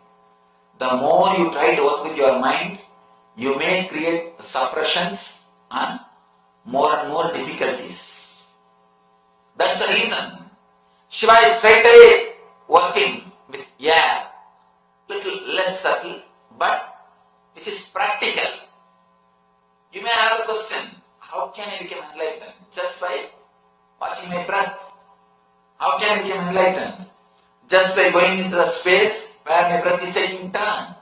the more you try to work with your mind, you may create suppressions and more difficulties. That's the reason Shiva is straight away working with air, little less subtle, but which is practical. You may have a question, how can I become enlightened? Just by watching my breath. How can I become enlightened? Just by going into the space where my breath is taking turn.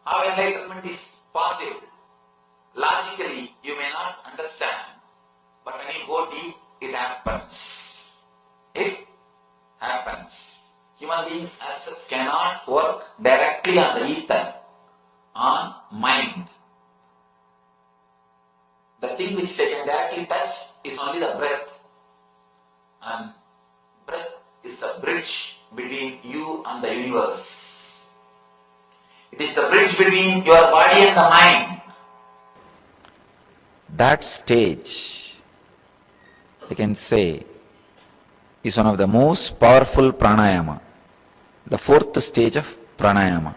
How enlightenment is possible? Logically, you may not understand, but when you go deep, it happens. It happens. Human beings as such cannot work directly on the ether, on mind. The thing which they can directly touch is only the breath. And breath is the bridge between you and the universe. It is the bridge between your body and the mind. That stage, I can say, is one of the most powerful pranayama. The fourth stage of pranayama.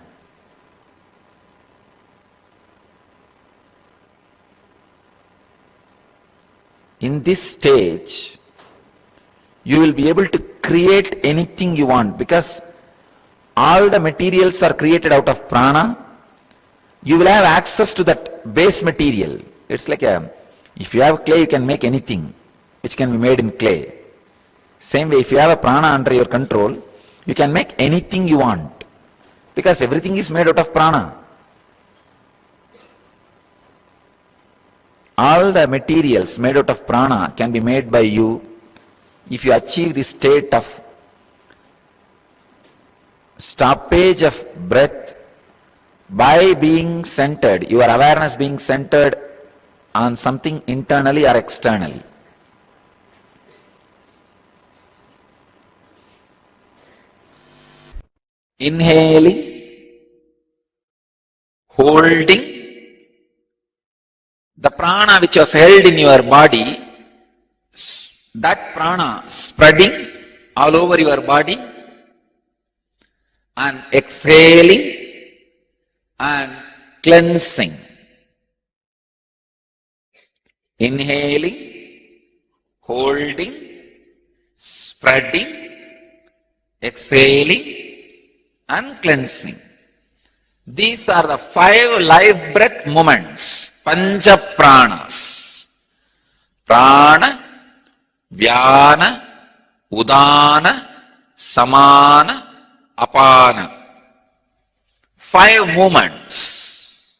In this stage, you will be able to create anything you want because all the materials are created out of prana. You will have access to that base material. It's like if you have clay, you can make anything which can be made in clay. Same way, if you have a prana under your control, you can make anything you want because everything is made out of prana. All the materials made out of prana can be made by you if you achieve the state of stoppage of breath by being centered, your awareness being centered on something internally or externally. Inhaling, holding, the prana which was held in your body, that prana spreading all over your body, and exhaling and cleansing. Inhaling, holding, spreading, exhaling and cleansing. These are the 5 life breath movements, Pancha Pranas. Prana, Vyana, Udana, Samana, Apana. 5 movements.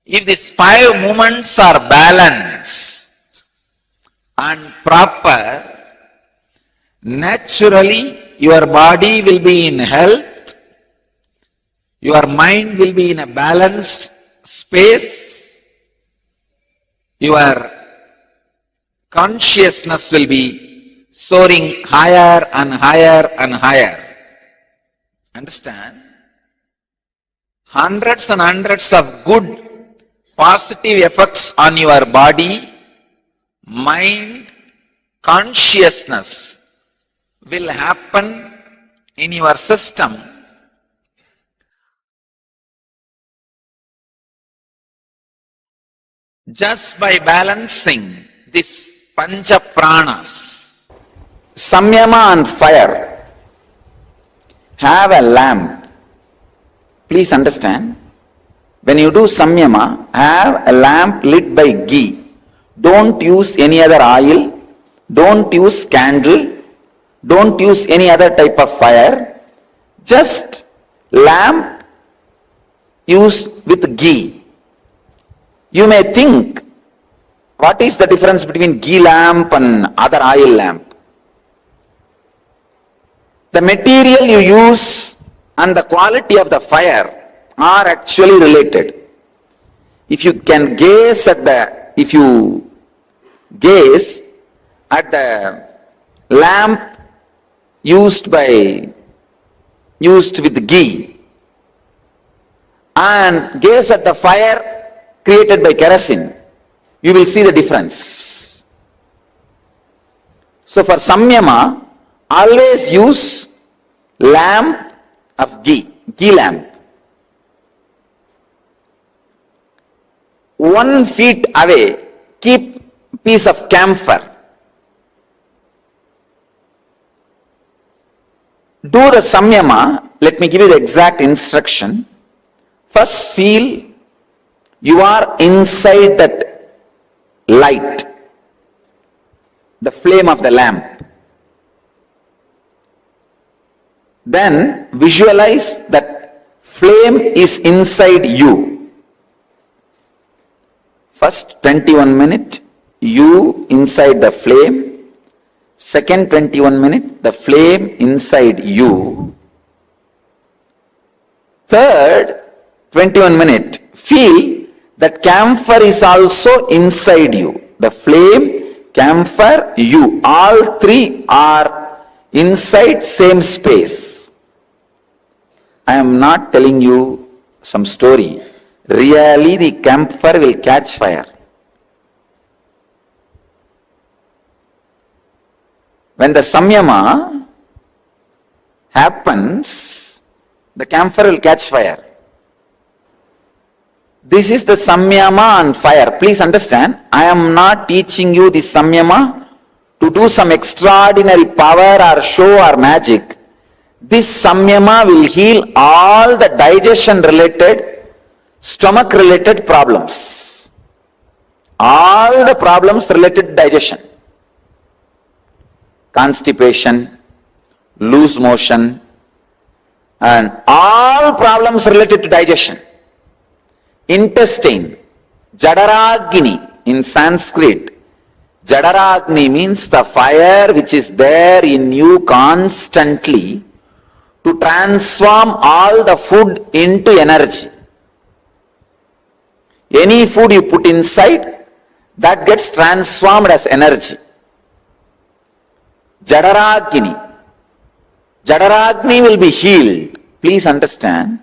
If these 5 movements are balanced and proper, naturally your body will be in health, your mind will be in a balanced space, your consciousness will be soaring higher and higher and higher. Understand? Hundreds and hundreds of good positive effects on your body, mind, consciousness will happen in your system just by balancing this Pancha Pranas. Samyama and fire have a lamp. Please understand, when you do Samyama, have a lamp lit by ghee. Don't use any other oil, don't use candle, don't use any other type of fire, just lamp used with ghee. You may think, what is the difference between ghee lamp and other oil lamp? The material you use and the quality of the fire are actually related. If you gaze at the lamp used with ghee and gaze at the fire created by kerosene, you will see the difference. So for Samyama, always use lamp of ghee lamp. 1 feet away, keep piece of camphor. Do the samyama. Let me give you the exact instruction. First feel you are inside that light, the flame of the lamp. Then visualize that flame is inside you. First 21 minutes, you inside the flame. Second 21 minutes, the flame inside you. Third 21 minutes, feel that camphor is also inside you. The flame, camphor, you. All three are inside same space. I am not telling you some story. Really the camphor will catch fire. When the samyama happens, the camphor will catch fire. This is the samyama on fire. Please understand, I am not teaching you the samyama to do some extraordinary power or show or magic. This samyama will heal all the digestion related, stomach related problems. All the problems related to digestion. Constipation, loose motion, and all problems related to digestion. Intestine, Jadaragni in Sanskrit. Jadaragni means the fire which is there in you constantly to transform all the food into energy. Any food you put inside, that gets transformed as energy. Jadaragni. Jadaragni will be healed. Please understand,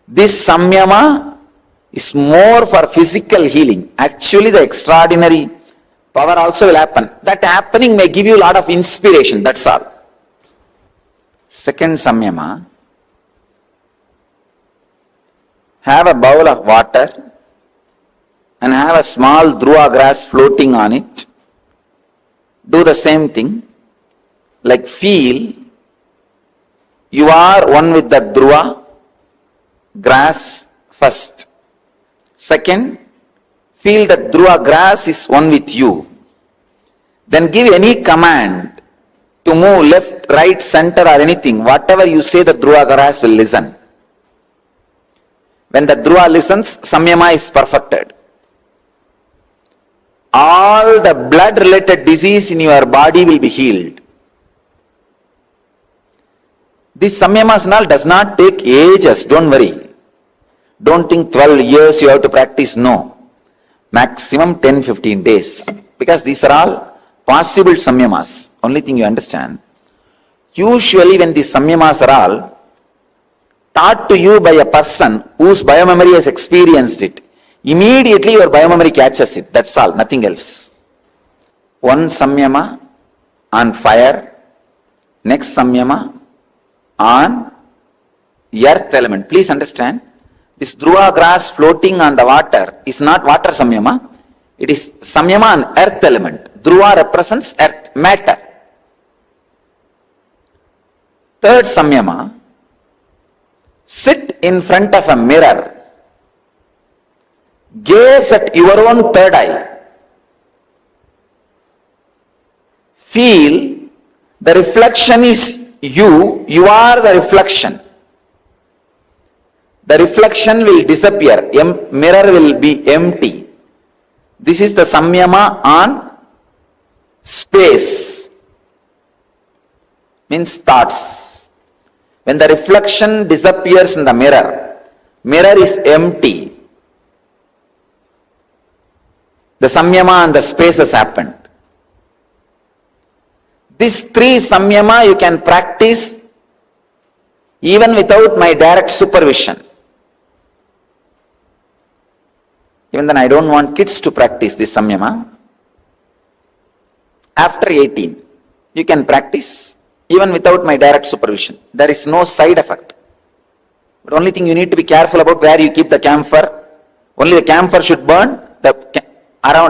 this samyama is more for physical healing. Actually, the extraordinary power also will happen. That happening may give you a lot of inspiration, that's all. Second samyama, have a bowl of water and have a small dhruva grass floating on it. Do the same thing. Like feel you are one with the dhruva grass first. Second, feel that dhruva grass is one with you. Then give any command to move left, right, center or anything. Whatever you say, the dhruva grass will listen. When the dhruva listens, samyama is perfected. All the blood related disease in your body will be healed. This samyamasana does not take ages, don't worry. Don't think 12 years you have to practice, no. Maximum 10-15 days. Because these are all possible samyamas. Only thing you understand. Usually when these samyamas are all taught to you by a person whose biomemory has experienced it, immediately your biomemory catches it. That's all, nothing else. One samyama on fire, next samyama on earth element. Please understand, this dhruva grass floating on the water is not water samyama. It is samyama on earth element. Dhruva represents earth, matter. Third samyama, sit in front of a mirror. Gaze at your own third eye. Feel the reflection is you, you are the reflection. The reflection will disappear, mirror will be empty. This is the samyama on space, means thoughts. When the reflection disappears in the mirror, mirror is empty. The samyama on the space has happened. These three samyama you can practice even without my direct supervision. Even then I don't want kids to practice this samyama. After 18, you can practice even without my direct supervision. There is no side effect. But only thing you need to be careful about where you keep the camphor. Only the camphor should burn.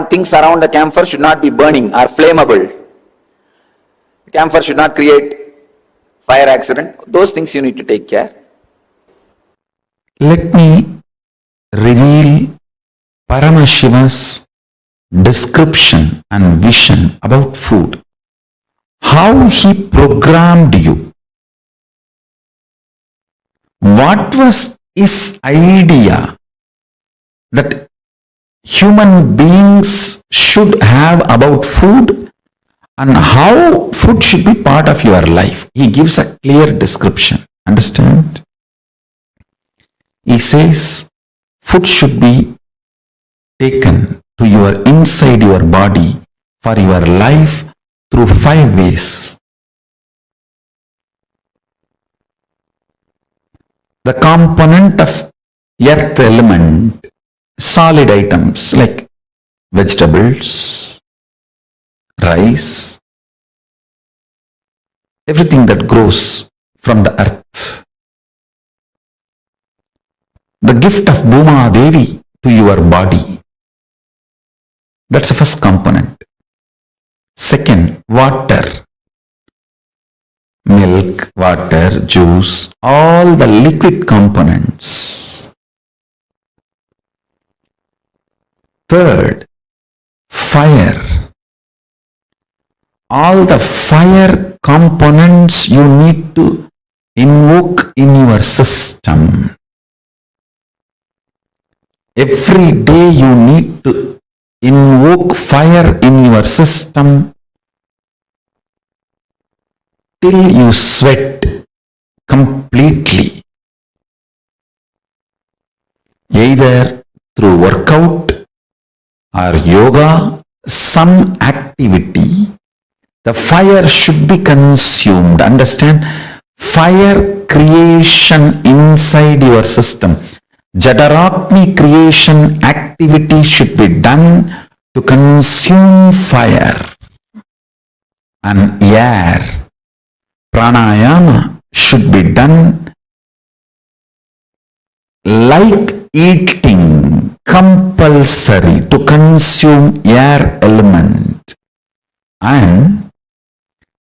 Things around the camphor should not be burning or flammable. The camphor should not create fire accident. Those things you need to take care. Let me reveal Paramashiva's description and vision about food. How he programmed you. What was his idea that human beings should have about food and how food should be part of your life? He gives a clear description. Understand? He says food should be taken to your inside your body for your life through 5 ways. The component of earth element, solid items like vegetables, rice, everything that grows from the earth. The gift of Bhuma Devi to your body. That's the first component. Second, water. Milk, water, juice, all the liquid components. Third, fire. All the fire components you need to invoke in your system. Every day you need to invoke fire in your system till you sweat completely. Either through workout or yoga, some activity, the fire should be consumed. Understand? Fire creation inside your system. Jadarakni creation activity should be done to consume fire and air. Pranayama should be done like eating, compulsory to consume air element, and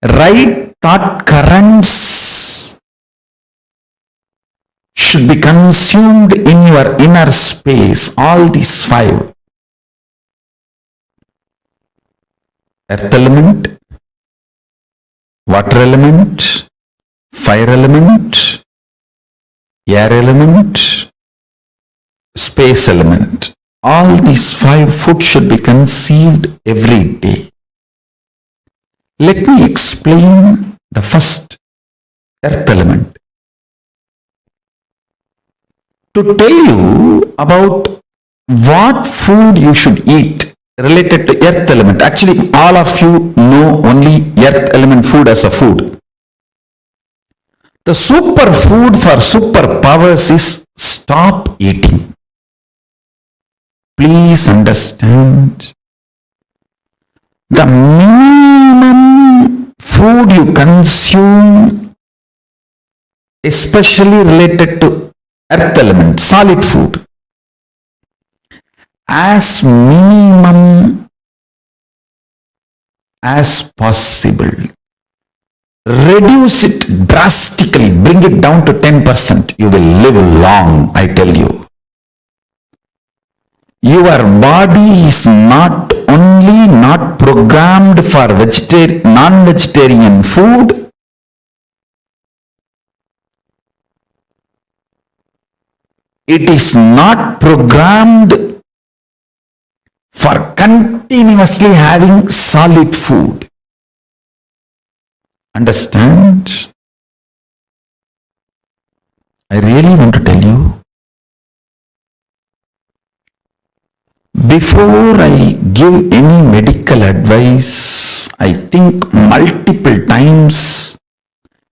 right thought currents should be consumed in your inner space. All these 5. Earth element, water element, fire element, air element, space element. All these 5 food should be conceived every day. Let me explain the first, earth element. To tell you about what food you should eat related to earth element. Actually, all of you know only earth element food as a food. The super food for superpowers is stop eating. Please understand. The minimum food you consume, especially related to earth element, solid food, as minimum as possible. Reduce it drastically, bring it down to 10%. You will live long, I tell you. Your body is not only not programmed for non-vegetarian food, it is not programmed for continuously having solid food. Understand? I really want to tell you, before I give any medical advice, I think multiple times,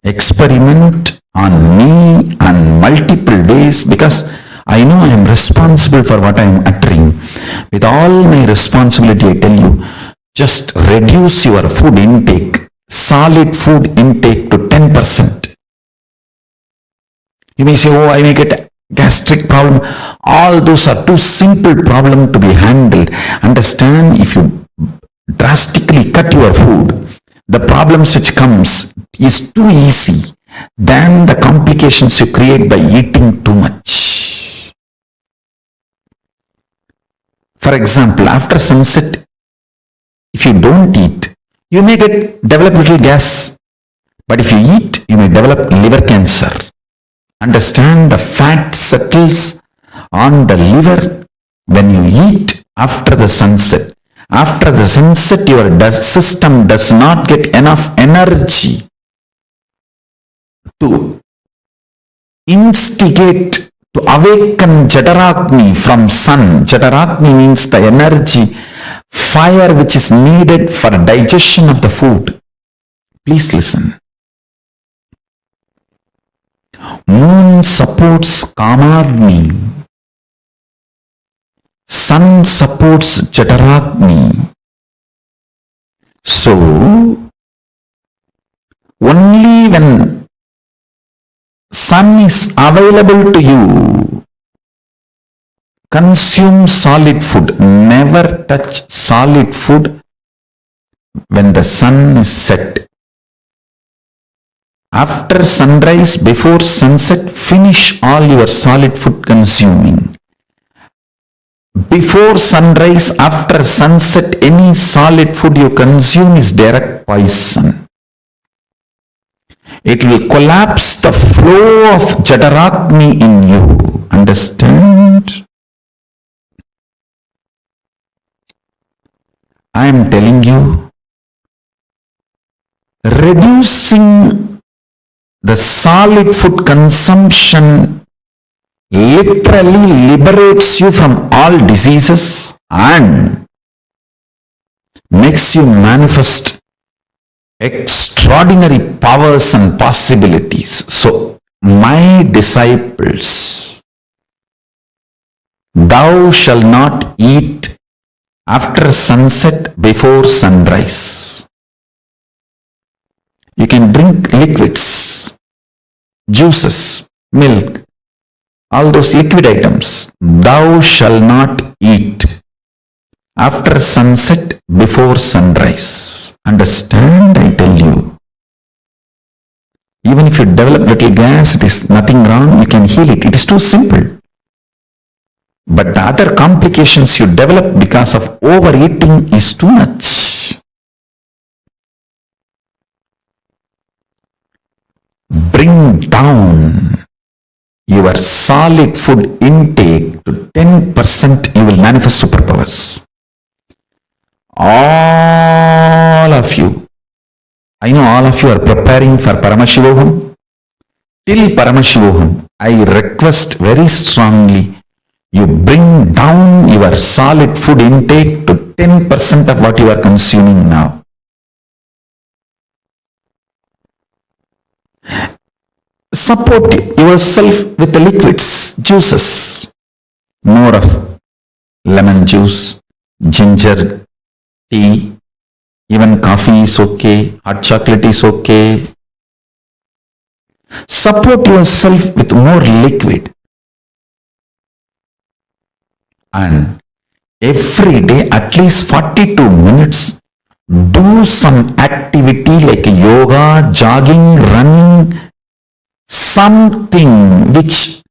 experiment on me and multiple ways, because I know I am responsible for what I am uttering. With all my responsibility, I tell you, just reduce your food intake solid food intake to 10%. You may say, oh, I may get gastric problem. All those are too simple problem to be handled. Understand, if you drastically cut your food, the problems which comes is too easy than the complications you create by eating too much. For example, after sunset, if you don't eat, you may develop little gas, but if you eat, you may develop liver cancer. Understand, the fat settles on the liver when you eat after the sunset. After the sunset, your system does not get enough energy to instigate, to awaken Jataragni from sun. Jataragni means the energy, fire which is needed for digestion of the food. Please listen. Moon supports Kamagni. Sun supports Jataragni. So, only when sun is available to you, consume solid food. Never touch solid food when the sun is set. After sunrise, before sunset, finish all your solid food consuming. Before sunrise, after sunset, any solid food you consume is direct poison. It will collapse the flow of Jataragni in you. Understand? I am telling you, reducing the solid food consumption literally liberates you from all diseases and makes you manifest extraordinary powers and possibilities. So, my disciples, thou shalt not eat after sunset, before sunrise. You can drink liquids, juices, milk, all those liquid items. Thou shalt not eat after sunset, before sunrise. Understand, I tell you. Even if you develop little gas, it is nothing wrong, you can heal it. It is too simple. But the other complications you develop because of overeating is too much. Bring down your solid food intake to 10%, you will manifest superpowers. All of you, I know all of you are preparing for Paramashivoham. Till Paramashivoham, I request very strongly, you bring down your solid food intake to 10% of what you are consuming now. Support yourself with the liquids, juices, more of lemon juice, ginger tea, even coffee is okay, hot chocolate is okay. Support yourself with more liquid. And every day, at least 42 minutes, do some activity like yoga, jogging, running, something which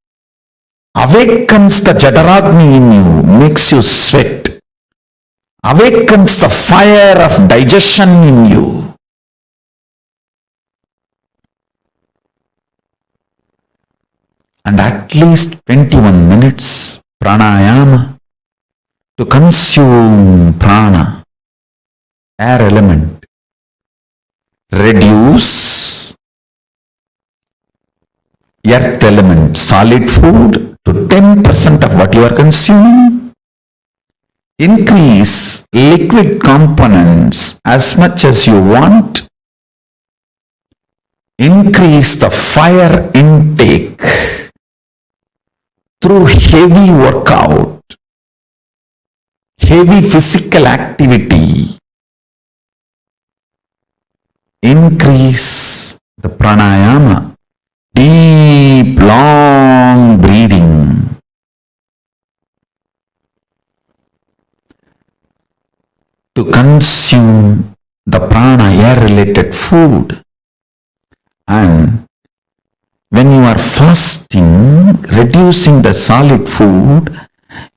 awakens the Jataragni in you, makes you sweat, awakens the fire of digestion in you. And at least 21 minutes pranayama to consume prana, air element, reduce earth element, solid food to 10% of what you are consuming, increase liquid components as much as you want, increase the fire intake through heavy workout, heavy physical activity, increase the pranayama, deep, long breathing. To consume the prana, air-related food. And when you are fasting, reducing the solid food,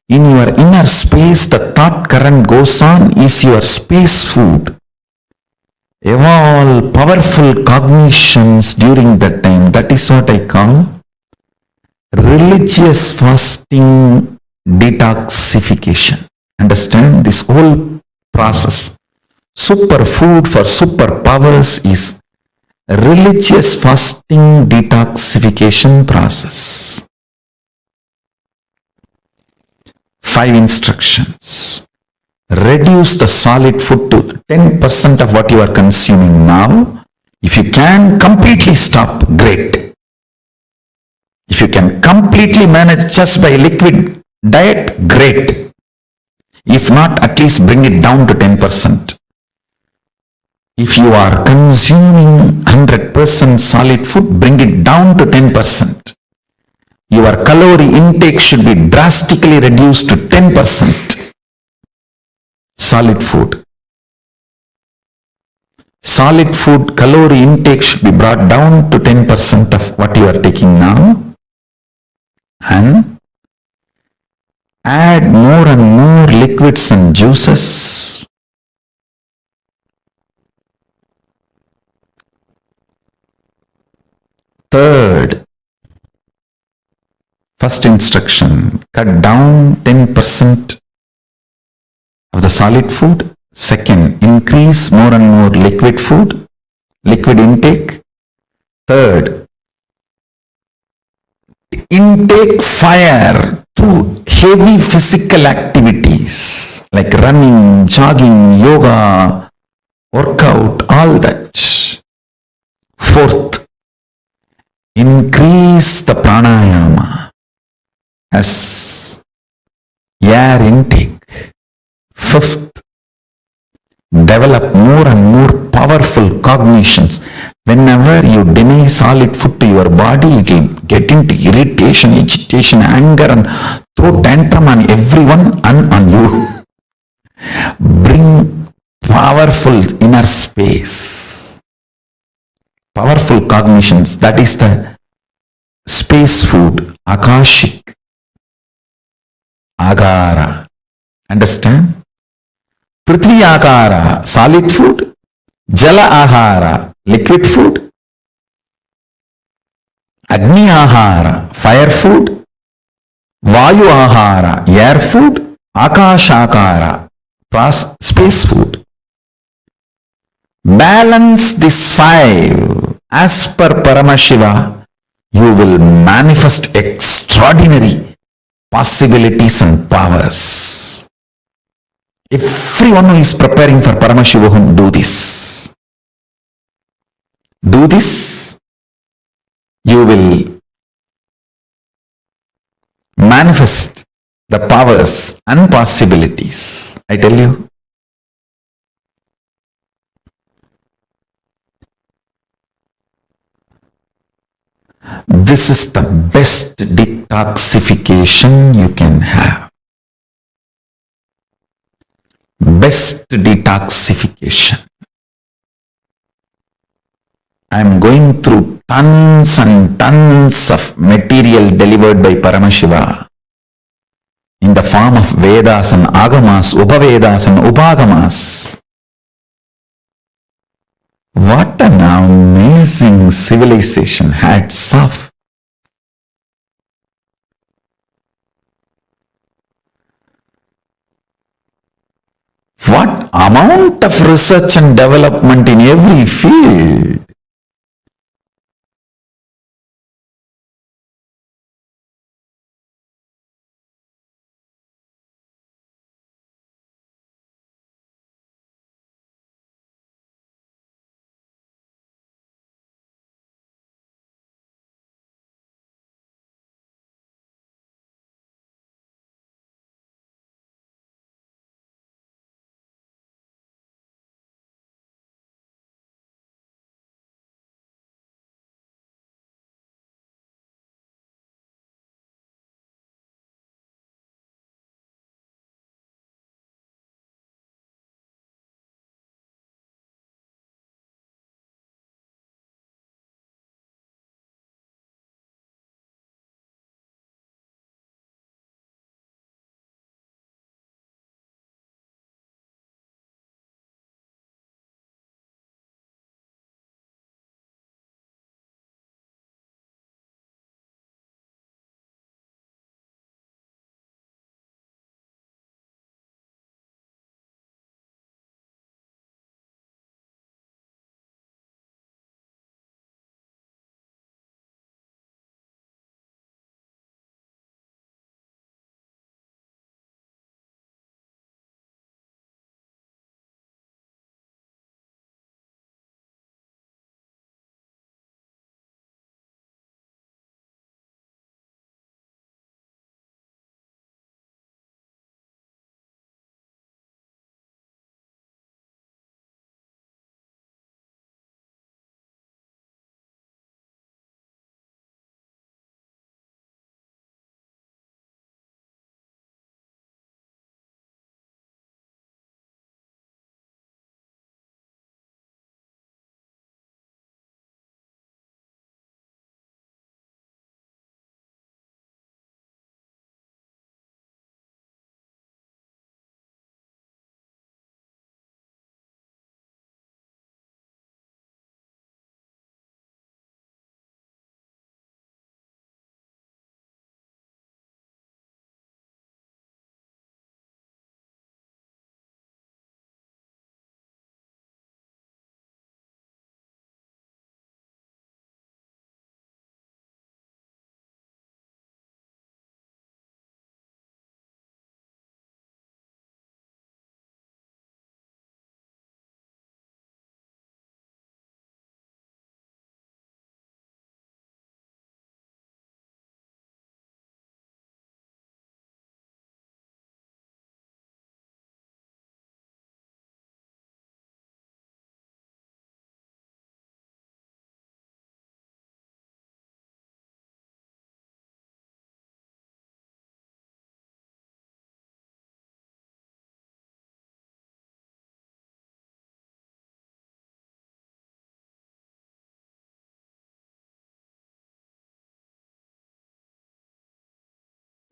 in your inner space, the thought current goes on, is your space food. Evolve powerful cognitions during that time. That is what I call religious fasting detoxification. Understand this whole process. Superfood for superpowers is religious fasting detoxification process. 5 instructions. Reduce the solid food to 10% of what you are consuming now. If you can completely stop, great. If you can completely manage just by liquid diet, great. If not, at least bring it down to 10%. If you are consuming 100% solid food, bring it down to 10%. Your calorie intake should be drastically reduced to 10%. Solid food. Solid food calorie intake should be brought down to 10% of what you are taking now. And add more and more liquids and juices. Third, first instruction, cut down 10% of the solid food. Second, increase more and more liquid food, liquid intake. Third, intake fire through heavy physical activities like running, jogging, yoga, workout, all that. Fourth, increase the pranayama as air intake. Fifth, develop more and more powerful cognitions. Whenever you deny solid food to your body, it will get into irritation, agitation, anger, and throw tantrum on everyone and on you. Bring powerful inner space, powerful cognitions. That is the space food, akashic, agara. Understand? Prithvi akara, solid food. Jala ahara, liquid food. Agni ahara, fire food. Vayu ahara, air food. Akashakara, space food. Balance these 5 as per Paramashiva. You will manifest extraordinary possibilities and powers. Everyone who is preparing for Paramashivoham, do this. Do this, you will manifest the powers and possibilities. I tell you. This is the best detoxification you can have. Best detoxification. I am going through tons and tons of material delivered by Paramashiva in the form of Vedas and Agamas, Upavedas and Upagamas. What an amazing civilization. Hats off. What amount of research and development in every field.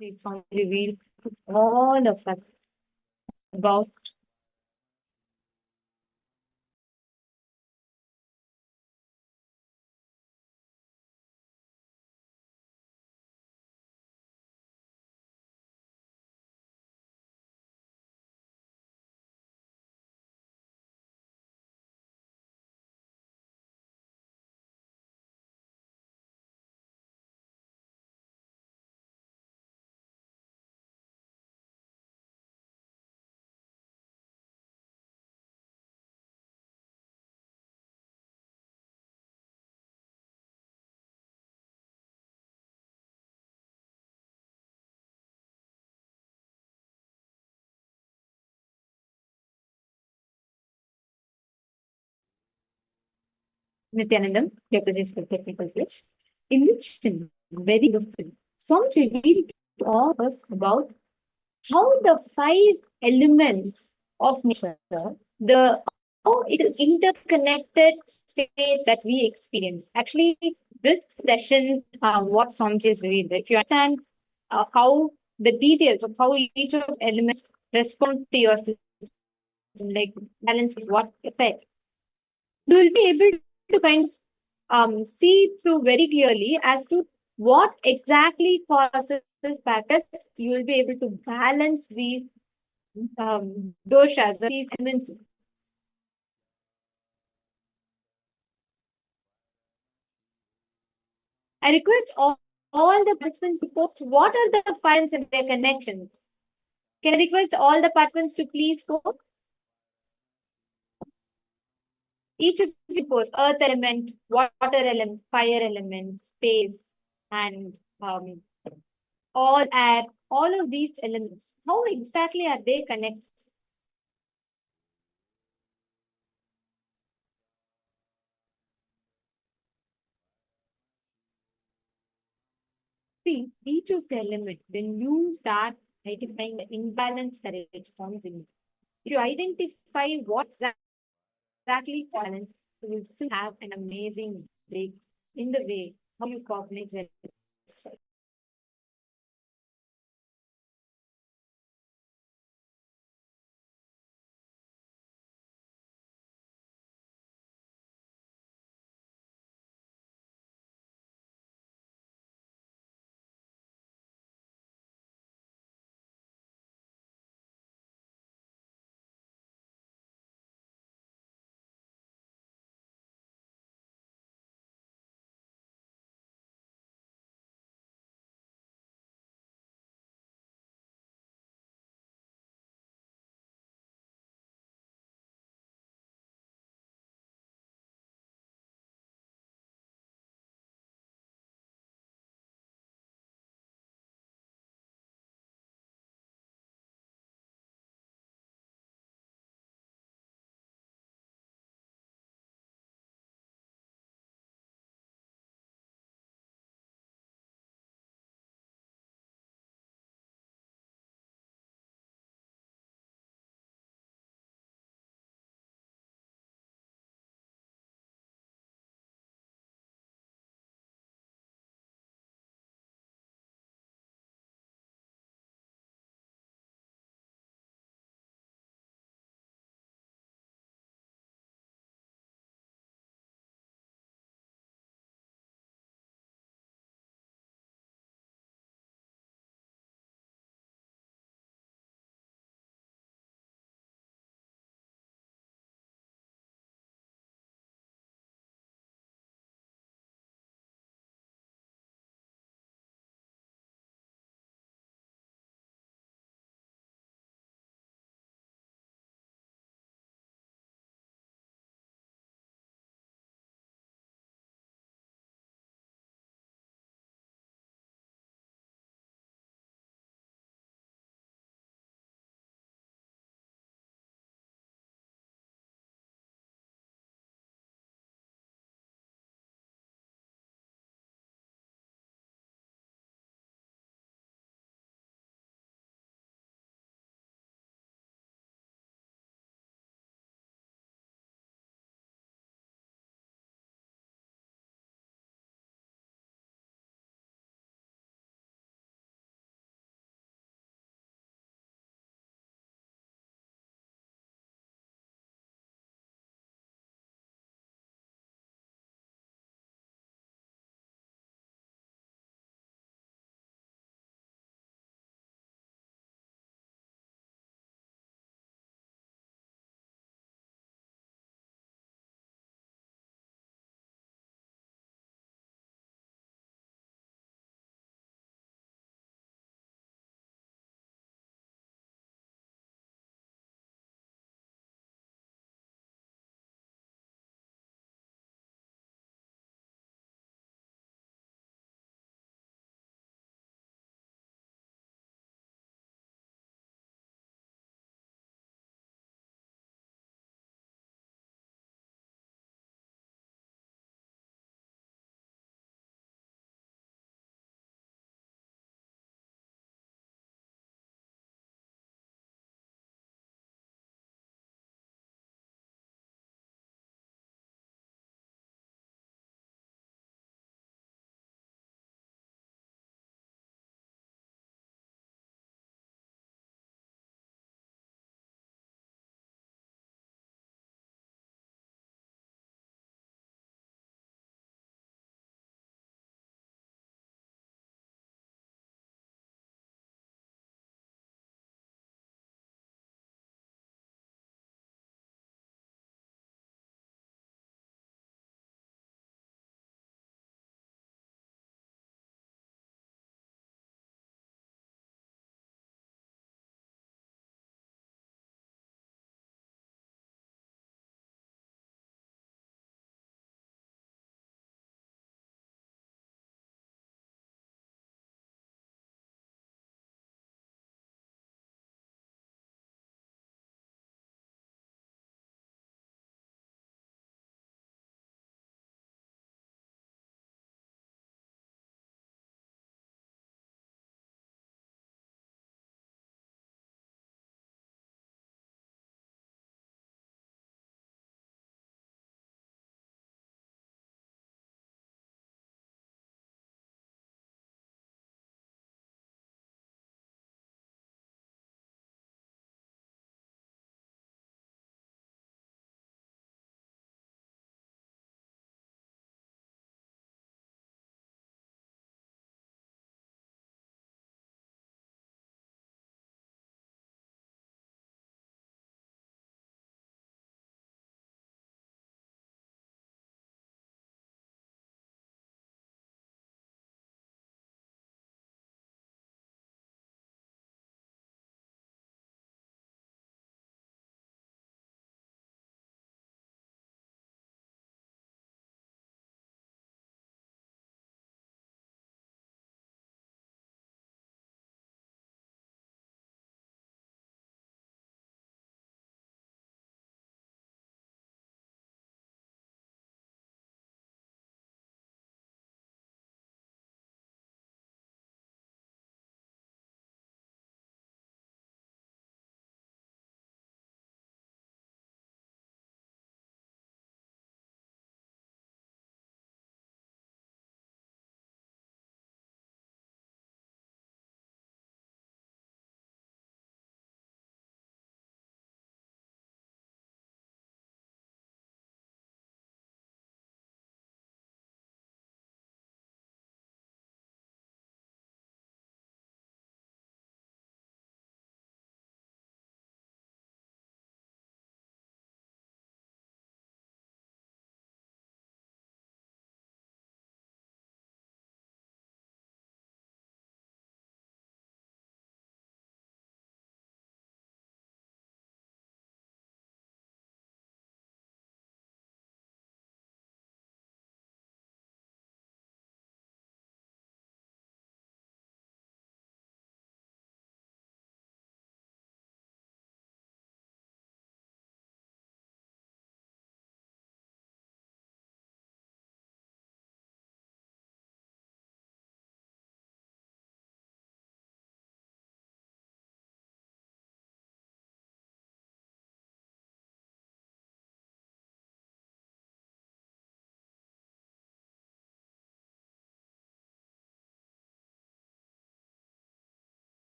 Please reveal to all of us about Nithyanandam, your presence for technical glitch. In this session, very beautiful, Swami revealed to all of us about how the five elements of nature, the how it is interconnected states that we experience. Actually, this session, what Swami is revealed, if you understand how the details of how each of the elements respond to your system, like balance, what effect, you will be able to kind of see through very clearly as to what exactly causes patterns. You will be able to balance these doshas, these elements. I request all the participants to post what are the files and their connections. Can I request all the participants to please post? Each of you post earth element, water element, fire element, space, and all air, all of these elements. How exactly are they connected? See, each of the element, when you start identifying the imbalance that it forms in you, if you identify what exactly balance, you will still have an amazing break in the way how you cognize it.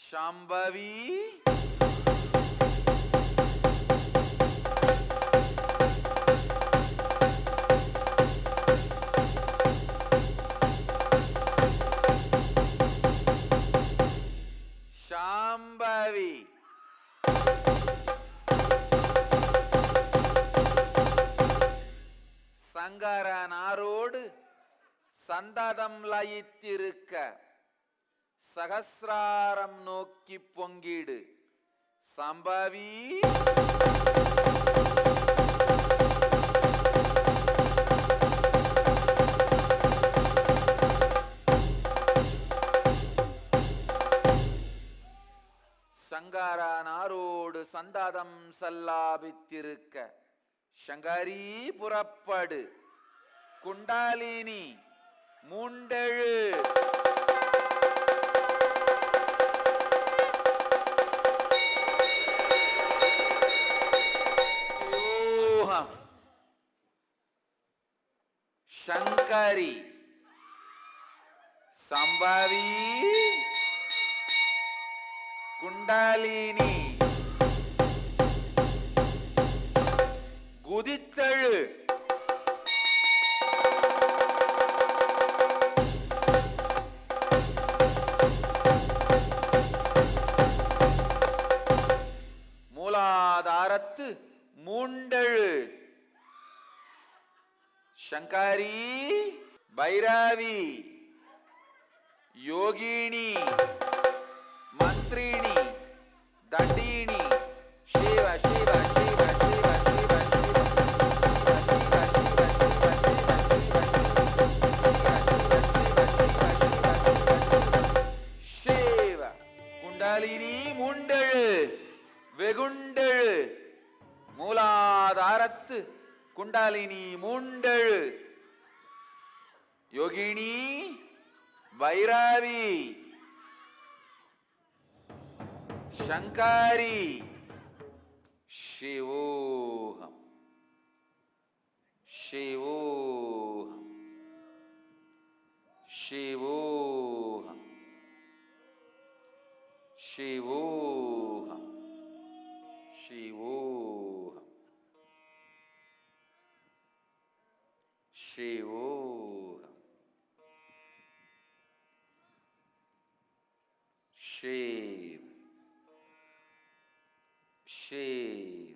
Shambhavi, Shambhavi, சங்கரனாரோடு சந்ததம் லயித்திருக்க சகசிராரம் நோக்கி பொங்கிடு சம்பவி சங்கரனாரோடு சந்ததம் சல்லாபித்திருக்க சங்கரி புறப்படு குண்டாலினி மூண்டெழு யோகம் சங்கரி சம்பவி குண்டாலினி குதித்தழு மூலாதாரத்து மூண்டெழு சங்கரி பைரவி யோகினி மந்திரிணி தண்டினி சிவ சிவ சிவ சிவ சிவ சிவ குண்டலினி மூண்டெழு வெகுண்டெழு மூலாதாரத்து குண்டலினி மூண்டெழு யோகினி Bhairavi Sankari சிவோகம் சிவோகம் சிவோகம் சிவோகம் சிவோகம் சிவோகம் Shiv Shiv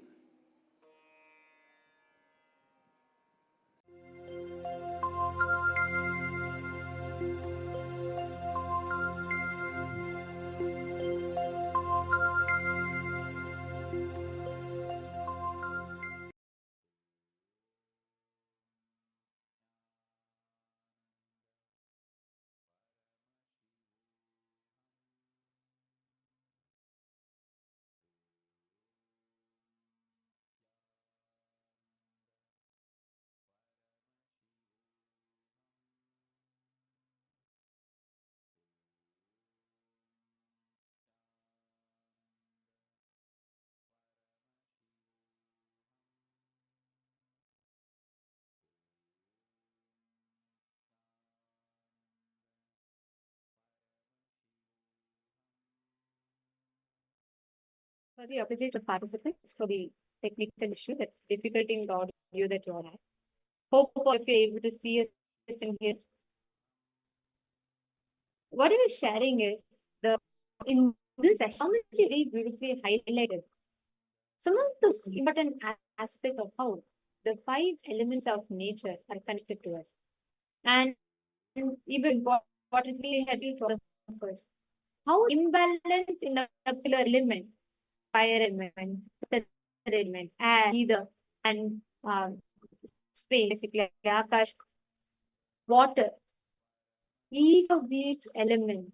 Firstly, appreciate the participants for the technical issue, that difficulty in the audio that you all had. Hope all of you are able to see us in here. What I was sharing is in this session, how much you really beautifully highlighted some of those important aspects of how the 5 elements of nature are connected to us. And even importantly, had to talk first. How imbalance in a particular element, fire element, water element, and either and space, basically Akash, water, each of these elements,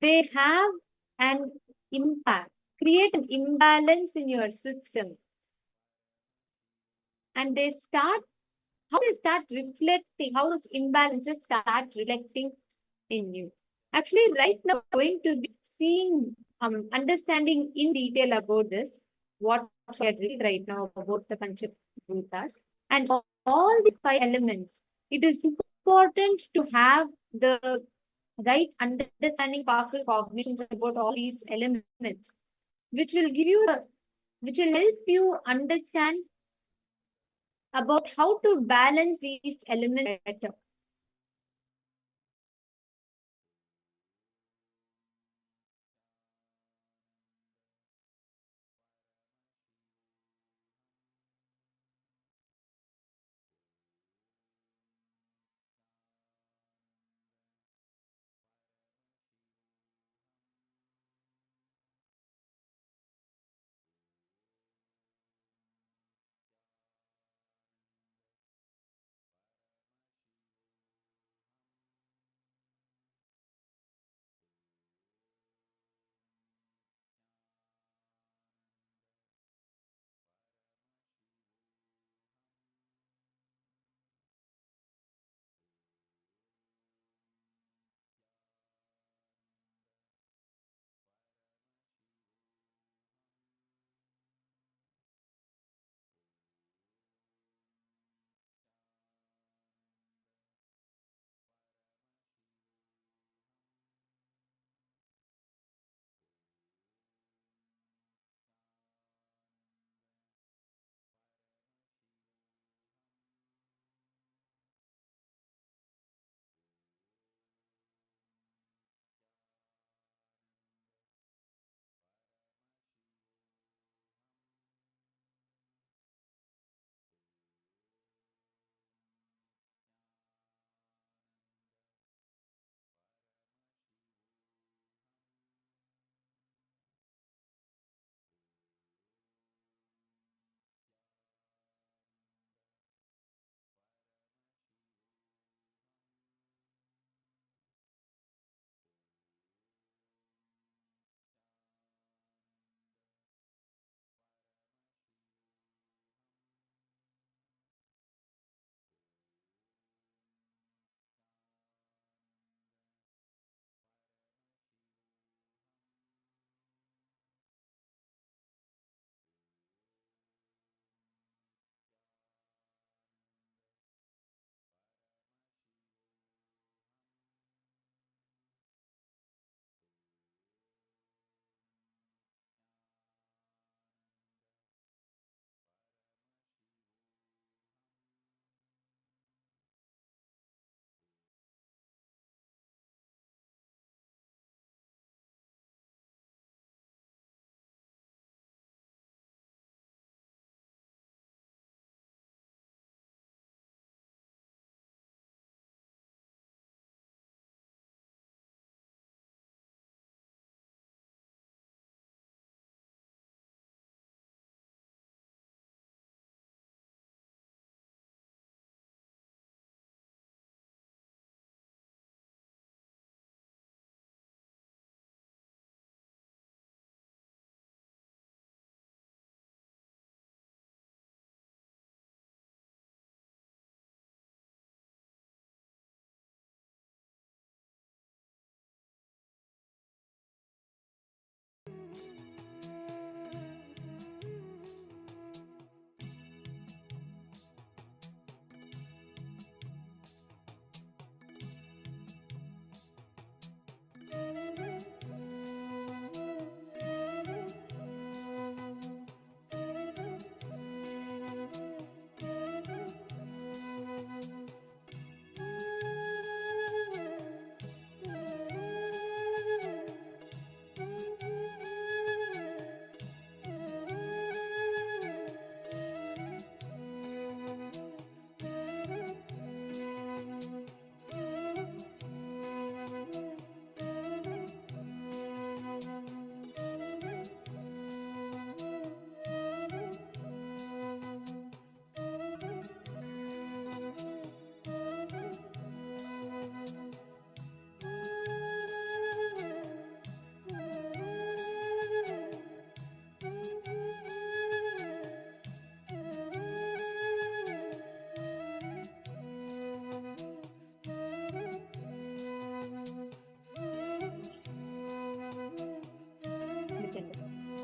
they have an impact, create an imbalance in your system. And they start reflecting, how those imbalances start reflecting in you. Actually, right now, going to be seeing, understanding in detail about this, what we are reading right now about the Panchabhutas, and all these 5 elements. It is important to have the right understanding, powerful cognitions about all these elements, which will give you which will help you understand about how to balance these elements better.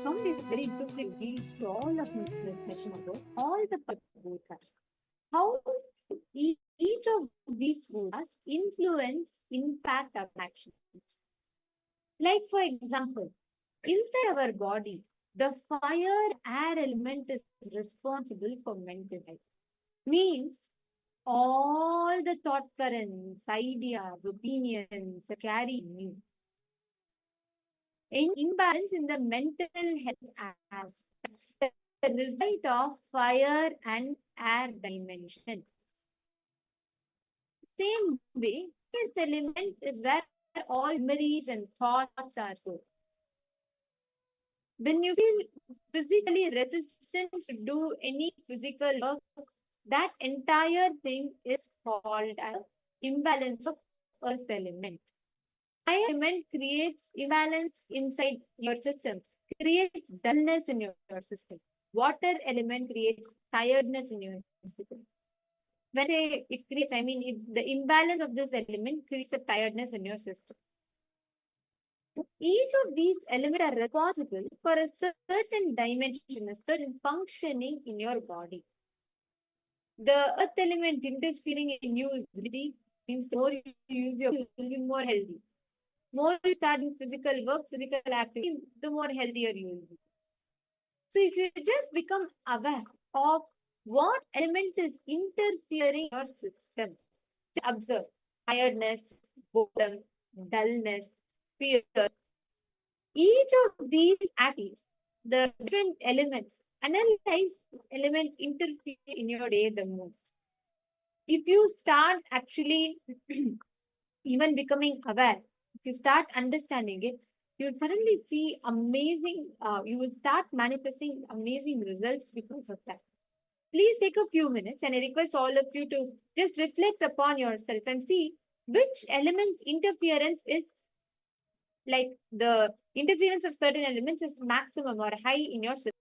Somebody was very interesting. We all us in this session about all the Panchabhutas. How Each of these forces influence, impact our actions. Like, for example, inside our body, the fire air element is responsible for mental health. Means all the thought currents, ideas, opinions carry in. In imbalance in the mental health aspect, the result of fire and air dimension. Same way, this element is where all memories and thoughts are stored. When you feel physically resistant to do any physical work, that entire thing is called as imbalance of earth element. Fire element creates imbalance inside your system, creates dullness in your system. Water element creates tiredness in your system. When I say it creates, I mean the imbalance of this element creates a tiredness in your system. Each of these elements are responsible for a certain dimension, a certain functioning in your body. The earth element interfering in you is really means the more you use your, you will be more healthy. More you start in physical work, physical activity, the more healthier you will be. So if you just become aware of what element is interfering in your system, observe tiredness, boredom, dullness, fear. Each of these activities, the different elements, analyze element interfere in your day the most. If you start actually even becoming aware, if you start understanding it, you will suddenly see amazing, you will start manifesting amazing results because of that. Please take a few minutes and I request all of you to just reflect upon yourself and see which elements interference is like the interference of certain elements is maximum or high in your system.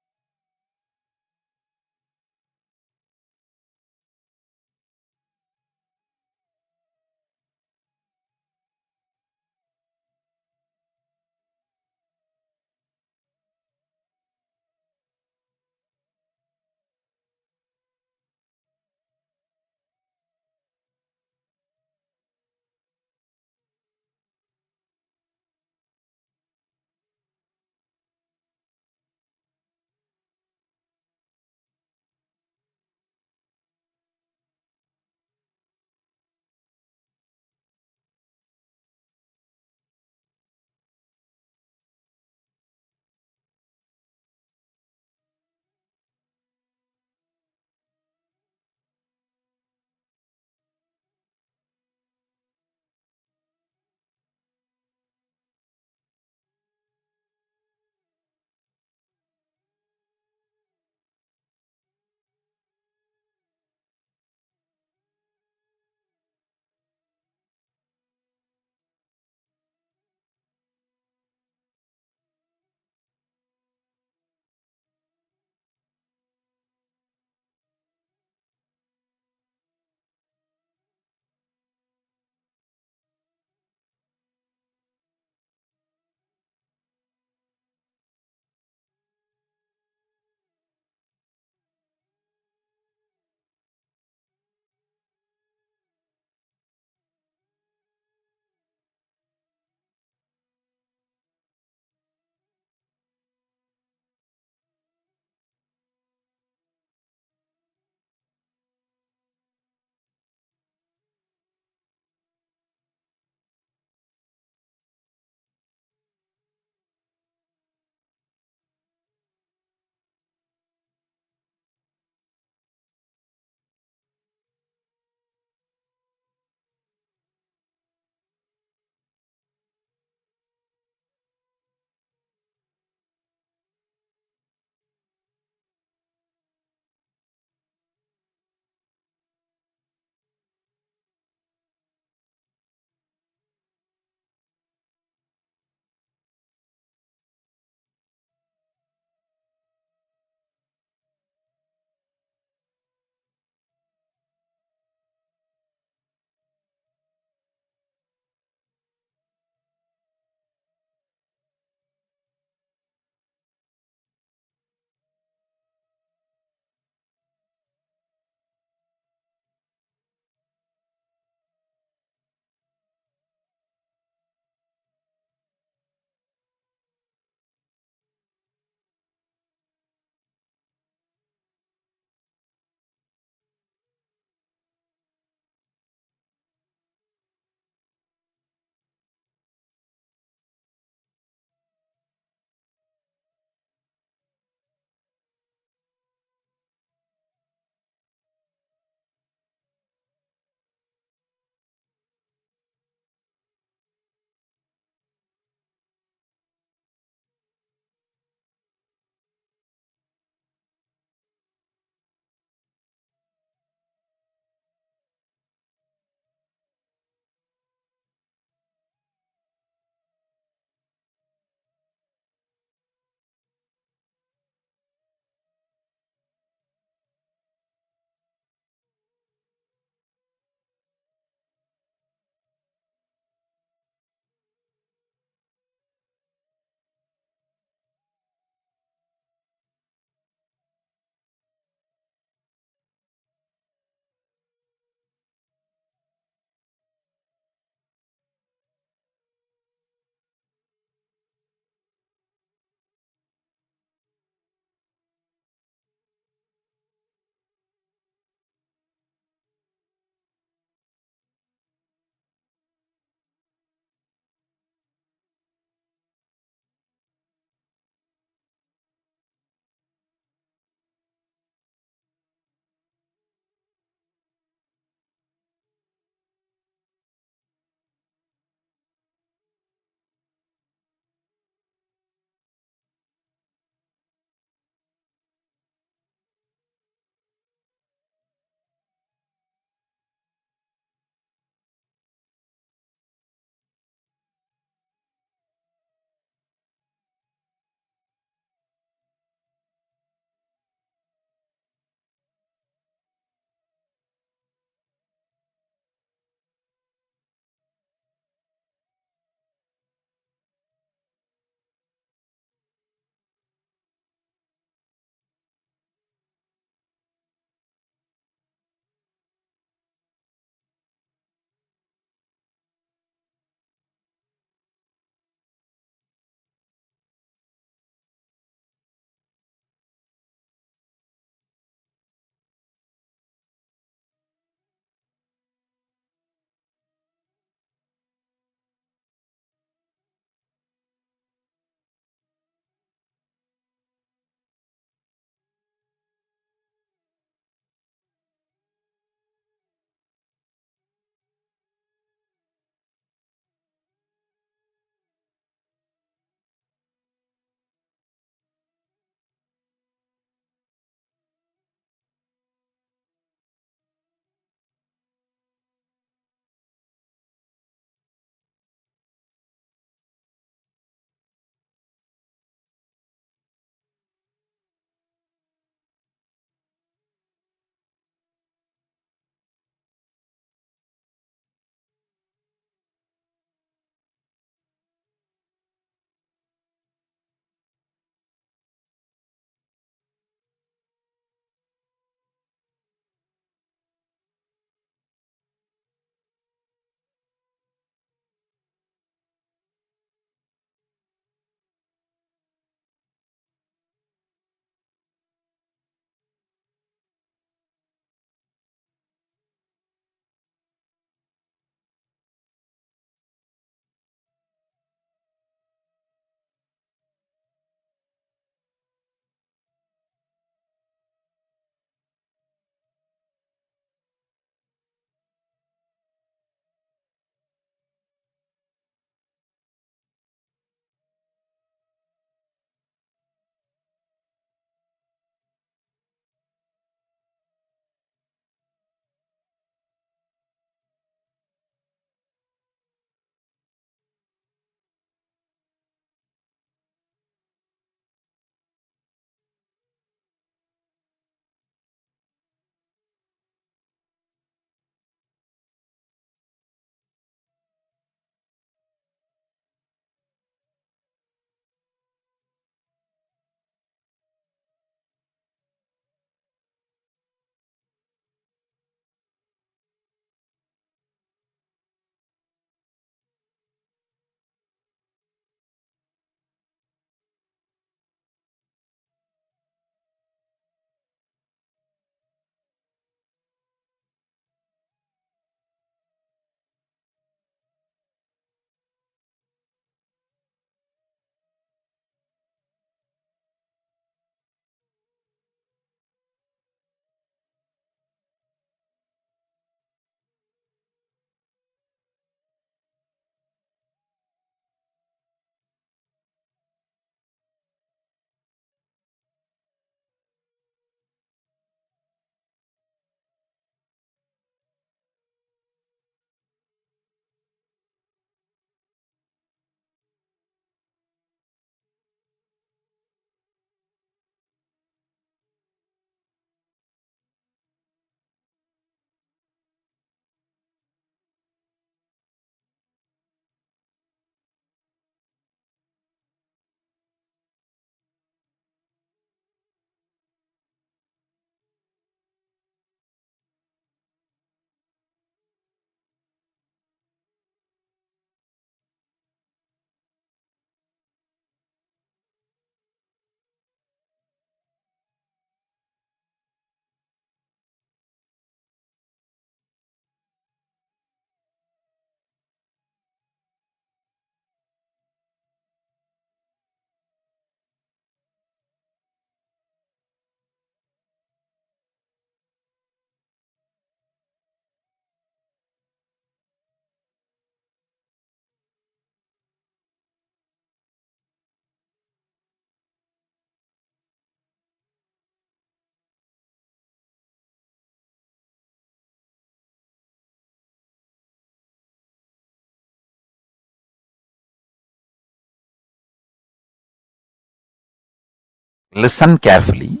Listen carefully.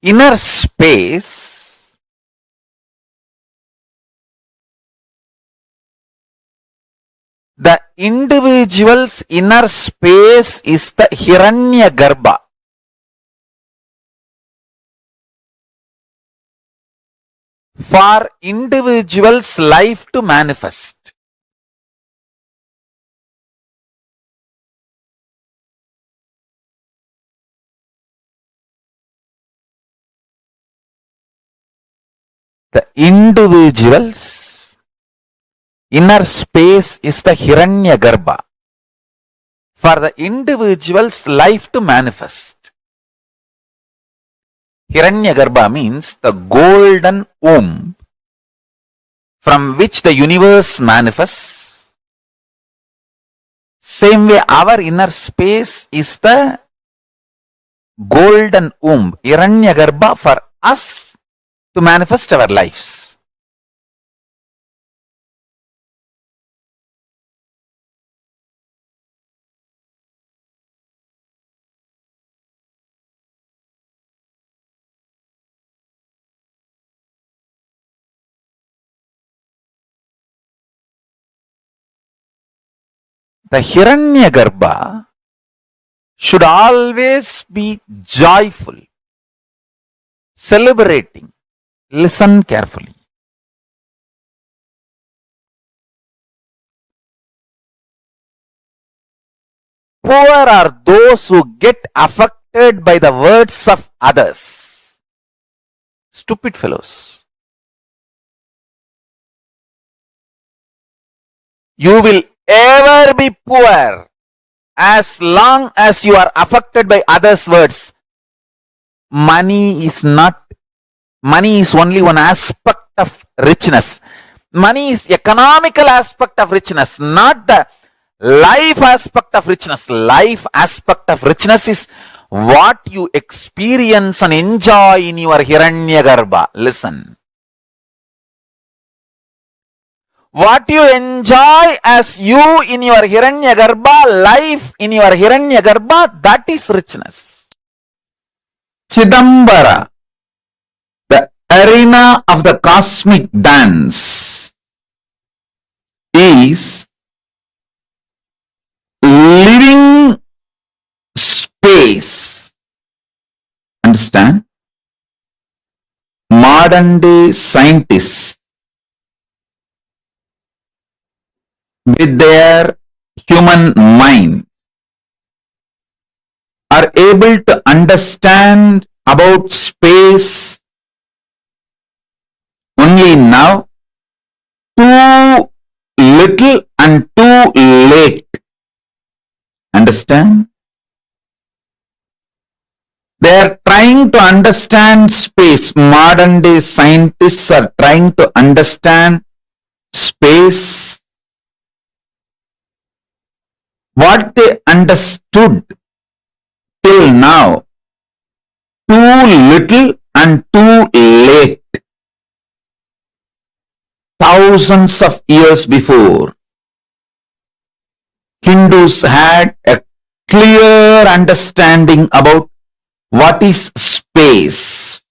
Inner space the individual's inner space is the Hiranyagarbha. For individual's life to manifest. The individual's inner space is the Hiranyagarbha. For the individual's life to manifest. Hiranyagarbha means the golden womb from which the universe manifests. Same way our inner space is the golden womb, Hiranyagarbha, for us to manifest our lives. The Hiranyagarbha should always be joyful, celebrating. Listen carefully. Poor are those who get affected by the words of others. Stupid fellows. You will ever be poor as long as you are affected by others' words. Money is only one aspect of richness. Money is economical aspect of richness, not the life aspect of richness. Life aspect of richness is what you experience and enjoy in your Hiranyagarbha. Listen. What you enjoy as you in your Hiranyagarbha, life in your Hiranyagarbha, that is richness. Chidambara, the arena of the cosmic dance, is living space. Understand? Modern day scientists with their human mind are able to understand about space only now, too little and too late. Understand? They are trying to understand space. Modern day scientists are trying to understand space. What they understood till now, too little and too late. Thousands of years before, Hindus had a clear understanding about what is space.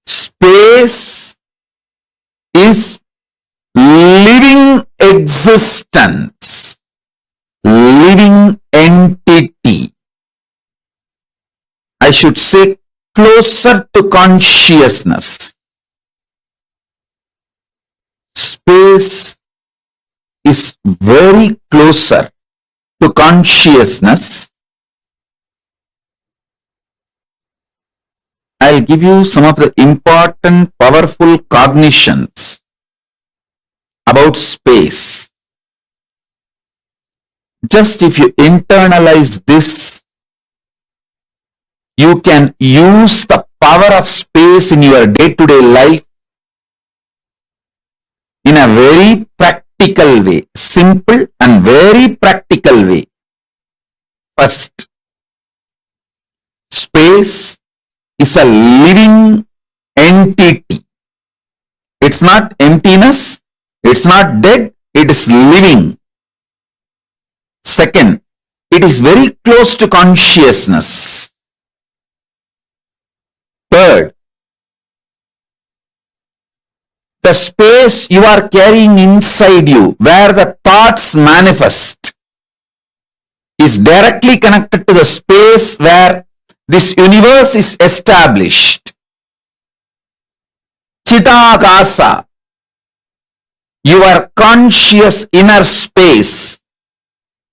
Space is living existence, living entity. I should say closer to consciousness. Space is very closer to consciousness. I'll give you some of the important, powerful cognitions about space. Just if you internalize this, you can use the power of space in your day-to-day life in a very practical way, simple and very practical way. First, space is a living entity. It's not emptiness, it's not dead, it is living. Second, it is very close to consciousness. Third, the space you are carrying inside you, where the thoughts manifest, is directly connected to the space where this universe is established. Chidakasa, your conscious inner space,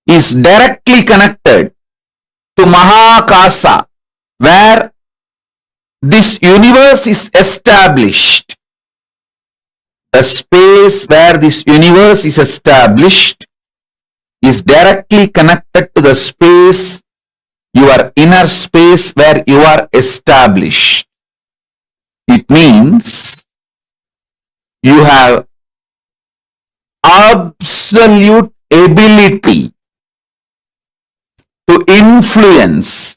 is directly connected to Mahakasa, where this universe is established. The space where this universe is established is directly connected to the space, your inner space where you are established. It means you have absolute ability to influence,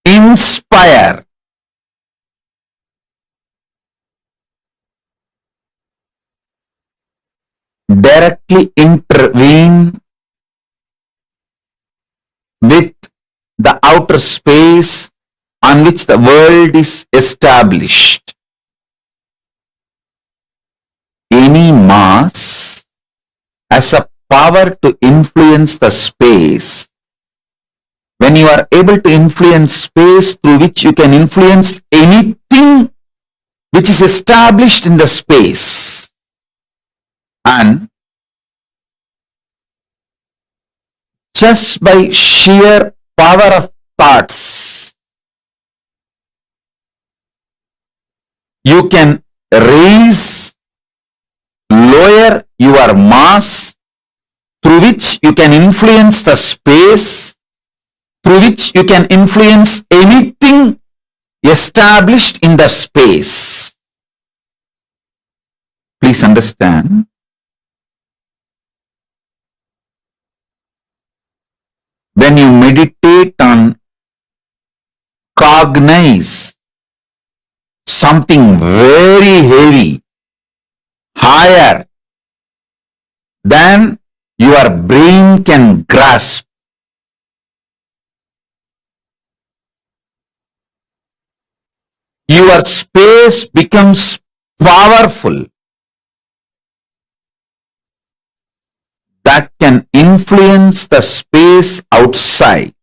inspire, directly intervene with the outer space on which the world is established. Any mass has a power to influence the space. When you are able to influence space through which you can influence anything which is established in the space, and just by sheer power of thoughts, you can raise, lower your mass through which you can influence the space, through which you can influence anything established in the space. Please understand. When you meditate on cognize something very heavy, higher than your brain can grasp, your space becomes powerful, that can influence the space outside,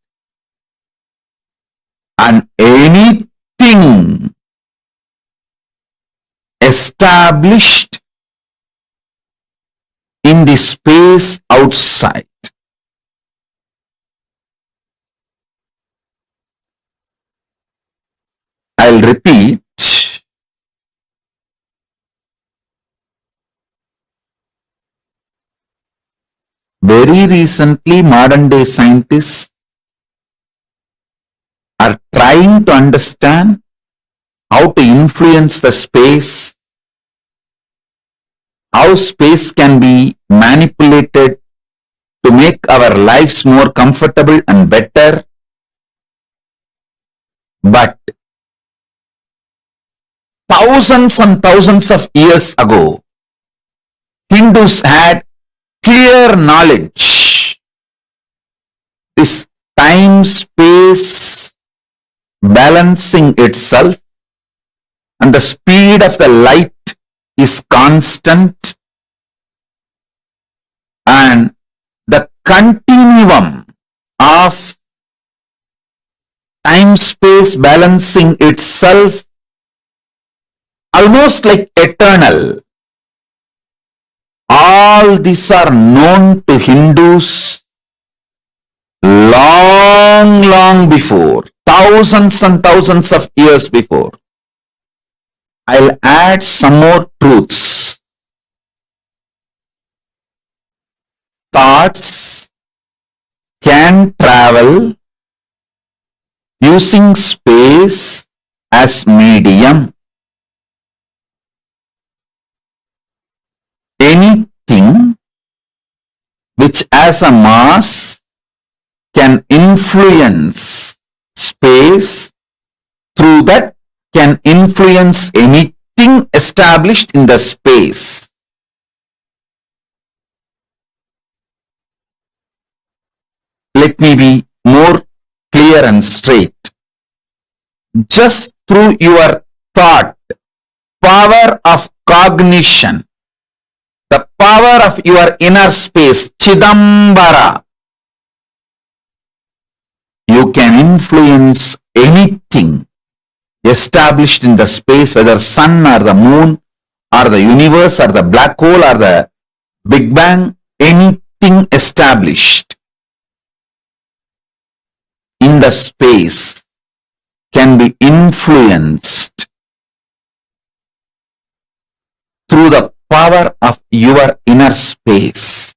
and anything established in the space outside. I'll repeat. Very recently, modern day scientists are trying to understand how to influence the space, how space can be manipulated to make our lives more comfortable and better. But thousands and thousands of years ago, Hindus had clear knowledge. This time-space balancing itself and the speed of the light is constant, and the continuum of time-space balancing itself almost like eternal. All these are known to Hindus long before, thousands and thousands of years before. I'll add some more truths. Thoughts can travel using space as medium. Anything which has a mass can influence space, through that can influence anything established in the space. let me be more clear and straight. Just through your thought, power of cognition, the power of your inner space, Chidambara, you can influence anything established in the space, whether sun or the moon or the universe or the black hole or the Big Bang, anything established in the space can be influenced through the power of your inner space.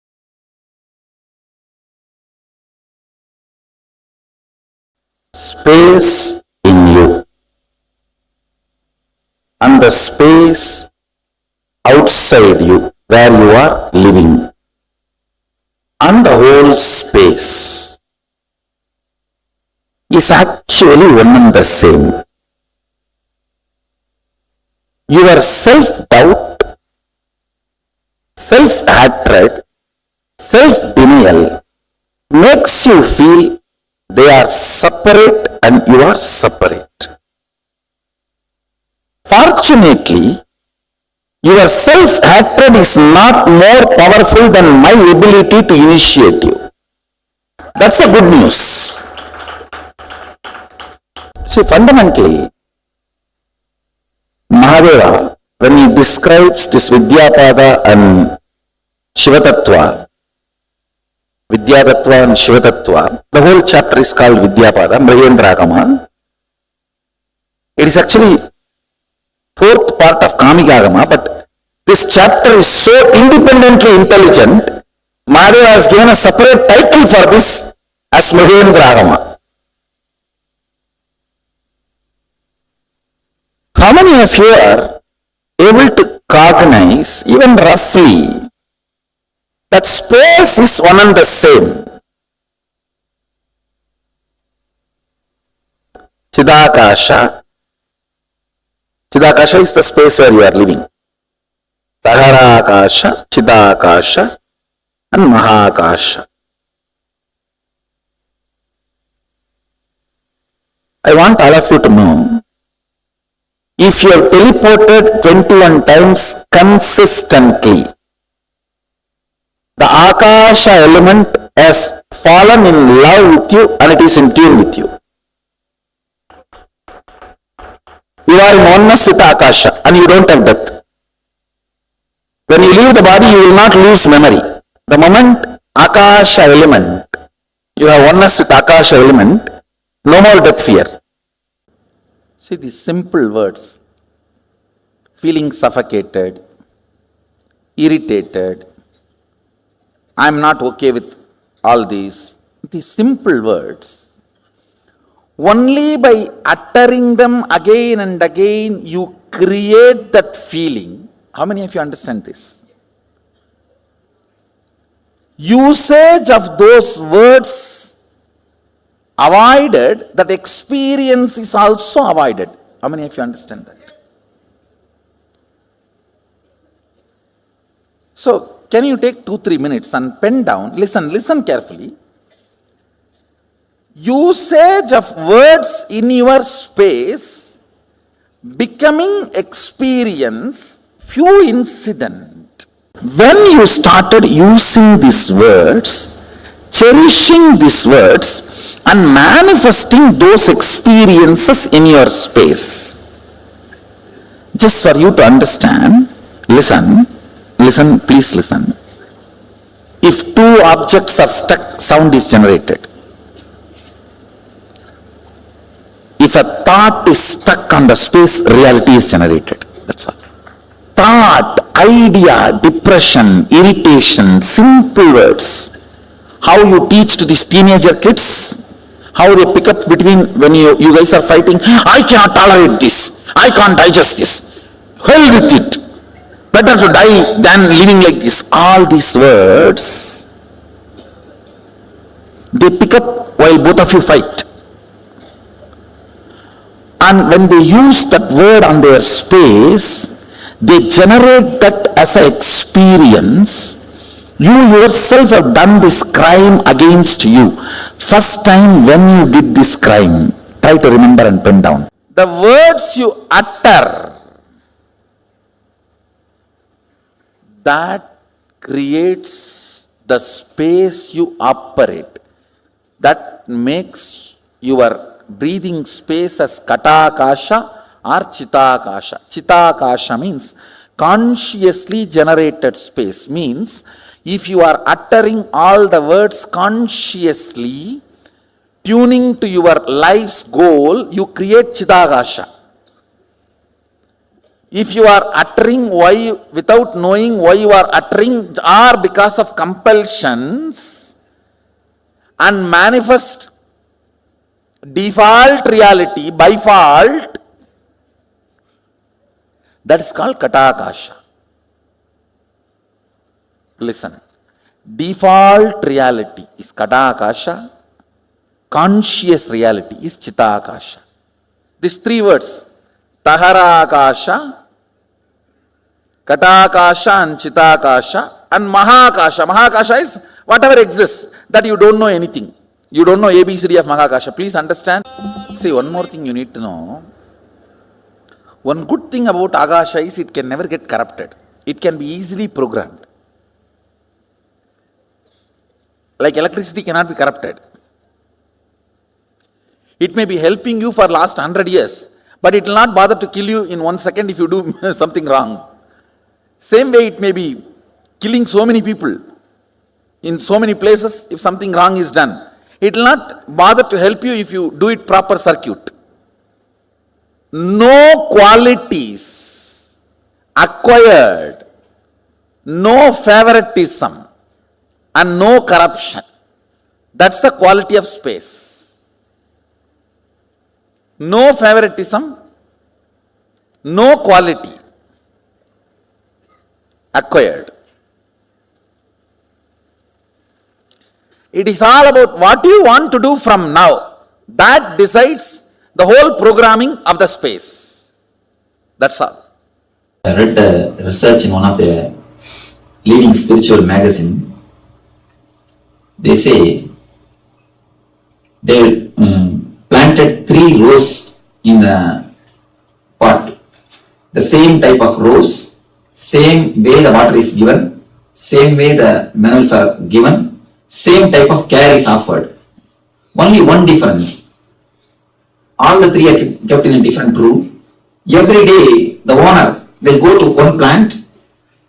Space in you and the space outside you where you are living, and the whole space is actually one and the same. Your self-doubt, self-hatred, self-denial makes you feel they are separate and you are separate. Fortunately, your self-hatred is not more powerful than my ability to initiate you. That's the good news. See, fundamentally, Mahadeva, when he describes this Vidyapada and Shiva Tattva, Vidya Tattva and Shiva Tattva, the whole chapter is called Vidyapada, Mriyendragama. It is actually fourth part of Kamikagama, but this chapter is so independently intelligent, Mahadeva has given a separate title for this as Mriyendragama. How many of you are able to cognize, even roughly, that space is one and the same? Chidakasha. Chidakasha is the space where you are living. Saharakasha, Chidakasha, and Mahakasha. I want all of you to know, if you have teleported 21 times consistently, the Akasha element has fallen in love with you and it is in tune with you. You are in oneness with Akasha and you don't have death. When you leave the body, you will not lose memory. The moment Akasha element, you have oneness with Akasha element, no more death fear. See these simple words, feeling suffocated, irritated, I am not okay with all these simple words. Only by uttering them again and again, you create that feeling. How many of you understand this? Usage of those words avoided, that experience is also avoided. How many of you understand that? So, can you take 2-3 minutes and pen down, listen carefully. Usage of words in your space, becoming experience, few incident. When you started using these words, cherishing these words, and manifesting those experiences in your space, just for you to understand, listen, please listen. If two objects are stuck, sound is generated. If a thought is stuck on the space, reality is generated. That's all. Thought, idea, depression, irritation, simple words. How you teach to these teenager kids, how they pick up between when you guys are fighting, I cannot tolerate this, I can't digest this, hell with it, better to die than living like this. All these words, they pick up while both of you fight. And when they use that word on their space, they generate that as an experience You yourself have done this crime against you. First time when you did this crime, try to remember and pen down. The words you utter, that creates the space you operate. That makes your breathing space as katakasha or chitakasha. Chitakasha means consciously generated space. Means if you are uttering all the words consciously, tuning to your life's goal, you create chitakasha. If you are uttering why without knowing why you are uttering, or because of compulsions, and manifest default reality by fault, that is called katakasha. Listen, default reality is katakasha, conscious reality is chitakasha. These three words, taharakasha, katakasha and chitakasha, and mahakasha. Mahakasha is whatever exists, that you don't know anything. You don't know ABCD of mahakasha. Please understand. See, one more thing you need to know. One good thing about akasha is it can never get corrupted. It can be easily programmed. Like electricity cannot be corrupted. It may be helping you for last 100 years, but it will not bother to kill you in 1 second if you do something wrong. Same way it may be killing so many people in so many places if something wrong is done. It will not bother to help you if you do it proper circuit. No qualities acquired, no favoritism, and no corruption. That's the quality of space. No favoritism, no quality acquired. It is all about what you want to do from now. That decides the whole programming of the space. That's all. I read the research in one of the leading spiritual magazine. They say they planted 3 rows in a pot. The same type of rows, same way the water is given, same way the minerals are given, same type of care is offered. Only one difference. All the 3 are kept in a different room. Every day the owner will go to one plant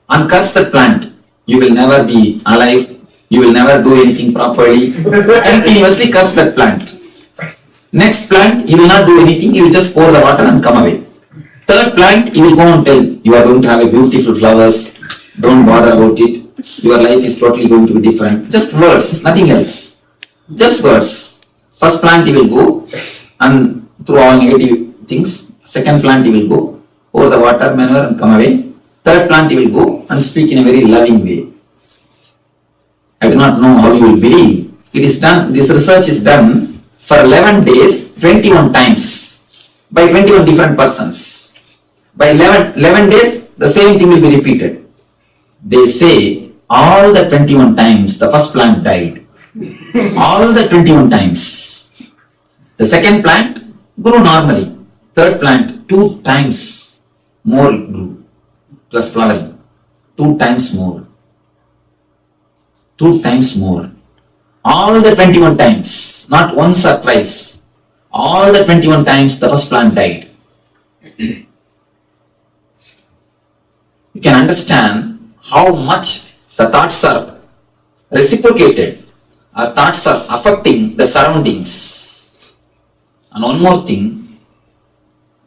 and curse that plant. You will never be alive. You will never do anything properly. Continuously curse that plant. Next plant, he will not do anything. He will just pour the water and come away. Third plant, he will go and tell, you are going to have a beautiful flowers. Don't bother about it. Your life is totally going to be different. Just words, nothing else. Just words. First plant, he will go and through all negative things. Second plant, he will go, pour the water, manure and come away. Third plant, he will go and speak in a very loving way. I do not know how you will believe. It is done, this research is done for 11 days, 21 times, by 21 different persons. By 11 days, the same thing will be repeated. They say, all the 21 times, the first plant died. All the 21 times. The second plant grew normally. Third plant, 2 times more grew. It was flowering. 2 times more. 2 times more. All the 21 times, not once or twice. All the 21 times the first plant died. You can understand how much the thoughts are reciprocated. Our thoughts are affecting the surroundings. And one more thing,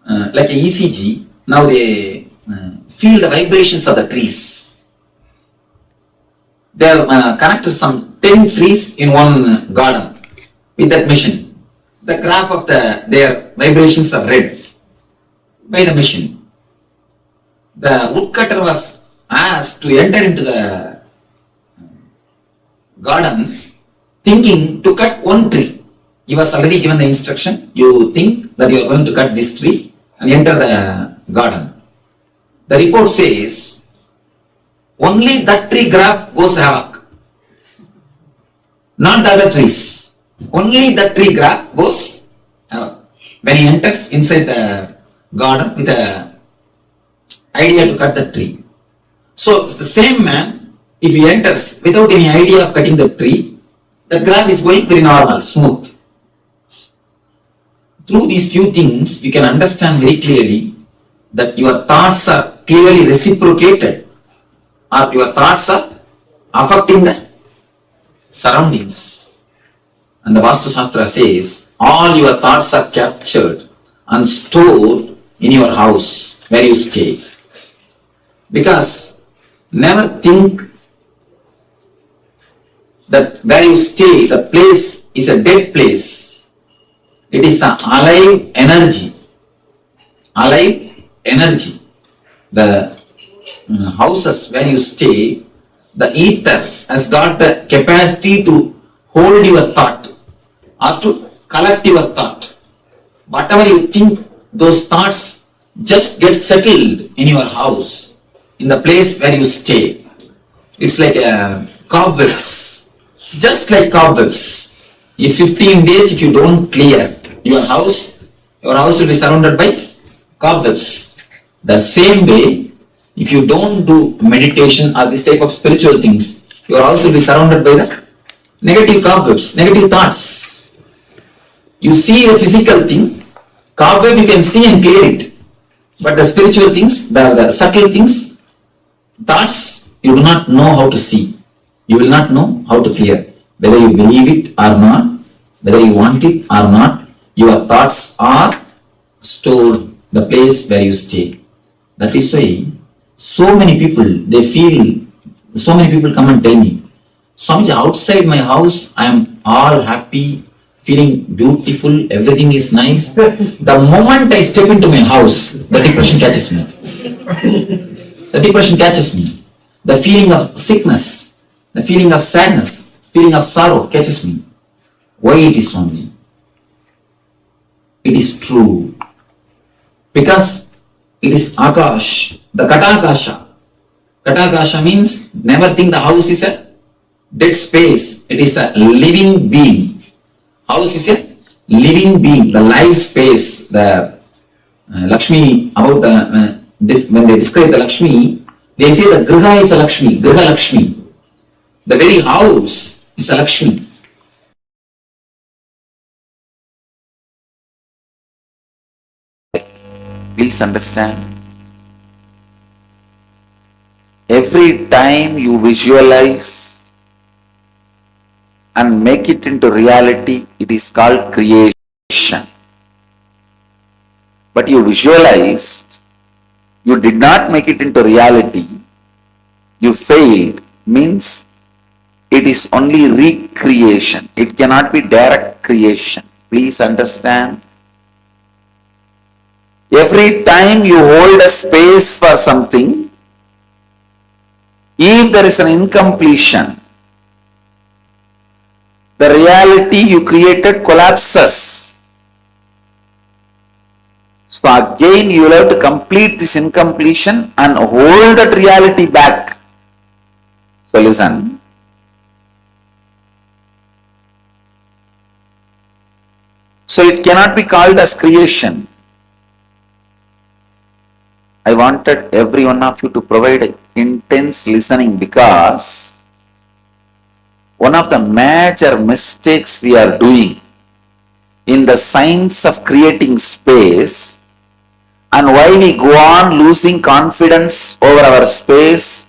like a ECG, now they feel the vibrations of the trees. They have connected some 10 trees in one garden with that machine. The graph of their vibrations are read by the machine. The woodcutter was asked to enter into the garden thinking to cut one tree. He was already given the instruction, you think that you are going to cut this tree and enter the garden. The report says, only that tree graph goes havoc. not the other trees. Only the tree graph goes when he enters inside the garden with the idea to cut the tree. So the same man, if he enters without any idea of cutting the tree, the graph is going very normal, smooth. Through these few things, you can understand very clearly that your thoughts are clearly reciprocated, or your thoughts are affecting the surroundings. And the Vastu Shastra says, all your thoughts are captured and stored in your house where you stay. Because never think that where you stay, the place is a dead place. It is an alive energy. Alive energy. The houses where you stay, the ether has got the capacity to hold your thought or to collect your thought. Whatever you think, those thoughts just get settled in your house, in the place where you stay. It's like cobwebs, just like cobwebs. If 15 days, if you don't clear your house will be surrounded by cobwebs. The same way, if you don't do meditation or this type of spiritual things, your house will be surrounded by the negative cobwebs, negative thoughts. You see the physical thing, cobweb you can see and clear it. But the spiritual things, the subtle things, thoughts, you do not know how to see. You will not know how to clear. Whether you believe it or not, whether you want it or not, your thoughts are stored the place where you stay. That is why so many people come and tell me, Swamiji, outside my house, I am all happy, feeling beautiful, everything is nice. The moment I step into my house, the depression catches me. The depression catches me. The feeling of sickness, the feeling of sadness, feeling of sorrow catches me. Why it is, Swamiji? It is true. Because it is Akash, the Katakasha. Katakasha means never think the house is a dead space. It is a living being. House is a living being, the life space. The Lakshmi, about when they describe the Lakshmi, they say the Griha is a Lakshmi, Griha Lakshmi. The very house is a Lakshmi. Please understand. Every time you visualize and make it into reality, it is called creation. But you visualized, you did not make it into reality, you failed, means it is only recreation. It cannot be direct creation. Please understand. Every time you hold a space for something, if there is an incompletion, the reality you created collapses. So again you will have to complete this incompletion and hold that reality back. So listen. So it cannot be called as creation. I wanted every one of you to provide intense listening, because one of the major mistakes we are doing in the science of creating space, and why we go on losing confidence over our space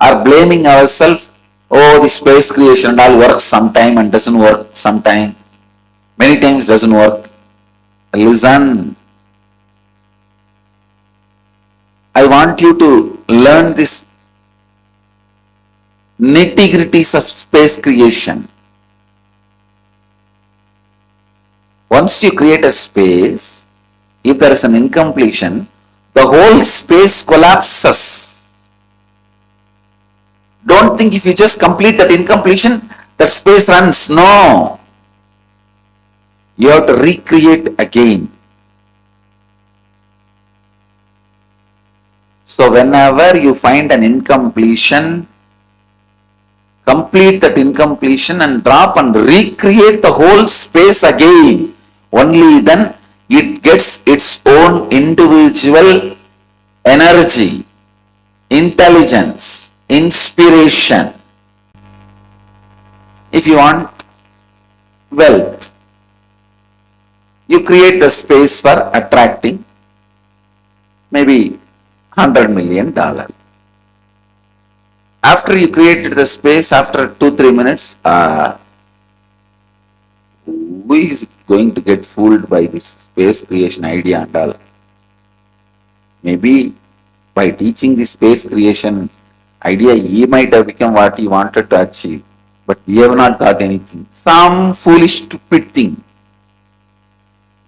or blaming ourselves, oh, the space creation and all works sometime and doesn't work sometime, many times doesn't work. Listen, I want you to learn this nitty-gritties of space creation. Once you create a space, if there is an incompletion, the whole space collapses. Don't think if you just complete that incompletion, that space runs. No. You have to recreate again. So whenever you find an incompletion, complete that incompletion and drop and recreate the whole space again. Only then it gets its own individual energy, intelligence, inspiration. If you want wealth, you create the space for attracting maybe $100 million. After you created the space, after 2-3 minutes, who is going to get fooled by this space creation idea and all? Maybe by teaching the space creation idea, he might have become what he wanted to achieve, but we have not got anything. Some foolish, stupid thing.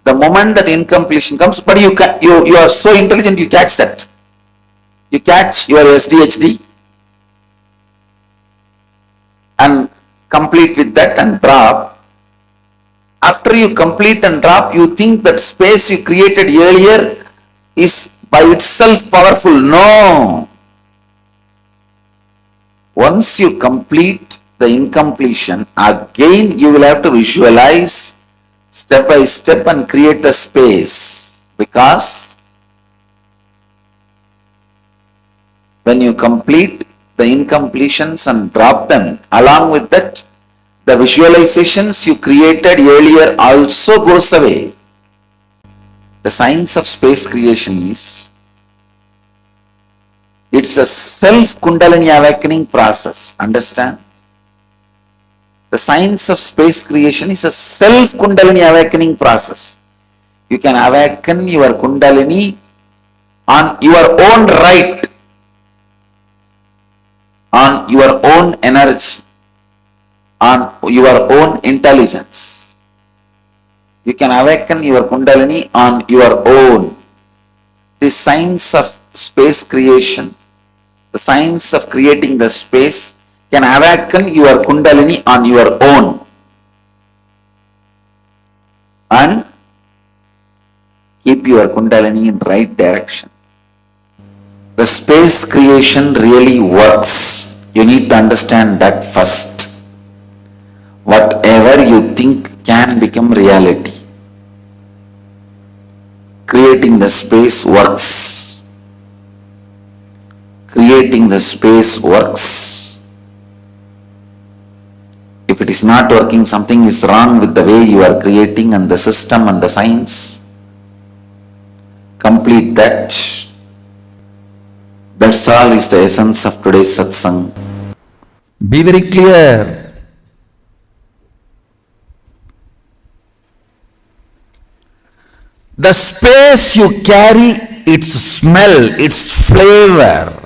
The moment that incompletion comes, but you are so intelligent, you catch that. You catch your SDHD and complete with that and drop. After you complete and drop, you think that space you created earlier is by itself powerful. No. Once you complete the incompletion, again you will have to visualize step by step and create the space, because when you complete the incompletions and drop them, along with that, the visualizations you created earlier also goes away. The science of space creation is, it's a self-Kundalini awakening process. Understand? The science of space creation is a self-Kundalini awakening process. You can awaken your Kundalini on your own right, on your own energy, on your own intelligence. You can awaken your Kundalini on your own. The science of space creation, the science of creating the space, can awaken your Kundalini on your own and keep your Kundalini in right direction. The space creation really works. You need to understand that first. Whatever you think can become reality. Creating the space works. Creating the space works. If it is not working, something is wrong with the way you are creating and the system and the science. Complete that. That's all is the essence of today's satsang. Be very clear. The space you carry, its smell, its flavor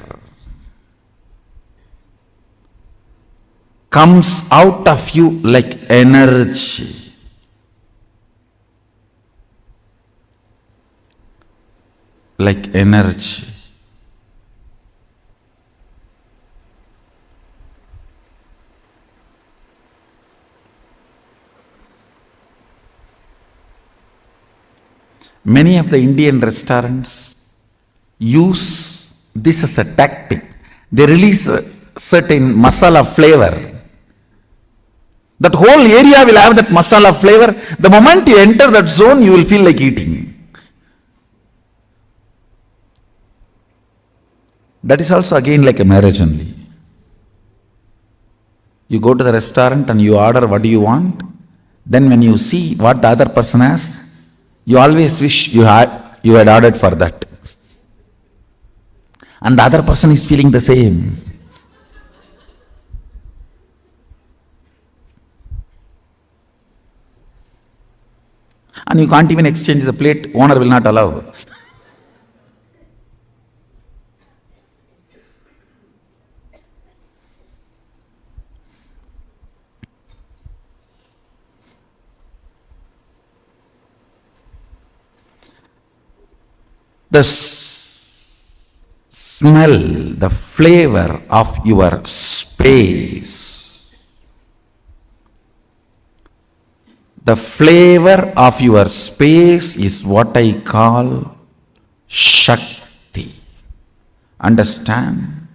comes out of you like energy. Like energy. Many of the Indian restaurants use this as a tactic. They release a certain masala flavor. That whole area will have that masala flavor. The moment you enter that zone, you will feel like eating. That is also again like a marriage only. You go to the restaurant and you order what do you want. Then when you see what the other person has, you always wish you had ordered for that. And the other person is feeling the same. And you can't even exchange the plate, owner will not allow. The smell, the flavor of your space. The flavor of your space is what I call Shakti. Understand?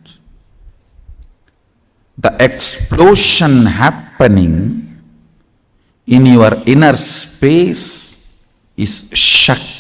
the explosion happening in your inner space is Shakti.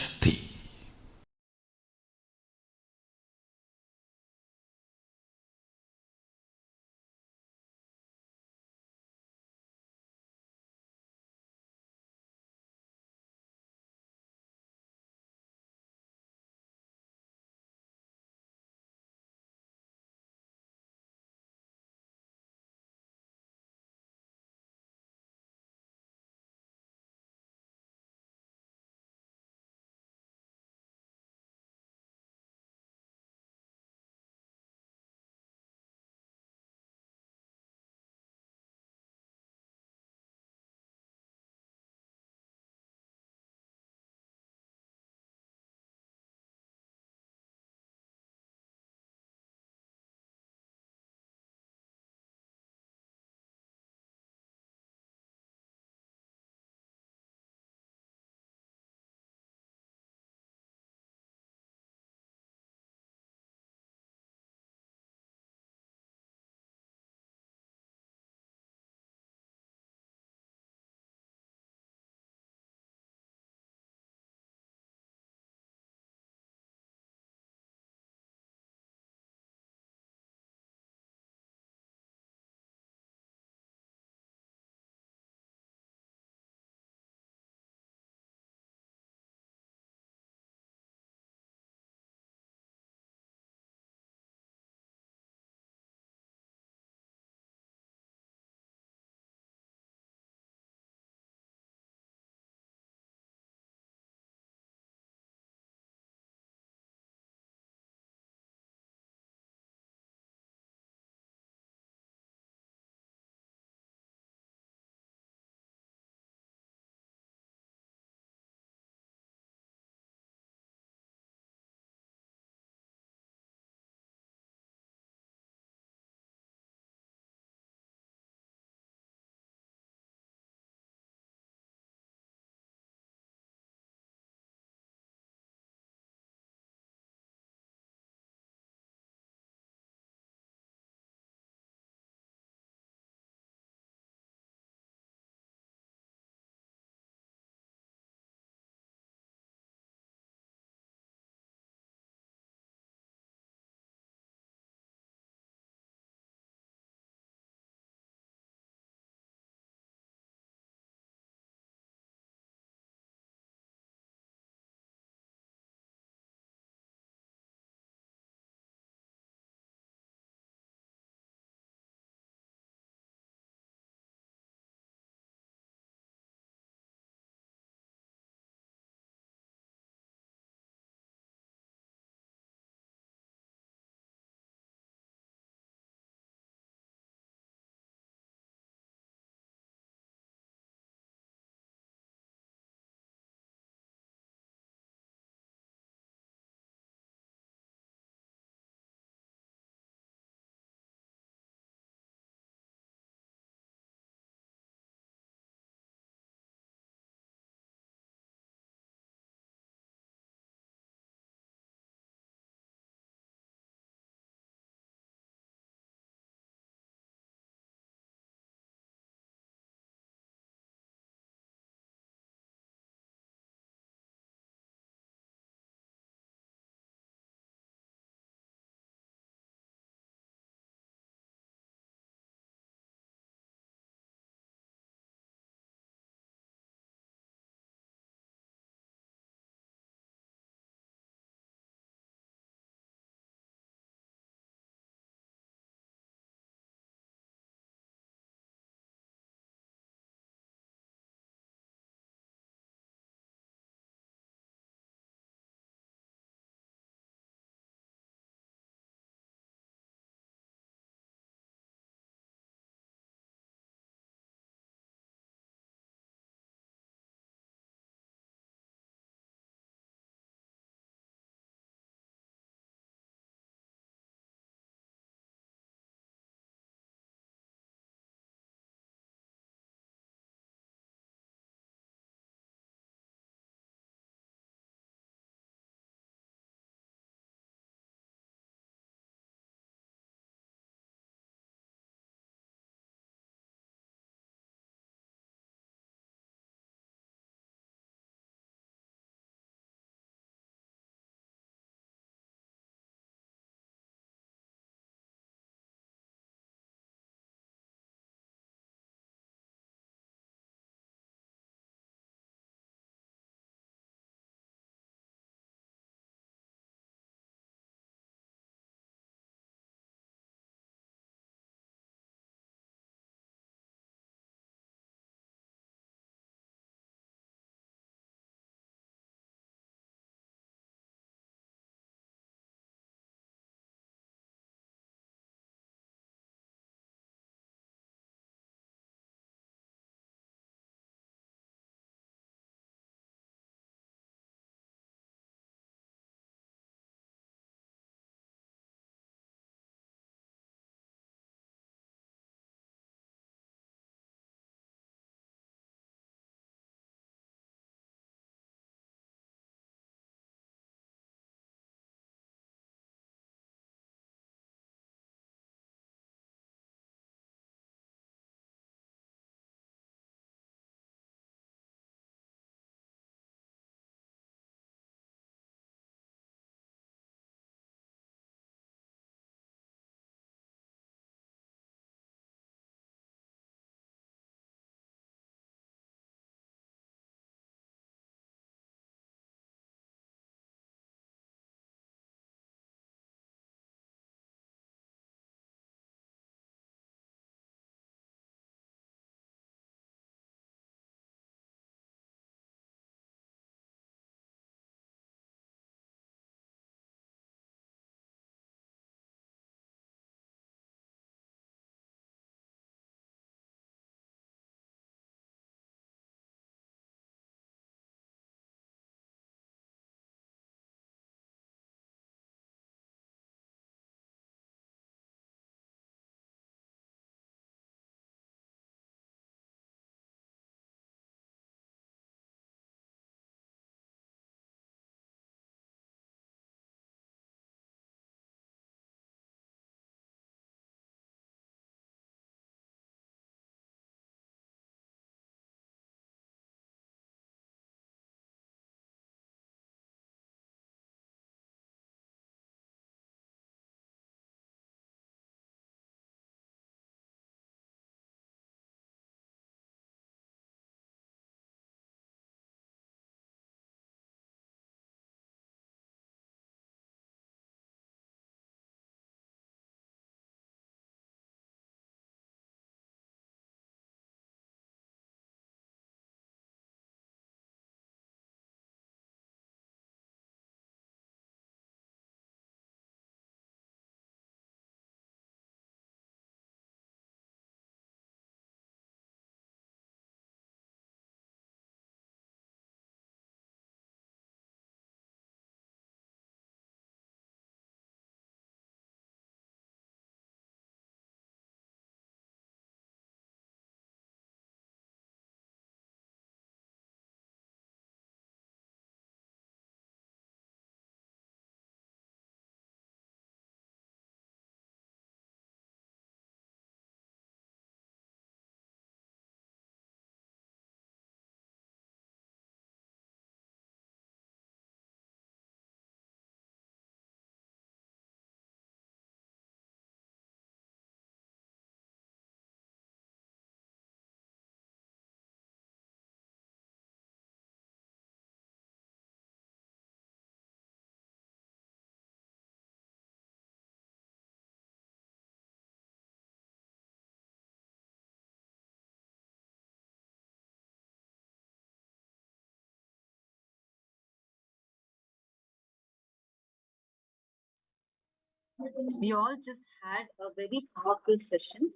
We all just had a very powerful session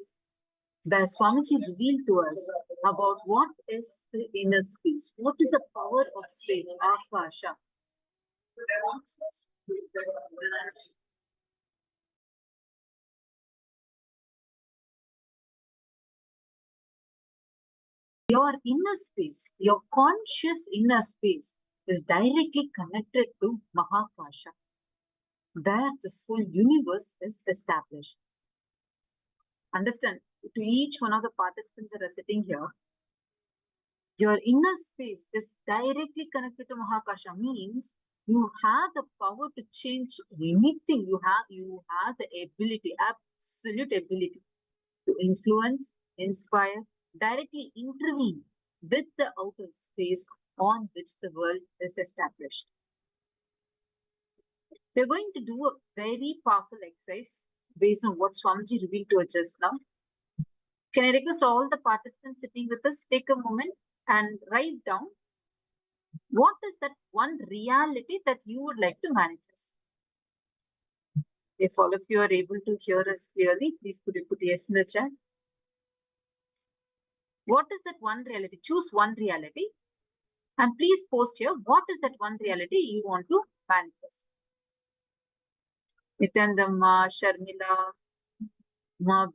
where Swamiji revealed to us about what is the inner space, what is the power of space, Akasha. Your inner space, your conscious inner space, is directly connected to Mahakasha, where this whole universe is established. Understand, to each one of the participants that are sitting here, your inner space is directly connected to Mahakasha, means you have the power to change anything. You have the ability, absolute ability to influence, inspire, directly intervene with the outer space on which the world is established. We're going to do a very powerful exercise based on what Swamiji revealed to us just now. Can I request all the participants sitting with us take a moment and write down what is that one reality that you would like to manifest? If all of you are able to hear us clearly, please put yes in the chat. What is that one reality? Choose one reality and please post here what is that one reality you want to manifest. Nithyananda, Ma, Sharmila, Ma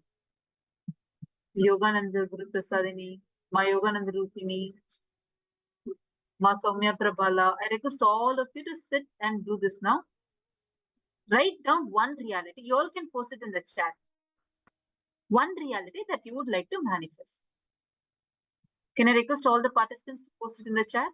Yogananda Guru Prasadini, Ma Yogananda Rupini, Ma Soumya Prabhala. I request all of you to sit and do this now. Write down one reality. You all can post it in the chat. One reality that you would like to manifest. Can I request all the participants to post it in the chat?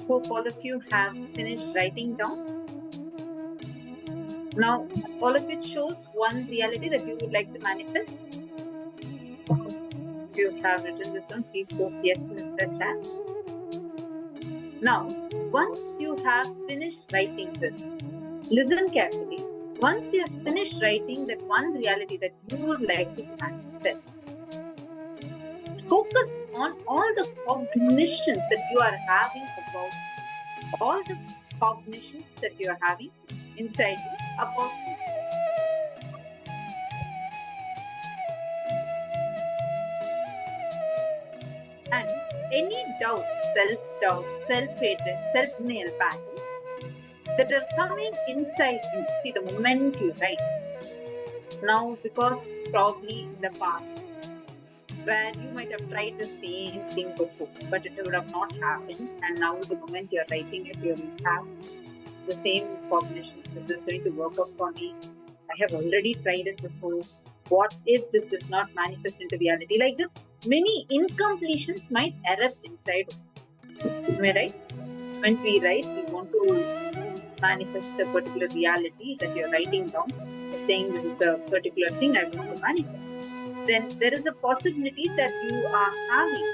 Hope all of you have finished writing down. Now, all of it shows one reality that you would like to manifest. If you have written this down, please post yes in the chat. Now, once you have finished writing this, listen carefully. Once you have finished writing that one reality that you would like to manifest, focus on all the cognitions that you are having about all the cognitions that you are having inside you about and any doubts, self-doubt, self-hatred, self-denial patterns that are coming inside you. See, the moment you write, now because probably in the past, where you might have tried the same thing before, but it would have not happened, and now the moment you're writing it, you will have the same cognitions. This is going to work out for me. I have already tried it before. What if this does not manifest into reality? Like this, many incompletions might erupt inside. Am I right? When we write, we want to manifest a particular reality that you're writing down, saying this is the particular thing I want to manifest. Then there is a possibility that you are having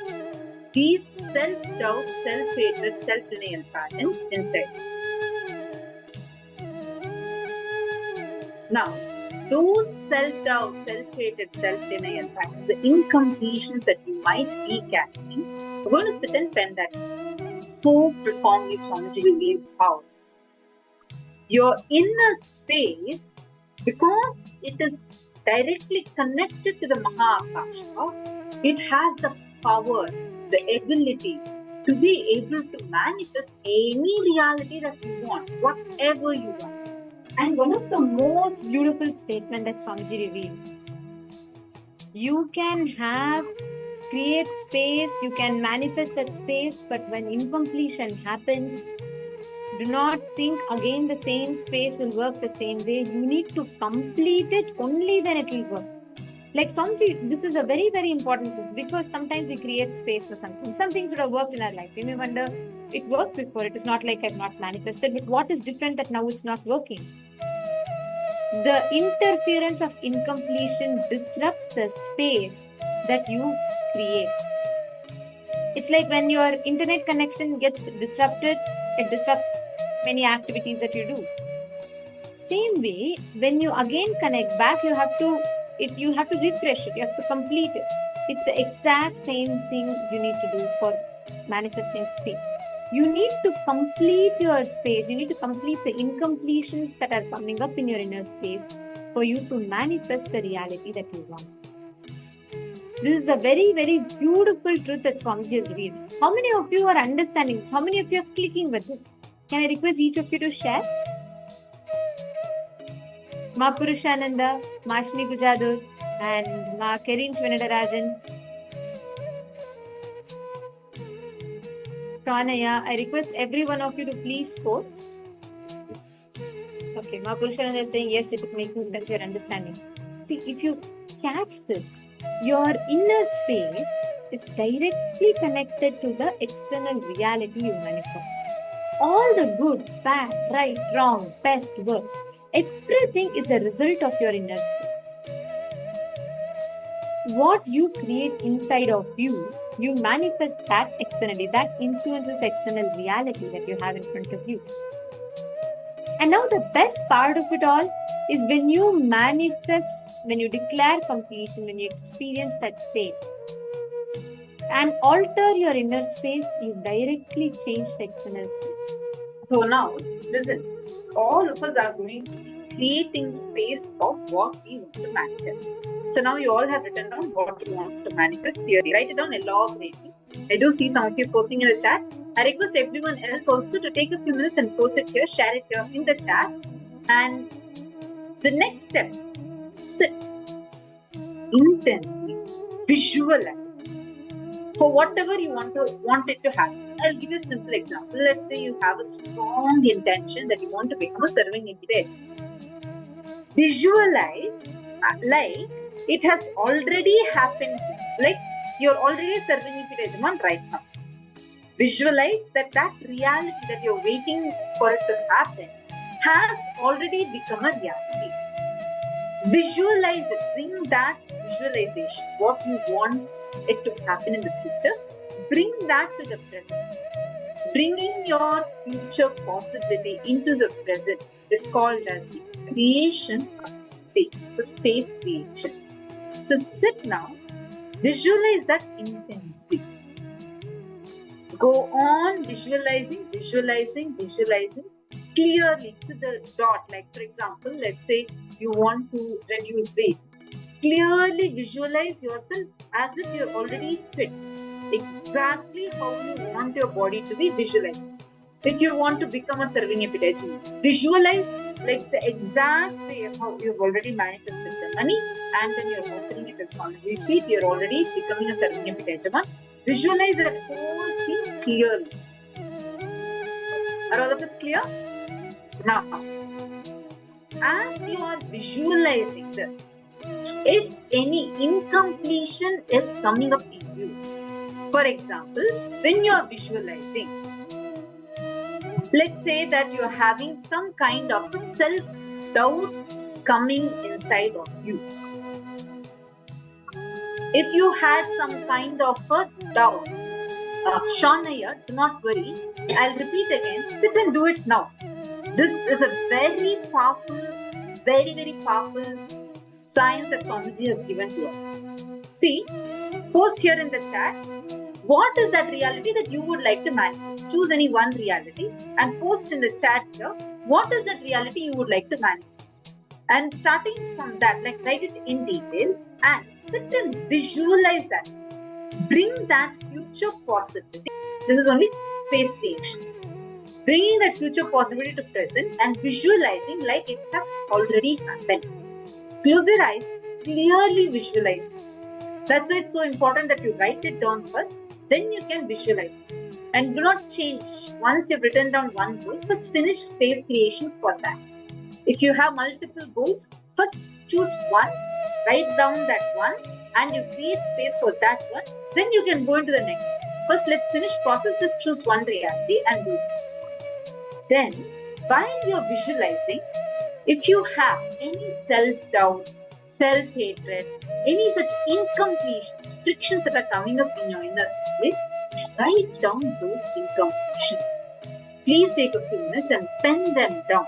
these self-doubt, self-hatred, self-denial patterns inside. Now, those self-doubt, self-hatred, self-denial patterns, the incompletions that you might be carrying, we're going to sit and pen that so profoundly, Swamiji, you gave how your inner space, because it is directly connected to the Mahakasha, it has the power, the ability to be able to manifest any reality that you want, whatever you want. And one of the most beautiful statement that Swamiji revealed, you can create space, you can manifest that space, but when incompletion happens, do not think again the same space will work the same way. You need to complete it, only then it will work. Like Swamiji, this is a very, very important thing, because sometimes we create space for something. Some things would have worked in our life. We may wonder, it worked before, it is not like I've not manifested, but what is different that now it's not working? The interference of incompletion disrupts the space that you create. It's like when your internet connection gets disrupted, it disrupts many activities that you do. Same way, when you again connect back, you have to refresh it, you have to complete it. It's the exact same thing you need to do for manifesting space. You need to complete your space. You need to complete the incompletions that are coming up in your inner space for you to manifest the reality that you want. This is a very, very beautiful truth that Swamiji has revealed. How many of you are understanding this? How many of you are clicking with this? Can I request each of you to share? Ma Purushananda, Ma Shni Gujadur, and Ma Kerin Shvenadarajan. Pranaya, I request every one of you to please post. Okay, Ma Purushananda is saying, yes, it is making sense, you're understanding. See, if you catch this, your inner space is directly connected to the external reality you manifest. All the good, bad, right, wrong, best, worst, everything is a result of your inner space. What you create inside of you, you manifest that externally. That influences the external reality that you have in front of you. And now the best part of it all is when you manifest, when you declare completion, when you experience that state and alter your inner space, you directly change the external space. So now, listen, all of us are going to be creating space of what we want to manifest. So now you all have written down what you want to manifest clearly. Write it down elaborately. I do see some of you posting in the chat. I request everyone else also to take a few minutes and post it here, share it here in the chat. And the next step, sit intensely, visualize for whatever you want it to happen. I'll give you a simple example. Let's say you have a strong intention that you want to become a serving infinite. Visualize like it has already happened, like you're already serving infinite right now. Visualize that that reality that you're waiting for it to happen has already become a reality. Visualize it. Bring that visualization, what you want it to happen in the future, bring that to the present. Bringing your future possibility into the present is called as the creation of space, the space creation. So sit now, visualize that intensely. Go on visualizing, visualizing, visualizing clearly to the dot. Like for example, let's say you want to reduce weight. Clearly visualize yourself as if you're already fit. Exactly how you want your body to be visualized. If you want to become a serving epitome, visualize like the exact way of how you've already manifested the money and then you're offering it at Swamiji's feet, you're already becoming a serving epitome. Visualize that whole thing clearly. Are all of this clear? Now, as you are visualizing this, if any incompletion is coming up in you, for example, when you are visualizing, let's say that you're having some kind of a self-doubt coming inside of you. If you had some kind of a doubt, Shawnaya, do not worry. I'll repeat again. Sit and do it now. This is a very powerful, very, very powerful science that Swamiji has given to us. See, post here in the chat, what is that reality that you would like to manifest? Choose any one reality and post in the chat here, what is that reality you would like to manifest? And starting from that, like write it in detail and sit and visualize that. Bring that future possibility. This is only space creation. Bringing that future possibility to present and visualizing like it has already happened. Close your eyes, clearly visualize this. That's why it's so important that you write it down first, then you can visualize it. And do not change. Once you've written down one goal, first finish space creation for that. If you have multiple goals, first choose one, write down that one, and you create space for that one, then you can go into the next phase. First, let's finish process, just choose one reality and do this. Then, while you're visualizing, if you have any self-doubt, self-hatred, any such incompletions, frictions that are coming up in your inner space, write down those incompletions. Please take a few minutes and pen them down.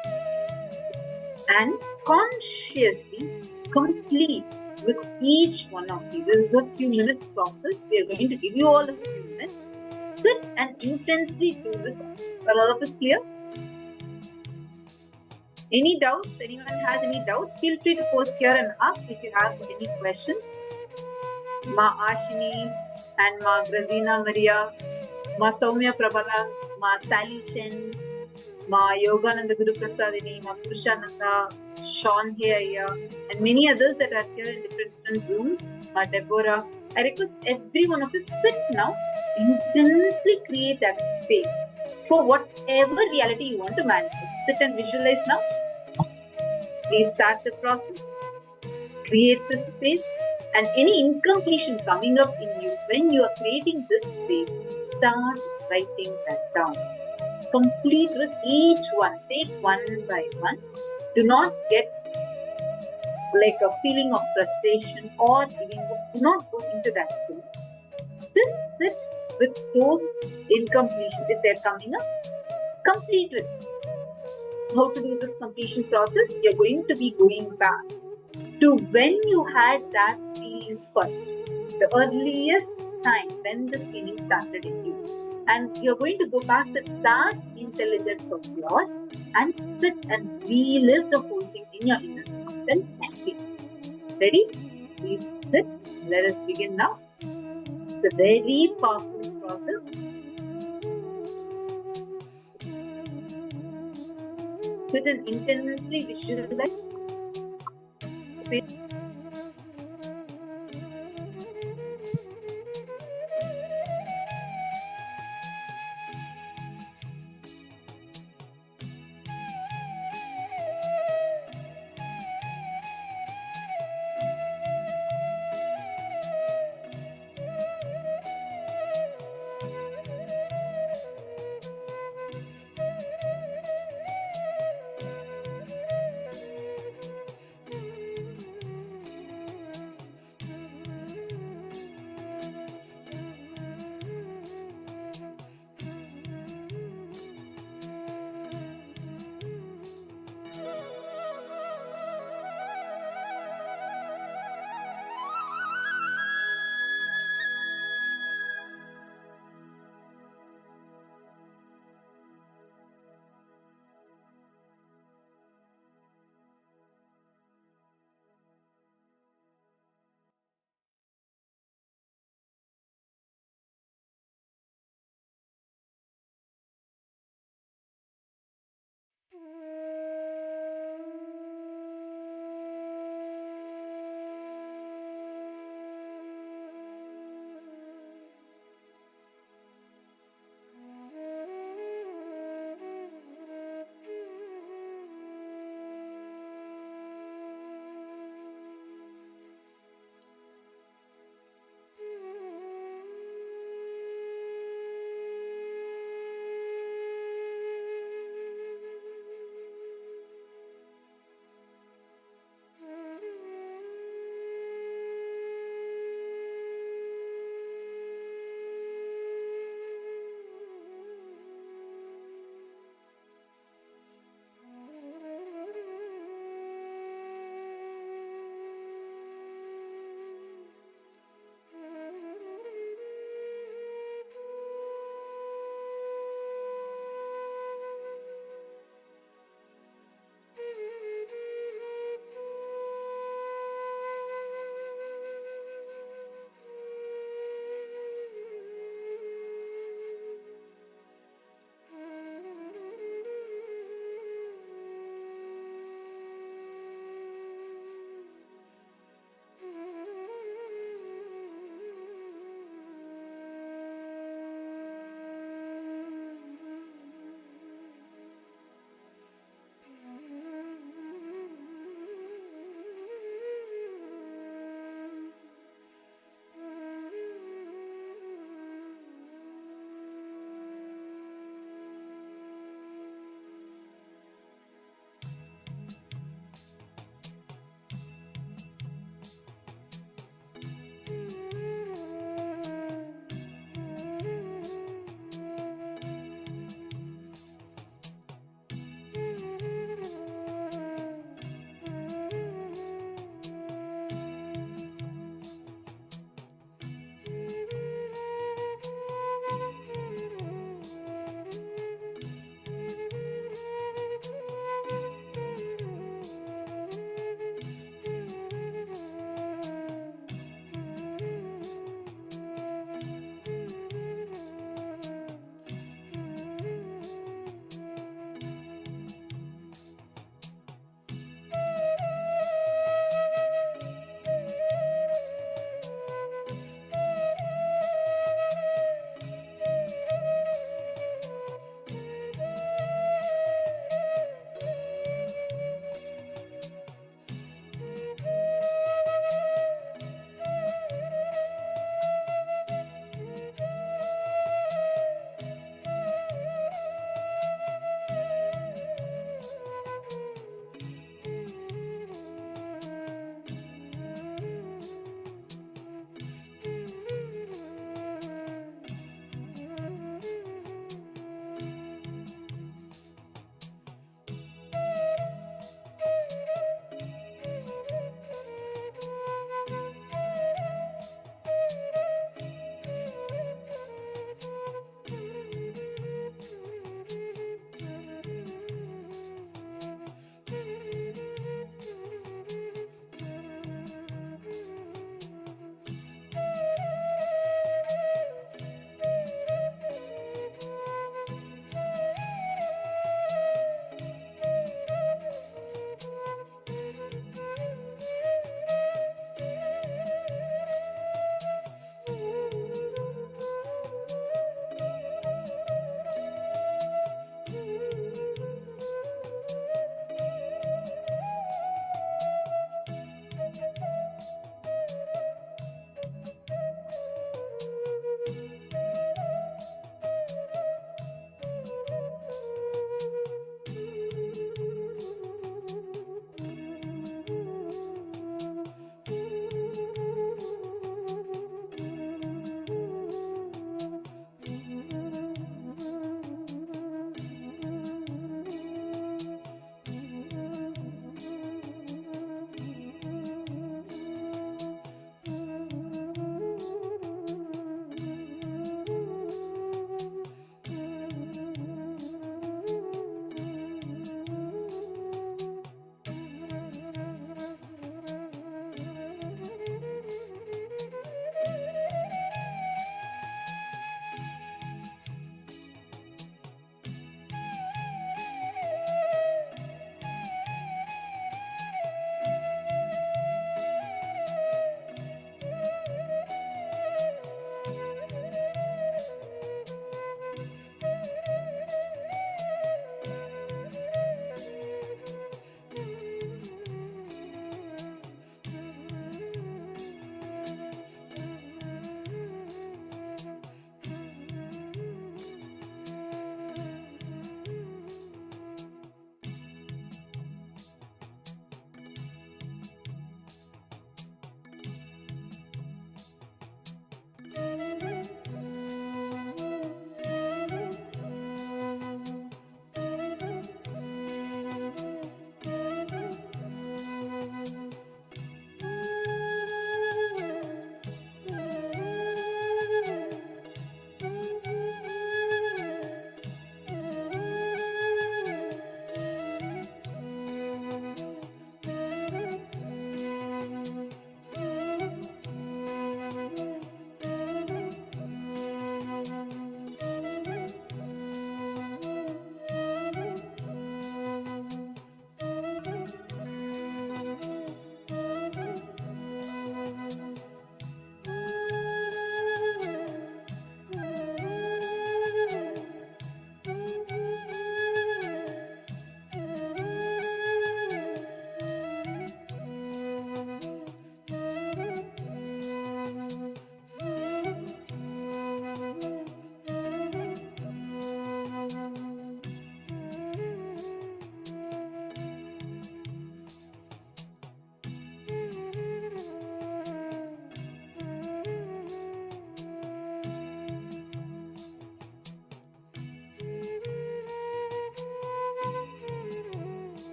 And consciously complete with each one of these. This is a few minutes process. We are going to give you all a few minutes. Sit and intensely do this process. Are all of this clear? Any doubts? Anyone has any doubts? Feel free to post here and ask if you have any questions. Ma Ashini and Ma Grazina Maria, Ma Soumya Prabhala, Ma Sally Chen, Ma Yogananda Guru Prasadini, Ma Purushananda, Sean here, and many others that are here in different Zooms, Ma Deborah. I request every one of you sit now, intensely create that space for whatever reality you want to manifest. Sit and visualize now. Please start the process. Create this space, and any incompletion coming up in you when you are creating this space, start writing that down. Complete with each one. Take one by one. Do not get like a feeling of frustration or giving up. Do not go into that zone. Just sit with those incompletions. If they're coming up, complete with. How to do this completion process? You're going to be going back to when you had that feeling first. The earliest time when this feeling started in you. And you're going to go back to that intelligence of yours and sit and relive the whole thing in your inner self. Ready? Please sit. Let us begin now. It's a very powerful process. Sit and intensely visualize space.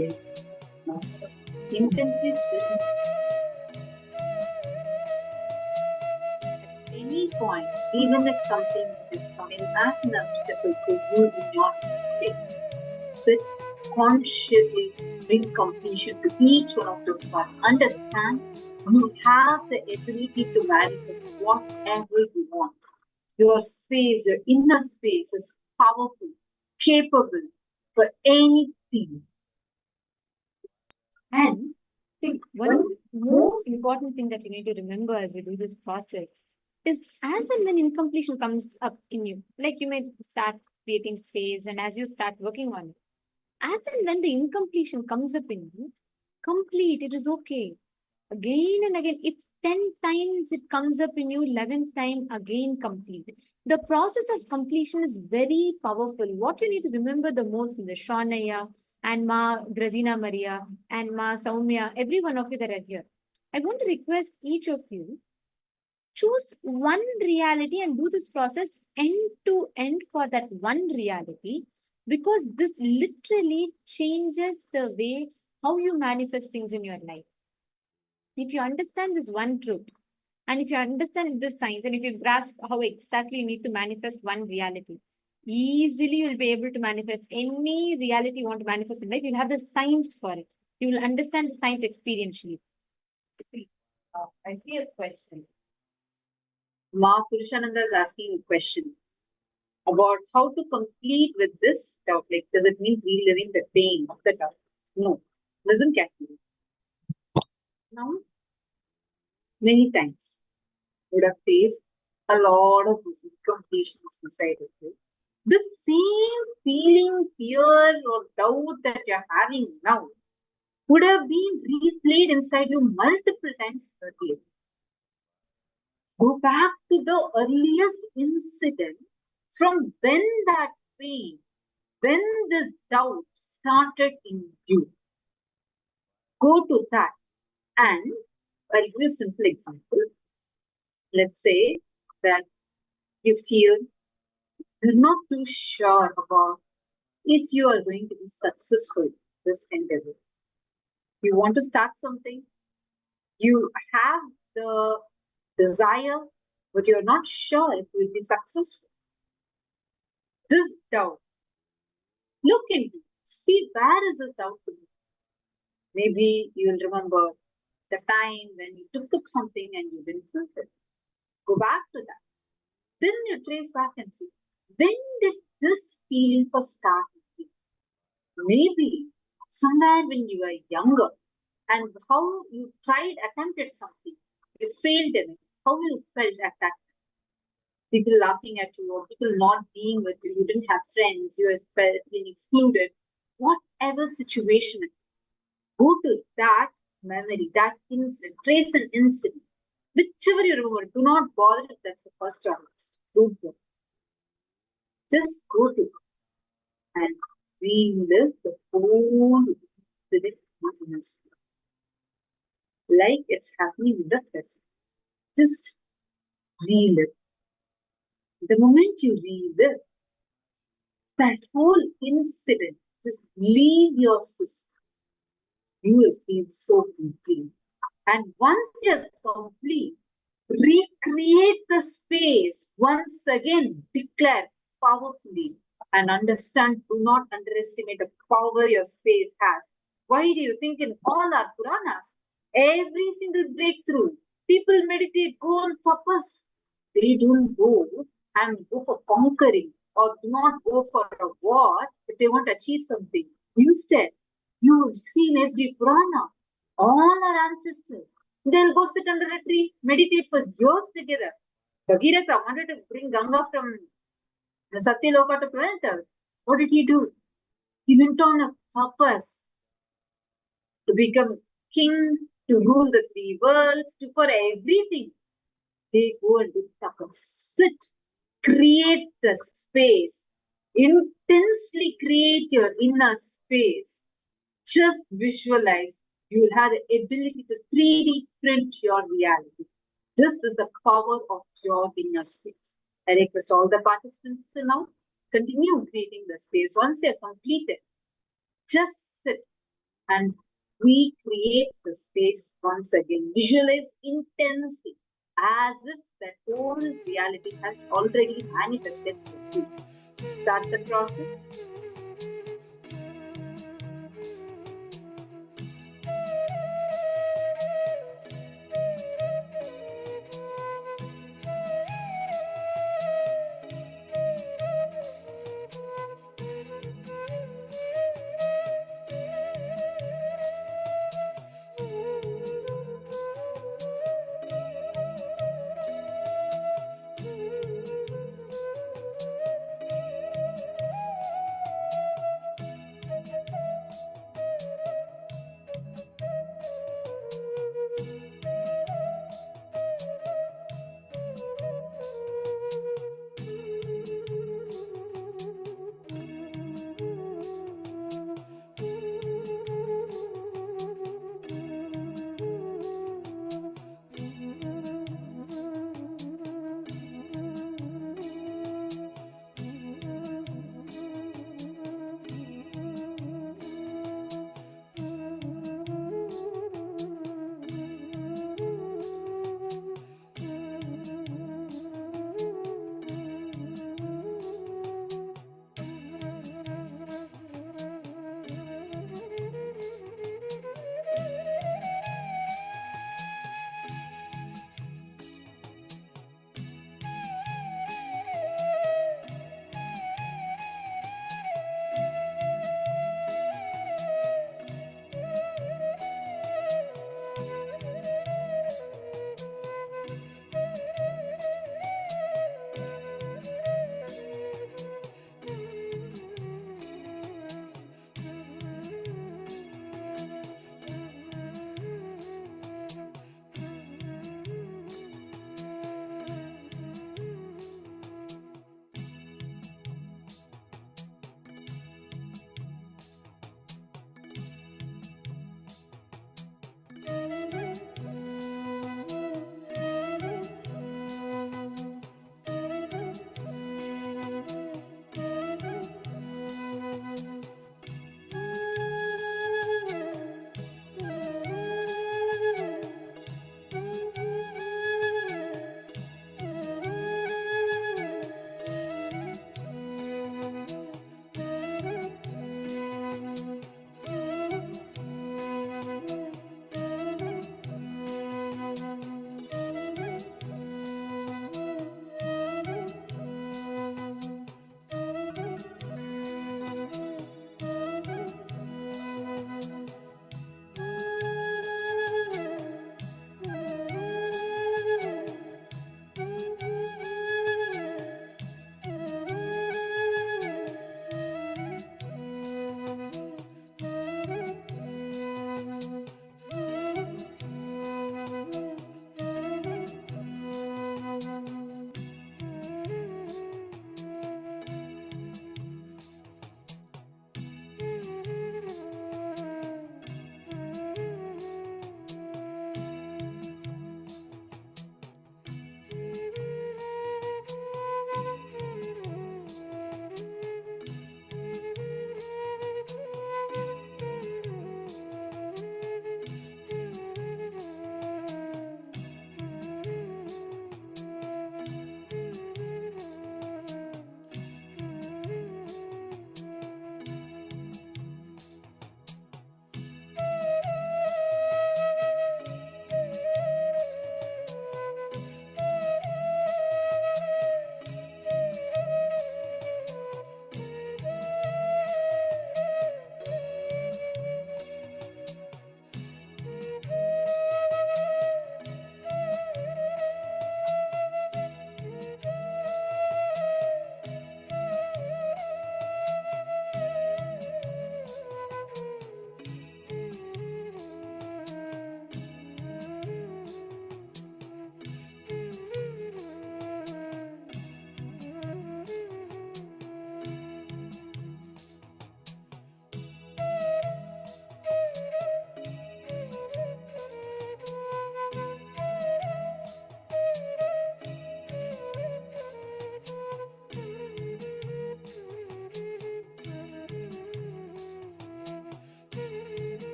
Yes. Now, intensely sit. At any point, even if something is coming as an obstacle for you in your space, sit consciously, bring completion to each one of those parts. Understand you have the ability to manifest whatever you want. Your space, your inner space is powerful, capable for anything. And think one most important thing that you need to remember as you do this process is as and when incompletion comes up in you, like you may start creating space, and as you start working on it, as and when the incompletion comes up in you, complete, it is okay. Again and again, if 10 times it comes up in you, 11th time, again complete. The process of completion is very powerful. What you need to remember the most in the Shaunaya and Ma Grazina Maria and Ma Saumya, every one of you that are here, I want to request each of you, choose one reality and do this process end to end for that one reality, because this literally changes the way how you manifest things in your life. If you understand this one truth, and if you understand this science, and if you grasp how exactly you need to manifest one reality, easily you'll be able to manifest any reality you want to manifest in life. You'll have the science for it. You will understand the science experientially. I see a question. Ma Purushananda is asking a question about how to complete with this doubt. Like, does it mean reliving the pain of the doubt? No. Listen carefully. Now, many times would have faced a lot of incompletions inside of you. The same feeling, fear, or doubt that you're having now would have been replayed inside you multiple times earlier. Go back to the earliest incident from when that pain, when this doubt started in you. Go to that, and I'll give you a simple example. Let's say that you feel you're not too sure about if you are going to be successful in this endeavor. You want to start something, you have the desire, but you're not sure if you will be successful. This doubt, look into, see where is this doubt to be. Maybe you'll remember the time when you took something and you didn't fulfill. Go back to that. Then you trace back and see, when did this feeling first start with you? Maybe somewhere when you were younger, and how you attempted something, you failed in it, how you felt at that time. People laughing at you, or people not being with you, you didn't have friends, you were being excluded, whatever situation it is. Go to that memory, that incident, trace an incident, whichever you remember. Do not bother if that's the first or last. Don't go. Just go to it and relive the whole spirit happiness, like it's happening in the present. Just relive. The moment you relive that whole incident, just leave your system, you will feel so complete. And once you're complete, recreate the space once again, declare powerfully, and understand, do not underestimate the power your space has. Why do you think in all our Puranas, every single breakthrough, people meditate, go on tapas. They don't go and go for conquering, or do not go for a war if they want to achieve something. Instead, you see in every Purana, all our ancestors, they'll go sit under a tree, meditate for years together. Bhagirath wanted to bring Ganga from Satyaloka to planet Earth. What did he do? He went on a purpose to become king, to rule the three worlds, for everything. They go and do tapas. Sit, create the space, intensely create your inner space. Just visualize. You will have the ability to 3D print your reality. This is the power of your inner space. I request all the participants to now continue creating the space. Once you're completed, just sit and recreate the space once again. Visualize intensely as if that whole reality has already manifested for you. Start the process.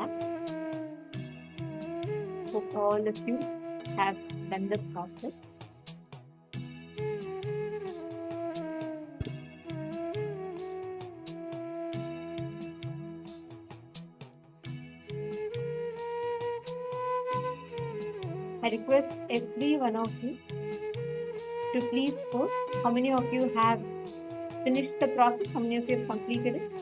relax. Hope all of you have done the process. I request every one of you to please post how many of you have finished the process, how many of you have completed it.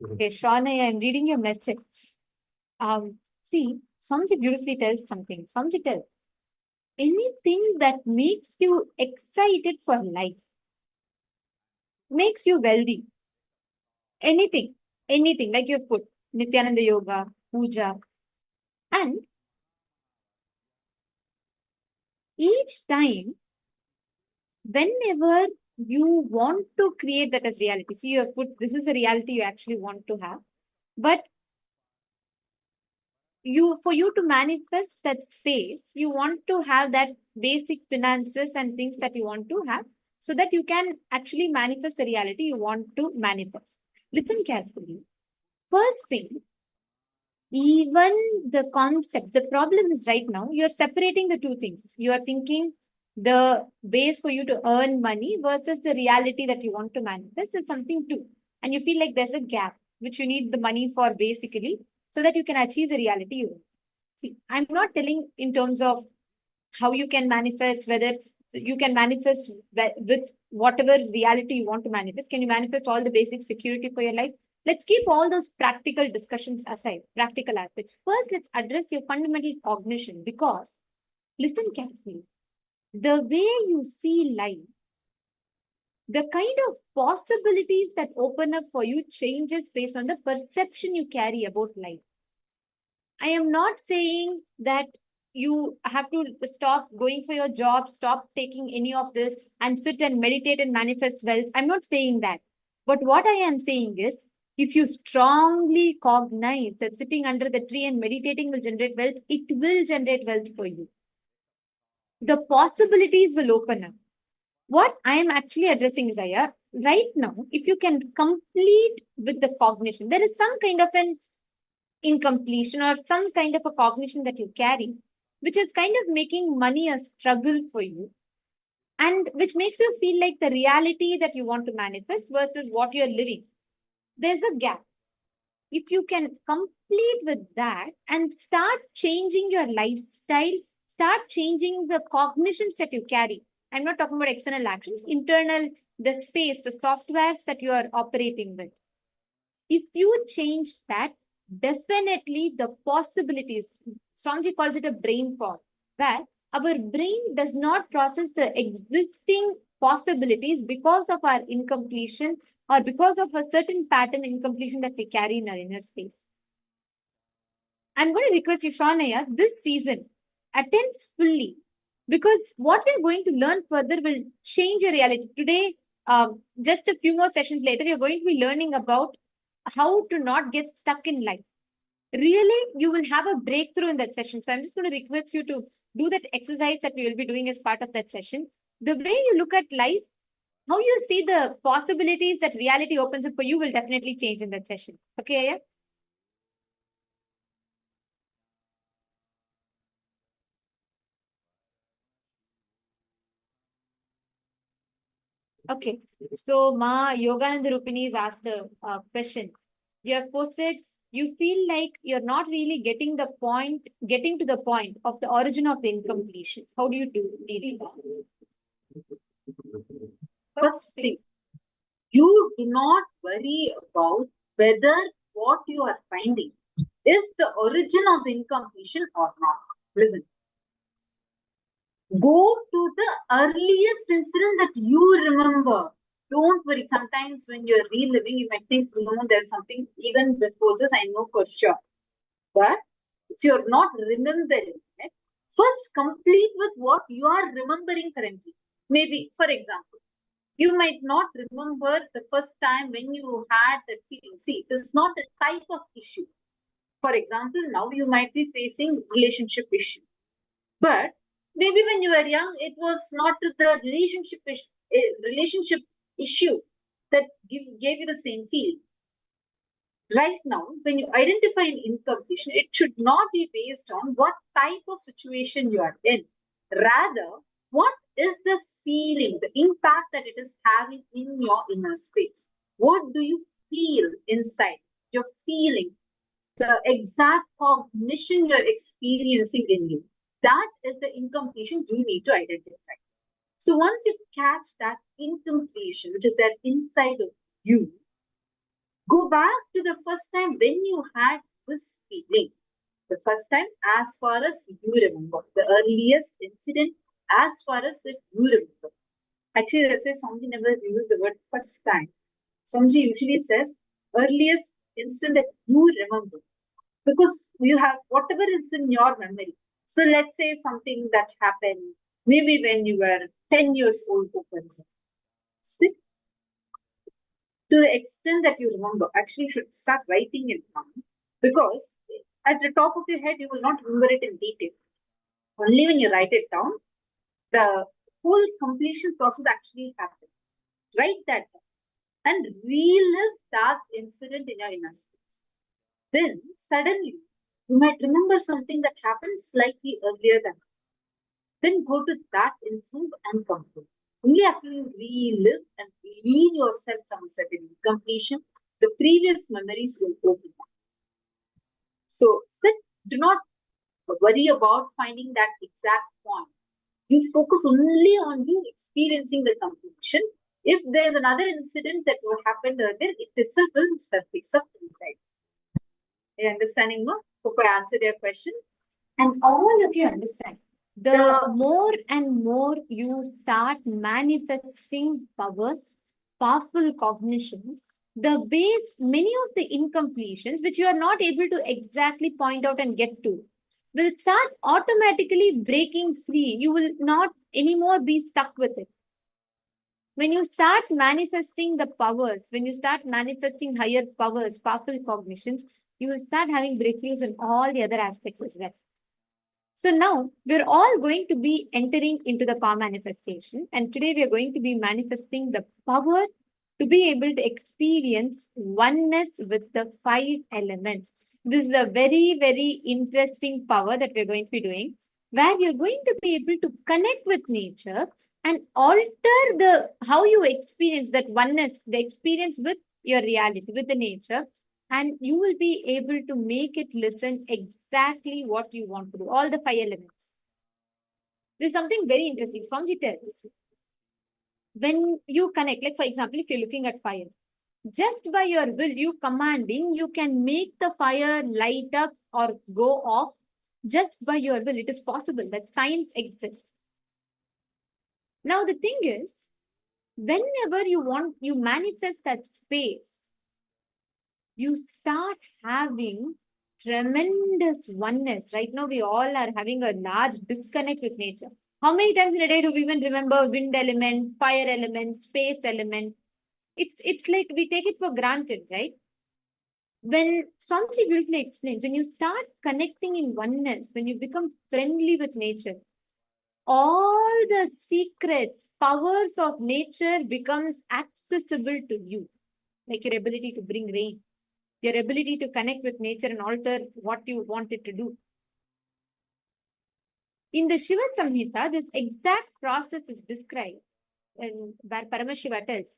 Okay, Shawnee, I'm reading your message. See, Swamiji beautifully tells something. Swamiji tells, anything that makes you excited for life, makes you wealthy, anything, like you put Nithyananda Yoga, Puja, and each time, whenever you want to create that as reality, see, you have put, this is a reality you actually want to have, but for you to manifest that space, you want to have that basic finances and things that you want to have so that you can actually manifest the reality you want to manifest. Listen carefully. First thing, even the concept, the problem is right now, you're separating the two things. You are thinking the base for you to earn money versus the reality that you want to manifest is something too. And you feel like there's a gap, which you need the money for basically, so that you can achieve the reality you want. See, I'm not telling in terms of how you can manifest, whether you can manifest with whatever reality you want to manifest. Can you manifest all the basic security for your life? Let's keep all those practical discussions aside, practical aspects. First, let's address your fundamental cognition, because listen carefully. The way you see life, the kind of possibilities that open up for you changes based on the perception you carry about life. I am not saying that you have to stop going for your job, stop taking any of this and sit and meditate and manifest wealth. I'm not saying that. But what I am saying is, if you strongly cognize that sitting under the tree and meditating will generate wealth, it will generate wealth for you. The possibilities will open up. What I am actually addressing is, Aya, right now, if you can complete with the cognition, there is some kind of an incompletion or some kind of a cognition that you carry, which is kind of making money a struggle for you, and which makes you feel like the reality that you want to manifest versus what you're living. There's a gap. If you can complete with that and start changing your lifestyle, start changing the cognitions that you carry. I'm not talking about external actions, internal, the space, the softwares that you are operating with. If you change that, definitely the possibilities, Swamiji calls it a brain fog, where our brain does not process the existing possibilities because of our incompletion or because of a certain pattern incompletion that we carry in our inner space. I'm going to request you, Shawnaya, this season, attend fully, because what we're going to learn further will change your reality. Today, just a few more sessions later, you're going to be learning about how to not get stuck in life. Really, you will have a breakthrough in that session. So I'm just going to request you to do that exercise that we will be doing as part of that session. The way you look at life, how you see the possibilities that reality opens up for you will definitely change in that session. Okay, Aya? Okay. So Ma Yogananda Rupini has asked a question. You have posted, you feel like you're not really getting to the point of the origin of the incompletion. How do you do it? First thing, you do not worry about whether what you are finding is the origin of the incompletion or not. Listen. Go to the earliest incident that you remember. don't worry. Sometimes when you're reliving, you might think, no, there's something even before this, I know for sure. But if you're not remembering it, first complete with what you are remembering currently. Maybe, for example, you might not remember the first time when you had that feeling. See, this is not a type of issue. For example, now you might be facing relationship issue. But maybe when you were young, it was not the relationship issue that gave you the same feeling. Right now, when you identify an incompletion, it should not be based on what type of situation you are in. Rather, what is the feeling, the impact that it is having in your inner space? What do you feel inside? You're feeling the exact cognition you're experiencing in you. That is the incompletion you need to identify. So once you catch that incompletion, which is there inside of you, go back to the first time when you had this feeling. The first time, as far as you remember, the earliest incident, as far as that you remember. Actually, that's why Swamiji never uses the word first time. Swamiji usually says earliest instant that you remember, because you have whatever is in your memory. So let's say something that happened maybe when you were 10 years old, for example. See? To the extent that you remember, actually you should start writing it down, because at the top of your head, you will not remember it in detail. Only when you write it down, the whole completion process actually happens. Write that down and relive that incident in your inner space. Then suddenly, you might remember something that happened slightly earlier than that. Then go to that incident and complete. Only after you relive and relieve yourself from a certain completion, the previous memories will open up. So sit, do not worry about finding that exact point. You focus only on you experiencing the completion. If there's another incident that happened earlier, it itself will surface up inside. Are you understanding, no? Hope I answered your question. And all of you understand, the more and more you start manifesting powers, powerful cognitions, the base, many of the incompletions which you are not able to exactly point out and get to, will start automatically breaking free. You will not anymore be stuck with it. When you start manifesting the powers, when you start manifesting higher powers, powerful cognitions, you will start having breakthroughs in all the other aspects as well. So now we're all going to be entering into the power manifestation. And today we are going to be manifesting the power to be able to experience oneness with the 5 elements. This is a very, very interesting power that we're going to be doing, where you're going to be able to connect with nature and alter the how you experience that oneness, the experience with your reality, with the nature, and you will be able to make it listen exactly what you want to do, all the 5 elements. There's something very interesting. Swamiji tells, when you connect, like for example, if you're looking at fire, just by your will, you commanding, you can make the fire light up or go off just by your will. It is possible that science exists. Now, the thing is, whenever you want, you manifest that space, you start having tremendous oneness. Right now, we all are having a large disconnect with nature. How many times in a day do we even remember wind element, fire element, space element? It's like we take it for granted, right? When Swamiji beautifully explains, when you start connecting in oneness, when you become friendly with nature, all the secrets, powers of nature becomes accessible to you, like your ability to bring rain, your ability to connect with nature and alter what you want it to do. In the Shiva Samhita, this exact process is described, and where Paramashiva tells,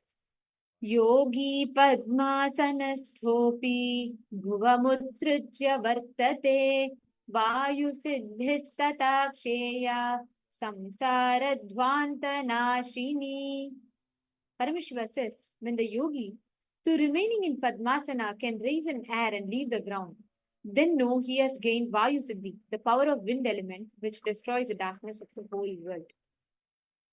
Yogi Padmasanasthopi Bhuvamutsrujya Vartate Vayu Siddhistataksheya Samsara Dvanta Nashini. Paramashiva says, when the yogi, through remaining in Padmasana, can raise an air and leave the ground, then know he has gained Vayu Siddhi, the power of wind element, which destroys the darkness of the whole world.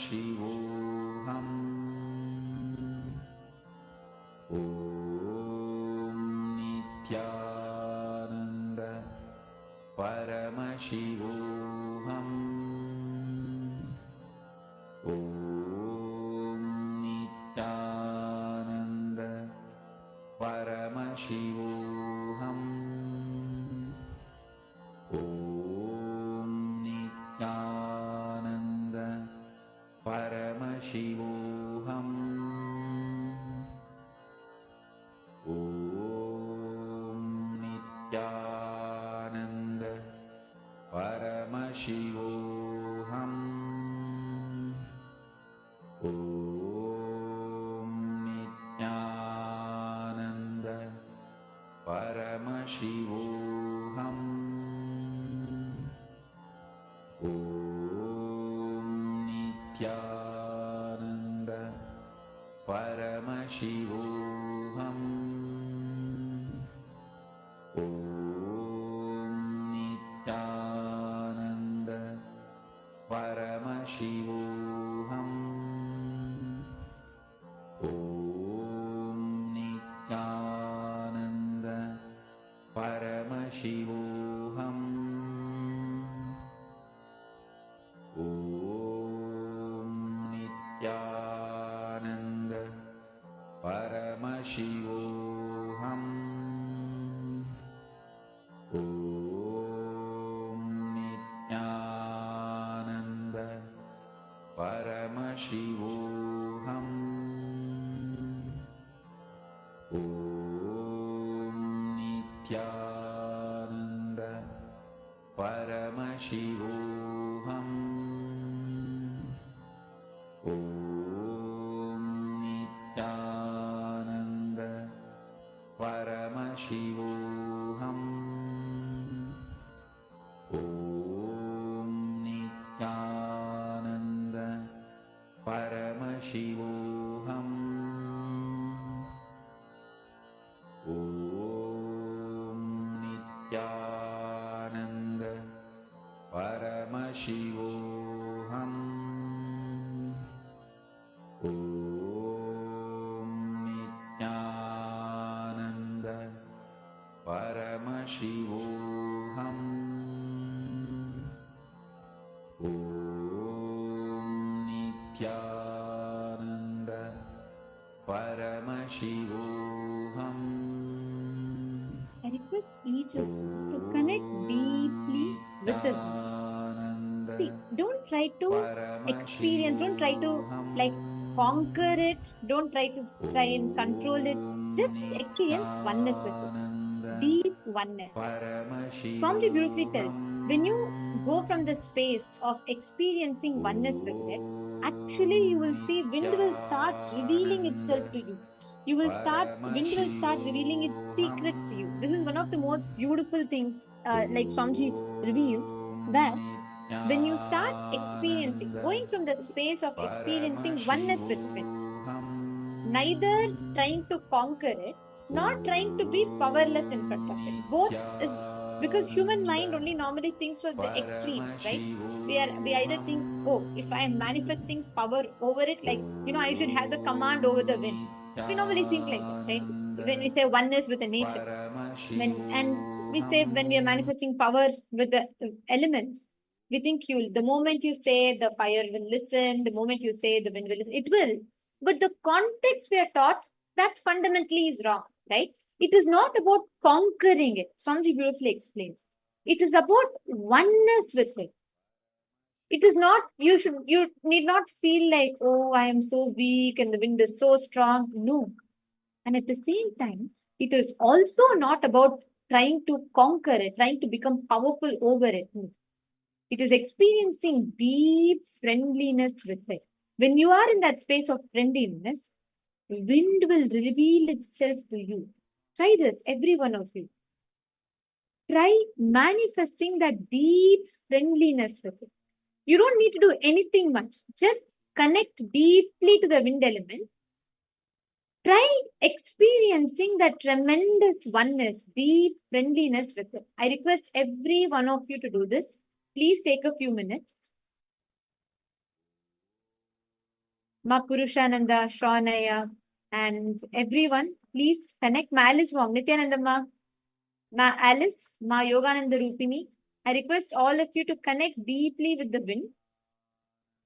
Om Nithyananda Paramashivoham. Om Nithyananda Paramashivoham. Om Nithyananda Paramashivoham. Om Nithyananda Paramashivoham. Om Nithyananda Paramashivoham. Om Nithyananda Paramashivoham. Om Nithyananda Paramashivoham. Om Nithyananda Paramashivoham. Om Nithyananda Paramashivoham. Om Nithyananda Paramashivoham. Om Nithyananda Paramashivoham. Om Nithyananda Paramashivoham. Om Nithyananda Paramashivoham. Om Nithyananda Paramashivoham. Om Nithyananda Paramashivoham. Om Nithyananda Paramashivoham. I request each of you to connect deeply with the wind. See, don't try to experience, don't try to like conquer it, don't try to try and control it. Just experience oneness with it. Deep oneness. Swamiji beautifully tells, when you go from the space of experiencing oneness with it, actually you will see wind will start revealing itself to you. Wind will start revealing its secrets to you. This is one of the most beautiful things, like Swamiji reveals, that when you start experiencing, going from the space of experiencing oneness with it, neither trying to conquer it, nor trying to be powerless in front of it. Both is because human mind only normally thinks of the extremes, right? We either think, oh, if I am manifesting power over it, like I should have the command over the wind. We normally think like that, right? When we say oneness with the nature, we say when we are manifesting power with the elements, we think the moment you say the fire will listen, the moment you say the wind will listen, it will. But the context we are taught, that fundamentally is wrong, right? It is not about conquering it. Swamiji beautifully explains. It is about oneness with it. It is not, you need not feel like, oh, I am so weak and the wind is so strong. No. And at the same time, it is also not about trying to conquer it, trying to become powerful over it. No. It is experiencing deep friendliness with it. When you are in that space of friendliness, wind will reveal itself to you. Try this, every one of you. Try manifesting that deep friendliness with it. You don't need to do anything much. Just connect deeply to the wind element. Try experiencing that tremendous oneness, deep friendliness with it. I request every one of you to do this. Please take a few minutes. Ma Purushananda, Shaunaya, and everyone, please connect. Ma Alice Wong, Nithyananda Ma Alice, Ma Yogananda Rupini. I request all of you to connect deeply with the wind.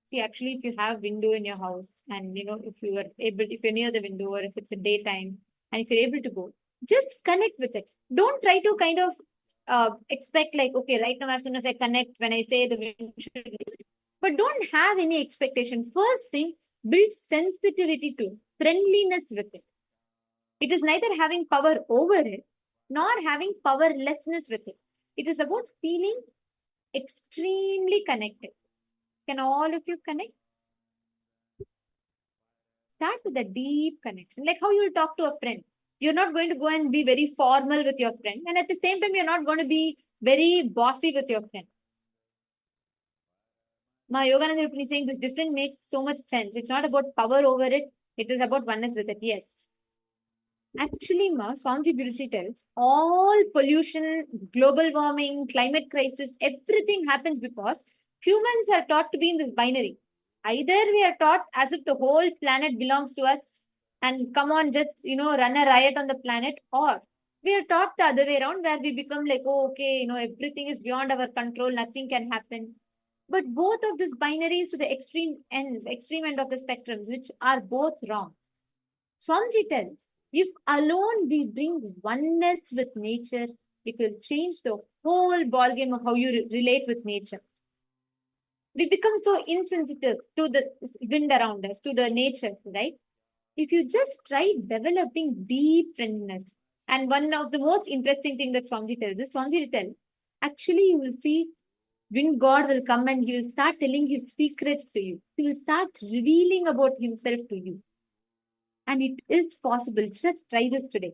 See, actually, if you have window in your house and if you are able, if you're near the window or if it's a daytime and if you're able to go, just connect with it. Don't try to kind of expect like, okay, right now, as soon as I connect, when I say the wind should leave. But don't have any expectation. First thing, build sensitivity to, friendliness with it. It is neither having power over it, nor having powerlessness with it. It is about feeling extremely connected. Can all of you connect? Start with a deep connection, like how you will talk to a friend. You're not going to go and be very formal with your friend, and at the same time, you're not going to be very bossy with your friend. Ma Yogananda Rupini saying this difference makes so much sense. It's not about power over it, it is about oneness with it. Yes. Actually, Swamiji beautifully tells all pollution, global warming, climate crisis, everything happens because humans are taught to be in this binary. Either we are taught as if the whole planet belongs to us and come on, just, run a riot on the planet, or we are taught the other way around where we become like, oh, okay, everything is beyond our control, nothing can happen. But both of these binaries to the extreme ends, extreme end of the spectrums, which are both wrong. Swamiji tells, if alone we bring oneness with nature, it will change the whole ballgame of how you relate with nature. We become so insensitive to the wind around us, to the nature, right? If you just try developing deep friendliness, and one of the most interesting thing that Swamiji tells is, Swamiji will tell, actually you will see wind god will come and he will start telling his secrets to you. He will start revealing about himself to you. And it is possible. Just try this today.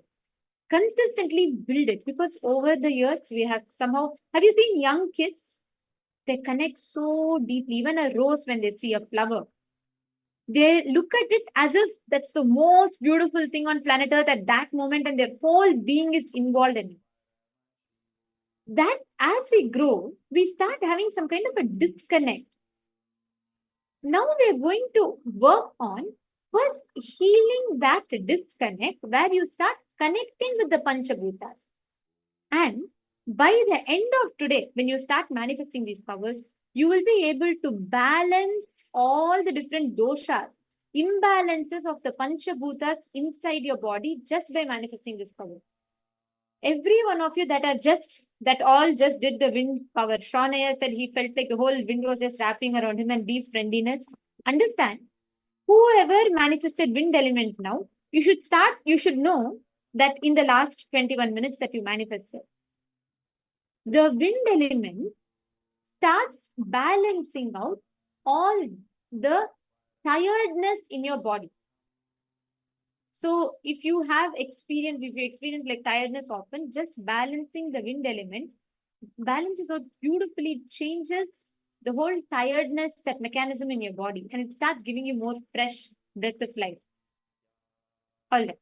Consistently build it, because over the years we have somehow, have you seen young kids? They connect so deeply. Even a rose, when they see a flower, they look at it as if that's the most beautiful thing on planet Earth at that moment, and their whole being is involved in it. That as we grow, we start having some kind of a disconnect. Now we are going to work on first healing that disconnect, where you start connecting with the Panchabhutas. And by the end of today, when you start manifesting these powers, you will be able to balance all the different doshas, imbalances of the Panchabhutas inside your body just by manifesting this power. Every one of you that all just did the wind power. Shaunaya said he felt like the whole wind was just wrapping around him and deep friendliness. Understand, whoever manifested wind element now, you should know that in the last 21 minutes that you manifested, the wind element starts balancing out all the tiredness in your body. So if you experience like tiredness often, just balancing the wind element balances out beautifully, changes the whole tiredness, that mechanism in your body, and it starts giving you more fresh breath of life. All right.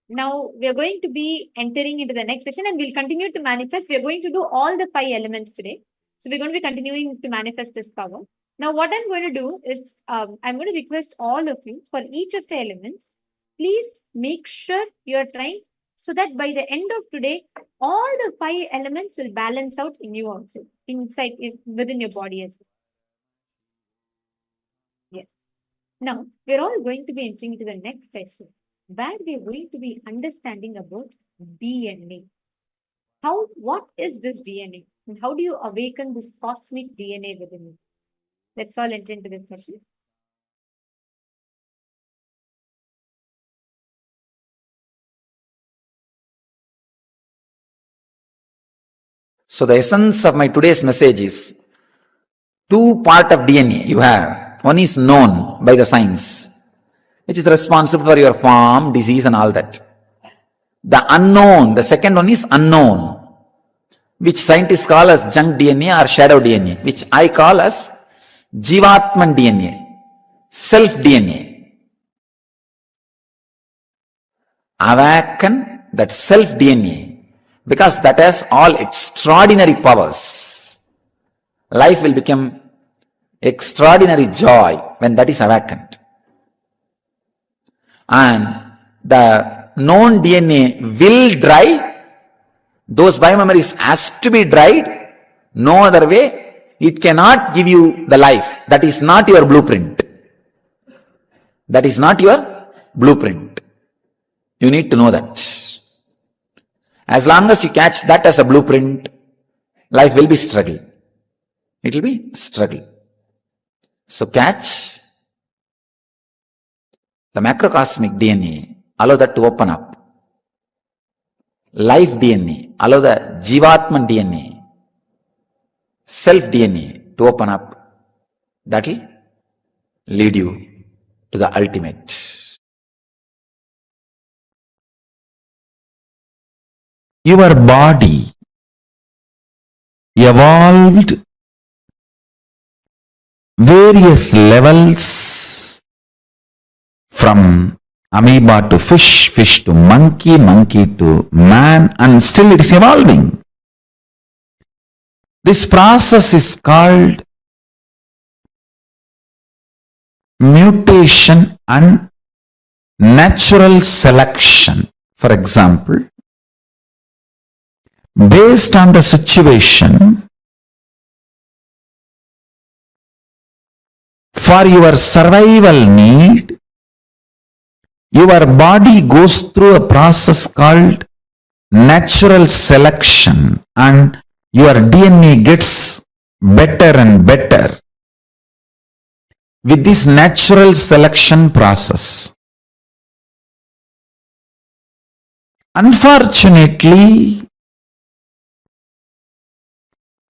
Now we are going to be entering into the next session, and we'll continue to manifest. We are going to do all the 5 elements today. So we're going to be continuing to manifest this power. Now what I'm going to do is, I'm going to request all of you for each of the elements, please make sure you're trying so that by the end of today, all the 5 elements will balance out in you also, within your body as well. Yes. Now, we're all going to be entering into the next session, where we're going to be understanding about DNA. What is this DNA? And how do you awaken this cosmic DNA within you? Let's all enter into this session. So the essence of my today's message is 2 parts of DNA you have. One is known by the science, which is responsible for your form, disease and all that. The unknown, the second one is unknown, which scientists call as junk DNA or shadow DNA, which I call as Jivatman DNA, self DNA. Awaken that self DNA, because that has all extraordinary powers. Life will become extraordinary joy when that is awakened. and the known DNA will dry. Those biomemories has to be dried. No other way. It cannot give you the life. That is not your blueprint. That is not your blueprint. You need to know that. As long as you catch that as a blueprint, life will be struggle. It will be struggle. So catch the macrocosmic DNA, allow that to open up. Life DNA, allow the Jivatman DNA, self DNA to open up. That will lead you to the ultimate. Your body evolved various levels from amoeba to fish, fish to monkey, monkey to man, and still it is evolving. This process is called mutation and natural selection. For example, based on the situation, for your survival need, your body goes through a process called natural selection, and your DNA gets better and better with this natural selection process. Unfortunately,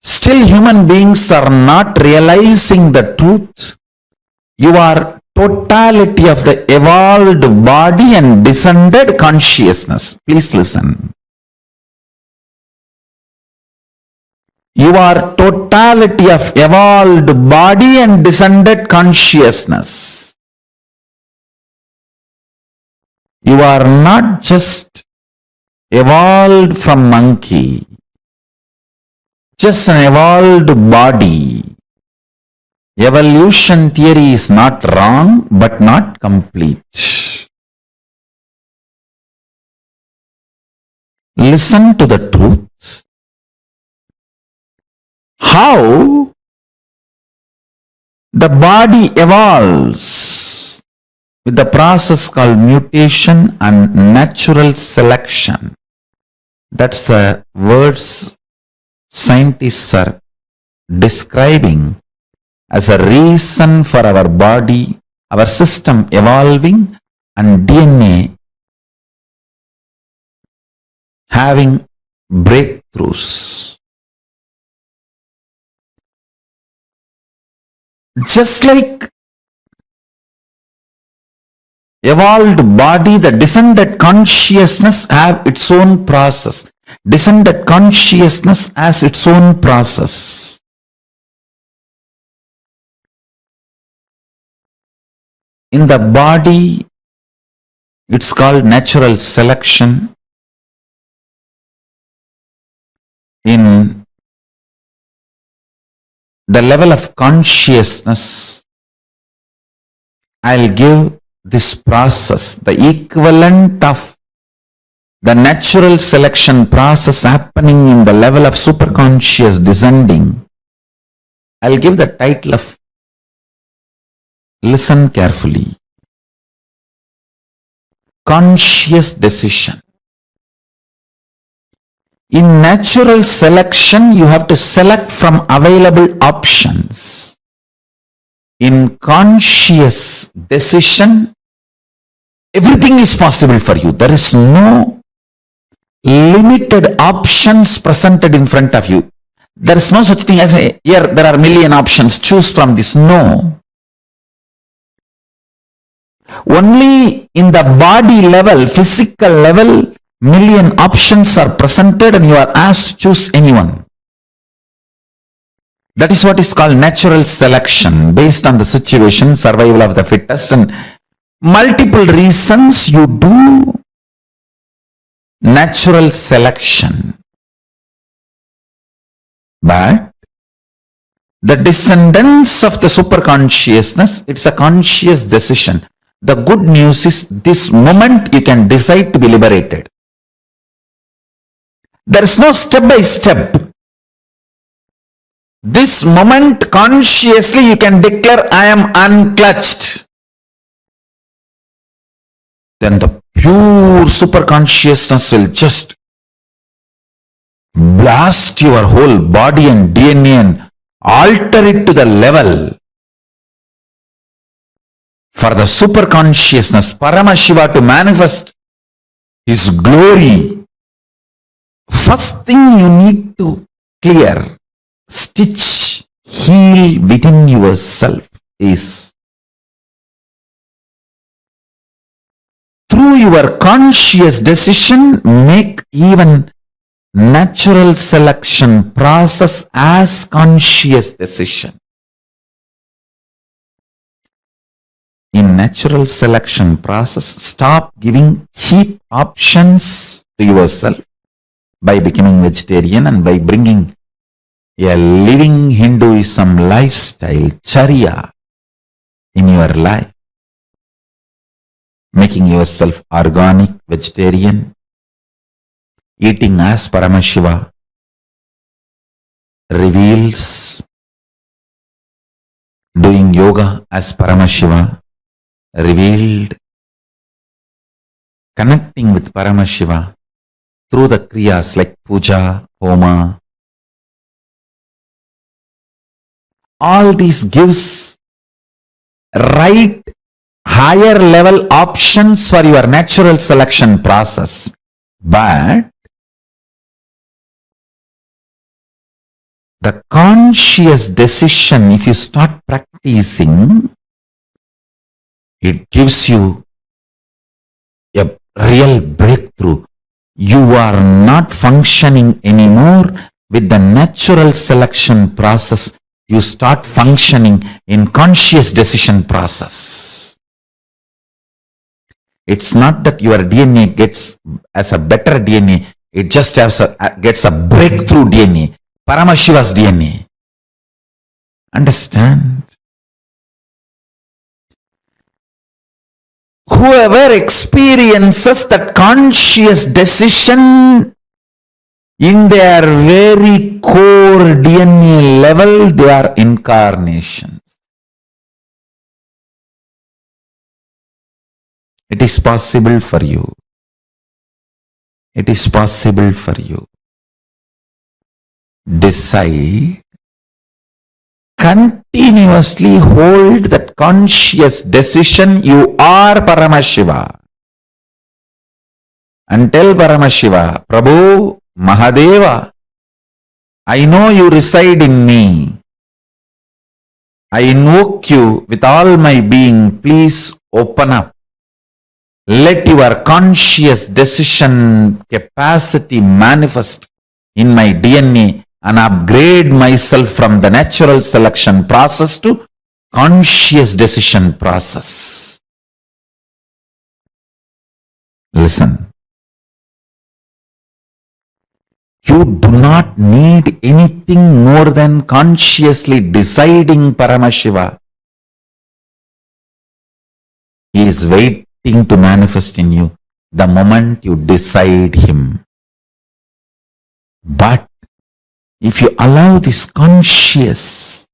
still human beings are not realizing the truth. You are totality of the evolved body and descended consciousness. Please listen. You are totality of evolved body and descended consciousness. You are not just evolved from monkey, just an evolved body. Evolution theory is not wrong, but not complete. Listen to the truth. How the body evolves with the process called mutation and natural selection. That's the words scientists are describing as a reason for our body, our system evolving, and DNA having breakthroughs. Just like evolved body, the descended consciousness have its own process. Descended consciousness has its own process. In the body, it's called natural selection. In the level of consciousness, I'll give this process, the equivalent of the natural selection process happening in the level of superconscious descending. I'll give the title of, listen carefully, conscious decision. In natural selection, you have to select from available options. In conscious decision, everything is possible for you. There is no limited options presented in front of you. There is no such thing as a, here there are a million options, choose from this. No. Only in the body level, physical level, million options are presented and you are asked to choose anyone. That is what is called natural selection, based on the situation, survival of the fittest, and multiple reasons you do natural selection. But the descendants of the superconsciousness, it's a conscious decision. The good news is this moment you can decide to be liberated. There is no step by step. This moment consciously you can declare, I am unclutched. Then the pure superconsciousness will just blast your whole body and DNA and alter it to the level for the superconsciousness, Paramashiva, to manifest his glory. First thing you need to clear, stitch, heal within yourself is through your conscious decision, make even natural selection process as conscious decision. In natural selection process, stop giving cheap options to yourself by becoming vegetarian and by bringing a living Hinduism lifestyle, charya, in your life. Making yourself organic, vegetarian, eating as Paramashiva reveals, doing yoga as Paramashiva revealed, connecting with Paramashiva through the kriyas like puja, homa. All these gives right higher level options for your natural selection process. But the conscious decision, if you start practicing, it gives you a real breakthrough. You are not functioning anymore with the natural selection process. You start functioning in conscious decision process. It's not that your DNA gets as a better DNA. It just gets a breakthrough DNA. Paramashiva's DNA. Understand? Whoever experiences that conscious decision in their very core DNA level, they are incarnations. It is possible for you. It is possible for you. Decide, continuously hold that conscious decision, you are Paramashiva. And tell Paramashiva, Prabhu, Mahadeva, I know you reside in me. I invoke you with all my being. Please open up. Let your conscious decision capacity manifest in my DNA and upgrade myself from the natural selection process to conscious decision process. Listen. You do not need anything more than consciously deciding Paramashiva. He is waiting to manifest in you the moment you decide him. But if you allow this conscious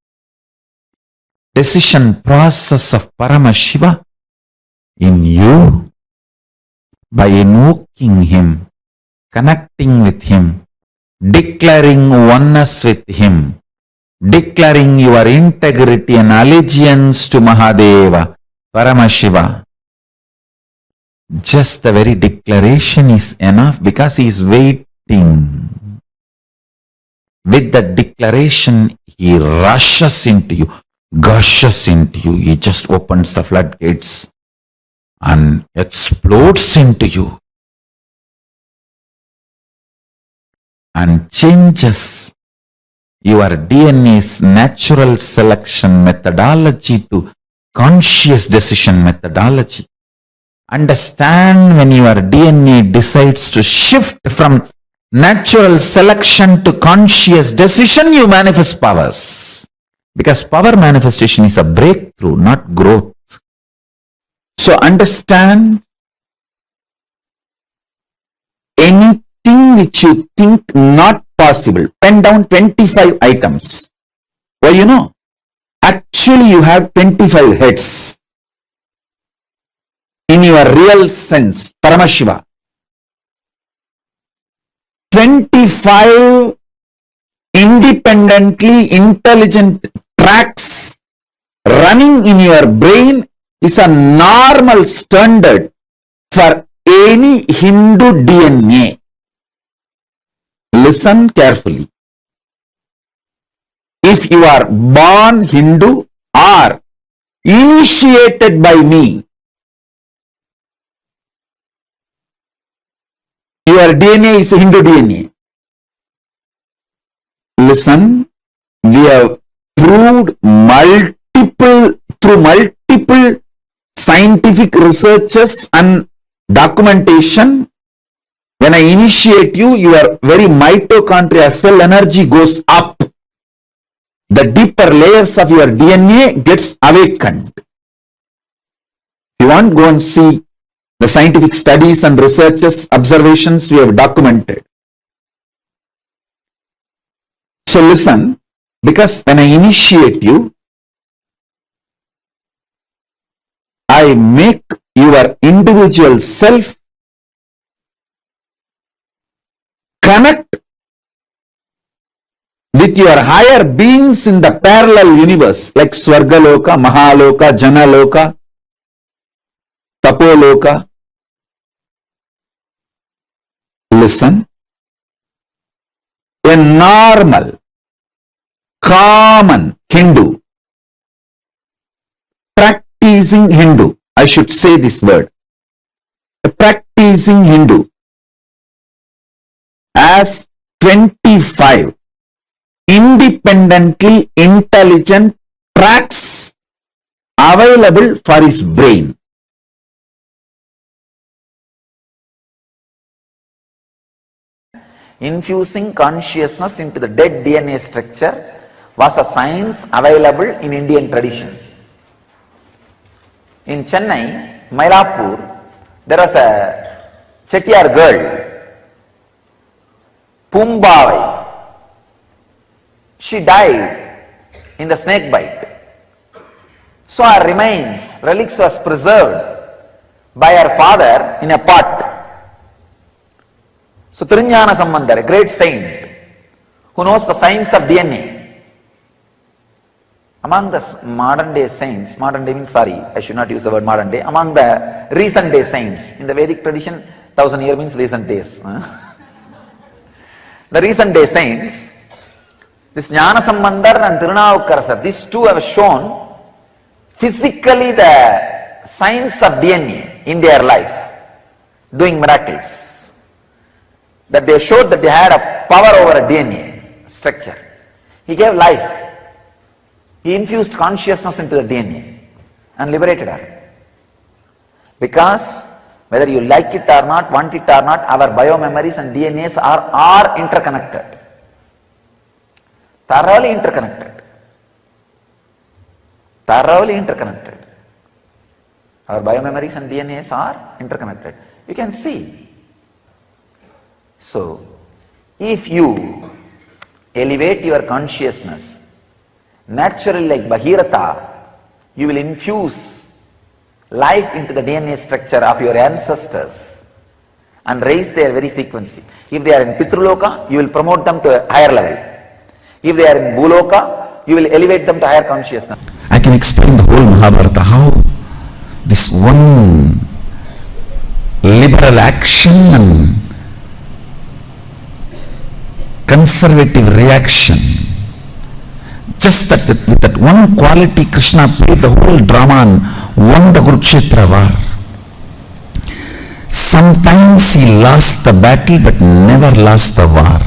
decision process of Paramashiva in you, by invoking him, connecting with him, declaring oneness with him, declaring your integrity and allegiance to Mahadeva, Paramashiva, just the very declaration is enough because he is waiting. With the declaration, he rushes into you, gushes into you. He just opens the floodgates and explodes into you and changes your DNA's natural selection methodology to conscious decision methodology. Understand, when your DNA decides to shift from natural selection to conscious decision, you manifest powers. Because power manifestation is a breakthrough, not growth. So understand, anything which you think not possible, pen down 25 items. Well, you know, actually you have 25 heads. In your real sense, Paramashiva. 25 independently intelligent tracks running in your brain is a normal standard for any Hindu DNA. Listen carefully. If you are born Hindu or initiated by me, your DNA is Hindu DNA. Listen, we have proved through multiple scientific researches and documentation. When I initiate you, your very mitochondria cell energy goes up. The deeper layers of your DNA gets awakened. If you want, go and see the scientific studies and researches, observations we have documented. So listen, because when I initiate you, I make your individual self connect with your higher beings in the parallel universe, like Swargaloka, Mahaloka, Janaloka, Tapoloka. Listen, a normal, common Hindu, practicing Hindu, I should say this word, a practicing Hindu, has 25 independently intelligent tracks available for his brain. Infusing consciousness into the dead DNA structure was a science available in Indian tradition. In Chennai, Mylapore, there was a Chettiar girl, Pumbavai. She died in the snake bite. So her remains, relics was preserved by her father in a pot. So Trinyana Sambandar, a great saint who knows the science of DNA. Among the modern day saints, modern day means, sorry, I should not use the word modern day, among the recent day saints, in the Vedic tradition, 1000 years means recent days. The recent day saints, this Jnana Sambandar and Tirunavukkarasar, these two have shown physically the science of DNA in their life, doing miracles. That they showed that they had a power over a DNA structure. He gave life. He infused consciousness into the DNA and liberated her. Because whether you like it or not, want it or not, our biomemories and DNAs are interconnected. Thoroughly interconnected. Thoroughly interconnected. Our biomemories and DNAs are interconnected. You can see. So, if you elevate your consciousness, naturally like Bhagirath, you will infuse life into the DNA structure of your ancestors and raise their very frequency. If they are in Pitruloka, you will promote them to a higher level. If they are in Bhuloka, you will elevate them to higher consciousness. I can explain the whole Mahabharata, how this one liberal action and conservative reaction, just that with that one quality, Krishna played the whole drama and won the Kurukshetra war. Sometimes he lost the battle but never lost the war.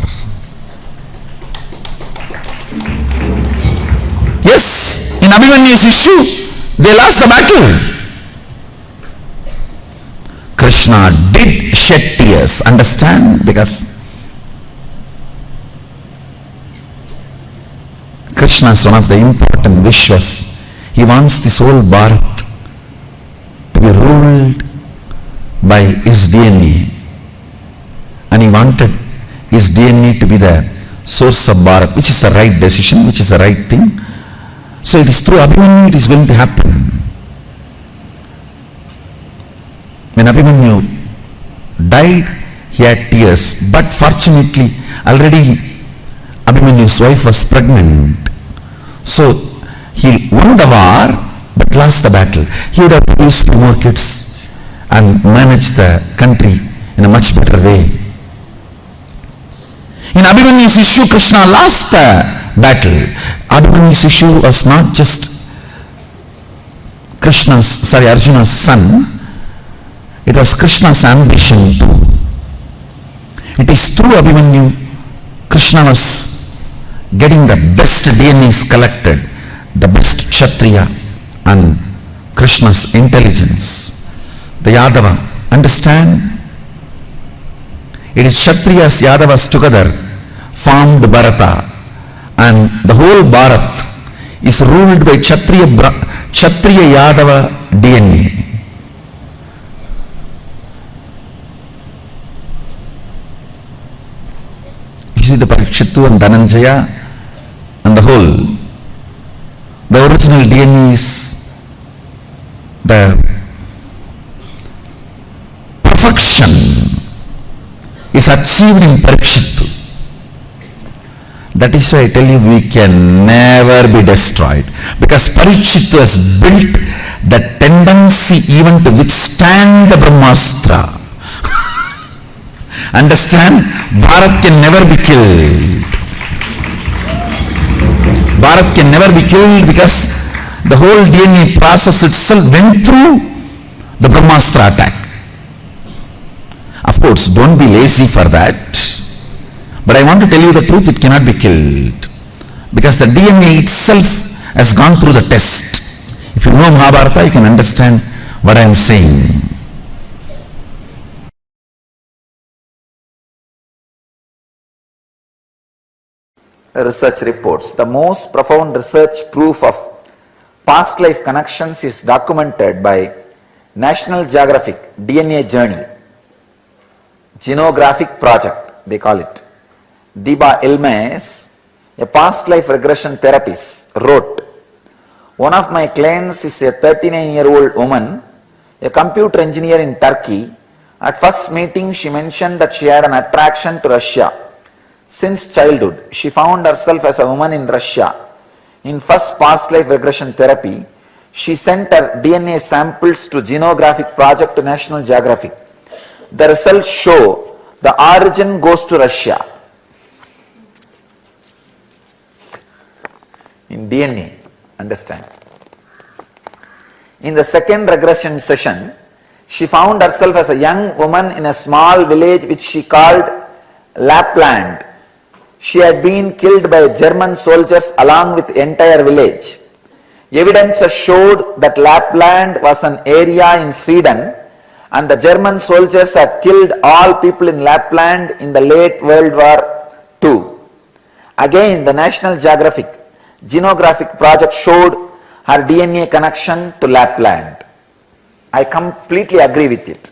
Yes, in Abhimanyu's issue, they lost the battle. Krishna did shed tears, understand? Because Krishna is one of the important Vishwas. He wants this whole Bharat to be ruled by his DNA. And he wanted his DNA to be the source of Bharat, which is the right decision, which is the right thing. So it is through Abhimanyu it is going to happen. When Abhimanyu died, he had tears, but fortunately already Abhimanyu's wife was pregnant. So he won the war but lost the battle. He would have produced 2 more kids and managed the country in a much better way. In Abhimanyu's issue, Krishna lost the battle. Abhimanyu's issue was not just Arjuna's son. It was Krishna's ambition too. It is through Abhimanyu, Krishna was getting the best DNAs collected, the best Kshatriya and Krishna's intelligence. The Yadava, understand? It is Kshatriyas, Yadavas together formed Bharata, and the whole Bharat is ruled by Kshatriya Yadava DNA. You see the Parikshittu and Dhananjaya and the whole, the original DNA is the perfection is achieved in Parikshittu. That is why I tell you we can never be destroyed, because Parikshittu has built the tendency even to withstand the Brahmastra. Understand? Bharat can never be killed. Bharat can never be killed because the whole DNA process itself went through the Brahmastra attack. Of course, don't be lazy for that. But I want to tell you the truth, it cannot be killed. Because the DNA itself has gone through the test. If you know Mahabharata, you can understand what I am saying. Research reports. The most profound research proof of past life connections is documented by National Geographic DNA Journey, Genographic Project, they call it. Diba Ilmes, a past life regression therapist, wrote, one of my clients is a 39-year-old woman, a computer engineer in Turkey. At first meeting, she mentioned that she had an attraction to Russia. Since childhood, she found herself as a woman in Russia. In first past life regression therapy, she sent her DNA samples to Genographic Project to National Geographic. The results show the origin goes to Russia. In DNA, understand. In the second regression session, she found herself as a young woman in a small village which she called Lapland. She had been killed by German soldiers along with the entire village. Evidence showed that Lapland was an area in Sweden and the German soldiers had killed all people in Lapland in the late World War II. Again, the National Geographic Genographic Project showed her DNA connection to Lapland. I completely agree with it.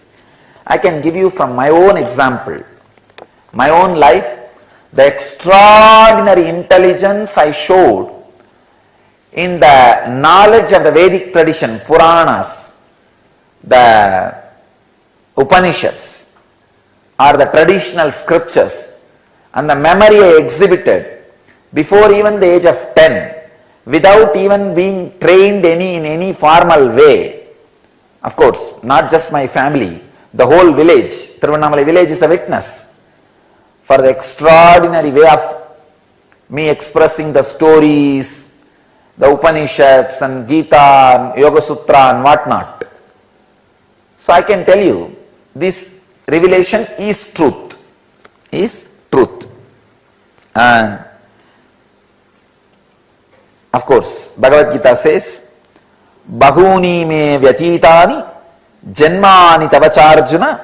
I can give you from my own example, my own life, the extraordinary intelligence I showed in the knowledge of the Vedic tradition, Puranas, the Upanishads, or the traditional scriptures, and the memory I exhibited before even the age of 10, without even being trained in any formal way. Of course, not just my family, the whole village, Tiruvannamalai village is a witness for the extraordinary way of me expressing the stories, the Upanishads and Gita, and Yoga Sutra and whatnot. So I can tell you, this revelation is truth, And of course, Bhagavad Gita says, Bahuni me vyatitani janmani tavacharjuna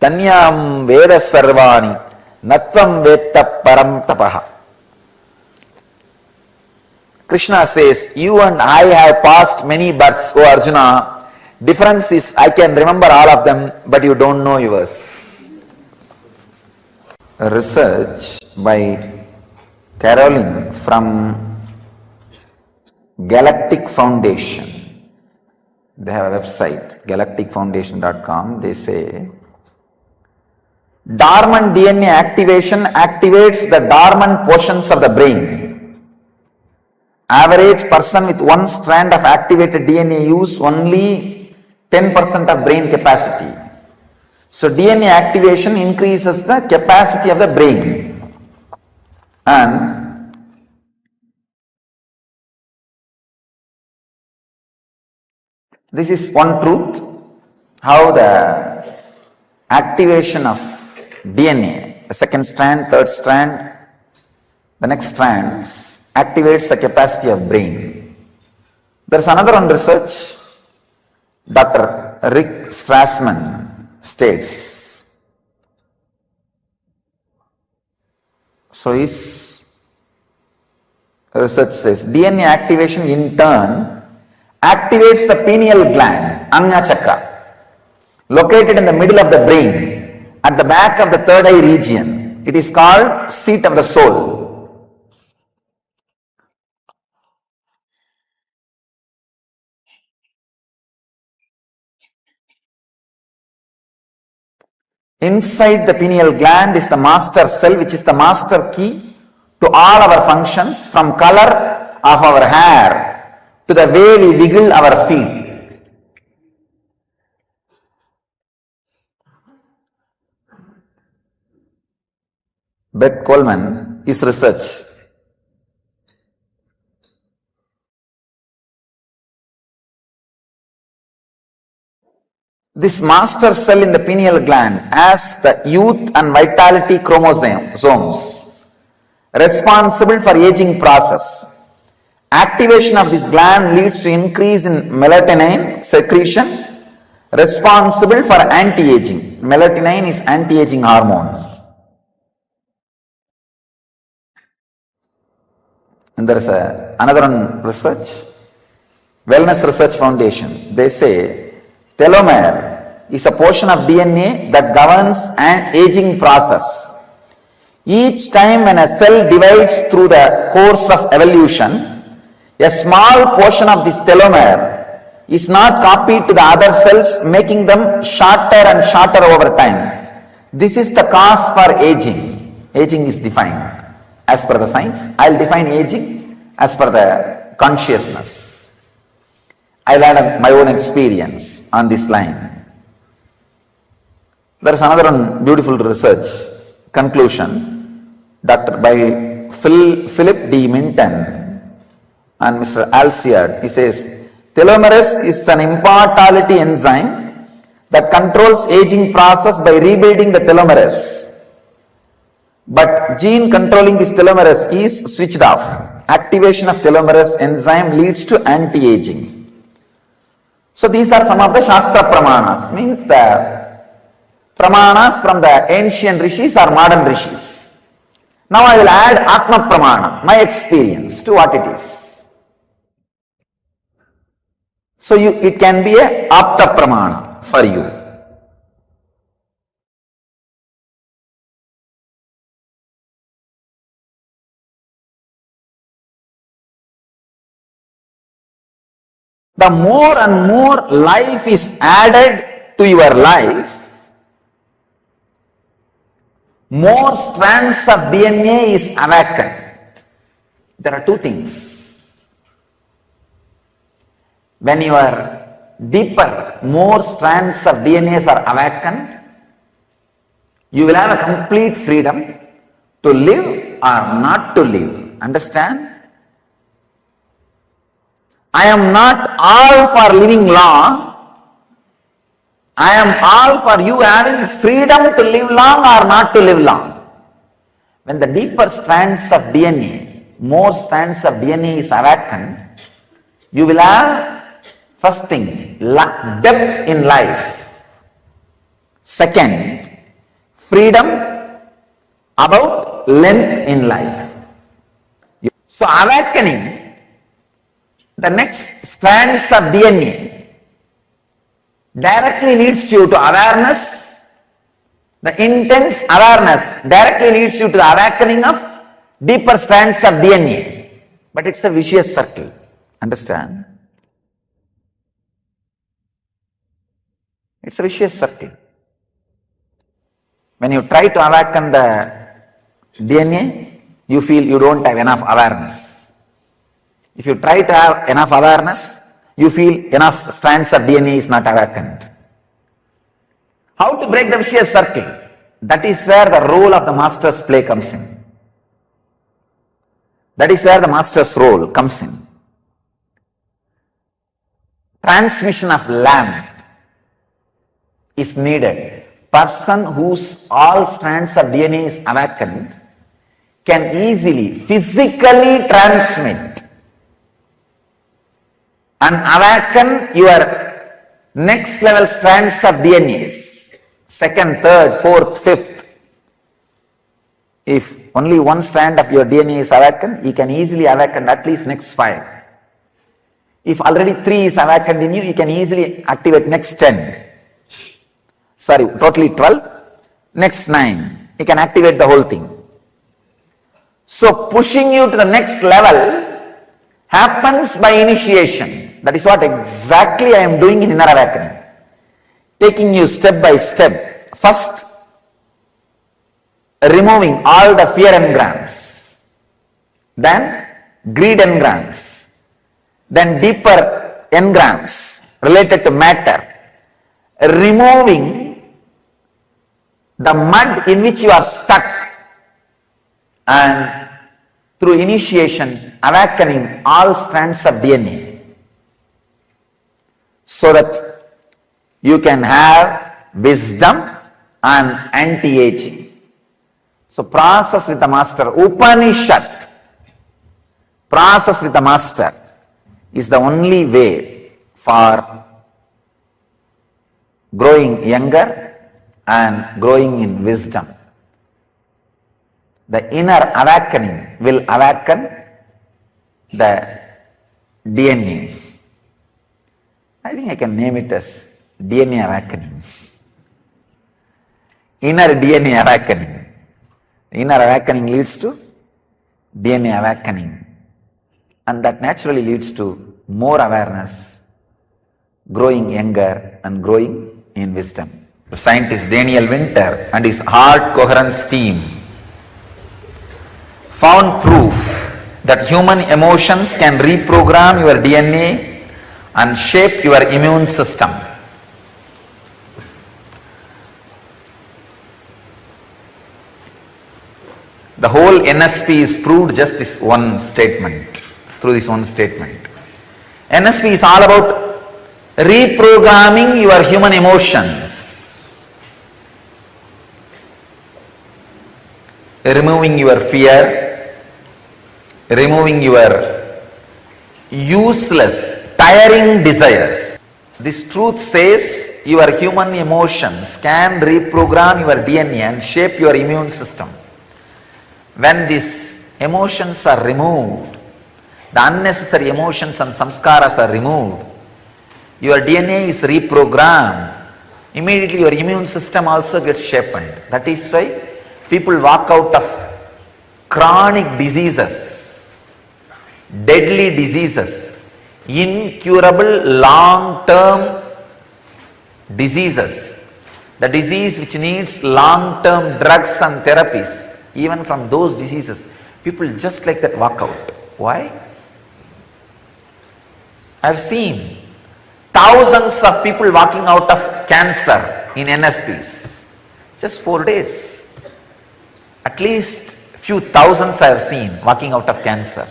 tanyam veda sarvani natvam vetta param tapaha. Krishna says, you and I have passed many births, O Arjuna, Difference is I can remember all of them, but you don't know yours. A research by Caroline from Galactic Foundation. They have a website, galacticfoundation.com. They say, dormant DNA activation activates the dormant portions of the brain. Average person with one strand of activated DNA use only 10% of brain capacity. So DNA activation increases the capacity of the brain. And this is one truth, how the activation of DNA, the second strand, third strand, the next strands, activates the capacity of brain. There is another one research, Dr. Rick Strassman states. So his research says, DNA activation in turn activates the pineal gland, Anya Chakra, located in the middle of the brain, at the back of the third eye region. It is called seat of the soul. Inside the pineal gland is the master cell, which is the master key to all our functions, from color of our hair to the way we wiggle our feet. Beth Coleman, his research. This master cell in the pineal gland has the youth and vitality chromosomes responsible for aging process. Activation of this gland leads to increase in melatonin secretion responsible for anti-aging. Melatonin is anti-aging hormone. And there is another one research, Wellness Research Foundation. They say telomere is a portion of DNA that governs an aging process. Each time when a cell divides through the course of evolution, a small portion of this telomere is not copied to the other cells, making them shorter and shorter over time. This is the cause for aging. Aging is defined as per the science. I'll define aging as per the consciousness. I'll add my own experience on this line. There is another one, beautiful research conclusion, by Philip D. Minton and Mr. Alciard. He says, telomerase is an immortality enzyme that controls aging process by rebuilding the telomerase. But gene controlling this telomerase is switched off. Activation of telomerase enzyme leads to anti-aging. So these are some of the Shastra Pramanas, means the Pramanas from the ancient rishis or modern rishis. Now I will add Atma Pramana, my experience, to what it is. So it can be a Apta Pramana for you. The more and more life is added to your life, more strands of DNA is awakened. There are two things. When you are deeper, more strands of DNA are awakened, you will have a complete freedom to live or not to live. Understand? I am not all for living long. I am all for you having freedom to live long or not to live long. When the deeper strands of DNA, more strands of DNA is awakened, you will have, first thing, depth in life. Second, freedom about length in life. So awakening the next strands of DNA directly leads you to awareness. The intense awareness directly leads you to the awakening of deeper strands of DNA. But it's a vicious circle. Understand? It's a vicious circle. When you try to awaken the DNA, you feel you don't have enough awareness. If you try to have enough awareness, you feel enough strands of DNA is not awakened. How to break the vicious circle? That is where the role of the master's play comes in. That is where the master's role comes in. Transmission of lamp is needed. Person whose all strands of DNA is awakened can easily, physically transmit and awaken your next level strands of DNAs, second, third, fourth, fifth. If only one strand of your DNA is awakened, you can easily awaken at least next 5. If already 3 is awakened in you, you can easily activate next 10. Sorry, totally 12. Next 9. You can activate the whole thing. So pushing you to the next level happens by initiation. That is what exactly I am doing in Inner Awakening. Taking you step by step. First, removing all the fear engrams. Then, greed engrams. Then, deeper engrams related to matter. Removing the mud in which you are stuck, and through initiation, awakening all strands of DNA so that you can have wisdom and anti-aging. So process with the master, Upanishad, process with the master is the only way for growing younger and growing in wisdom. The inner awakening will awaken the DNA. I think I can name it as DNA awakening. Inner DNA awakening. Inner awakening leads to DNA awakening. And that naturally leads to more awareness, growing younger and growing in wisdom. The scientist Daniel Winter and his heart coherence team found proof that human emotions can reprogram your DNA and shape your immune system. The whole NSP is proved just this one statement, through this one statement. NSP is all about reprogramming your human emotions, removing your fear, removing your useless, tiring desires. This truth says your human emotions can reprogram your DNA and shape your immune system. When these emotions are removed, the unnecessary emotions and samskaras are removed, your DNA is reprogrammed. Immediately your immune system also gets sharpened. That is why people walk out of chronic diseases, deadly diseases, incurable long-term diseases, the disease which needs long-term drugs and therapies. Even from those diseases, people just like that walk out. Why? I have seen thousands of people walking out of cancer in NSPs. Just 4 days. At least few thousands I have seen walking out of cancer.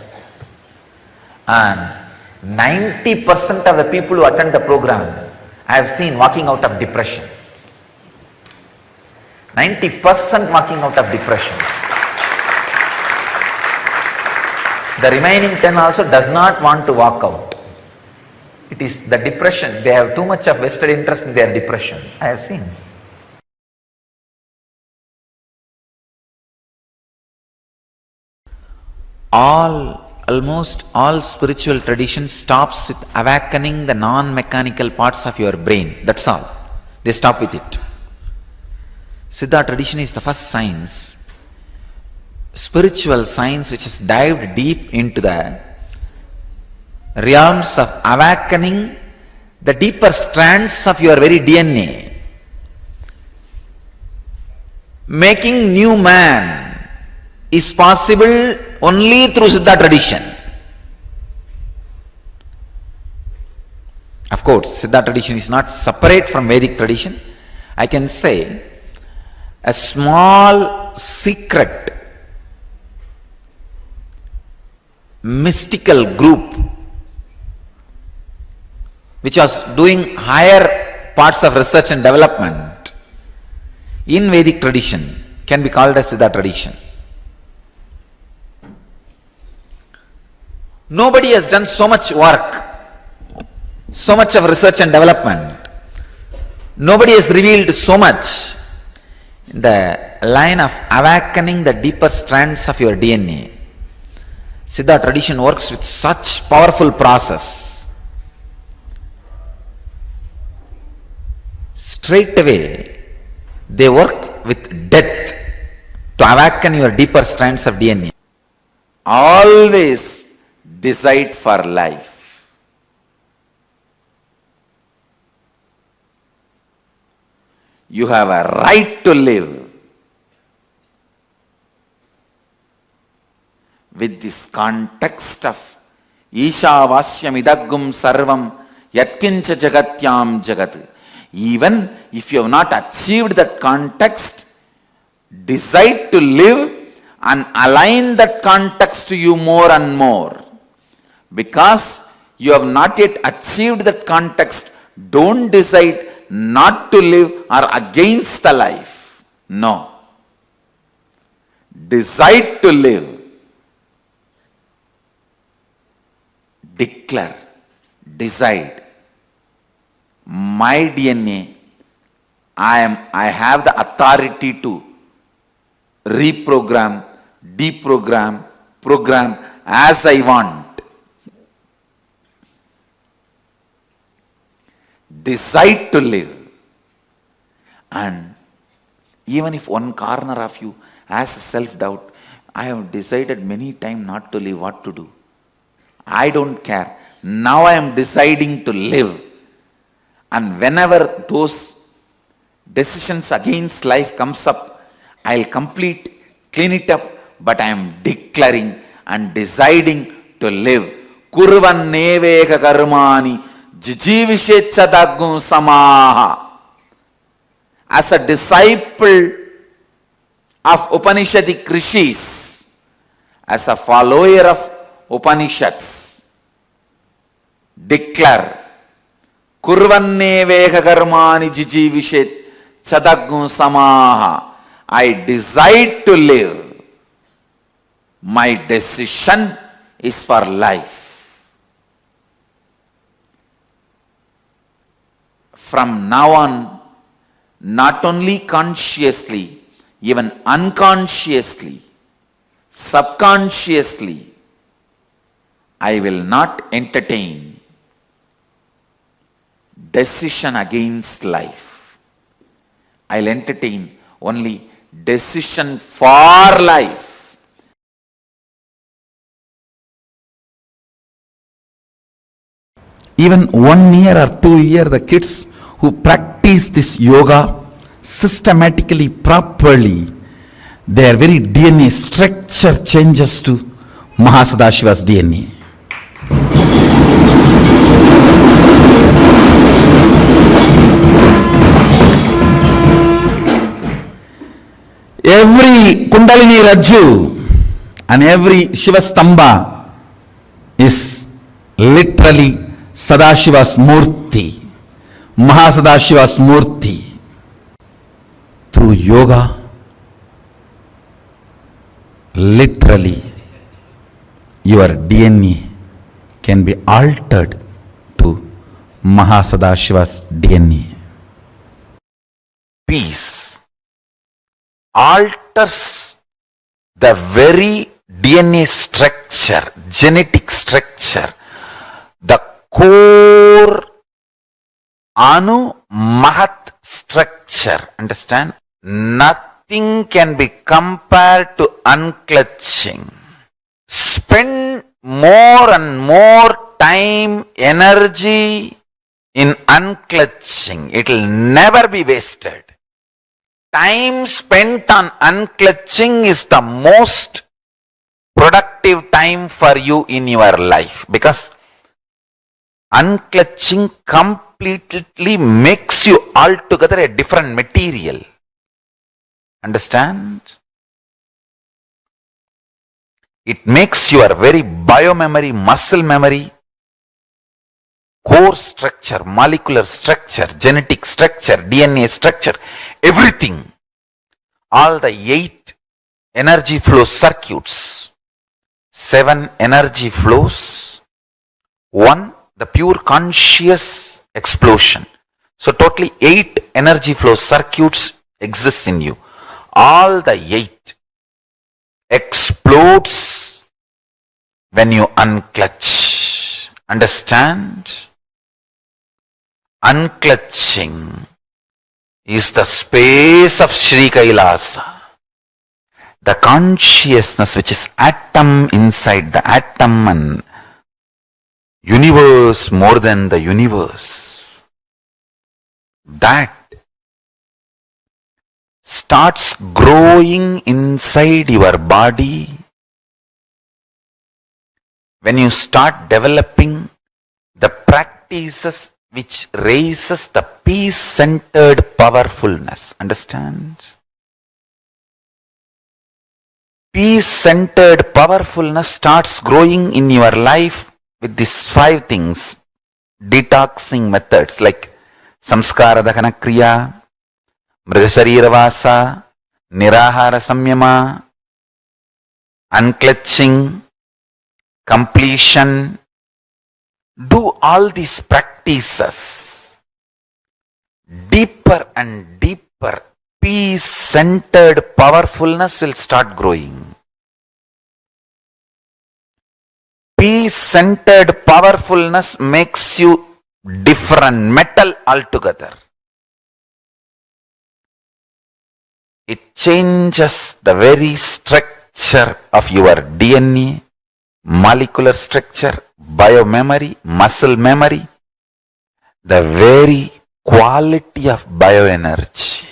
And 90% of the people who attend the program I have seen walking out of depression. 90% walking out of depression. The remaining 10 also does not want to walk out. It is the depression. They have too much of vested interest in their depression. I have seen. All almost all spiritual tradition stops with awakening the non-mechanical parts of your brain. That's all. They stop with it. Siddha tradition is the first science, spiritual science, which has dived deep into the realms of awakening the deeper strands of your very DNA. Making new man is possible only through Siddha tradition. Of course, Siddha tradition is not separate from Vedic tradition. I can say a small secret mystical group which was doing higher parts of research and development in Vedic tradition can be called as Siddha tradition. Nobody has done so much work, so much of research and development. Nobody has revealed so much in the line of awakening the deeper strands of your DNA. Siddha tradition works with such powerful process. Straight away, they work with death to awaken your deeper strands of DNA. Always decide for life. You have a right to live. With this context of Ishavasyam idagum sarvam yatkincha jagatyam jagat. Even if you have not achieved that context, decide to live and align that context to you more and more. Because you have not yet achieved that context, don't decide not to live or against the life. No. Decide to live. Declare, decide, my DNA, I have the authority to reprogram, deprogram, program as I want. Decide to live. And even if one corner of you has self-doubt, I have decided many times not to live, what to do? I don't care. Now I am deciding to live. And whenever those decisions against life comes up, I'll clean it up, but I am declaring and deciding to live. Kurvan neveka karmani jijivishetchadagum samaha. As a disciple of Upanishadic rishis, as a follower of Upanishads, declare, Kurvanne veka karmani jijivishet chadagum samaha. I decide to live. My decision is for life. From now on, not only consciously, even unconsciously, subconsciously, I will not entertain decision against life. I'll entertain only decision for life. Even 1 year or 2 year, the kids who practice this yoga systematically, properly, their very DNA structure changes to Mahasadashiva's DNA. Every Kundalini Rajju and every Shiva Stamba is literally Sadashiva's Murti, Mahasadashiva's Murti. Through yoga, literally, your DNA can be altered to Mahasadashiva's DNA. Peace alters the very DNA structure, genetic structure, the core Anu Mahat structure. Understand? Nothing can be compared to unclutching. Spend more and more time, energy in unclutching. It will never be wasted. Time spent on unclutching is the most productive time for you in your life, because unclutching completely makes you altogether a different material. Understand? It makes your very biomemory, muscle memory, core structure, molecular structure, genetic structure, DNA structure, everything, all the 8 energy flow circuits, 7 energy flows, 1 the pure conscious explosion. So totally 8 energy flow circuits exist in you. All the 8 explodes when you unclutch. Understand? Unclutching is the space of Sri Kailasa. The consciousness which is atom inside the atom and universe more than the universe, that starts growing inside your body when you start developing the practices which raises the peace-centered powerfulness. Understand? Peace-centered powerfulness starts growing in your life with these 5 things. Detoxing methods like samskara dakana kriya, mrigasharirvasa, nirahara samyama, unclutching, completion. Do all these practices. Deeper and deeper peace-centered powerfulness will start growing. Peace-centered powerfulness makes you different, metal altogether. It changes the very structure of your DNA, molecular structure, biomemory, muscle memory, the very quality of bioenergy.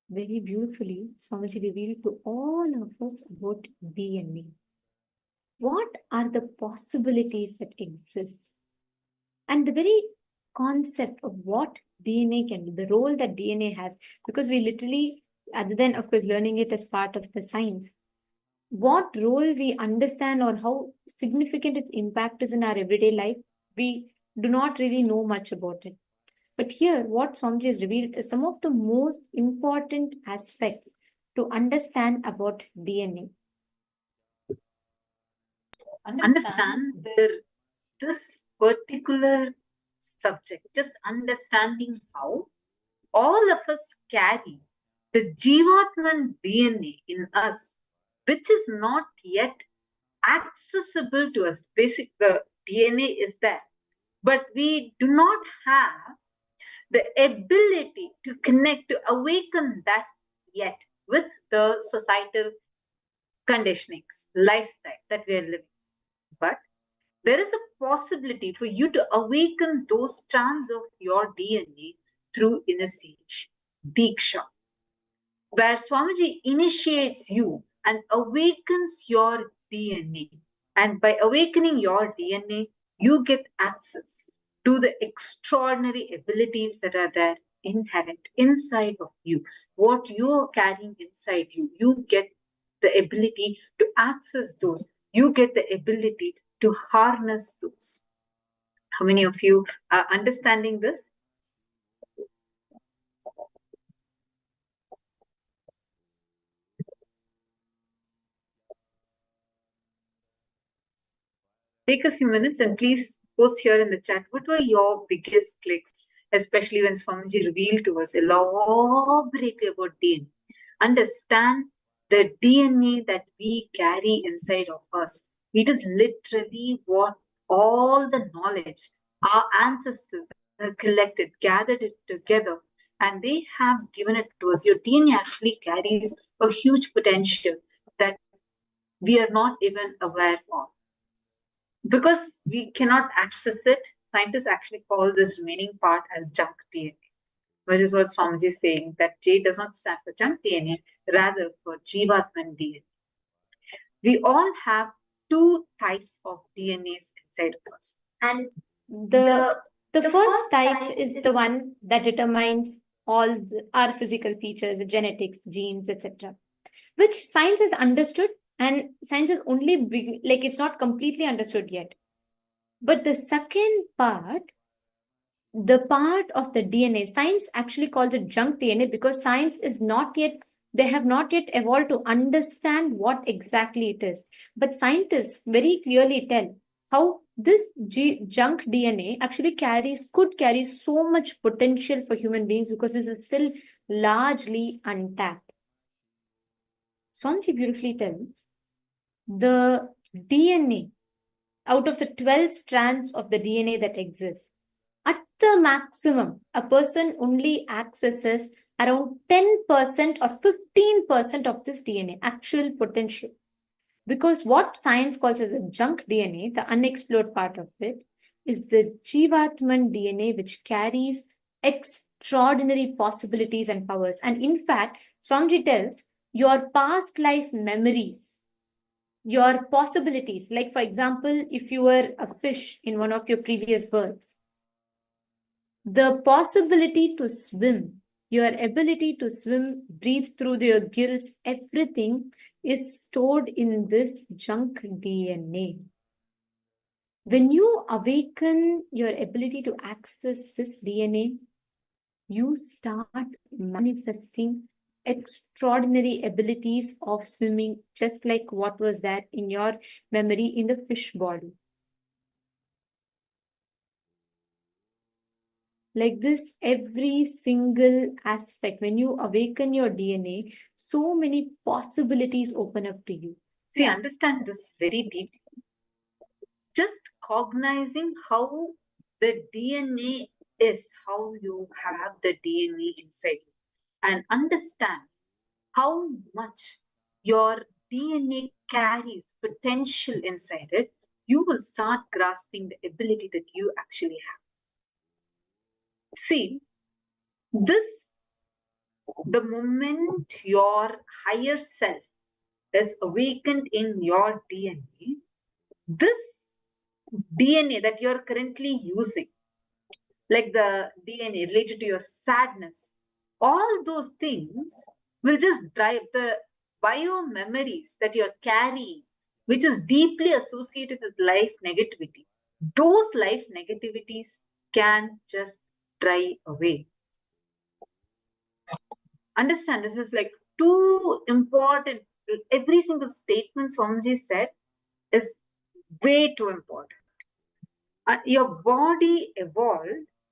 Very beautifully, Swamiji revealed to all of us about DNA. What are the possibilities that exist? And the very concept of what DNA can do, the role that DNA has, because we literally, other than, of course, learning it as part of the science, what role we understand or how significant its impact is in our everyday life, we do not really know much about it. But here, what Swamiji has revealed is some of the most important aspects to understand about DNA. Understand this particular subject, just understanding how all of us carry the Jivatman DNA in us, which is not yet accessible to us. The DNA is there, but we do not have the ability to connect, to awaken that yet with the societal conditionings, lifestyle that we are living. But there is a possibility for you to awaken those strands of your DNA through initiation, Diksha, where Swamiji initiates you and awakens your DNA. And by awakening your DNA, you get access to the extraordinary abilities that are there inherent inside of you. What you're carrying inside you, you get the ability to access those. You get the ability to harness those. How many of you are understanding this? Take a few minutes and please post here in the chat, what were your biggest clicks, especially when Swamiji revealed to us elaborately about DNA. Understand the DNA that we carry inside of us. It is literally what all the knowledge our ancestors have collected, gathered it together, and they have given it to us. Your DNA actually carries a huge potential that we are not even aware of. Because we cannot access it, scientists actually call this remaining part as junk DNA, which is what Swamiji is saying, that J does not stand for junk DNA, rather for Jivatman DNA. We all have two types of DNAs inside of us. And the first type is the one that determines all our physical features, genetics, genes, etc., which science has understood, and science is only it's not completely understood yet. But the second part, the part of the DNA, science actually calls it junk DNA because science is not yet, they have not yet evolved to understand what exactly it is. But scientists very clearly tell how this junk DNA actually could carry so much potential for human beings because this is still largely untapped. Swamiji beautifully tells the DNA, out of the 12 strands of the DNA that exists, at the maximum, a person only accesses around 10% or 15% of this DNA, actual potential. Because what science calls as a junk DNA, the unexplored part of it, is the Jivatman DNA, which carries extraordinary possibilities and powers. And in fact, Swamiji tells your past life memories, your possibilities, like for example, if you were a fish in one of your previous births, the possibility to swim, your ability to swim, breathe through your gills, everything is stored in this junk DNA. When you awaken your ability to access this DNA, you start manifesting extraordinary abilities of swimming, just like what was that in your memory in the fish body. Like this, every single aspect, when you awaken your DNA, so many possibilities open up to you. See, understand this very deeply. Just cognizing how the DNA is, how you have the DNA inside you, and understand how much your DNA carries potential inside it, you will start grasping the ability that you actually have. See, this The moment your higher self is awakened in your DNA, this DNA that you're currently using, like the DNA related to your sadness, all those things will just drive the bio memories that you're carrying, which is deeply associated with life negativity. Those life negativities can just drive away. Understand, this is like too important. Every single statement Swamiji said is way too important. Your body evolved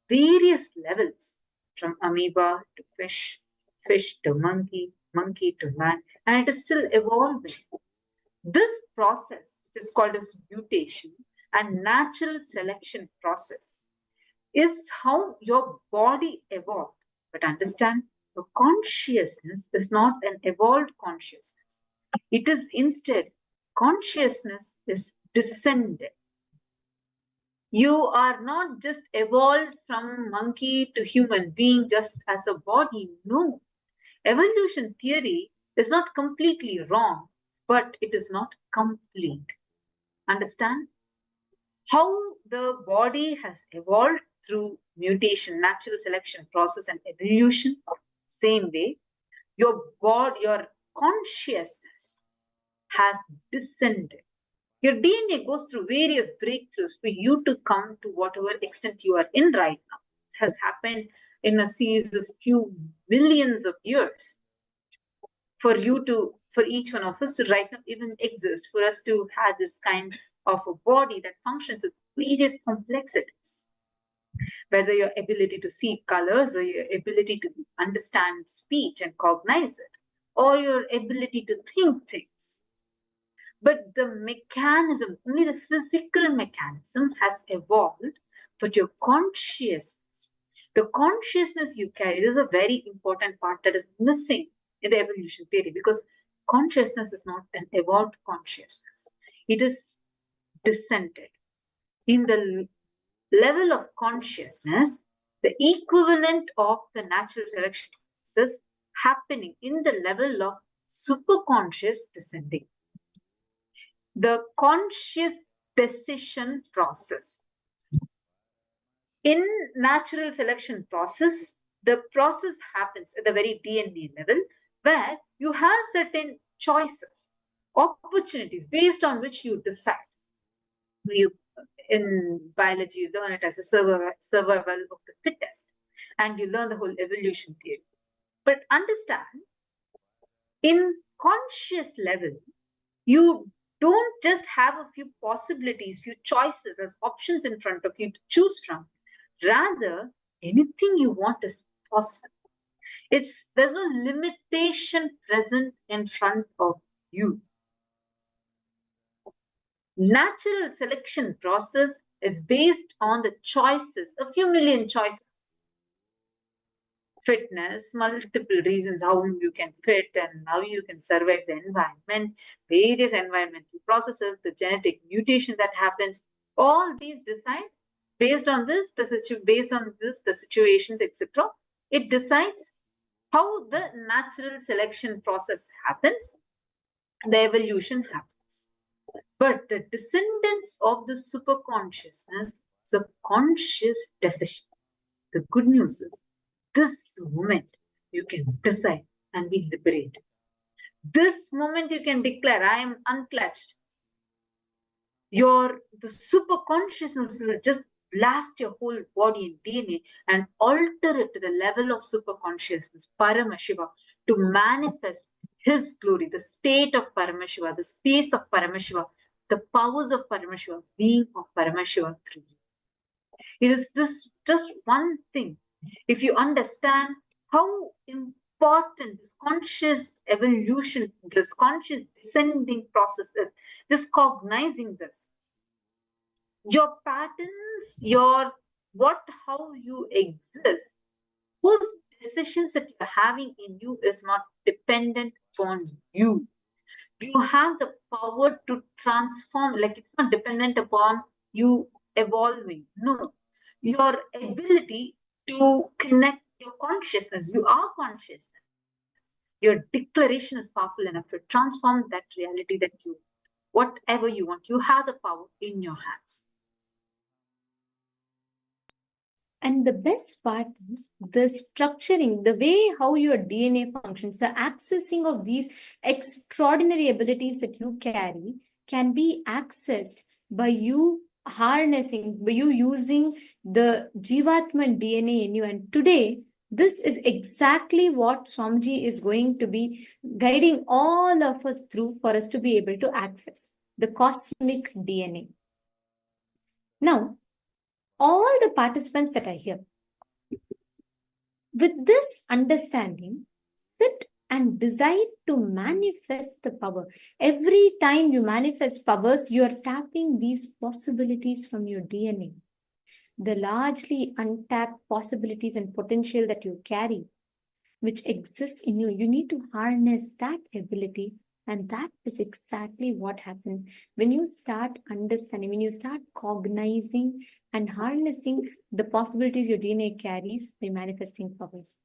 various levels from amoeba to fish, fish to monkey, monkey to man, and it is still evolving. This process, which is called as mutation and natural selection process, is how your body evolved. But understand, the consciousness is not an evolved consciousness. It is instead, consciousness is descended. You are not just evolved from monkey to human being just as a body. No. Evolution theory is not completely wrong, but it is not complete. Understand? How the body has evolved through mutation, natural selection process, and evolution. Same way, your body, your consciousness has descended. Your DNA goes through various breakthroughs for you to come to whatever extent you are in right now. It has happened in a series of few millions of years. For each one of us to right now even exist, for us to have this kind of a body that functions with various complexities. Whether your ability to see colors, or your ability to understand speech and cognize it, or your ability to think things. But the mechanism, only the physical mechanism has evolved, but your consciousness, the consciousness you carry, this is a very important part that is missing in the evolution theory, because consciousness is not an evolved consciousness. It is descended. In the level of consciousness, the equivalent of the natural selection process happening in the level of superconscious descending. The conscious decision process. In natural selection process, the process happens at the very DNA level, where you have certain choices, opportunities based on which you decide. In biology, you learn it as a survival of the fittest, and you learn the whole evolution theory. But understand, in conscious level, you don't just have a few possibilities, few choices as options in front of you to choose from. Rather, anything you want is possible. There's no limitation present in front of you. Natural selection process is based on the choices, a few million choices. Fitness, multiple reasons how you can fit and how you can survive the environment, various environmental processes, the genetic mutation that happens, all these decide based on this, the situations, etc. It decides how the natural selection process happens, the evolution happens. But the descendants of the superconsciousness is a conscious decision. The good news is, this moment you can decide and be liberated. This moment you can declare, I am unclutched. The super consciousness will just blast your whole body and DNA and alter it to the level of super consciousness, Paramashiva, to manifest his glory, the state of Paramashiva, the space of Paramashiva, the powers of Paramashiva, being of Paramashiva through you. It is this just one thing. If you understand how important conscious evolution, this conscious descending process is, just cognizing this, your patterns, how you exist, those decisions that you're having in you is not dependent upon you. You have the power to transform, like it's not dependent upon you evolving. No, your ability to connect your consciousness. You are consciousness. Your declaration is powerful enough to transform that reality that you, whatever you want. You have the power in your hands. And the best part is the structuring, the way how your DNA functions, the accessing of these extraordinary abilities that you carry can be accessed by you harnessing, by you using the Jivatman DNA in you. And today, this is exactly what Swamiji is going to be guiding all of us through for us to be able to access the cosmic DNA. Now, all the participants that are here, with this understanding, sit and decide to manifest the power. Every time you manifest powers, you are tapping these possibilities from your DNA. The largely untapped possibilities and potential that you carry, which exists in you. You need to harness that ability. And that is exactly what happens when you start understanding, when you start cognizing and harnessing the possibilities your DNA carries by manifesting powers.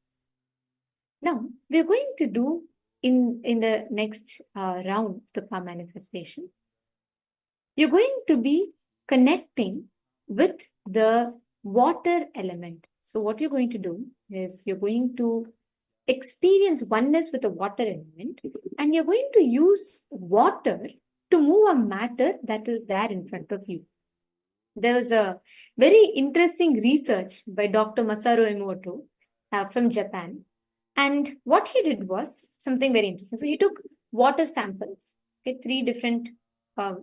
Now, we're going to do in the next round, the power manifestation. You're going to be connecting with the water element. So what you're going to do is you're going to experience oneness with the water element, and you're going to use water to move a matter that is there in front of you. There was a very interesting research by Dr. Masaru Emoto from Japan. And what he did was something very interesting. So he took water samples, okay,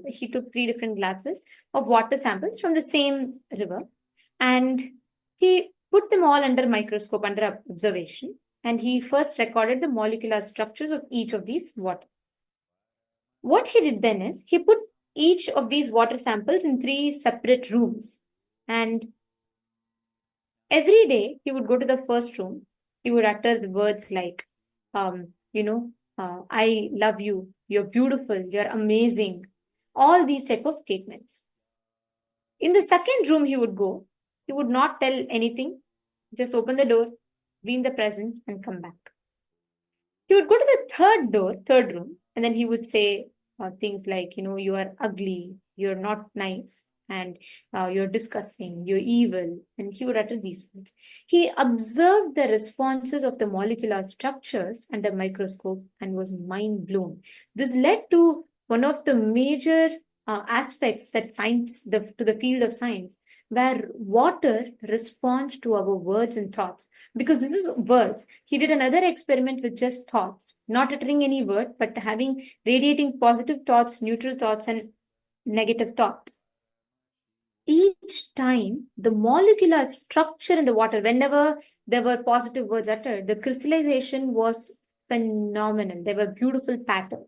he took 3 different glasses of water samples from the same river, and he put them all under microscope, under observation. And he first recorded the molecular structures of each of these water. What he did then is he put each of these water samples in 3 separate rooms. And every day he would go to the first room. He would utter the words like, I love you, you're beautiful, you're amazing. All these type of statements. In the second room he would go. He would not tell anything. Just open the door, be in the presence, and come back. He would go to the third room, and then he would say things like, you are ugly, you're not nice, and you're disgusting, you're evil. And he would utter these words. He observed the responses of the molecular structures under microscope and was mind blown. This led to one of the major aspects that to the field of science, where water responds to our words and thoughts. Because this is words. He did another experiment with just thoughts, not uttering any word, but radiating positive thoughts, neutral thoughts, and negative thoughts. Each time, the molecular structure in the water, whenever there were positive words uttered, the crystallization was phenomenal. There were beautiful patterns.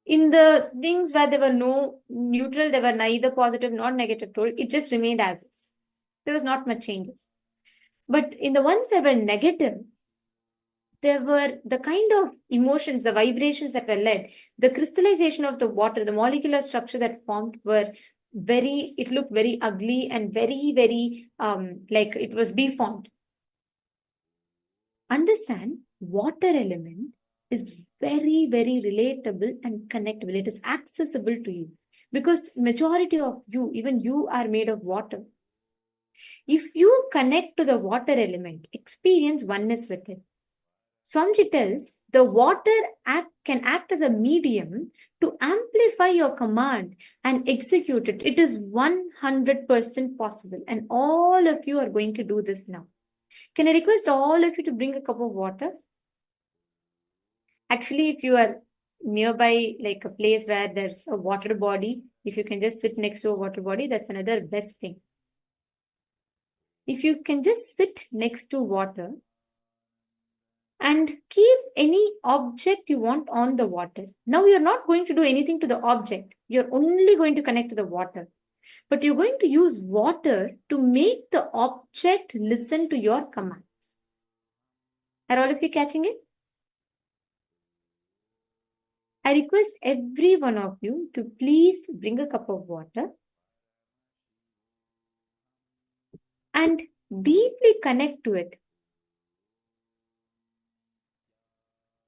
In the things where there were no neutral, there were neither positive nor negative told, it just remained as is. There was not much changes. But in the ones that were negative, there were the kind of emotions, the vibrations that were led, the crystallization of the water, the molecular structure that formed it looked very ugly and very, very like it was deformed. Understand, water element is very, very relatable and connectable. It is accessible to you because majority of you, even you, are made of water. If you connect to the water element, experience oneness with it. Swamiji tells the water can act as a medium to amplify your command and execute it. It is 100% possible, and all of you are going to do this now. Can I request all of you to bring a cup of water? Actually, if you are nearby, like a place where there's a water body, if you can just sit next to a water body, that's another best thing. If you can just sit next to water and keep any object you want on the water. Now you're not going to do anything to the object. You're only going to connect to the water. But you're going to use water to make the object listen to your commands. Are all of you catching it? I request every one of you to please bring a cup of water and deeply connect to it.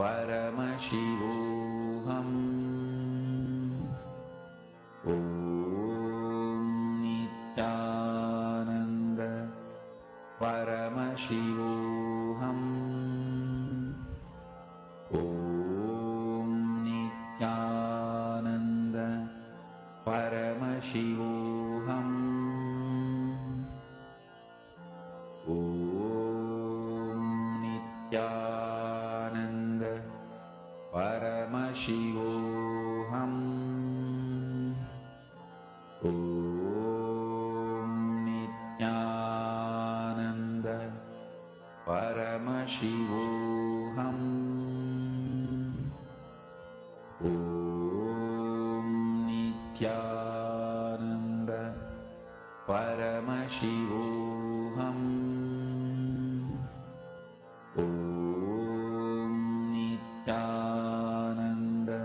Paramashivoham. Om Nithyananda Paramashivoham. Om Nithyananda Paramashivoham. Om Nithyananda Paramashivoham. Om Nithyananda Paramashivoham. Om Nithyananda Paramashivoham. Om Nithyananda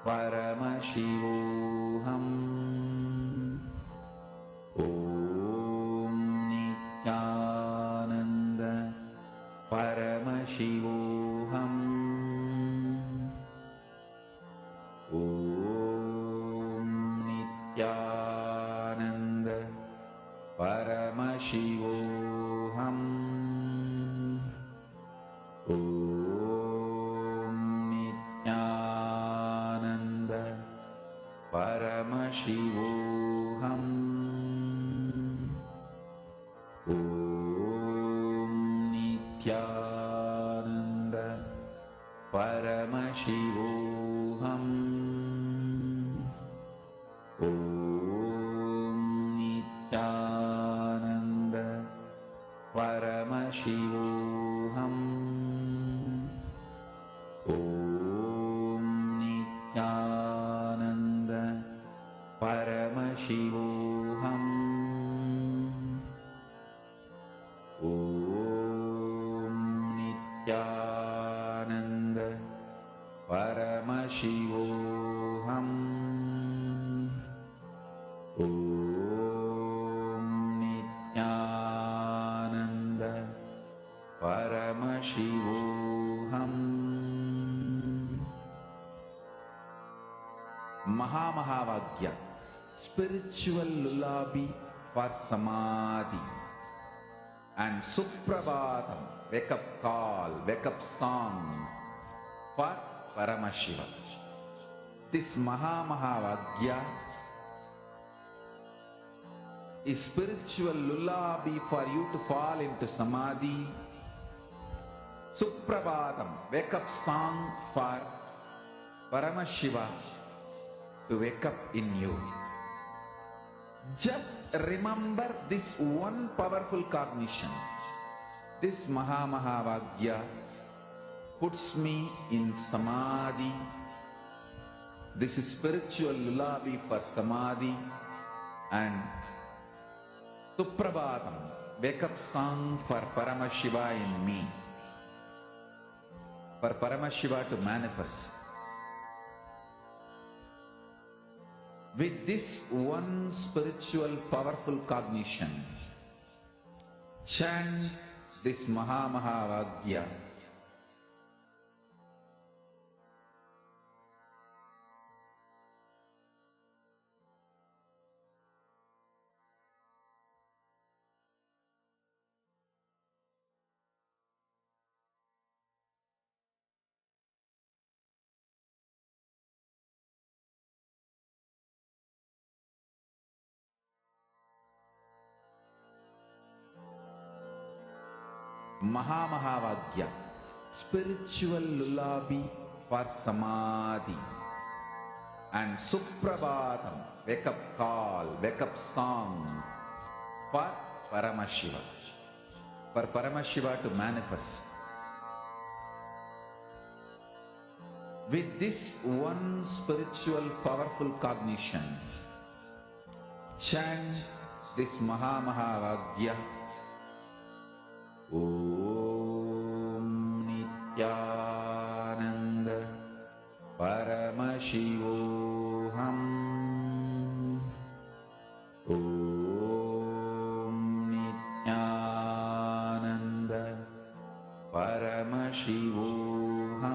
Paramashivoham. Om Nithyananda Paramashivoham. Om Nithyananda Paramashivoham. Om Nithyananda Paramashivoham. Om Nithyananda Paramashivoham. Om Nithyananda Paramashivoham. Om Nithyananda Paramashivoham. Om Nithyananda Paramashivoham. Om Nithyananda Paramashivoham. Mahamahavagya, spiritual lullaby for Samadi, and Suprabhatam, wake up call, wake up song for Paramashiva. This Mahamahavagya is spiritual lullaby for you to fall into Samadhi. Suprabhatam, wake up song for Paramashiva to wake up in you. Just remember this one powerful cognition. This Mahamahavagya puts me in Samadhi. This is spiritual lullaby for Samadhi. And Suprabhatam, wake up song for Paramashiva in me. For Paramashiva to manifest. With this one spiritual powerful cognition, chant this Mahamahavagya. Mahamahavagya, spiritual lullaby for Samadhi. And Suprabhatam, wake up call, wake up song for Paramashiva. For Paramashiva to manifest. With this one spiritual powerful cognition, chant this Mahamahavagya. Om Nithyananda Paramashivoham. Om Nithyananda Paramashivoham.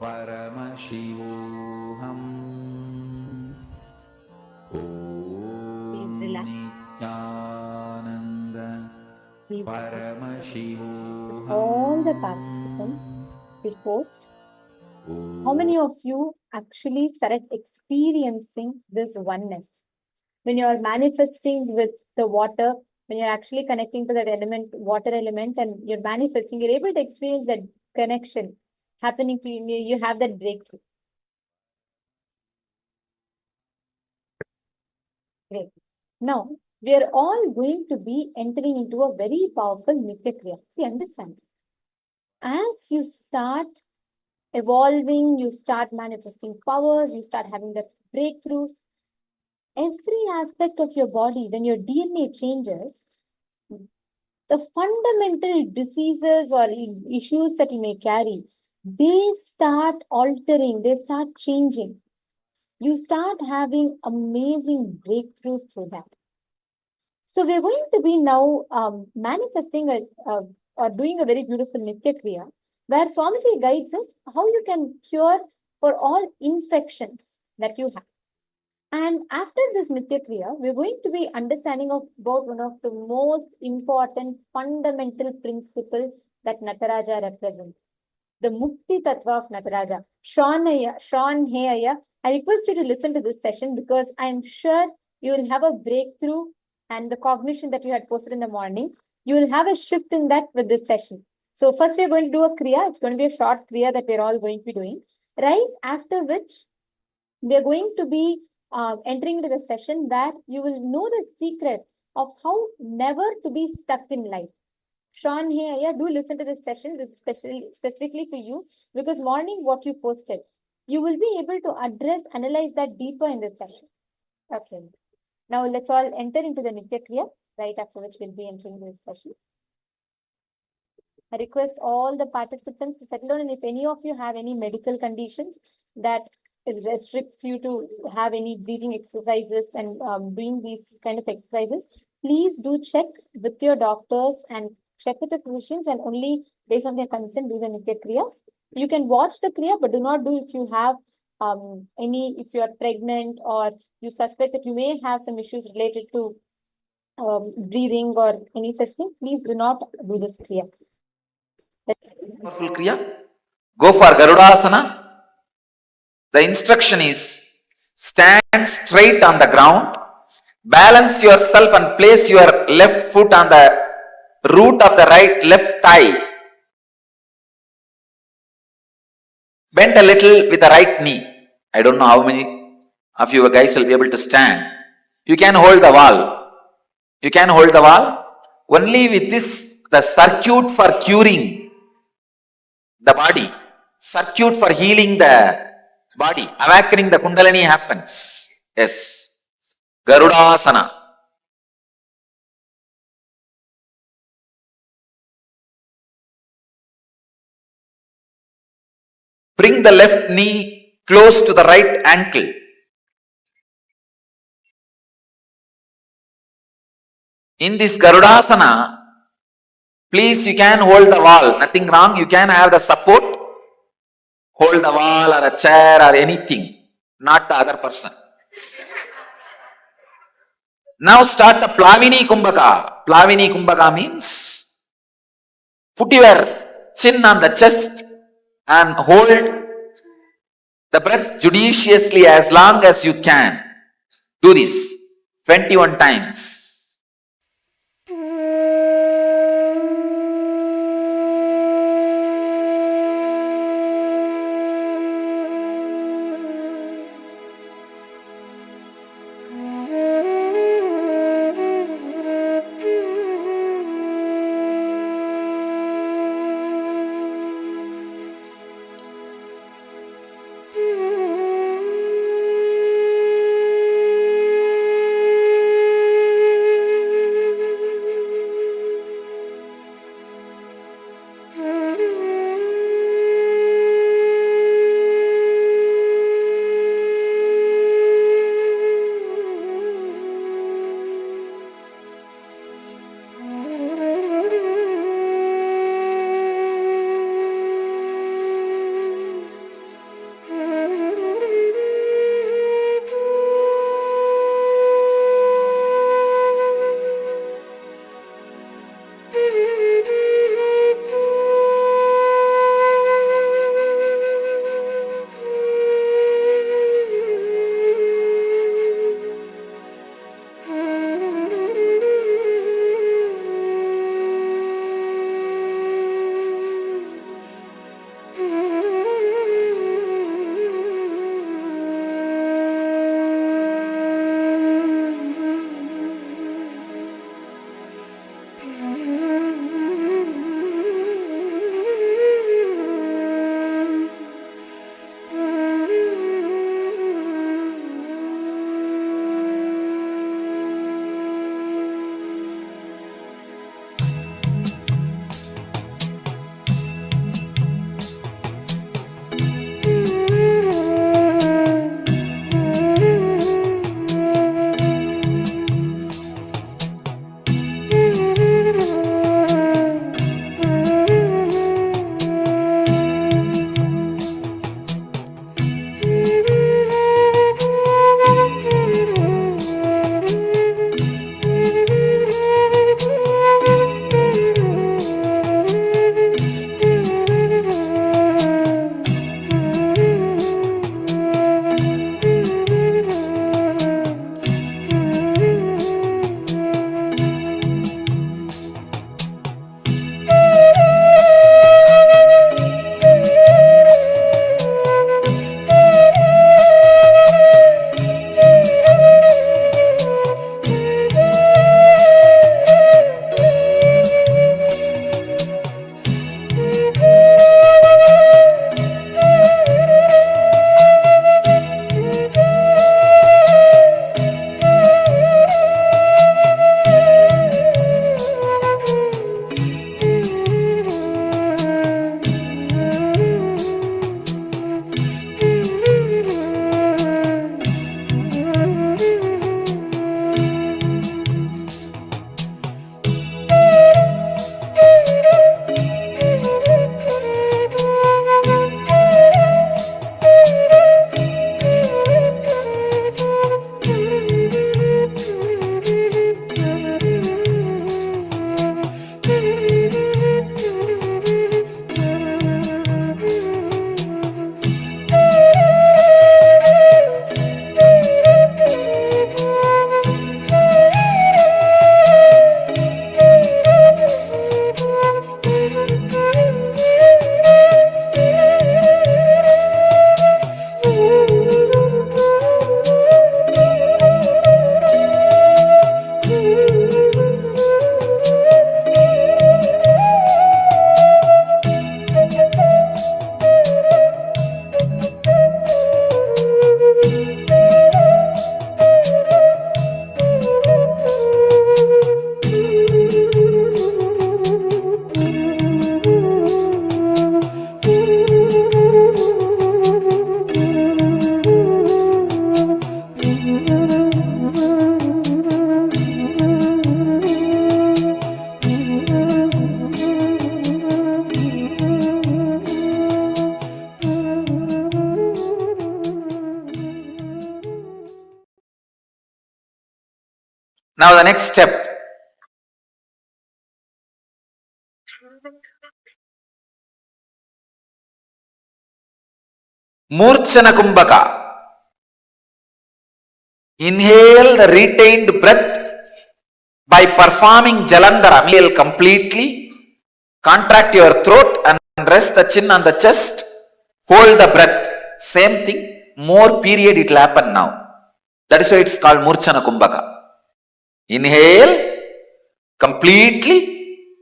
Paramashivoham Please relax. Nithyananda Please Paramashivoham all the participants, your host. How many of you actually started experiencing this oneness? When you're manifesting with the water, when you're actually connecting to that element, water element, and you're manifesting, you're able to experience that connection happening to you. You have that breakthrough. Great. Now, we are all going to be entering into a very powerful Nitya Kriya. See, understand. As you start evolving, you start manifesting powers, you start having the breakthroughs. Every aspect of your body, when your DNA changes, the fundamental diseases or issues that you may carry, they start altering, they start changing. You start having amazing breakthroughs through that. So we're going to be now manifesting or doing a very beautiful Nitya Kriya, where Swamiji guides us how you can cure for all infections that you have. And after this Nitya Kriya, we're going to be understanding about one of the most important fundamental principle that Nataraja represents, the Mukti Tattva of Nataraja. Sean Heya, I request you to listen to this session because I'm sure you will have a breakthrough and the cognition that you had posted in the morning. You will have a shift in that with this session. So first we're going to do a Kriya. It's going to be a short Kriya that we're all going to be doing. Right after which, we're going to be entering into the session that you will know the secret of how never to be stuck in life. Sean, hey, do listen to this session. This is specifically for you because morning what you posted, you will be able to analyze that deeper in this session. Okay. Now let's all enter into the Nitya Kriya, right after which we'll be entering this session. I request all the participants to settle down, and if any of you have any medical conditions that restricts you to have any breathing exercises and doing these kind of exercises, please do check with your doctors and check with the physicians, and only based on their consent do the Nitya Kriya. You can watch the Kriya, but do not do if you have if you are pregnant or you suspect that you may have some issues related to breathing or any such thing. Please do not do this Kriya. Powerful Kriya. Go for Garudasana. The instruction is stand straight on the ground, balance yourself and place your left foot on the root of the left thigh. Bend a little with the right knee. I don't know how many of you guys will be able to stand. You can hold the wall. You can hold the wall. Only with this, the circuit for curing the body, circuit for healing the body, awakening the Kundalini happens. Yes. Garudasana. Bring the left knee close to the right ankle. In this Garudasana, please, you can hold the wall. Nothing wrong. You can have the support. Hold the wall or a chair or anything, not the other person. Now start the Plavini Kumbhaka. Plavini Kumbhaka means put your chin on the chest and hold the breath judiciously as long as you can. Do this 21 times. Now the next step. Murchana Kumbhaka. Inhale the retained breath by performing Jalandhara. Inhale completely, contract your throat and rest the chin on the chest, hold the breath. Same thing, more period it will happen now. That is why it's called Murchana Kumbhaka. Inhale completely,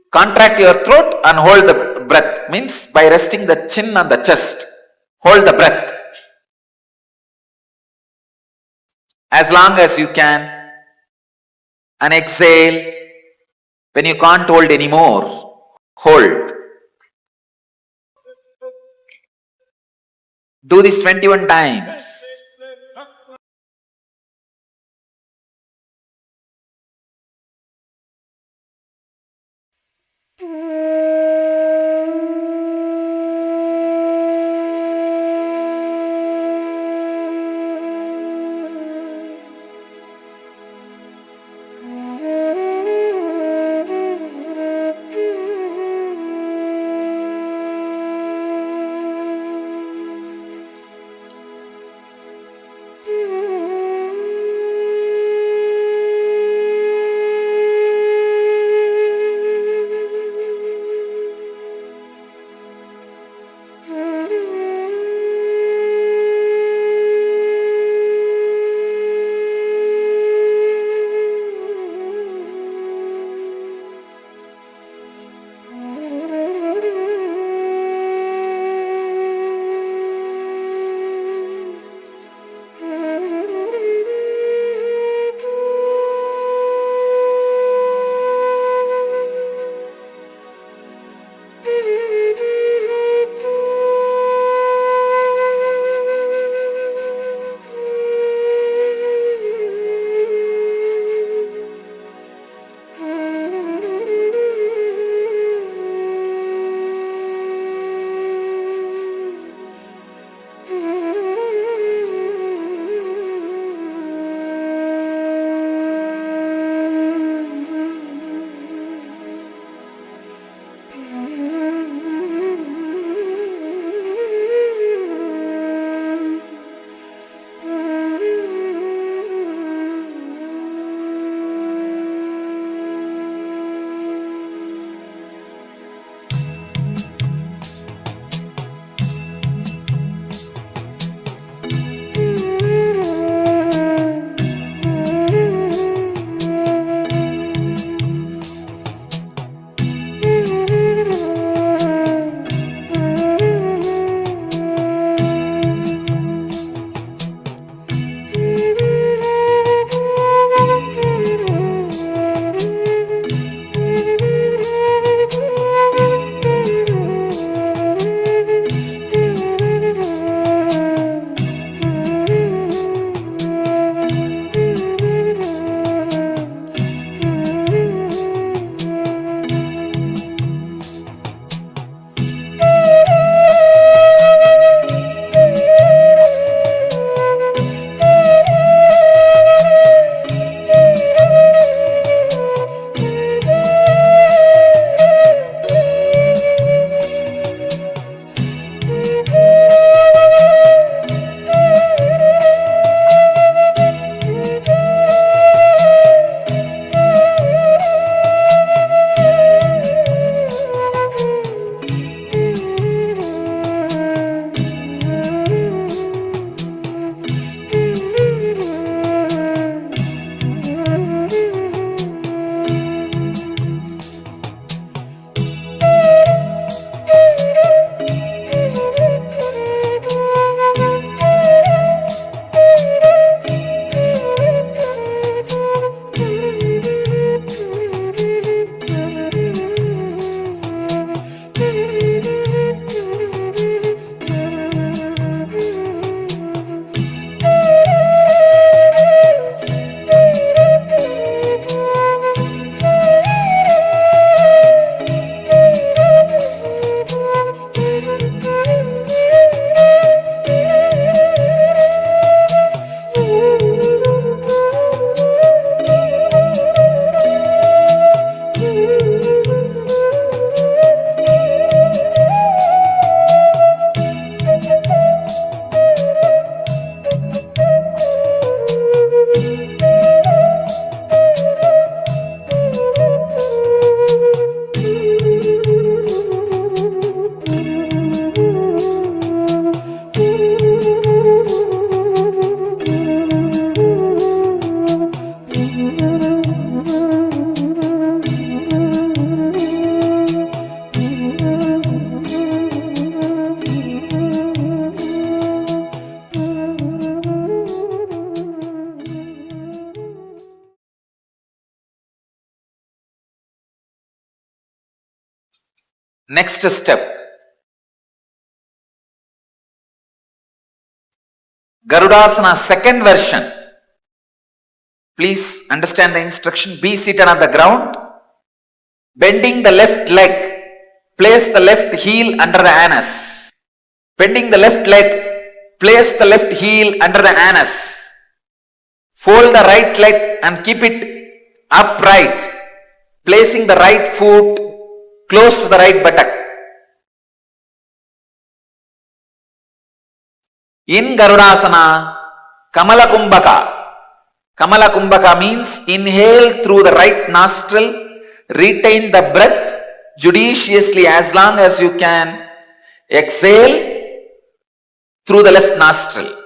contract your throat and hold the breath. Means by resting the chin on the chest, hold the breath as long as you can. And exhale. When you can't hold anymore, hold. Do this 21 times. Next step, Garudasana second version. Please understand the instruction. Be seated on the ground. Bending the left leg, place the left heel under the anus. Bending the left leg, place the left heel under the anus. Fold the right leg and keep it upright, placing the right foot close to the right buttock. In Garudasana, Kamala Kumbhaka. Kamala Kumbhaka means inhale through the right nostril, retain the breath judiciously as long as you can. Exhale through the left nostril.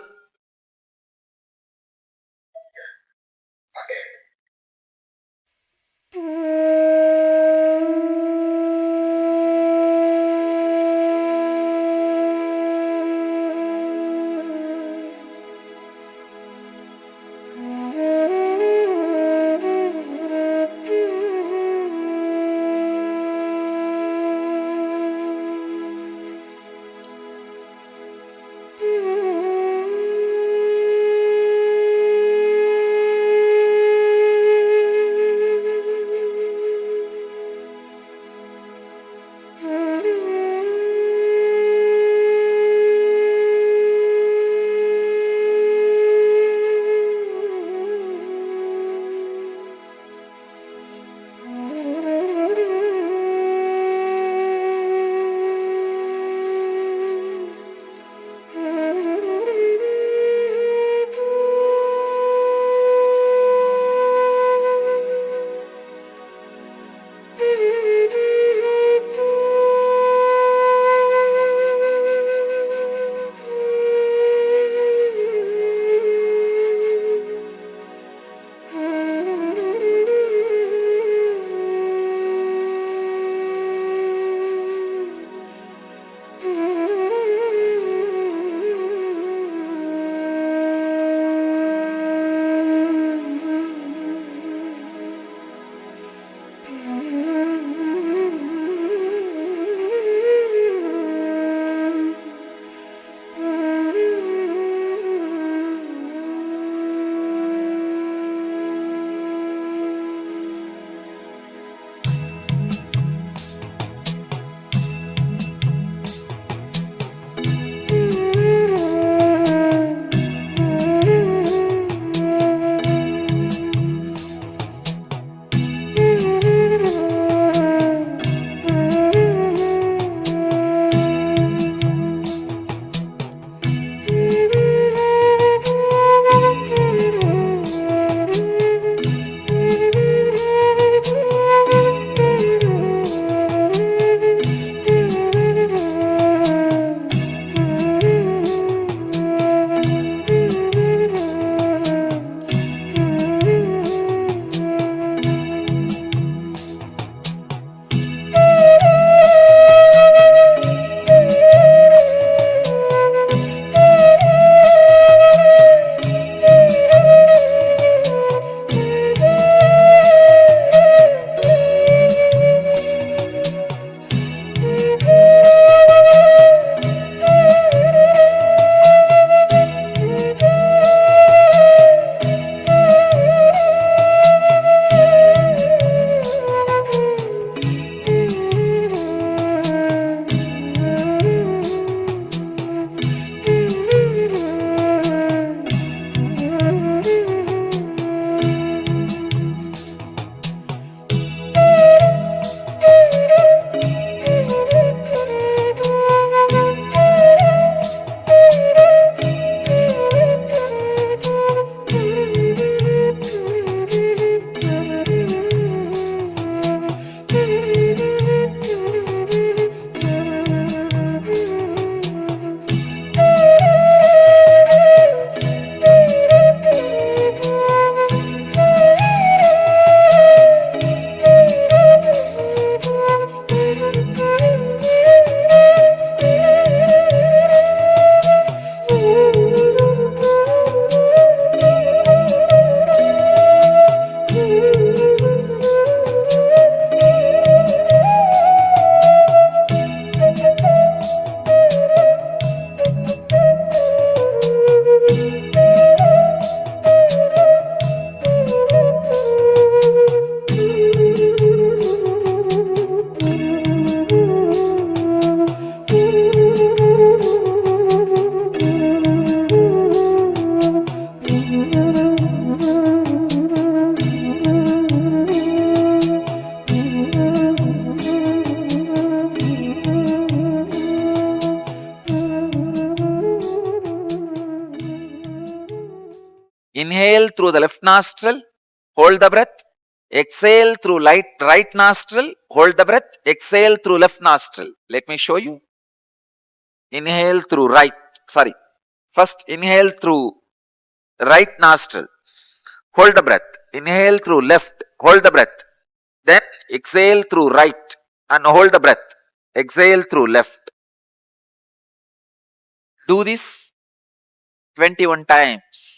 Inhale through the left nostril, hold the breath. Exhale through right nostril, hold the breath. Exhale through left nostril. Let me show you. Inhale through first inhale through right nostril, hold the breath. Inhale through left, hold the breath. Then exhale through right and hold the breath. Exhale through left. Do this 21 times.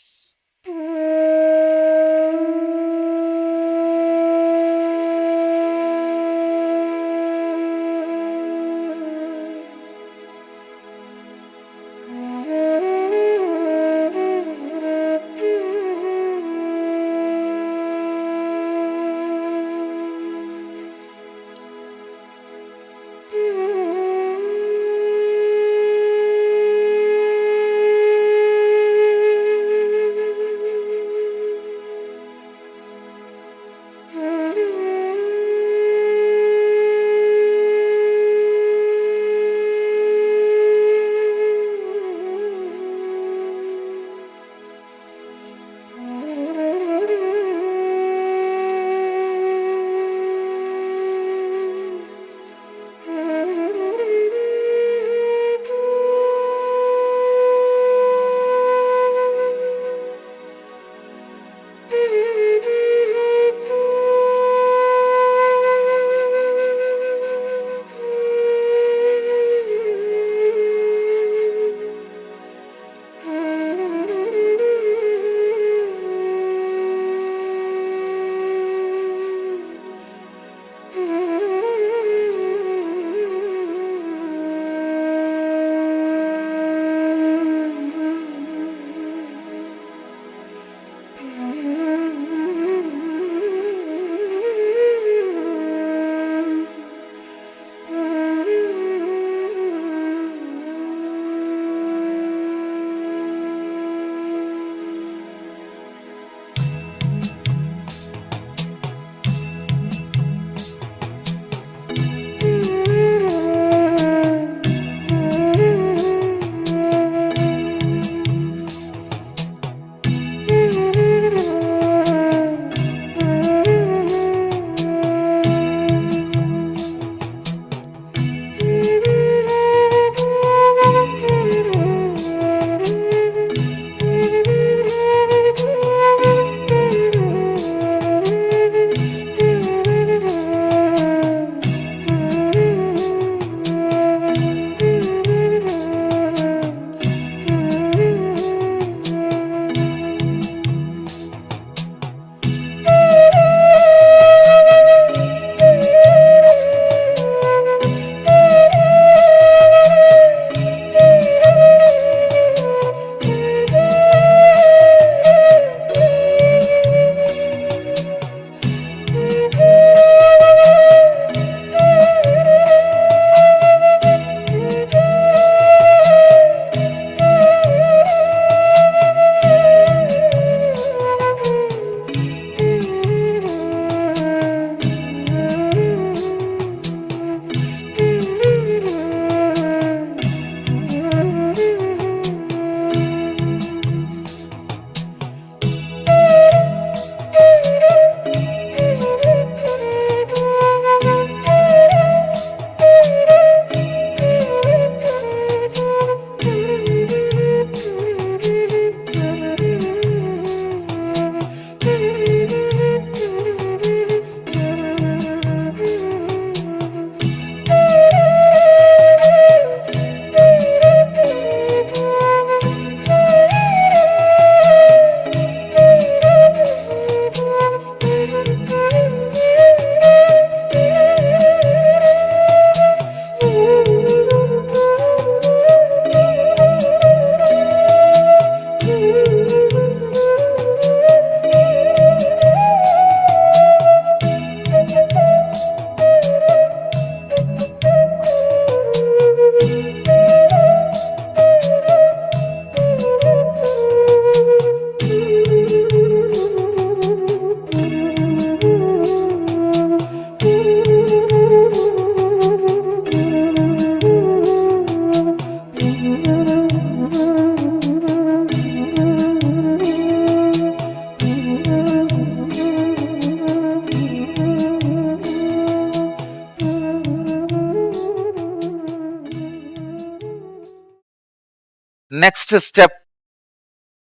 step,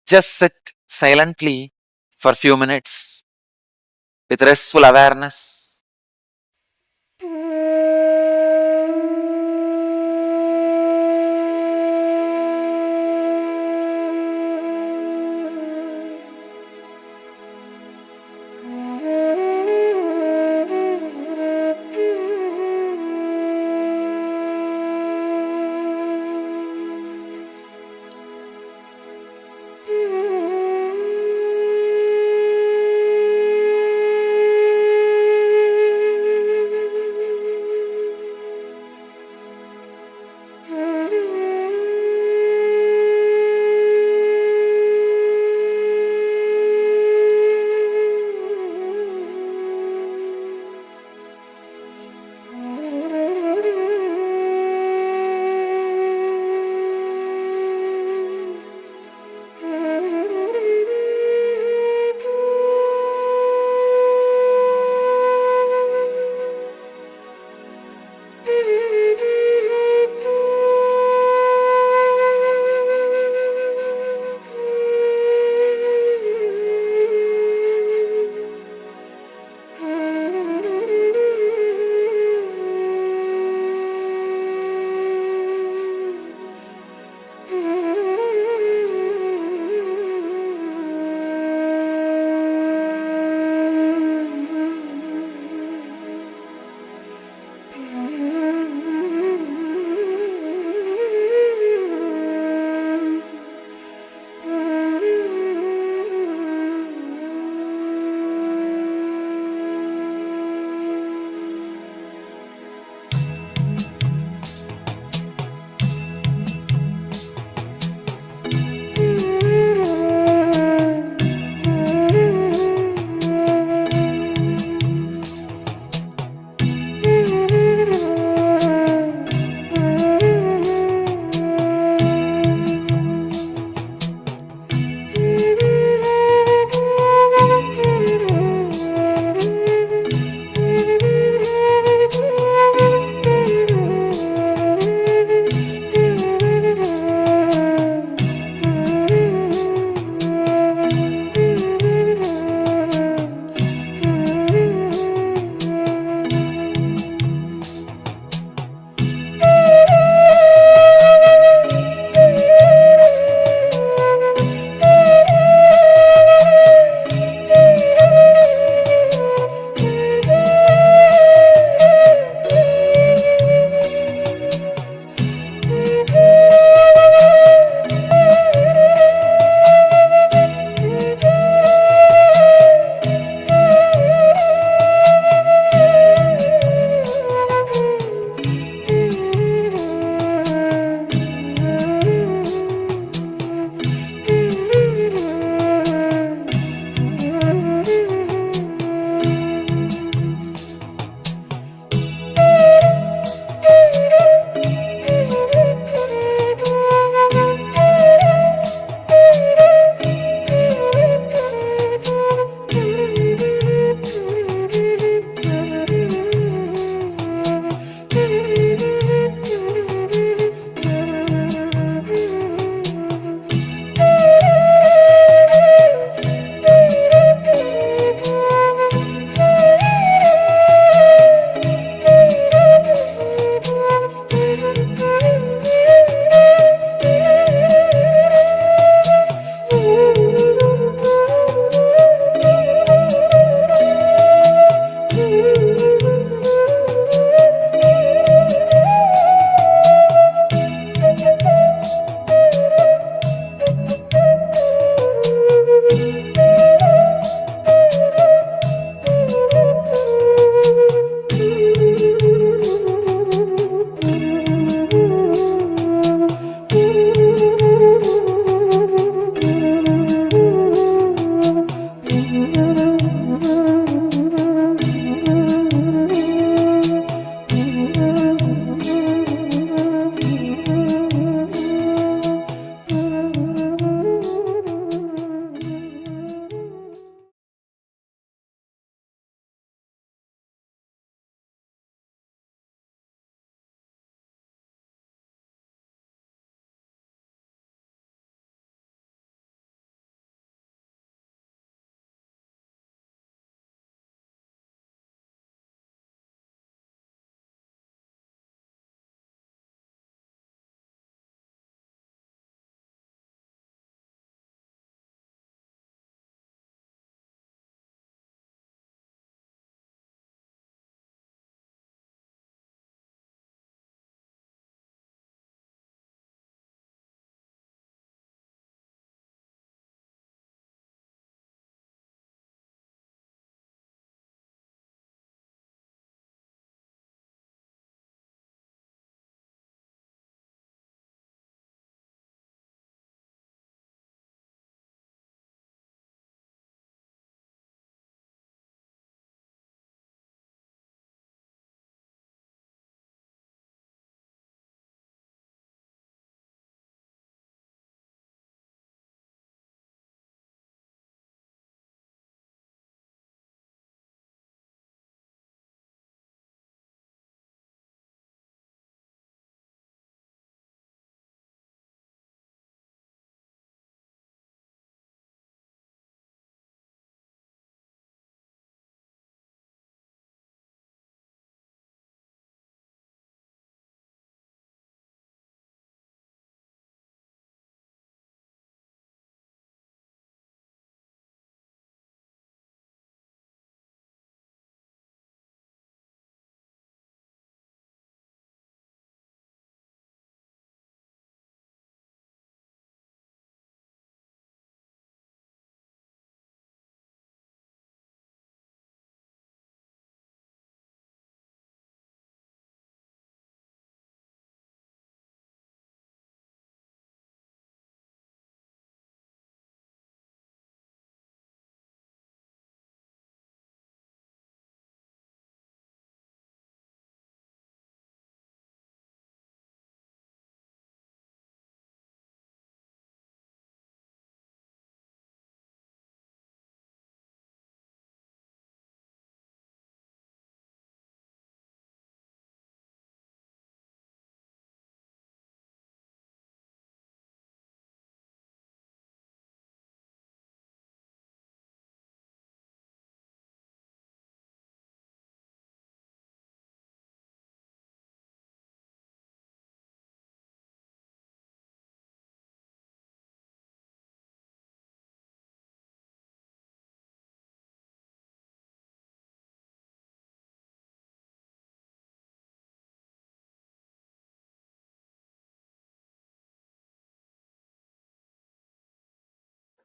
just sit silently for few minutes with restful awareness.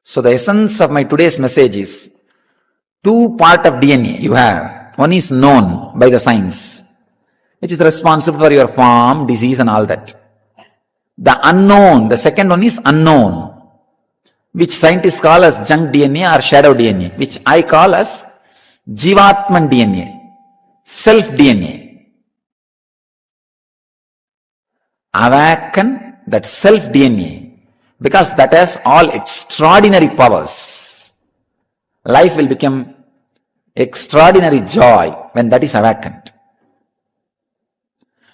So the essence of my today's message is, two part of DNA you have. One is known by the science, which is responsible for your form, disease and all that. The unknown, the second one is unknown, which scientists call as junk DNA or shadow DNA, which I call as Jivatman DNA, self DNA. Awaken that self DNA, because that has all extraordinary powers. Life will become extraordinary joy when that is awakened.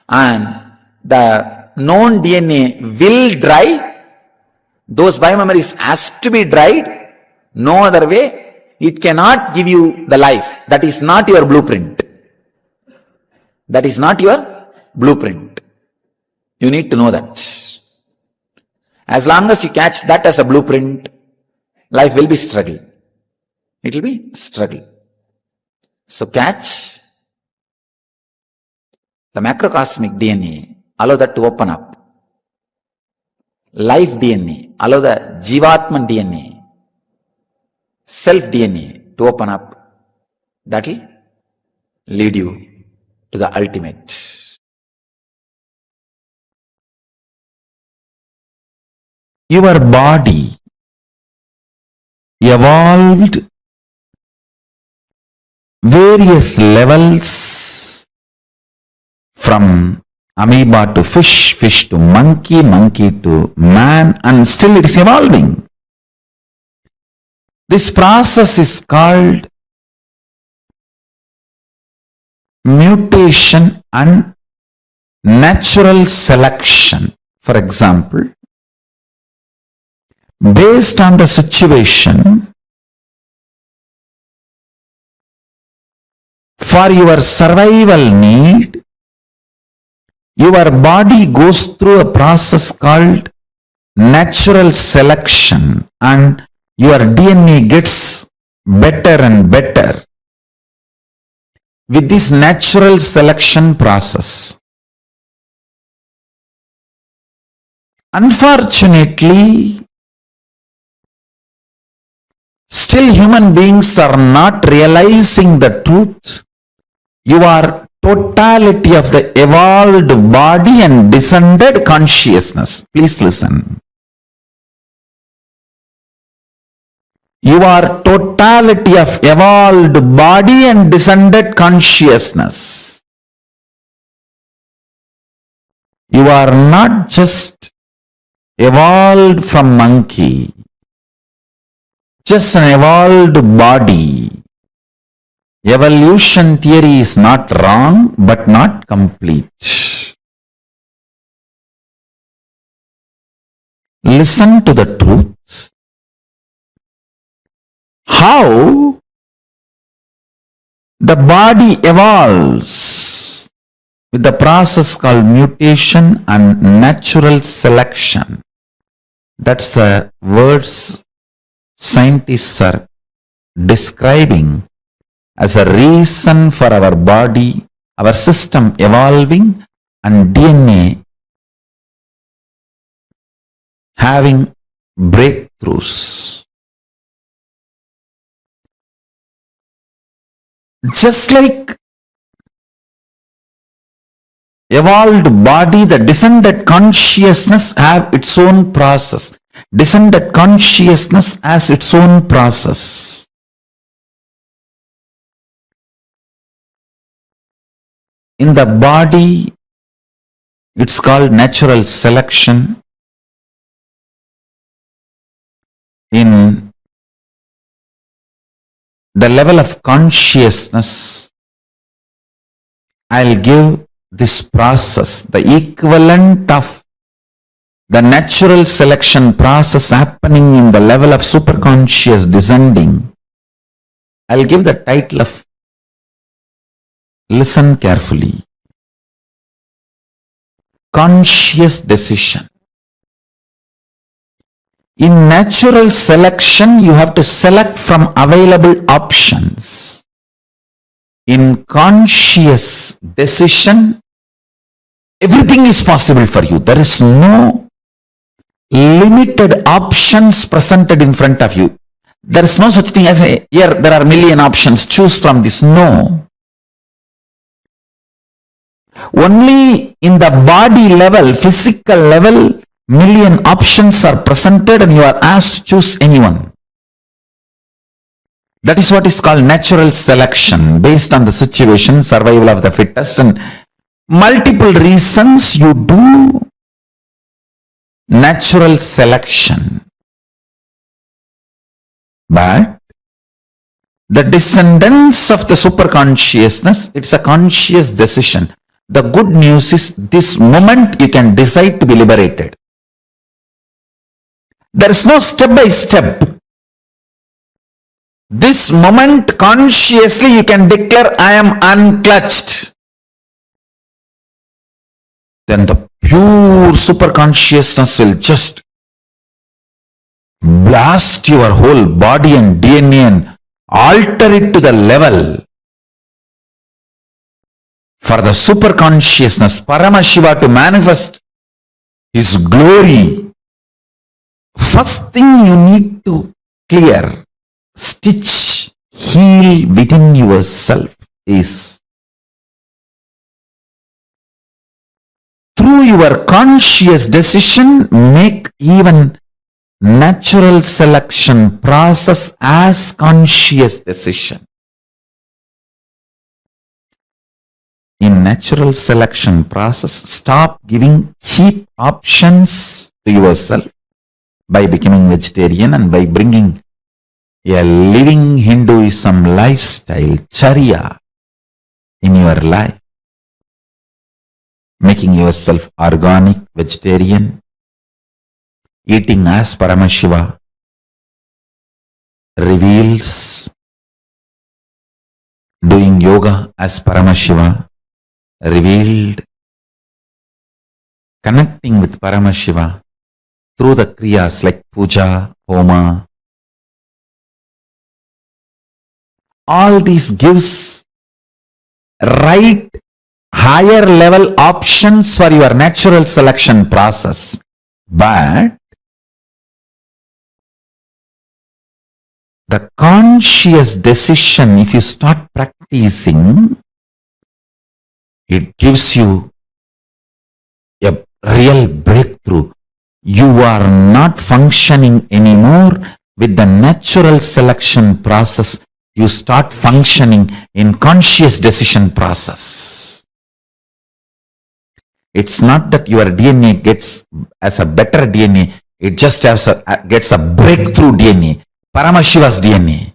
And the known DNA will dry. Those biomemories has to be dried. No other way. It cannot give you the life. That is not your blueprint. That is not your blueprint. You need to know that. As long as you catch that as a blueprint, life will be struggle. It will be struggle. So catch the macrocosmic DNA, allow that to open up. Life DNA, allow the Jivatman DNA, self DNA to open up. That will lead you to the ultimate. Your body evolved various levels from amoeba to fish, fish to monkey, monkey to man, and still it is evolving. This process is called mutation and natural selection. For example, based on the situation, for your survival need, your body goes through a process called natural selection, and your DNA gets better and better with this natural selection process. Unfortunately, still human beings are not realizing the truth. You are totality of the evolved body and descended consciousness. Please listen. You are totality of evolved body and descended consciousness. You are not just evolved from monkey, just an evolved body. Evolution theory is not wrong, but not complete. Listen to the truth. How the body evolves with the process called mutation and natural selection. That's the words scientists are describing as a reason for our body, our system evolving and DNA having breakthroughs. Just like evolved body, the descended consciousness have its own process. Descended consciousness has its own process. In the body, it's called natural selection. In the level of consciousness, I'll give this process, the equivalent of the natural selection process happening in the level of superconscious descending. I'll give the title of, listen carefully, conscious decision. In natural selection, you have to select from available options. In conscious decision, everything is possible for you. There is no limited options presented in front of you. There is no such thing as here there are million options, choose from this. No. Only in the body level, physical level, million options are presented and you are asked to choose anyone. That is what is called natural selection, based on the situation, survival of the fittest, and multiple reasons you do natural selection. But the descendants of the superconsciousness, it's a conscious decision. The good news is this moment you can decide to be liberated. There is no step by step. This moment consciously you can declare, I am unclutched. Then the pure superconsciousness will just blast your whole body and DNA and alter it to the level for the superconsciousness, Paramashiva, to manifest his glory. First thing you need to clear, stitch, heal within yourself is through your conscious decision, make even natural selection process as conscious decision. In natural selection process, stop giving cheap options to yourself by becoming vegetarian and by bringing a living Hinduism lifestyle, charya, in your life. Making yourself organic, vegetarian, eating as Paramashiva reveals, doing yoga as Paramashiva revealed, connecting with Paramashiva through the kriyas like puja, homa. All these gives right higher level options for your natural selection process. But the conscious decision, if you start practicing, it gives you a real breakthrough. You are not functioning anymore with the natural selection process. You start functioning in conscious decision process. It's not that your DNA gets as a better DNA, it just gets a breakthrough DNA, Paramashiva's DNA.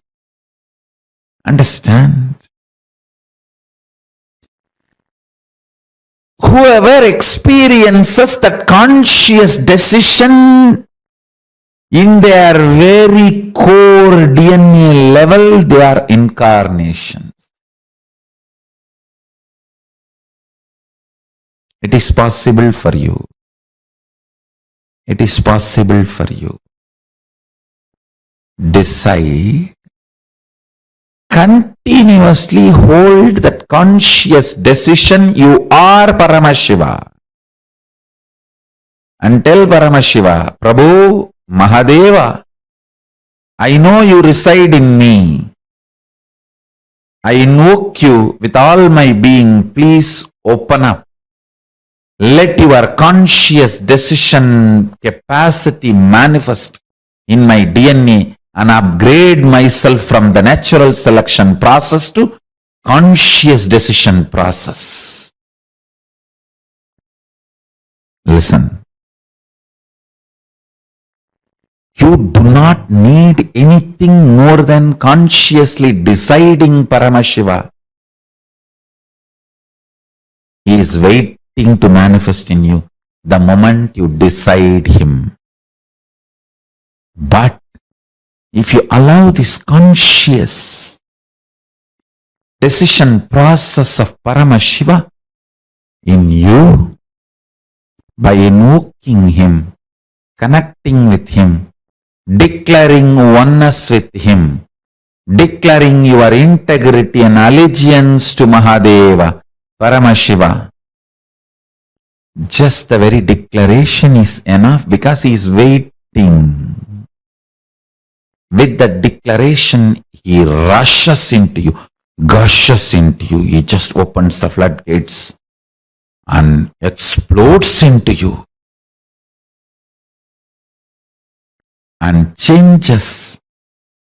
Understand? Whoever experiences that conscious decision in their very core DNA level, they are incarnations. It is possible for you. It is possible for you. Decide, continuously hold that conscious decision, you are Paramashiva. And tell Paramashiva, Prabhu, Mahadeva, I know you reside in me. I invoke you with all my being. Please open up. Let your conscious decision capacity manifest in my DNA and upgrade myself from the natural selection process to conscious decision process. Listen. You do not need anything more than consciously deciding Paramashiva. He is waiting to manifest in you the moment you decide him. But if you allow this conscious decision process of Paramashiva in you, by invoking him, connecting with him, declaring oneness with him, declaring your integrity and allegiance to Mahadeva, Paramashiva, Just the very declaration is enough because he is waiting. With the declaration, he rushes into you, gushes into you. He just opens the floodgates and explodes into you and changes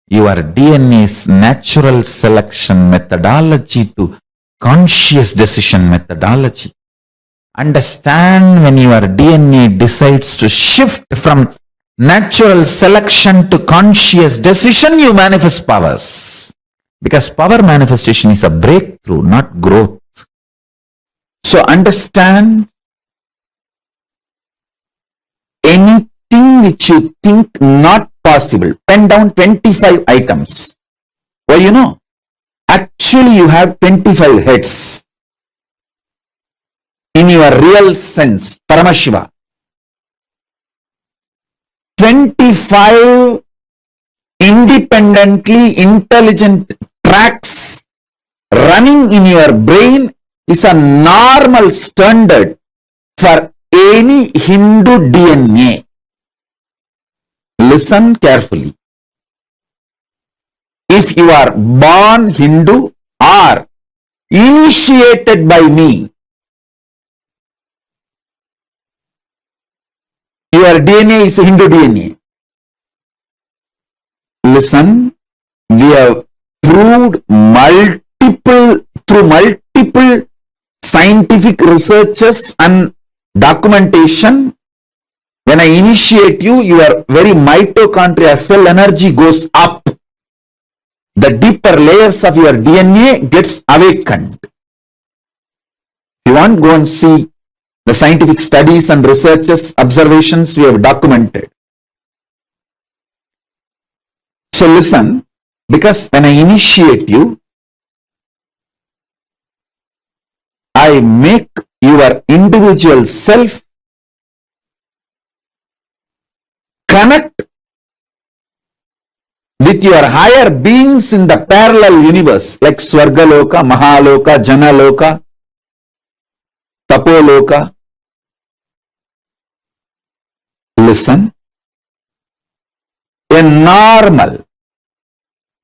your DNA's natural selection methodology to conscious decision methodology. Understand, when your DNA decides to shift from natural selection to conscious decision, you manifest powers. Because power manifestation is a breakthrough, not growth. So understand, anything which you think not possible, pen down 25 items. Well, you know, actually you have 25 heads. In your real sense, Paramashiva. 25 independently intelligent tracks running in your brain is a normal standard for any Hindu DNA. Listen carefully. If you are born Hindu or initiated by me, your DNA is Hindu DNA. Listen, we have proved through multiple scientific researches and documentation. When I initiate you, your very mitochondria cell energy goes up. The deeper layers of your DNA gets awakened. If you want, go and see the scientific studies and researches, observations we have documented. So listen, because when I initiate you, I make your individual self connect with your higher beings in the parallel universe, like Swargaloka, Mahaloka, Janaloka, Tapoloka. Listen, a normal,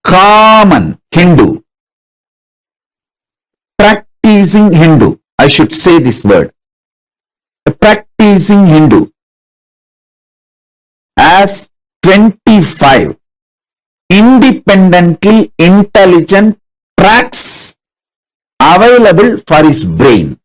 common Hindu, practicing Hindu, I should say this word, a practicing Hindu, has 25 independently intelligent tracks available for his brain.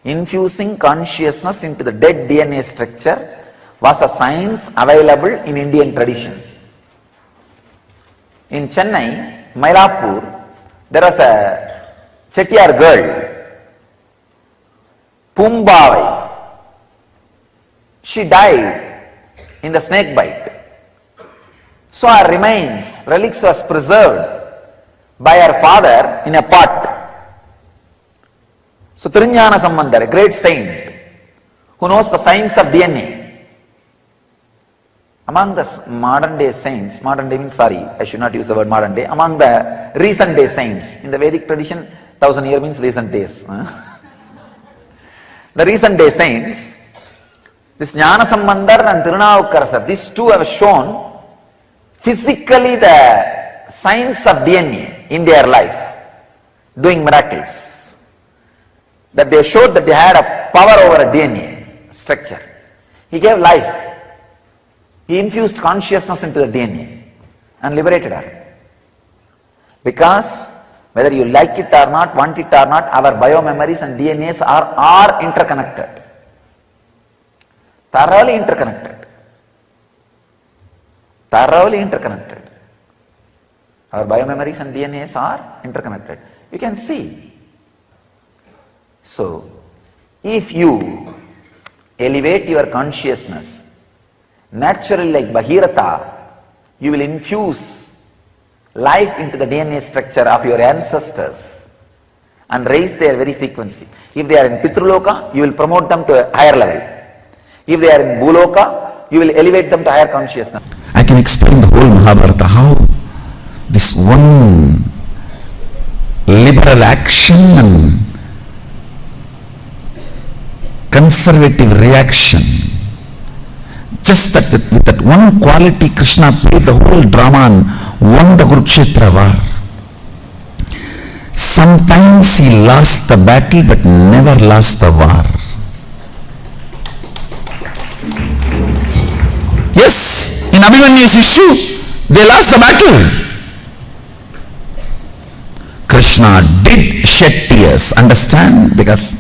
Infusing consciousness into the dead DNA structure was a science available in Indian tradition. In Chennai, Mylapore, there was a Chettiar girl, Pumbavai. She died in the snake bite. So her remains, relics was preserved by her father in a pot. So Nithyananda Sambandar, a great saint who knows the science of DNA. Among the modern day saints, modern day means, sorry, I should not use the word modern day, among the recent day saints, in the Vedic tradition, 1000 years means recent days. The recent day saints, this Jnana Sambandar and Tirunavukkarasar, these two have shown physically the science of DNA in their life, doing miracles. That they showed that they had a power over a DNA structure. He gave life. He infused consciousness into the DNA and liberated her. Because whether you like it or not, want it or not, our biomemories and DNAs are interconnected. Thoroughly interconnected. Thoroughly interconnected. Our biomemories and DNAs are interconnected. You can see. So, if you elevate your consciousness, naturally like Bhagirath, you will infuse life into the DNA structure of your ancestors and raise their very frequency. If they are in Pitruloka, you will promote them to a higher level. If they are in Bhuloka, you will elevate them to higher consciousness. I can explain the whole Mahabharata, how this one liberal action and conservative reaction. Just that with that one quality, Krishna played the whole drama and won the Kurukshetra war. Sometimes he lost the battle but never lost the war. Yes, in Abhimanyu's issue, they lost the battle. Krishna did shed tears, understand? Because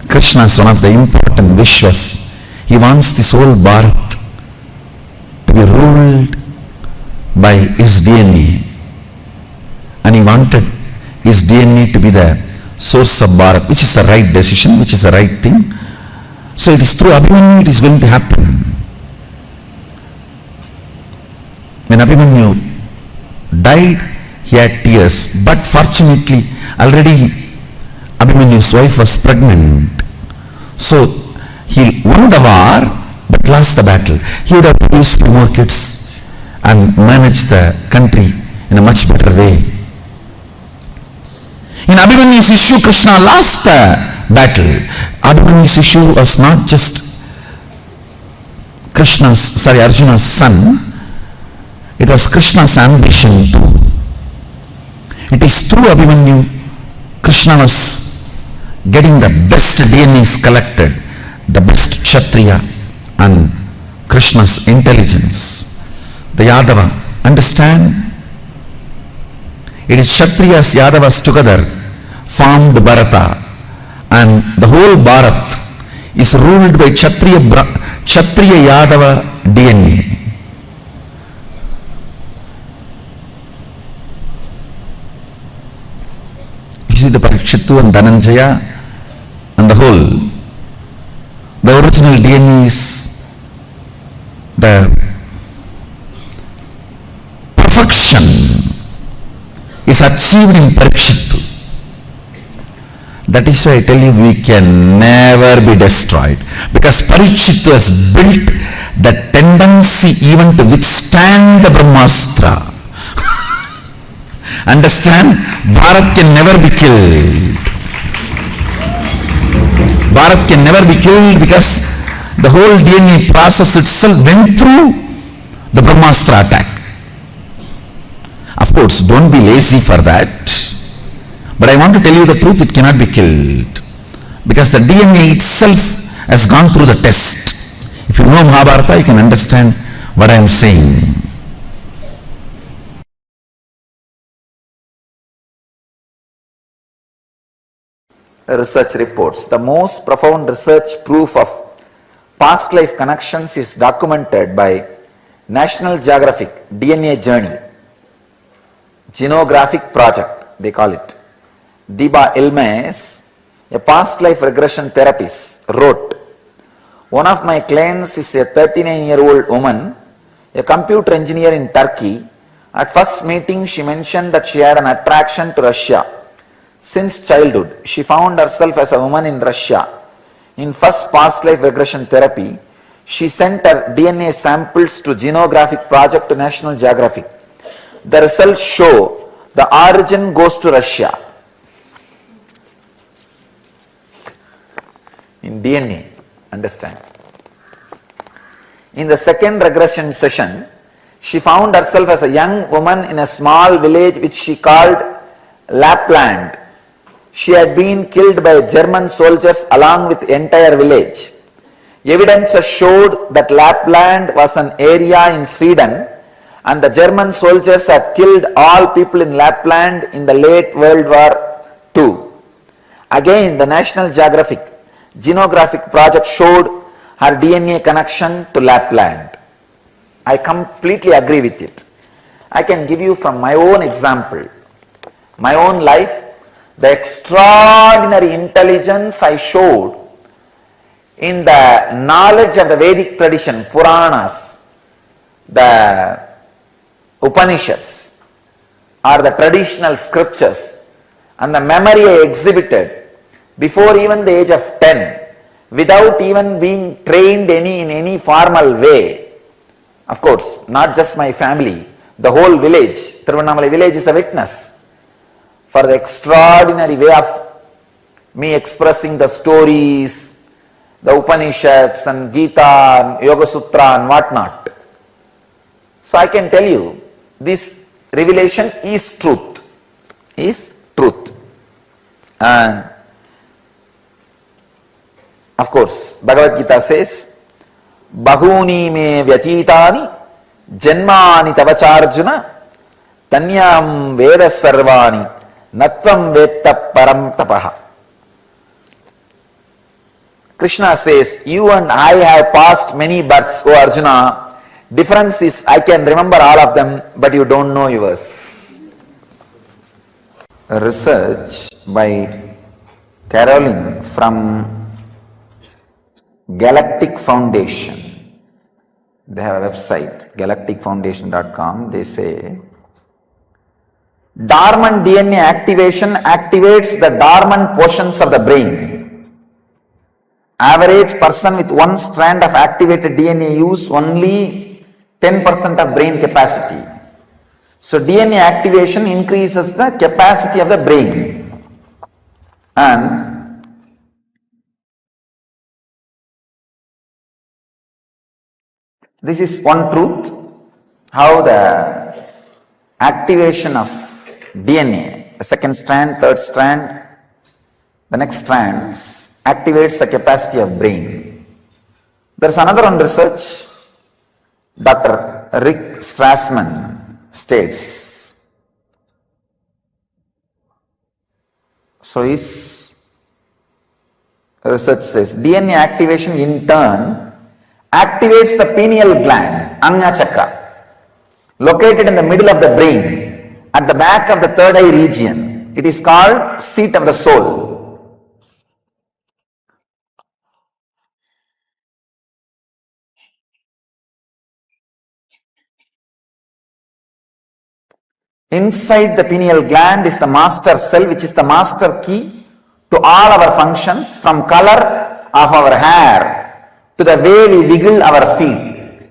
Krishna is one of the important Vishwas. He wants this whole Bharat to be ruled by his DNA. And he wanted his DNA to be the source of Bharat, which is the right decision, which is the right thing. So it is through Abhimanyu it is going to happen. When Abhimanyu died, he had tears, but fortunately already Abhimanyu's wife was pregnant. So he won the war but lost the battle. He would have produced few more kids and managed the country in a much better way. In Abhimanyu's issue, Krishna lost the battle. Abhimanyu's issue was not just Arjuna's son. It was Krishna's ambition too. It is through Abhimanyu, Krishna was getting the best DNAs collected, the best Kshatriya and Krishna's intelligence. The Yadava, understand? It is Kshatriyas, Yadavas together formed Bharata, and the whole Bharat is ruled by Kshatriya Yadava DNA. You see the Parikshittu and Dhananjaya and the whole, the original DNA is the perfection is achieved in Parikshittu. That is why I tell you we can never be destroyed, because Parikshittu has built the tendency even to withstand the Brahmastra. Understand? Bharat can never be killed. Bharat can never be killed because the whole DNA process itself went through the Brahmastra attack. Of course, don't be lazy for that. But I want to tell you the truth, it cannot be killed. Because the DNA itself has gone through the test. If you know Mahabharata, you can understand what I am saying. Research reports. The most profound research proof of past life connections is documented by National Geographic DNA Journey, Genographic Project, they call it. Diba Ilmes, a past life regression therapist, wrote, "One of my clients is a 39-year-old woman, a computer engineer in Turkey. At first meeting, she mentioned that she had an attraction to Russia. Since childhood, she found herself as a woman in Russia. In first past life regression therapy, she sent her DNA samples to Genographic Project to National Geographic. The results show the origin goes to Russia." In DNA, understand. In the second regression session, she found herself as a young woman in a small village which she called Lapland. She had been killed by German soldiers along with the entire village. Evidence showed that Lapland was an area in Sweden and the German soldiers had killed all people in Lapland in the late World War II. Again, the National Geographic Genographic Project showed her DNA connection to Lapland. I completely agree with it. I can give you from my own example, my own life, the extraordinary intelligence I showed in the knowledge of the Vedic tradition, Puranas, the Upanishads, or the traditional scriptures, and the memory I exhibited before even the age of 10, without even being trained in any formal way. Of course, not just my family, The whole village, Tiruvannamalai village is a witness for the extraordinary way of me expressing the stories, the Upanishads and Gita and Yoga Sutra and whatnot. So I can tell you, this revelation is truth, And of course, Bhagavad Gita says, Bahuni me vyatitani janmani tavacharjuna tanyam veda sarvani natvam vetta param tapaha. Krishna says, you and I have passed many births, O Arjuna. Difference is, I can remember all of them, but you don't know yours. A research by Caroline from Galactic Foundation. They have a website, galacticfoundation.com. They say, dormant DNA activation activates the dormant portions of the brain. Average person with one strand of activated DNA use only 10% of brain capacity. So DNA activation increases the capacity of the brain. And this is one truth, how the activation of DNA, the second strand, third strand, the next strands, activates the capacity of brain. There is another one research, Dr. Rick Strassman states. So his research says, DNA activation in turn activates the pineal gland, Anya Chakra, located in the middle of the brain, at the back of the third eye region. It is called seat of the soul. Inside the pineal gland is the master cell, which is the master key to all our functions, from color of our hair to the way we wiggle our feet.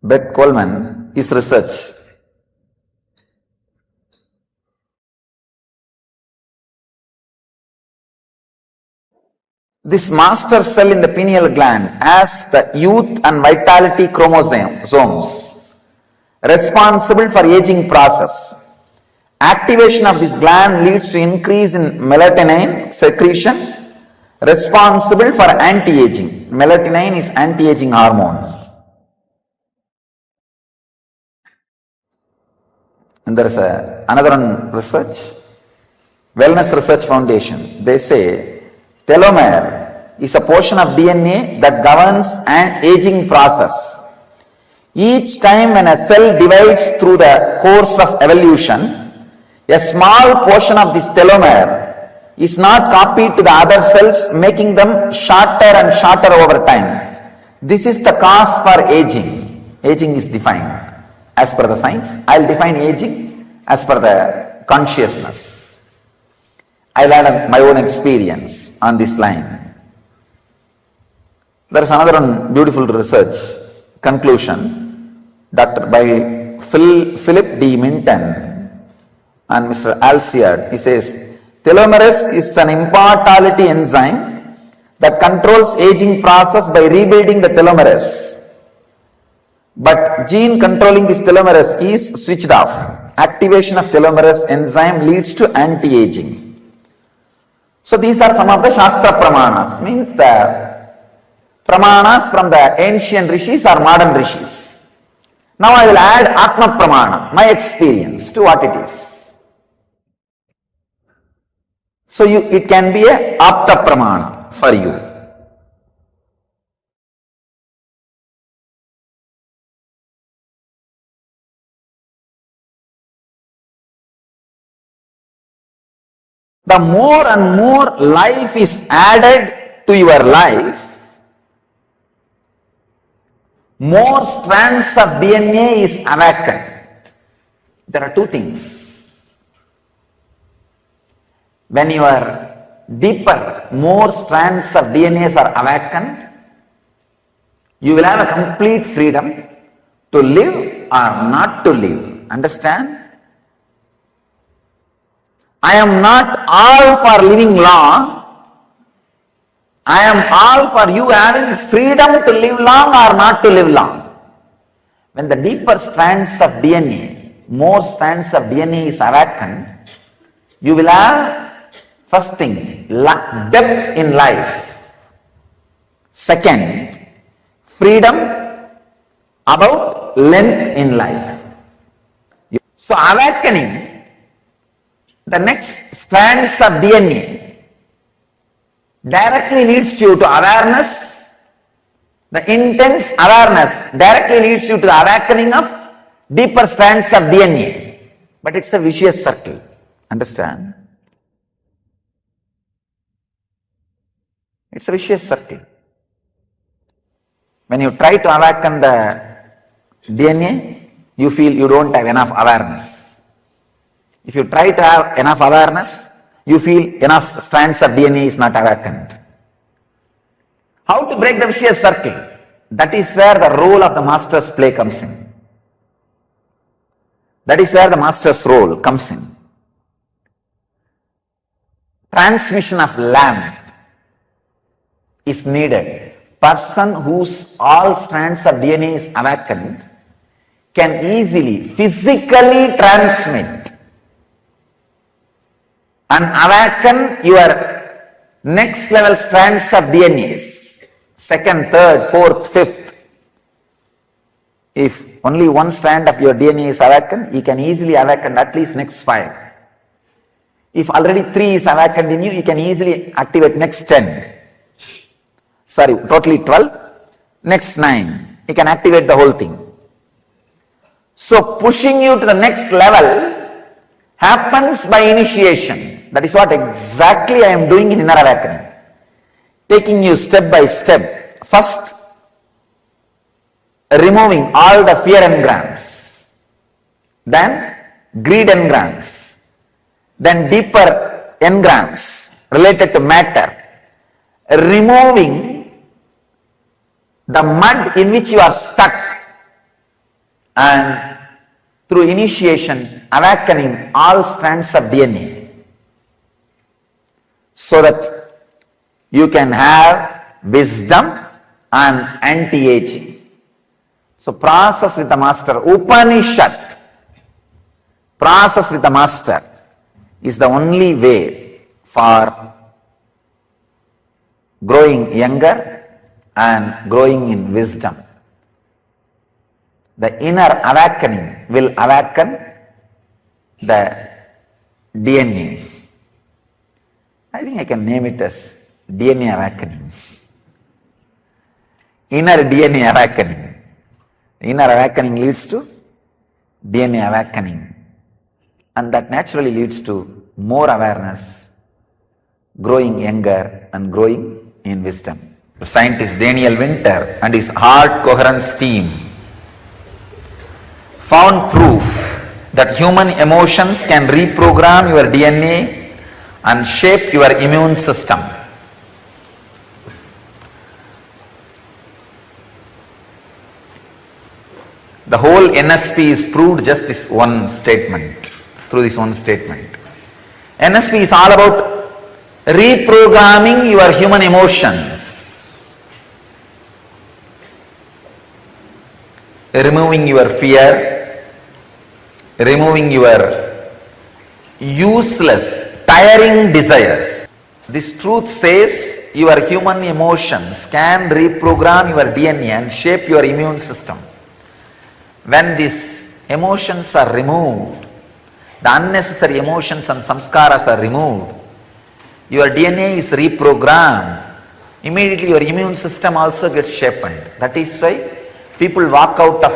Beth Coleman, his research. This master cell in the pineal gland has the youth and vitality chromosomes responsible for aging process. Activation of this gland leads to increase in melatonin secretion responsible for anti-aging. Melatonin is anti-aging hormone. And there is another one research, Wellness Research Foundation. They say telomere is a portion of DNA that governs an aging process. Each time when a cell divides through the course of evolution, a small portion of this telomere is not copied to the other cells, making them shorter and shorter over time. This is the cause for aging. Aging is defined as per the science. I will define aging as per the consciousness. I will add my own experience on this line. There is another one beautiful research conclusion, by Philip D. Minton and Mr. Alciard. He says, telomerase is an immortality enzyme that controls aging process by rebuilding the telomerase. But gene controlling this telomerase is switched off. Activation of telomerase enzyme leads to anti-aging. So these are some of the Shastra Pramanas, means the Pramanas from the ancient rishis or modern rishis. Now I will add Atma Pramana, my experience, to what it is. So it can be a Apta Pramana for you. The more and more life is added to your life, more strands of DNA is awakened. There are two things. When your deeper, more strands of DNAs are awakened, you will have a complete freedom to live or not to live. Understand? I am not all for living long. I am all for you having freedom to live long or not to live long. When the deeper strands of DNA, more strands of DNA is awakened, you will have, first thing, depth in life. Second, freedom about length in life. So awakening the next strands of DNA directly leads you to awareness. The intense awareness directly leads you to the awakening of deeper strands of DNA. But it's a vicious circle. Understand? It's a vicious circle. When you try to awaken the DNA, you feel you don't have enough awareness. If you try to have enough awareness, you feel enough strands of DNA is not awakened. How to break the vicious circle? That is where the role of the master's play comes in. That is where the master's role comes in. Transmission of lamp is needed. Person whose all strands of DNA is awakened can easily, physically transmit and awaken your next level strands of DNAs, second, third, fourth, fifth. If only one strand of your DNA is awakened, you can easily awaken at least next 5. If already 3 is awakened in you, you can easily activate next 10. Sorry, totally 12. Next 9. You can activate the whole thing. So pushing you to the next level happens by initiation. That is what exactly I am doing in inner awakening. Taking you step by step. First, removing all the fear engrams. Then, greed engrams. Then, deeper engrams related to matter. Removing the mud in which you are stuck. And through initiation, awakening all strands of DNA. So that you can have wisdom and anti-aging. So process with the master, Upanishad, process with the master is the only way for growing younger and growing in wisdom. The inner awakening will awaken the DNA. I think I can name it as DNA awakening. Inner DNA awakening. Inner awakening leads to DNA awakening. And that naturally leads to more awareness, growing younger and growing in wisdom. The scientist Daniel Winter and his heart coherence team found proof that human emotions can reprogram your DNA and shape your immune system. The whole NSP is proved just this one statement, through this one statement. NSP is all about reprogramming your human emotions, removing your fear, removing your useless, tiring desires. This truth says your human emotions can reprogram your DNA and shape your immune system. When these emotions are removed, the unnecessary emotions and samskaras are removed, your DNA is reprogrammed. Immediately your immune system also gets sharpened. That is why people walk out of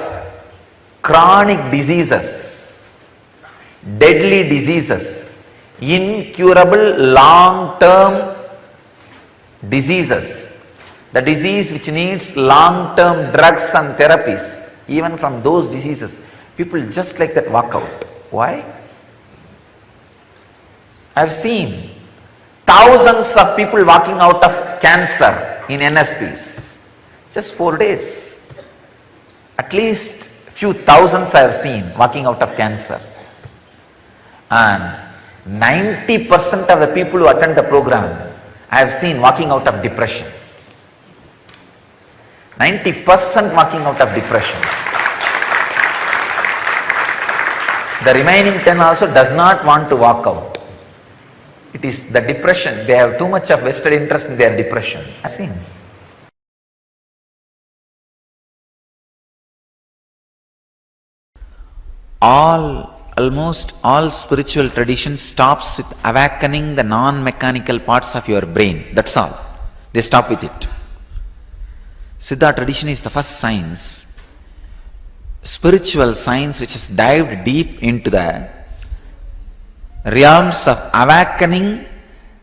chronic diseases, deadly diseases, incurable long-term diseases, the disease which needs long-term drugs and therapies. Even from those diseases, people just like that walk out. Why? I have seen thousands of people walking out of cancer in NSPs. Just 4 days. At least few thousands I have seen walking out of cancer. And 90% of the people who attend the program I have seen walking out of depression. 90% walking out of depression. The remaining 10 also does not want to walk out. It is the depression. They have too much of vested interest in their depression. I've seen. Almost all spiritual tradition stops with awakening the non-mechanical parts of your brain. That's all. They stop with it. Siddha tradition is the first science, spiritual science, which has dived deep into the realms of awakening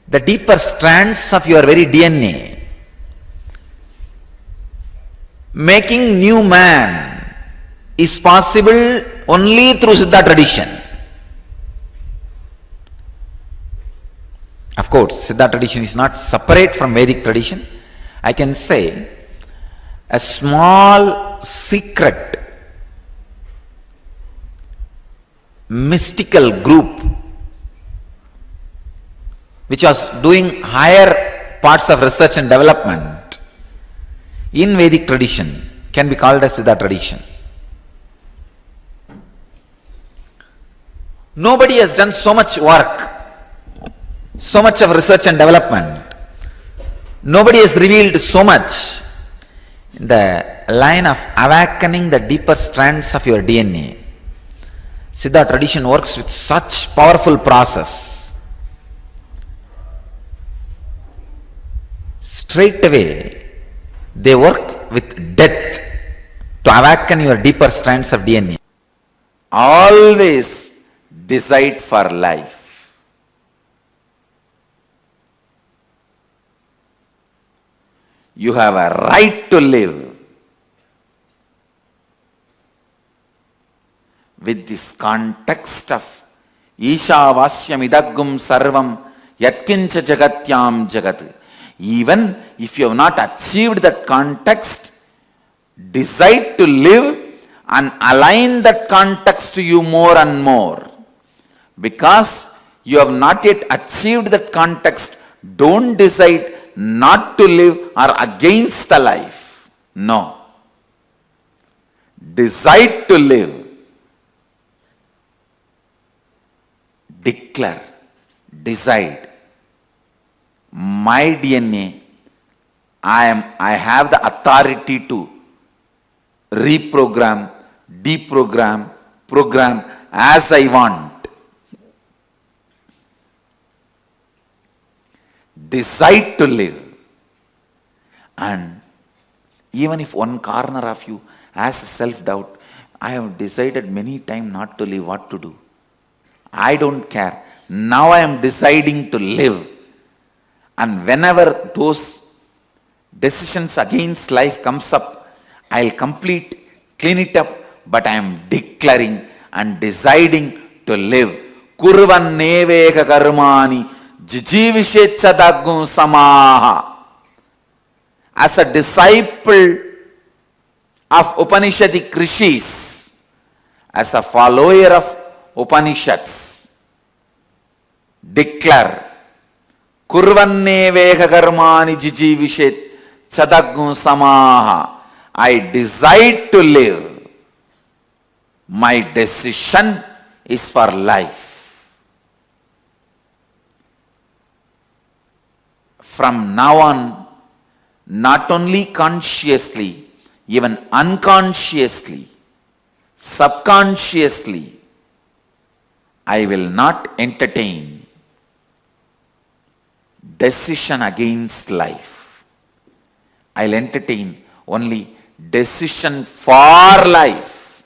the deeper strands of your very DNA. Making new man is possible only through Siddha tradition. Of course, Siddha tradition is not separate from Vedic tradition. I can say a small secret mystical group which was doing higher parts of research and development in Vedic tradition can be called as Siddha tradition. Nobody has done so much work, so much of research and development. Nobody has revealed so much in the line of awakening the deeper strands of your DNA. Siddha tradition works with such powerful process. Straight away, they work with death to awaken your deeper strands of DNA. Always decide for life. You have a right to live. With this context of Ishavasyam idagum sarvam yatkincha jagatyam jagat. Even if you have not achieved that context, decide to live and align that context to you more and more. Because you have not yet achieved that context, don't decide not to live or against the life. No. Decide to live. Declare, decide. My DNA, I have the authority to reprogram, deprogram, program as I want. Decide to live. And even if one corner of you has self-doubt, I have decided many times not to live, what to do? I don't care. Now I am deciding to live. And whenever those decisions against life comes up, I'll clean it up, but I am declaring and deciding to live. Kurvan neveka karmani jijivishetchadagum samaha. As a disciple of Upanishadic rishis, as a follower of Upanishads, declare Kurvanne karmani jijivishet chadagum samaha. I decide to live. My decision is for life. From now on, not only consciously, even unconsciously, subconsciously, I will not entertain decision against life. I'll entertain only decision for life.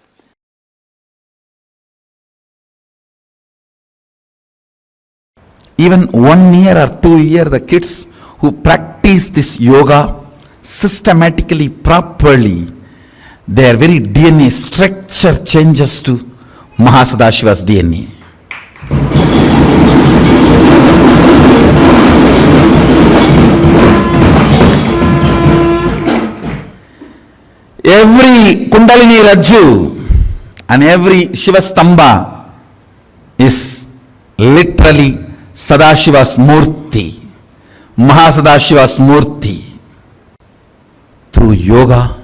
Even 1 year or 2 years, the kids who practice this yoga systematically, properly, their very DNA structure changes to Mahasadashiva's DNA. Every Kundalini Rajju and every Shiva Stamba is literally Sadashiva's Murti, Mahasadashiva's Murti. Through yoga,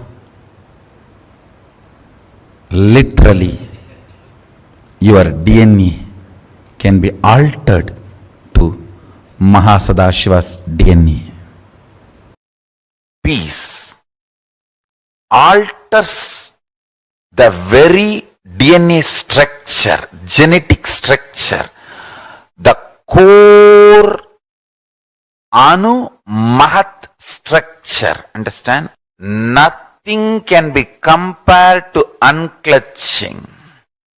literally, your DNA can be altered to Mahasadashiva's DNA. Peace alters the very DNA structure, genetic structure, the core Anu Mahat structure. Understand? Nothing can be compared to unclutching.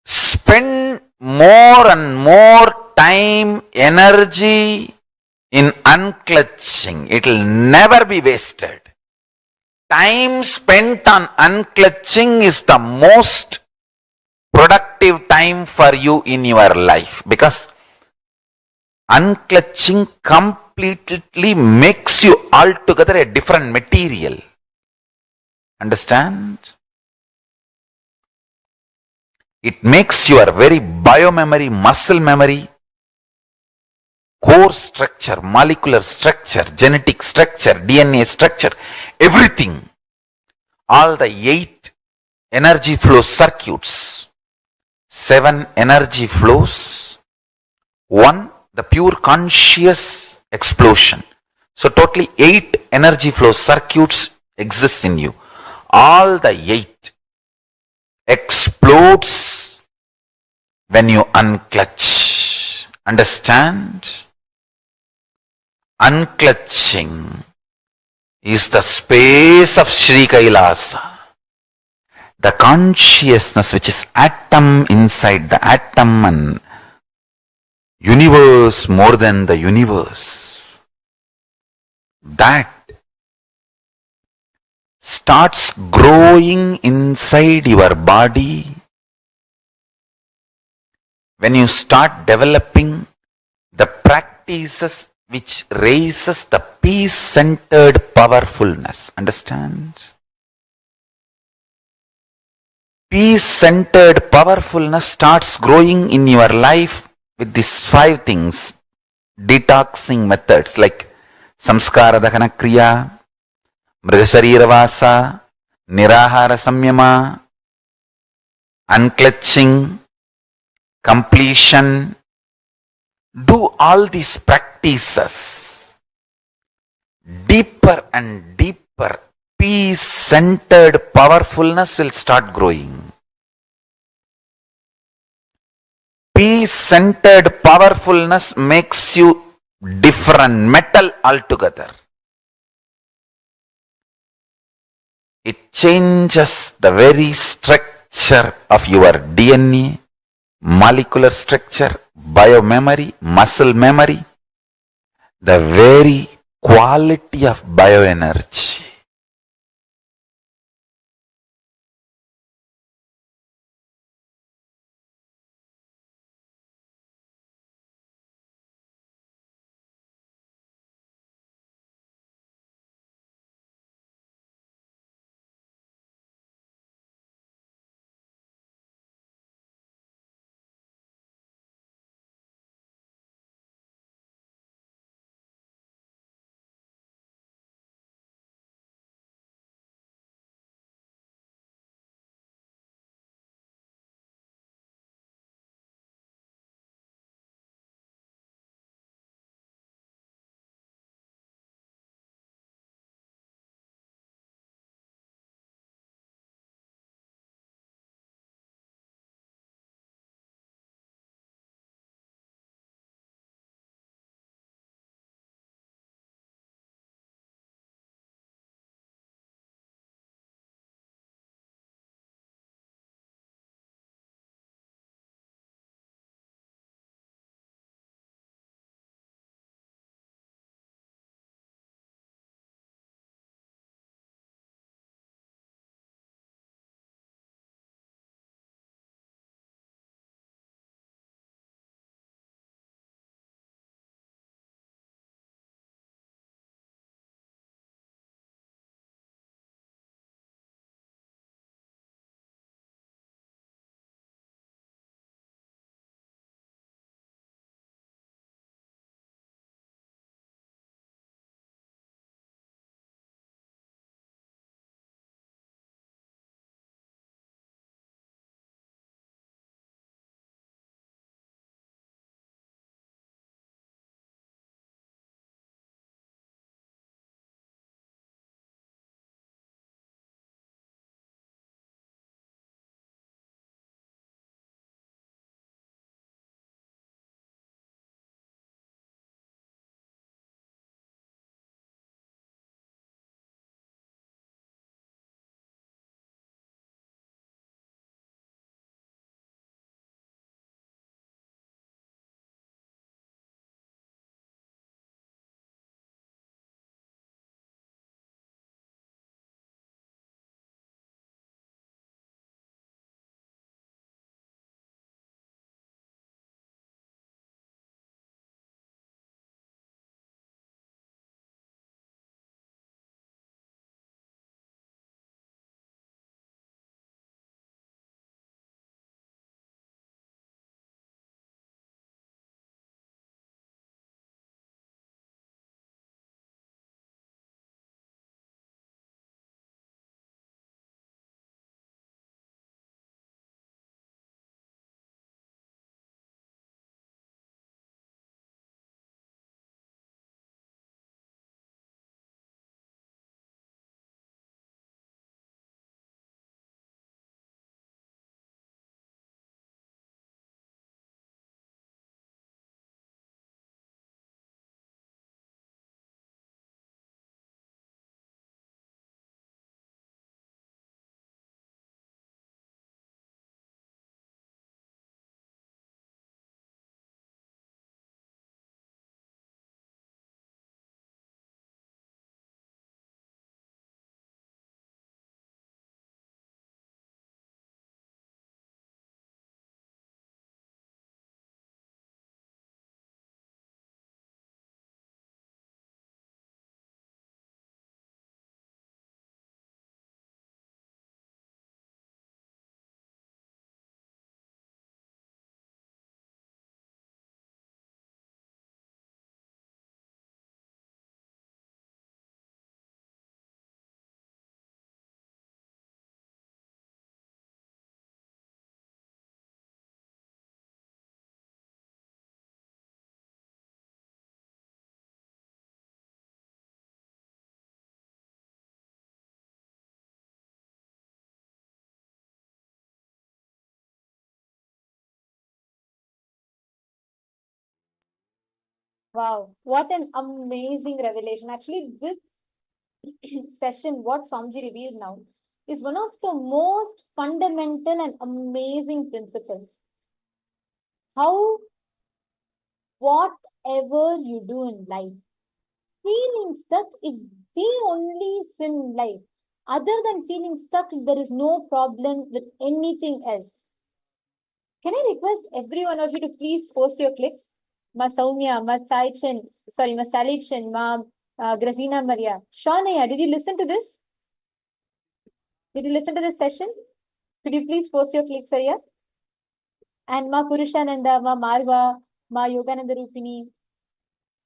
Spend more and more time, energy in unclutching. It will never be wasted. Time spent on unclutching is the most productive time for you in your life, because unclutching completely makes you altogether a different material. Understand? It makes your very biomemory, muscle memory, core structure, molecular structure, genetic structure, DNA structure, everything, all the 8 energy flow circuits, 7 energy flows, 1 the pure conscious explosion. So totally 8 energy flow circuits exist in you. All the 8 explodes when you unclutch. Understand? Unclutching is the space of Sri Kailasa. The consciousness which is atom inside the atom and universe more than the universe, that starts growing inside your body when you start developing the practices which raises the peace-centered powerfulness. Understand? Peace-centered powerfulness starts growing in your life with these 5 things. Detoxing methods like Samskara Dakana Kriya, Mrigasharira Vasa, Nirahara Samyama, unclutching, completion. Do all these practices. Deeper and deeper peace-centered powerfulness will start growing. Peace-centered powerfulness makes you different, metal altogether. It changes the very structure of your DNA, molecular structure, biomemory, muscle memory, the very quality of bioenergy. Wow, what an amazing revelation. Actually, this session, what Swamiji revealed now, is one of the most fundamental and amazing principles. How whatever you do in life, feeling stuck is the only sin in life. Other than feeling stuck, there is no problem with anything else. Can I request every one of you to please post your clicks? Ma Soumya, Ma Saichen, sorry, Ma Salichen, Ma Grazina Maria. Shaunaya, did you listen to this? Did you listen to this session? Could you please post your clicks here? And Ma Purushananda, Ma Marva, Ma Yogananda Rupini.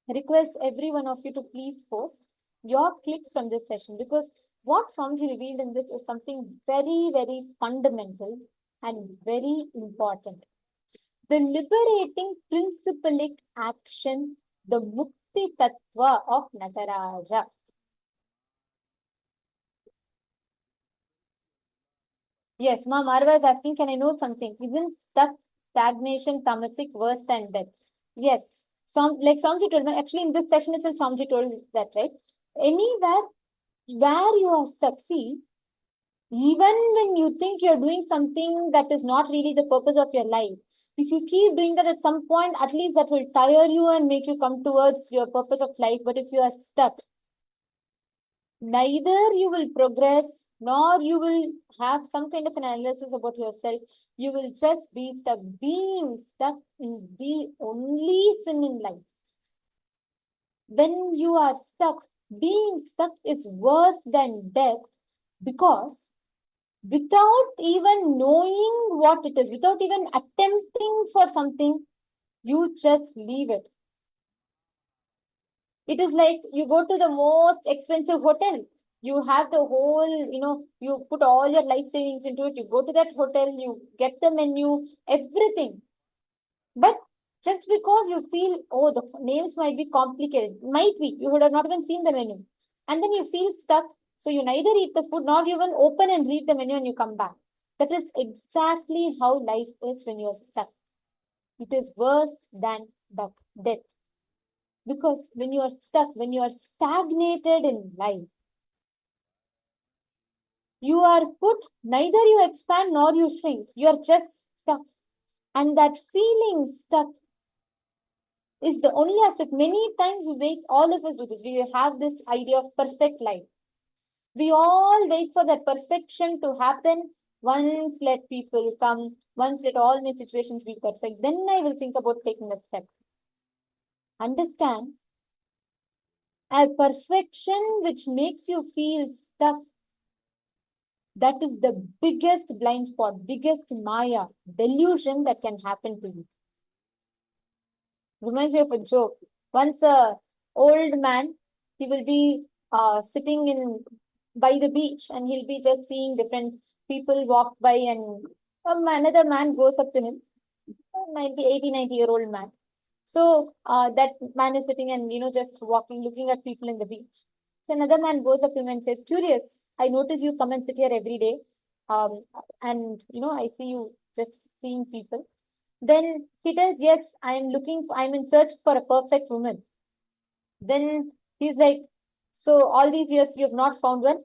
Request every one of you to please post your clicks from this session, because what Swamiji revealed in this is something very, very fundamental and very important. The liberating principalic action, the Mukti Tattva of Nataraja. Yes, Ma Marva is asking, can I know something? Isn't stuck, stagnation, tamasic worse than death? Yes. Like Swamiji told me, actually in this session itself, Swamiji told that, right? Anywhere where you are stuck, see, even when you think you're doing something that is not really the purpose of your life, if you keep doing that, at some point, at least that will tire you and make you come towards your purpose of life. But if you are stuck, neither you will progress, nor you will have some kind of an analysis about yourself. You will just be stuck. Being stuck is the only sin in life. When you are stuck, being stuck is worse than death, because without even knowing what it is, without even attempting for something, you just leave it. It is like you go to the most expensive hotel. You have the whole, you put all your life savings into it. You go to that hotel, you get the menu, everything. But just because you feel, oh, the names might be complicated, might be, you would have not even seen the menu. And then you feel stuck. So you neither eat the food, nor even open and read the menu and you come back. That is exactly how life is when you're stuck. It is worse than death. Because when you are stuck, when you are stagnated in life, you are put, neither you expand nor you shrink. You are just stuck. And that feeling stuck is the only aspect. Many times we wait, all of us do this. We have this idea of perfect life. We all wait for that perfection to happen. Once let people come, once let all my situations be perfect, then I will think about taking a step. Understand, a perfection which makes you feel stuck, that is the biggest blind spot, biggest Maya, delusion that can happen to you. Reminds me of a joke. Once a old man, he will be sitting by the beach, and he'll be just seeing different people walk by, and another man goes up to him, 90-year-old man. So that man is sitting and, just walking, looking at people in the beach. So another man goes up to him and says, curious, I notice you come and sit here every day. And, I see you just seeing people. Then he tells, yes, I'm in search for a perfect woman. Then he's like, so all these years you have not found one?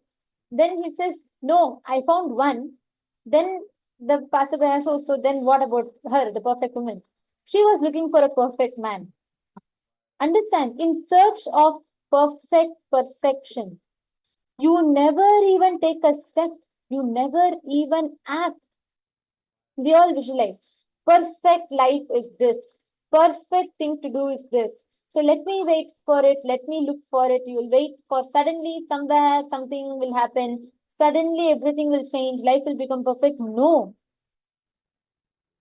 Then he says, no, I found one. Then the passerby asks, so then what about her, the perfect woman? She was looking for a perfect man. Understand, in search of perfection, you never even take a step. You never even act. We all visualize. Perfect life is this. Perfect thing to do is this. So let me wait for it. Let me look for it. You will wait for suddenly somewhere something will happen. Suddenly everything will change. Life will become perfect. No.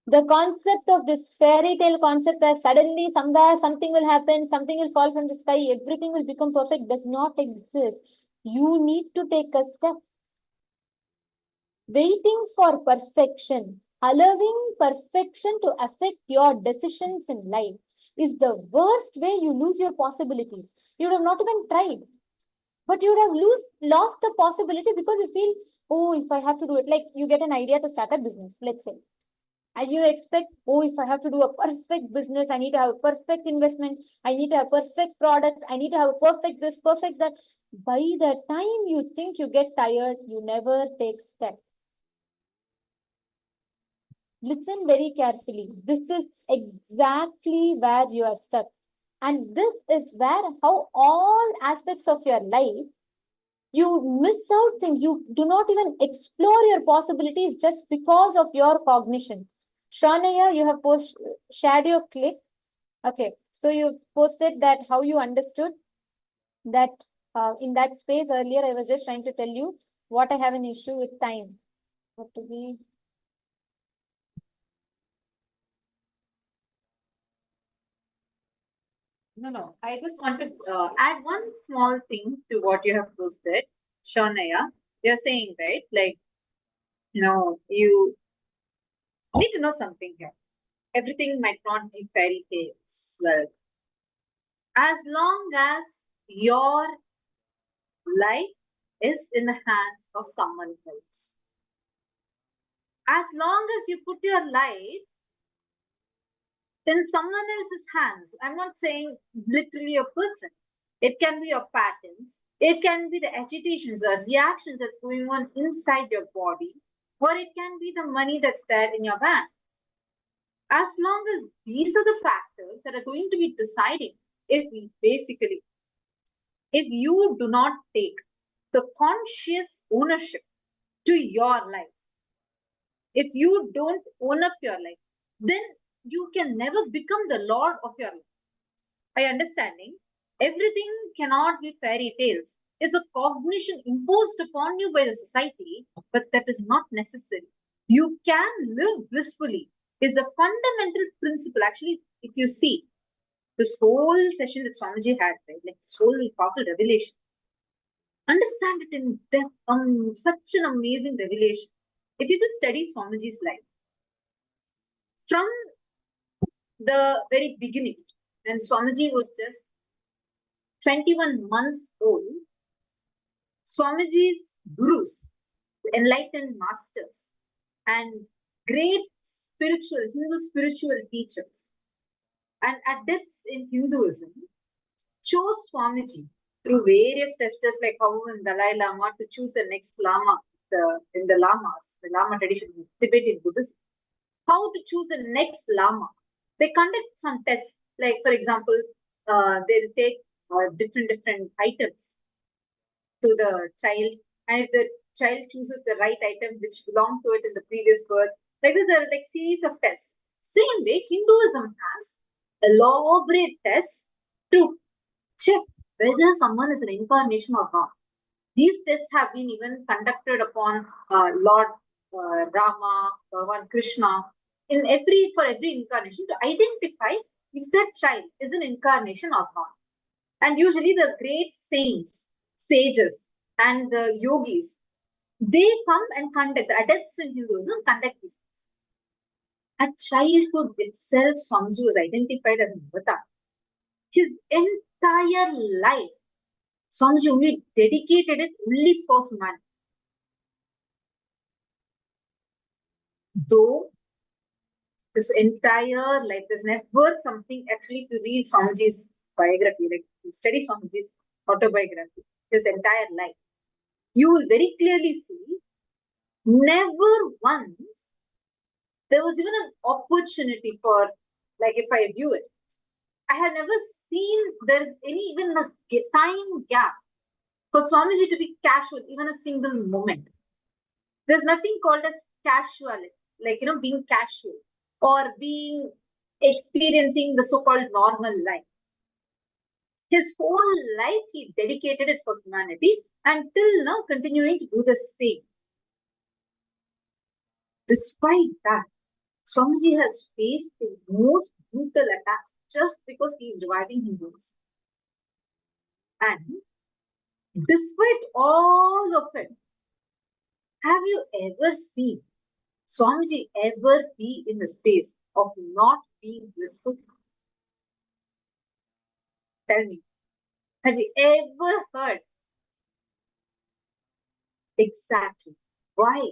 The concept of this fairy tale concept where suddenly somewhere something will happen, something will fall from the sky, everything will become perfect does not exist. You need to take a step. Waiting for perfection, allowing perfection to affect your decisions in life is the worst way you lose your possibilities. You would have not even tried, but you would have lost the possibility because you feel, oh, if I have to do it, like you get an idea to start a business, let's say. And you expect, oh, if I have to do a perfect business, I need to have a perfect investment, I need to have a perfect product, I need to have a perfect this, perfect that. By the time you think you get tired, you never take step. Listen very carefully. This is exactly where you are stuck. And this is where how all aspects of your life, you miss out things. You do not even explore your possibilities just because of your cognition. Shranaya, you have shared your click. Okay, so you've posted that how you understood that in that space earlier. I was just trying to tell you what I have an issue with time. What to be? No. I just want to add one small thing to what you have posted, Shonaya. You're saying, right? Like, you need to know something here. Everything might not be fairy tales. Well, as long as your life is in the hands of someone else, as long as you put your life in someone else's hands, I'm not saying literally a person, it can be your patterns, it can be the agitations or reactions that's going on inside your body, or it can be the money that's there in your bank. As long as these are the factors that are going to be deciding if you do not take the conscious ownership to your life, if you don't own up your life, then you can never become the lord of your life. By understanding everything cannot be fairy tales is a cognition imposed upon you by the society, but that is not necessary. You can live blissfully is the fundamental principle. Actually, if you see this whole session that Swamiji had, right, like this whole powerful revelation, understand it in depth, such an amazing revelation. If you just study Swamiji's life, from the very beginning, when Swamiji was just 21 months old, Swamiji's gurus, enlightened masters, and great Hindu spiritual teachers and adepts in Hinduism chose Swamiji through various tests, like how in Dalai Lama to choose the next Lama in the Lama tradition, Tibetan Buddhism, how to choose the next Lama. They conduct some tests, like for example, they'll take different items to the child, and if the child chooses the right item which belonged to it in the previous birth, like this, there are like series of tests. Same way, Hinduism has elaborate tests to check whether someone is an incarnation or not. These tests have been even conducted upon Lord Rama, Bhagavan Krishna, for every incarnation to identify if that child is an incarnation or not. And usually the great saints, sages, and the yogis, they come and conduct, the adepts in Hinduism conduct these things. At childhood itself, Swamiji was identified as an avatar. His entire life, Swamiji only dedicated it only for humanity. Though this entire life, there's never something actually to read Swamiji's biography, like to study Swamiji's autobiography, his entire life. You will very clearly see, never once there was even an opportunity for, like if I view it, I have never seen there's even a time gap for Swamiji to be casual, even a single moment. There's nothing called as casual, like, being casual or experiencing the so-called normal life. His whole life, he dedicated it for humanity, and till now continuing to do the same. Despite that, Swamiji has faced the most brutal attacks just because he is reviving Hindus. And despite all of it, have you ever seen Swamiji ever be in the space of not being blissful? Tell me, have you ever heard? Exactly. Why?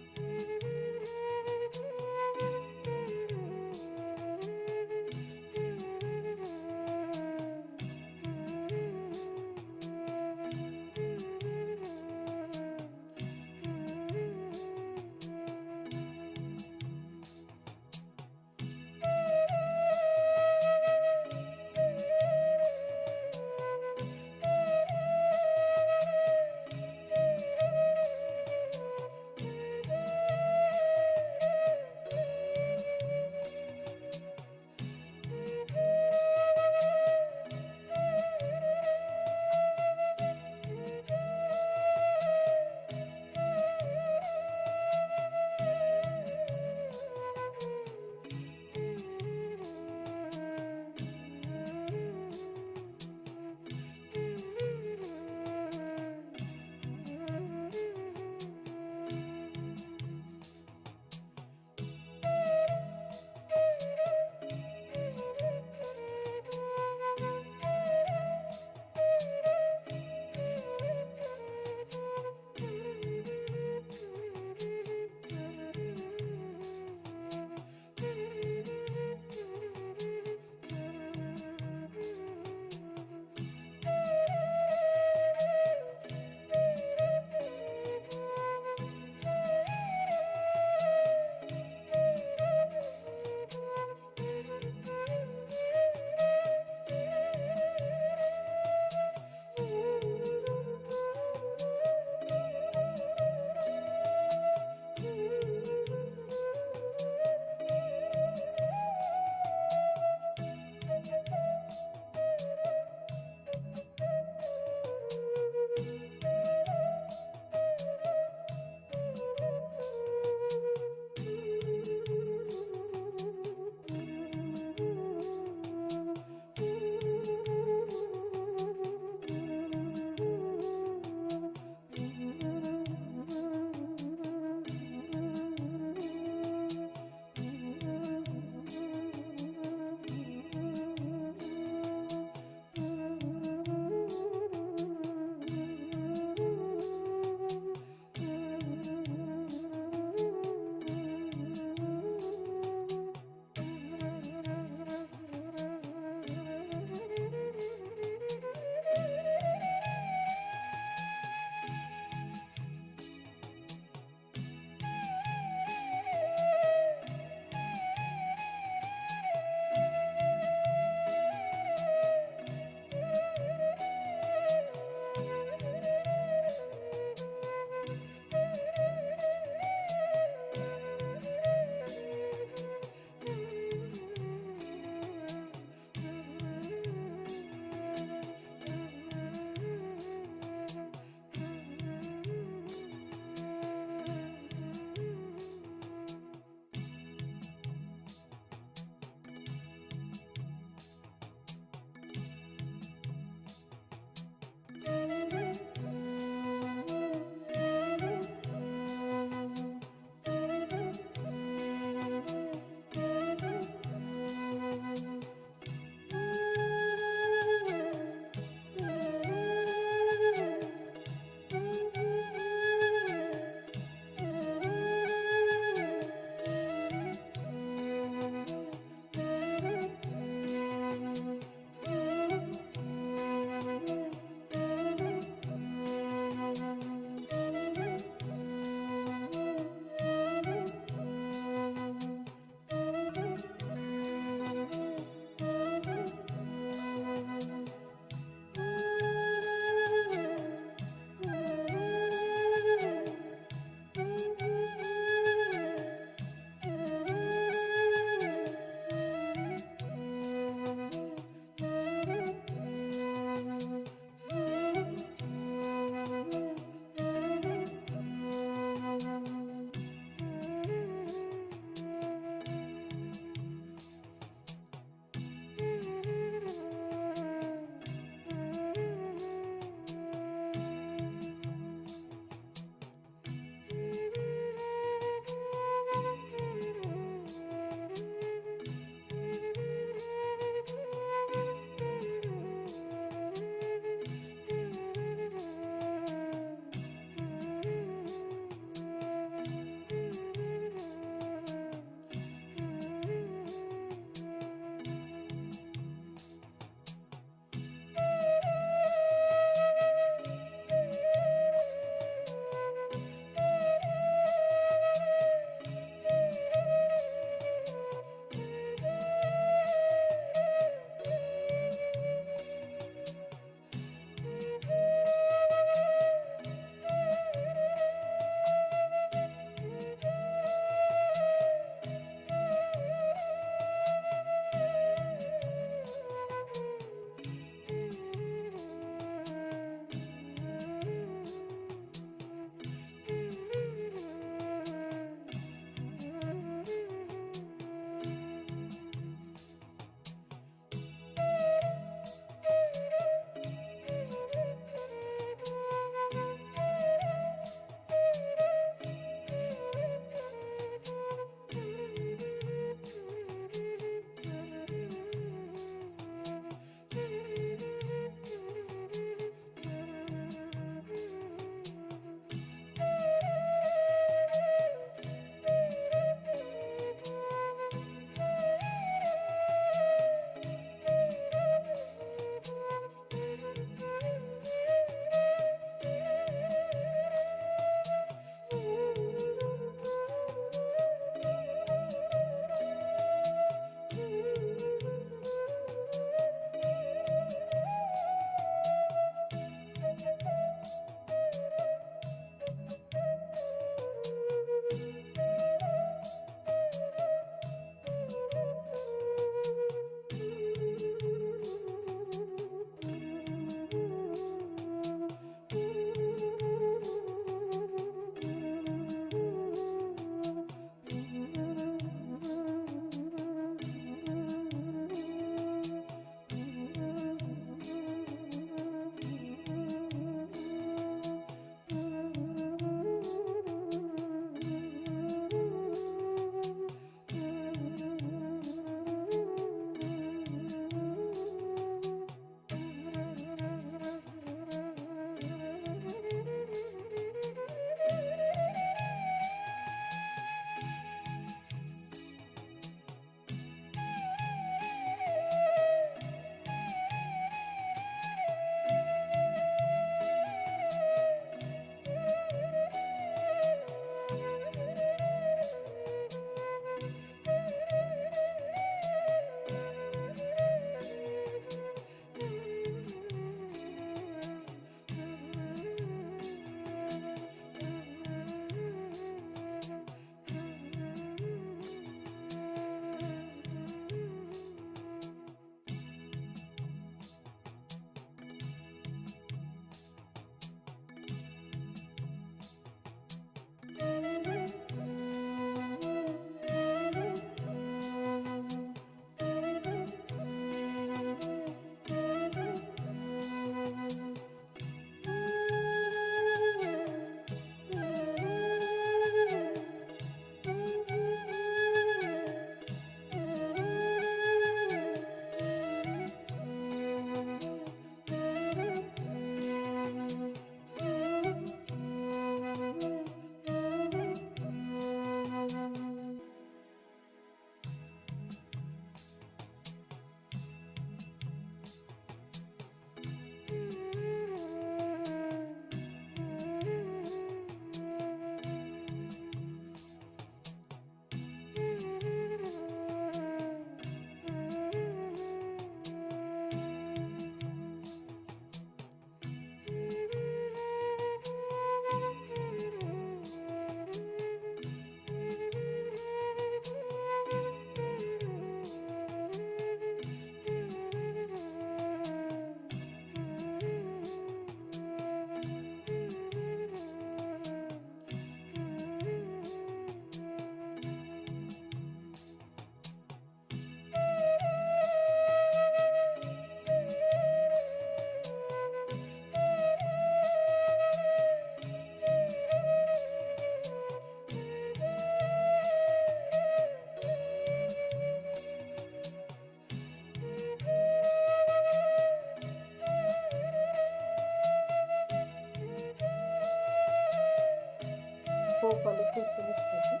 hope all of you finished with it.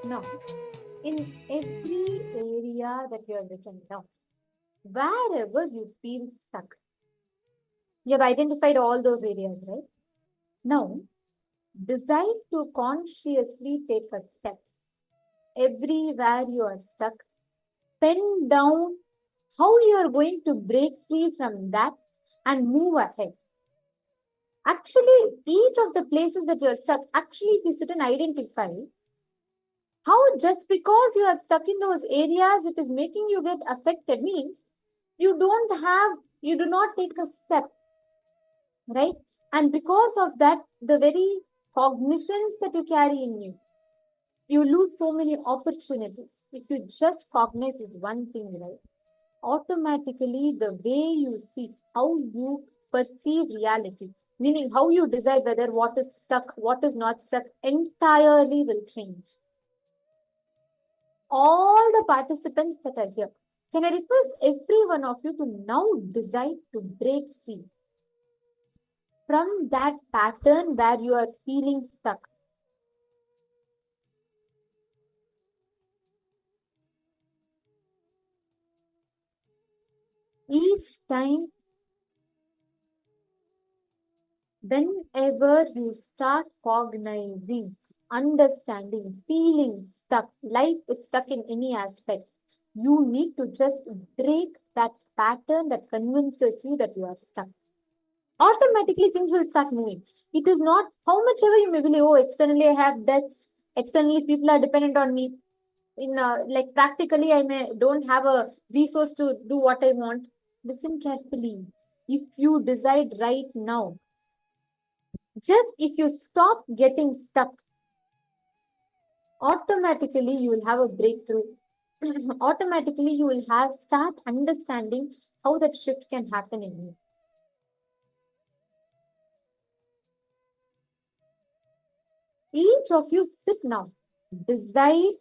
Now, in every area that you have written down, wherever you feel stuck, you have identified all those areas, right? Now, decide to consciously take a step. Everywhere you are stuck, pen down how you are going to break free from that and move ahead. Actually, each of the places that you are stuck, actually, if you sit and identify how just because you are stuck in those areas, it is making you get affected, means you do not take a step, right? And because of that, the very cognitions that you carry in you lose so many opportunities. If you just cognize is one thing, right? Automatically, the way you see, how you perceive reality, meaning how you decide whether what is stuck, what is not stuck, entirely will change. All the participants that are here, can I request every one of you to now decide to break free from that pattern where you are feeling stuck? Each time, whenever you start cognizing, understanding, feeling stuck, life is stuck in any aspect, you need to just break that pattern that convinces you that you are stuck. Automatically, things will start moving. It is not how much ever you may believe, oh, externally I have debts, externally people are dependent on me. Like practically, I don't have a resource to do what I want. Listen carefully. If you decide right now, just if you stop getting stuck, automatically you will have a breakthrough. Automatically you will start understanding how that shift can happen in you. Each of you sit now, decide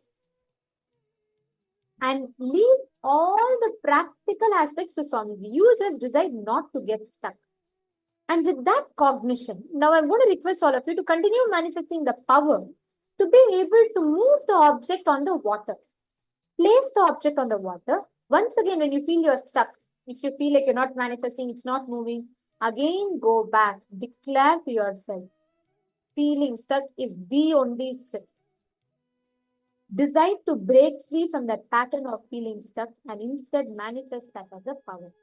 and leave all the practical aspects to Swamiji. You just decide not to get stuck. And with that cognition, now I'm going to request all of you to continue manifesting the power to be able to move the object on the water. Place the object on the water. Once again, when you feel you're stuck, if you feel like you're not manifesting, it's not moving, again go back, declare to yourself, feeling stuck is the only sin. Decide to break free from that pattern of feeling stuck and instead manifest that as a power.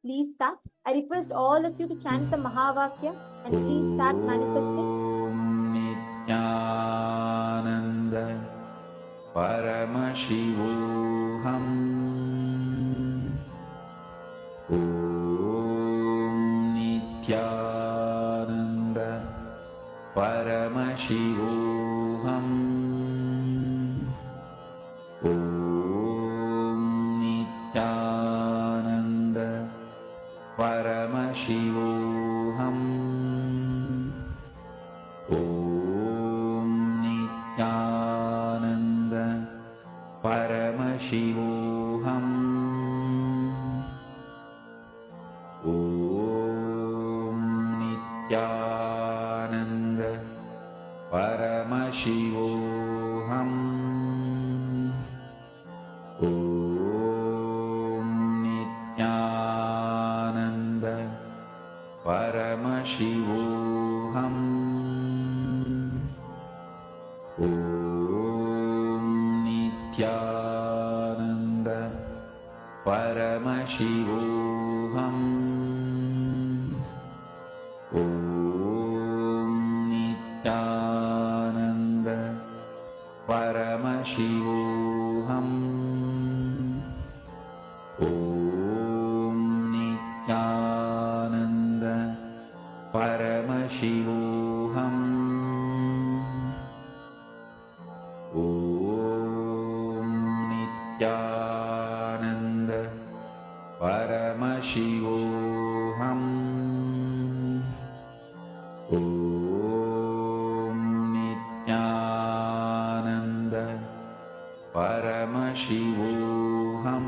Please start. I request all of you to chant the Mahavakya and please start manifesting. Nithyananda Paramashivoham Om Nithyananda Paramashivoham Om Nithyananda Paramashivoham Om Nithyananda Paramashivoham Om Nithyananda Paramashivoham Om Nithyananda Paramashivoham Om Nithyananda Paramashivoham Om Nithyananda Paramashivoham Om Nithyananda Paramashivoham Om Nithyananda Paramashivoham Om Nithyananda Paramashivoham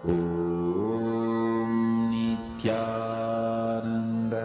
Om Nithyananda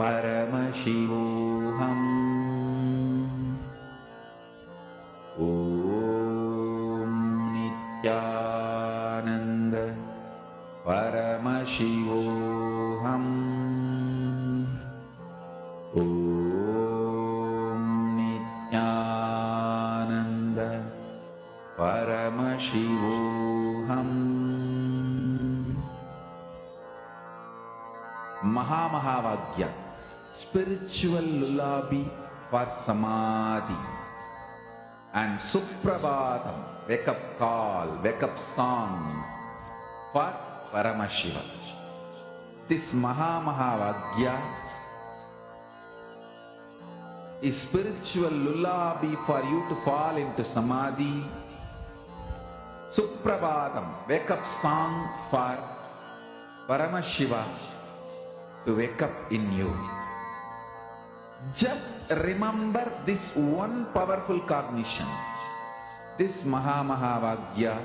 Paramashivoham. Om Nithyananda Paramashivoham. Om Nithyananda Paramashivoham. Mahamahavagya, spiritual lullaby for Samadi, and Suprabhatam, wake up call, wake up song for Paramashiva. This Mahamahavagya is spiritual lullaby for you to fall into Samadhi. Suprabhatam, wake up song for Paramashiva to wake up in you. Just remember this one powerful cognition. This Mahamahavagya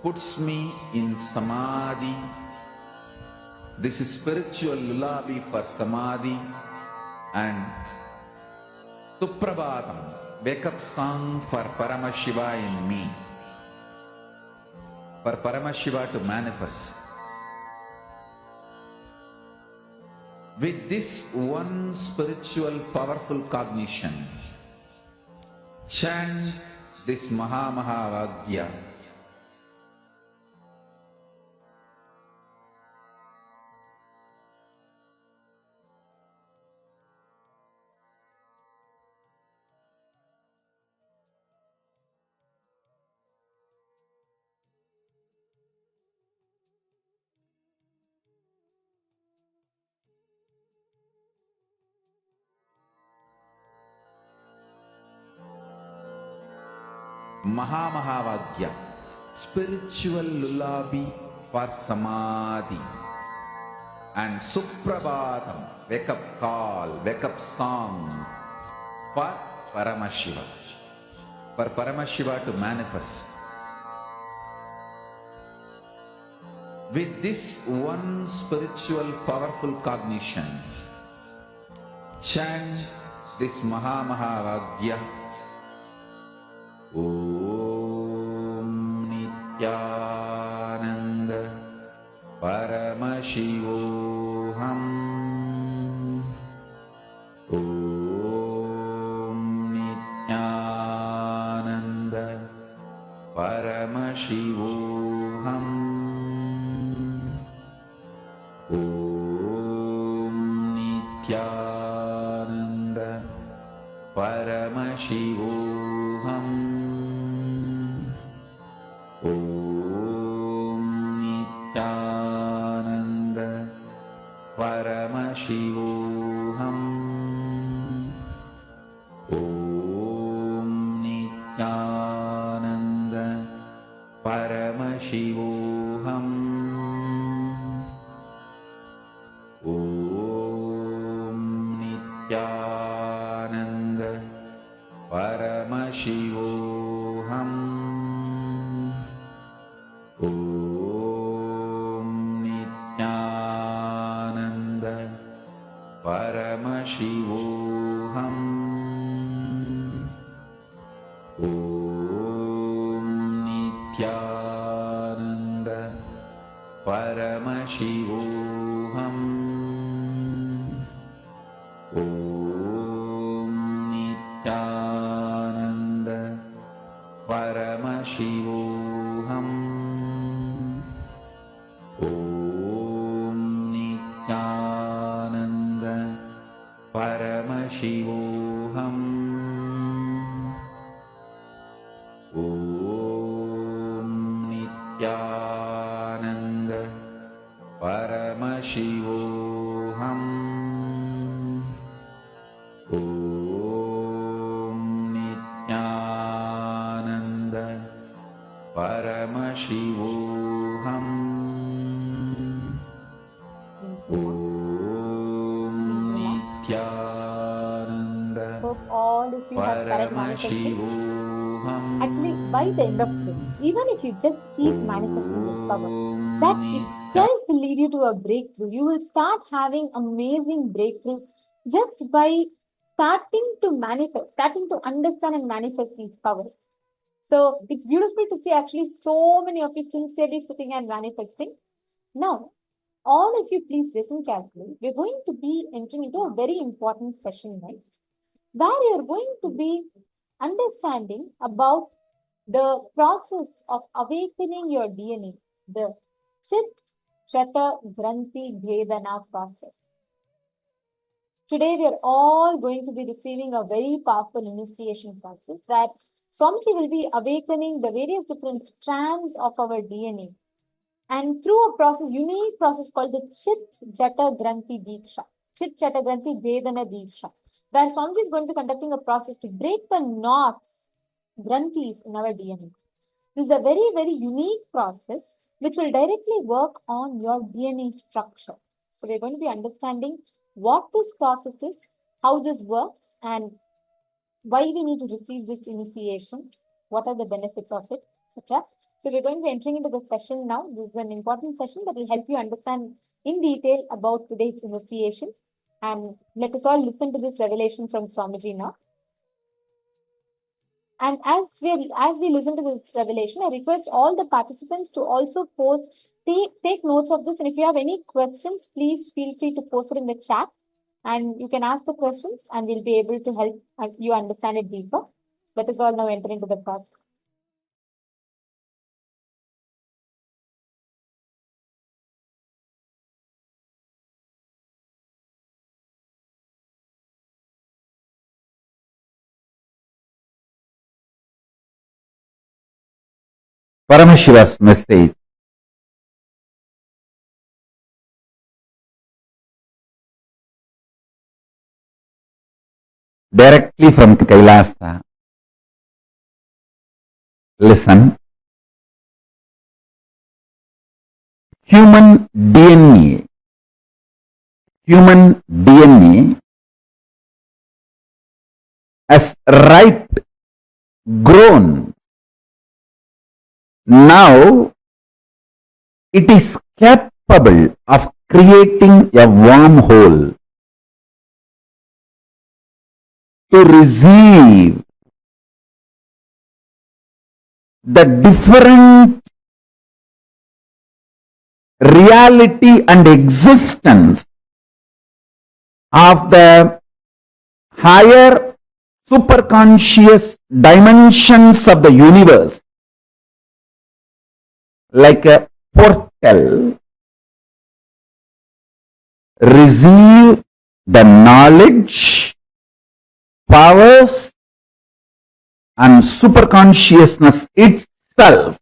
puts me in Samadhi. This is spiritual lullaby for Samadhi, and Suprabhatam, wake up song for Paramashiva in me. For Paramashiva to manifest. With this one spiritual powerful cognition, chant this Mahamahavagya. Mahamahavagya, spiritual lullaby for Samadhi, and Suprabhatam, wake up call, wake up song for Paramashiva. For Paramashiva to manifest. With this one spiritual powerful cognition, chant this Mahamahavagya. Om Nithyananda Paramashivoham. Om Nithyananda Paramashivoham. Om Nithyananda Paramashivoham. Om Nithyananda Paramashivoham. Om Nithyananda Paramashivoham. Om Nithyananda Paramashivoham. Om Nithyananda Paramashivoham. Om Nithyananda Paramashivoham. Om Nithyananda Paramashivoham. Om Nithyananda Paramashivoham. Om Nithyananda Paramashivoham. Om Nithyananda Paramashivoham. Om Nithyananda Hope all of you have started manifesting. Paramashivoham. Actually, by the end of the day, even if you just keep manifesting this power, That itself will lead you to a breakthrough. You will start having amazing breakthroughs just by starting to manifest, starting to understand and manifest these powers. So it's beautiful to see actually so many of you sincerely sitting and manifesting. Now, all of you please listen carefully. We're going to be entering into a very important session next, where you're going to be understanding about the process of awakening your DNA, the Chit Chata Granthi Bhedana process. Today, we are all going to be receiving a very powerful initiation process where Swamiji will be awakening the various different strands of our DNA. And through a process, unique process called the Chit Jata Granthi Diksha, Chit Jata Granthi Vedana Diksha, where Swamiji is going to be conducting a process to break the knots, Granthis in our DNA. This is a very, very unique process which will directly work on your DNA structure. So we're going to be understanding what this process is, how this works, and why we need to receive this initiation, what are the benefits of it, etc. So we're going to be entering into the session now. This is an important session that will help you understand in detail about today's initiation. And let us all listen to this revelation from Swamiji now. And as we listen to this revelation, I request all the participants to also take notes of this. And if you have any questions, please feel free to post it in the chat. And you can ask the questions and we'll be able to help you understand it deeper. Let us all now enter into the process. Paramashiva's message. Directly from KAILASA. Listen. Human DNA has ripe, grown. Now it is capable of creating a wormhole to receive the different reality and existence of the higher superconscious dimensions of the universe, like a portal, receive the knowledge, powers, and superconsciousness itself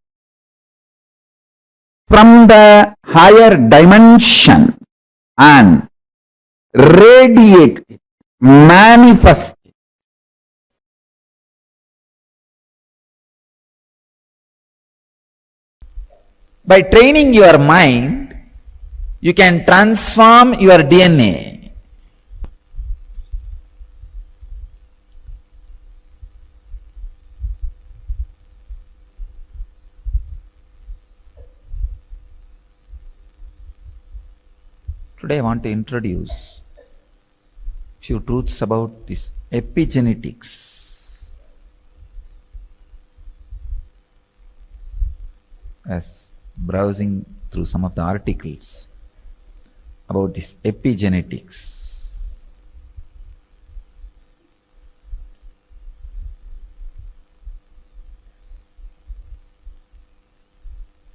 from the higher dimension and radiate it, manifest it. By training your mind, you can transform your DNA. Today I want to introduce few truths about this epigenetics. As browsing through some of the articles about this epigenetics,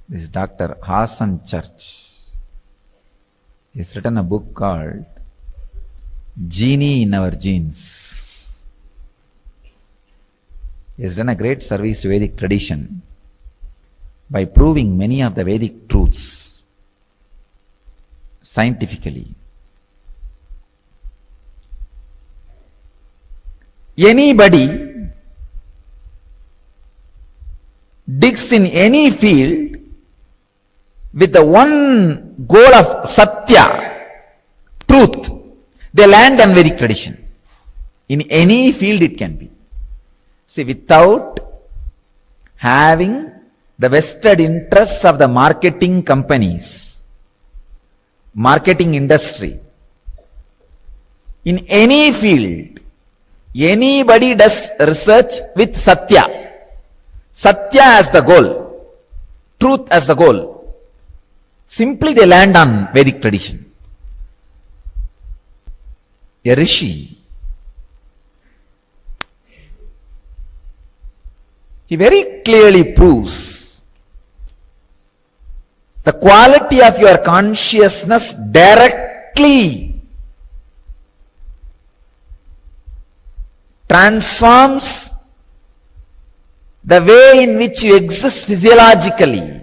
this is Dr. Hassan Church. He's written a book called Genie in Our Genes. He has done a great service to Vedic tradition by proving many of the Vedic truths scientifically. Anybody digs in any field with the one goal of Satya, truth, they land on Vedic tradition. In any field it can be. See, without having the vested interests of the marketing companies, marketing industry. In any field, anybody does research with Satya. Satya as the goal, truth as the goal. Simply they land on Vedic tradition. A rishi, he very clearly proves the quality of your consciousness directly transforms the way in which you exist physiologically,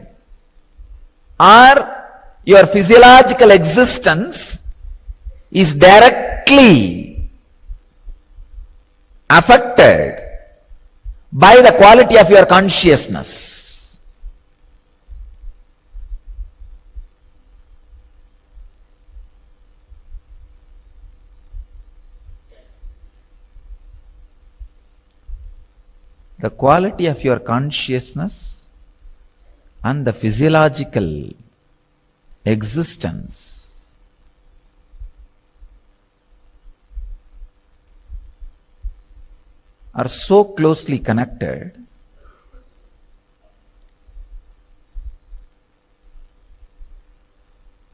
or your physiological existence is directly affected by the quality of your consciousness. The quality of your consciousness and the physiological existence are so closely connected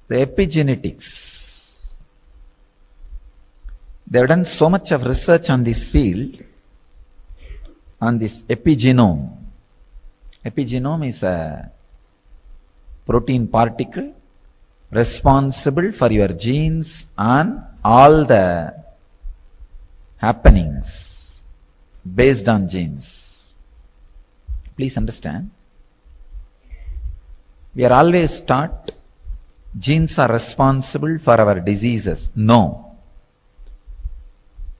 the epigenetics, they have done so much of research on this field, on this epigenome. Epigenome is a protein particle responsible for your genes and all the happenings based on genes. Please understand, we are always taught genes are responsible for our diseases. No,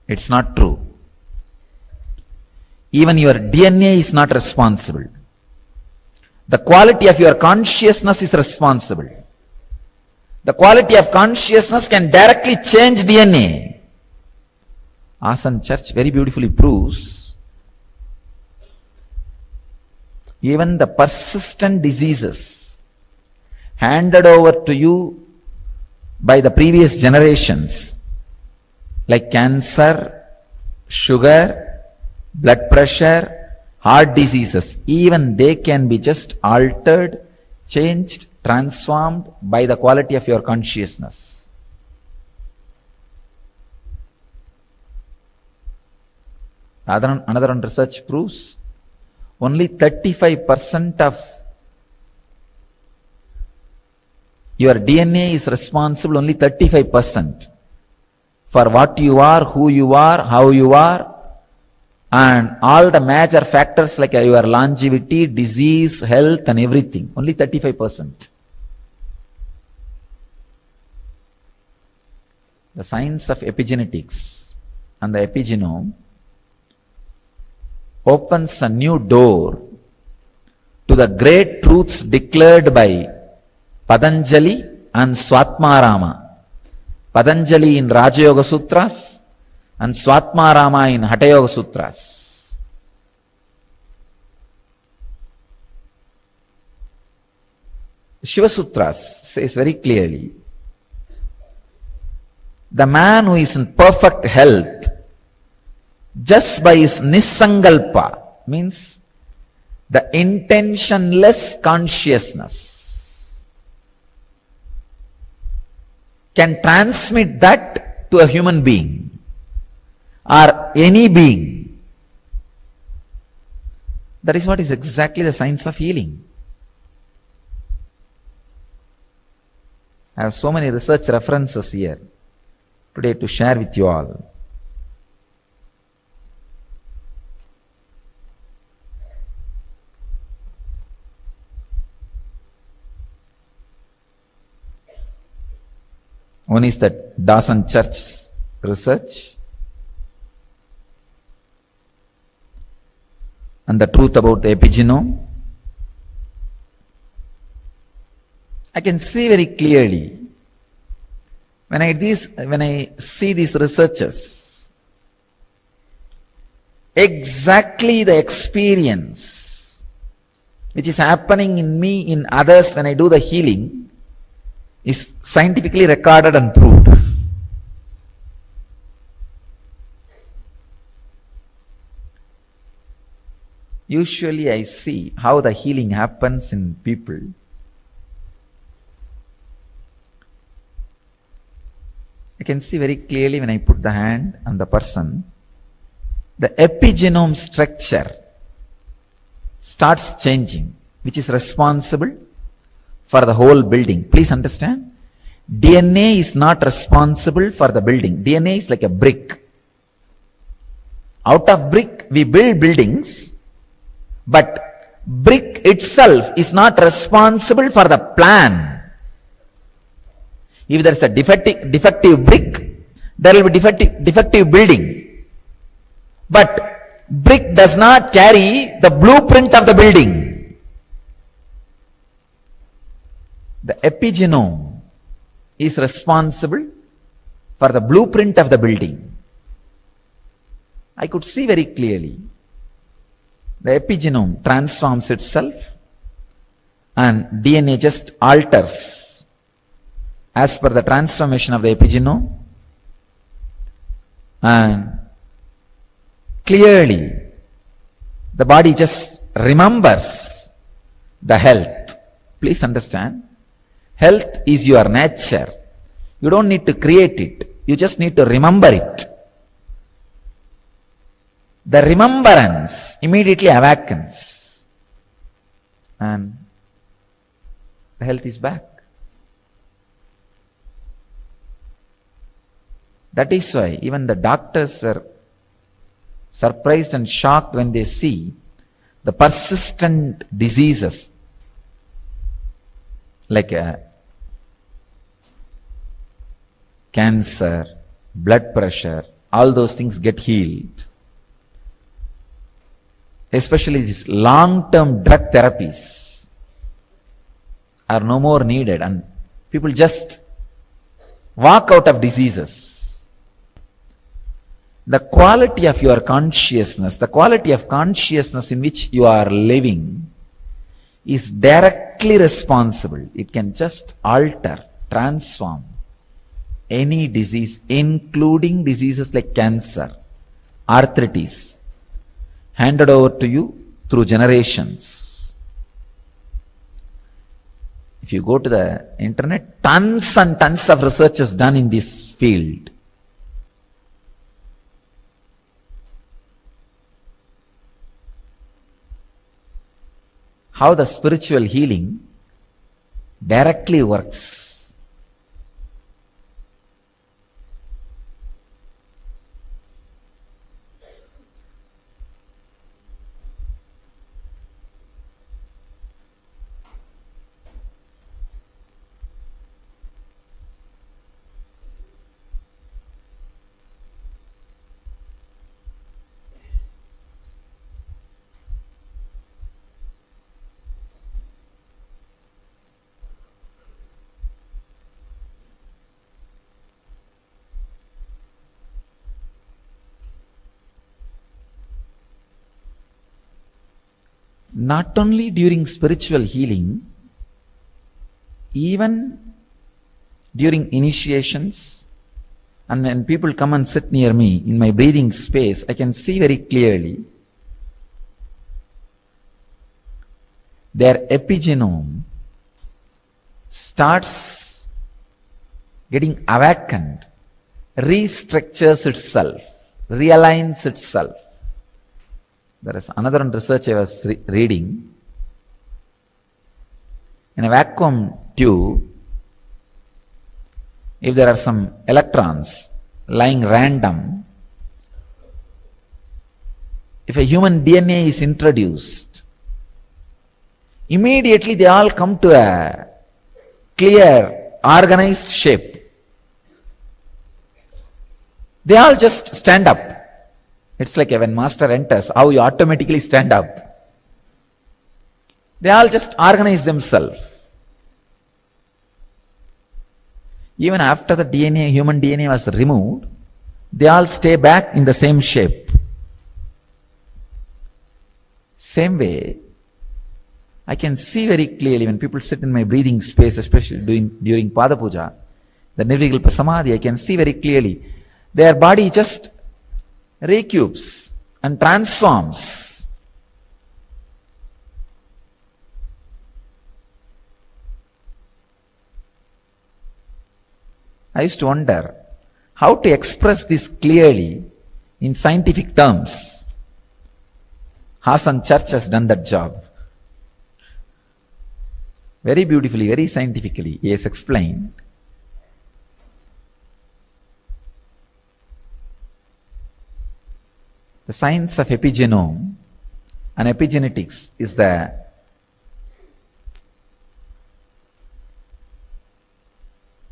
it's not true. Even your DNA is not responsible. The quality of your consciousness is responsible. The quality of consciousness can directly change DNA. Asana Church very beautifully proves even the persistent diseases handed over to you by the previous generations, like cancer, sugar, blood pressure, heart diseases, even they can be just altered, changed, transformed by the quality of your consciousness. Another one research proves only 35% of your DNA is responsible, only 35% for what you are, who you are, how you are, and all the major factors like your longevity, disease, health and everything. Only 35%. The science of epigenetics and the epigenome opens a new door to the great truths declared by Patanjali and Swatmarama. Patanjali in Raja Yoga Sutras and Swatmarama in Hatha Yoga Sutras. Shiva Sutras says very clearly, the man who is in perfect health just by his Sankalpa, means the intentionless consciousness, can transmit that to a human being or any being. That is what is exactly the science of healing. I have so many research references here today to share with you all. One is the Dawson Church research and the truth about the epigenome. I can see very clearly when I see these researchers, exactly the experience which is happening in me, in others when I do the healing, is scientifically recorded and proved. Usually I see how the healing happens in people. I can see very clearly when I put the hand on the person, the epigenome structure starts changing, which is responsible for the whole building. Please understand, DNA is not responsible for the building. DNA is like a brick. Out of brick, we build buildings, but brick itself is not responsible for the plan. If there is a defective brick, there will be defective building. But brick does not carry the blueprint of the building. The epigenome is responsible for the blueprint of the building. I could see very clearly. The epigenome transforms itself and DNA just alters as per the transformation of the epigenome, and clearly the body just remembers the health. Please understand, health is your nature. You don't need to create it, you just need to remember it. The remembrance immediately awakens and the health is back. That is why even the doctors were surprised and shocked when they see the persistent diseases like cancer, blood pressure, all those things get healed. Especially these long-term drug therapies are no more needed and people just walk out of diseases. The quality of your consciousness, the quality of consciousness in which you are living is directly responsible. It can just alter, transform any disease, including diseases like cancer, arthritis, handed over to you through generations. If you go to the internet, tons and tons of research is done in this field. How the spiritual healing directly works. Not only during spiritual healing, even during initiations, and when people come and sit near me in my breathing space, I can see very clearly their epigenome starts getting awakened, restructures itself, realigns itself. There is another research I was reading. In a vacuum tube, if there are some electrons lying random, if a human DNA is introduced, immediately they all come to a clear, organized shape. They all just stand up. It's like when master enters, how you automatically stand up. They all just organize themselves. Even after the DNA, human DNA was removed, they all stay back in the same shape. Same way, I can see very clearly when people sit in my breathing space, especially during Pada Puja, the Nirvikalpa Samadhi, I can see very clearly their body just recupes and transforms. I used to wonder how to express this clearly in scientific terms. Hassan Church has done that job. Very beautifully, very scientifically, he has explained. The science of epigenome and epigenetics is the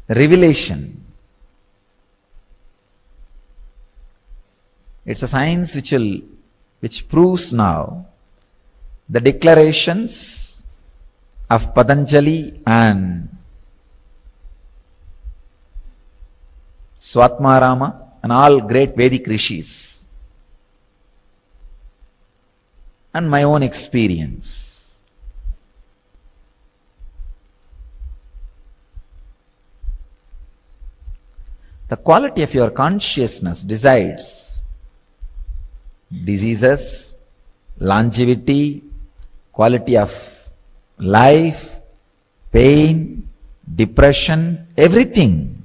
revelation. It's a science which proves now the declarations of Patanjali and Swatmarama and all great Vedic rishis, and my own experience. The quality of your consciousness decides diseases, longevity, quality of life, pain, depression, everything.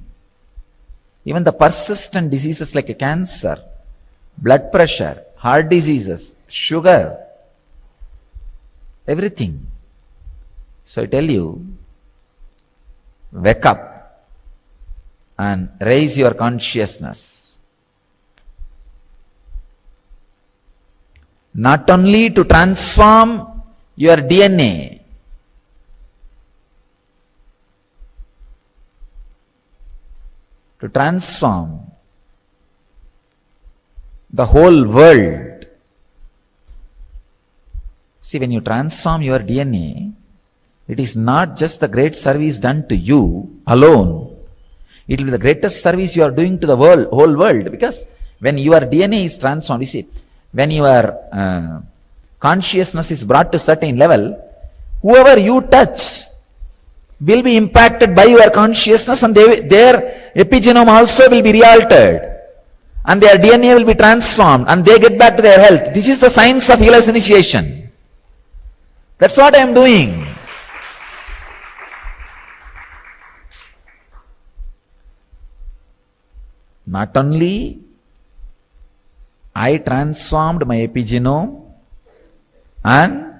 Even the persistent diseases like a cancer, blood pressure, heart diseases, sugar, everything. So I tell you, wake up and raise your consciousness. Not only to transform your DNA, to transform the whole world. See, when you transform your DNA, it is not just the great service done to you alone. It will be the greatest service you are doing to the world, whole world. Because when your DNA is transformed, you see, when your consciousness is brought to certain level, whoever you touch will be impacted by your consciousness, and their epigenome also will be re-altered. And their DNA will be transformed, and they get back to their health. This is the science of healer's initiation. That's what I am doing. Not only I transformed my epigenome and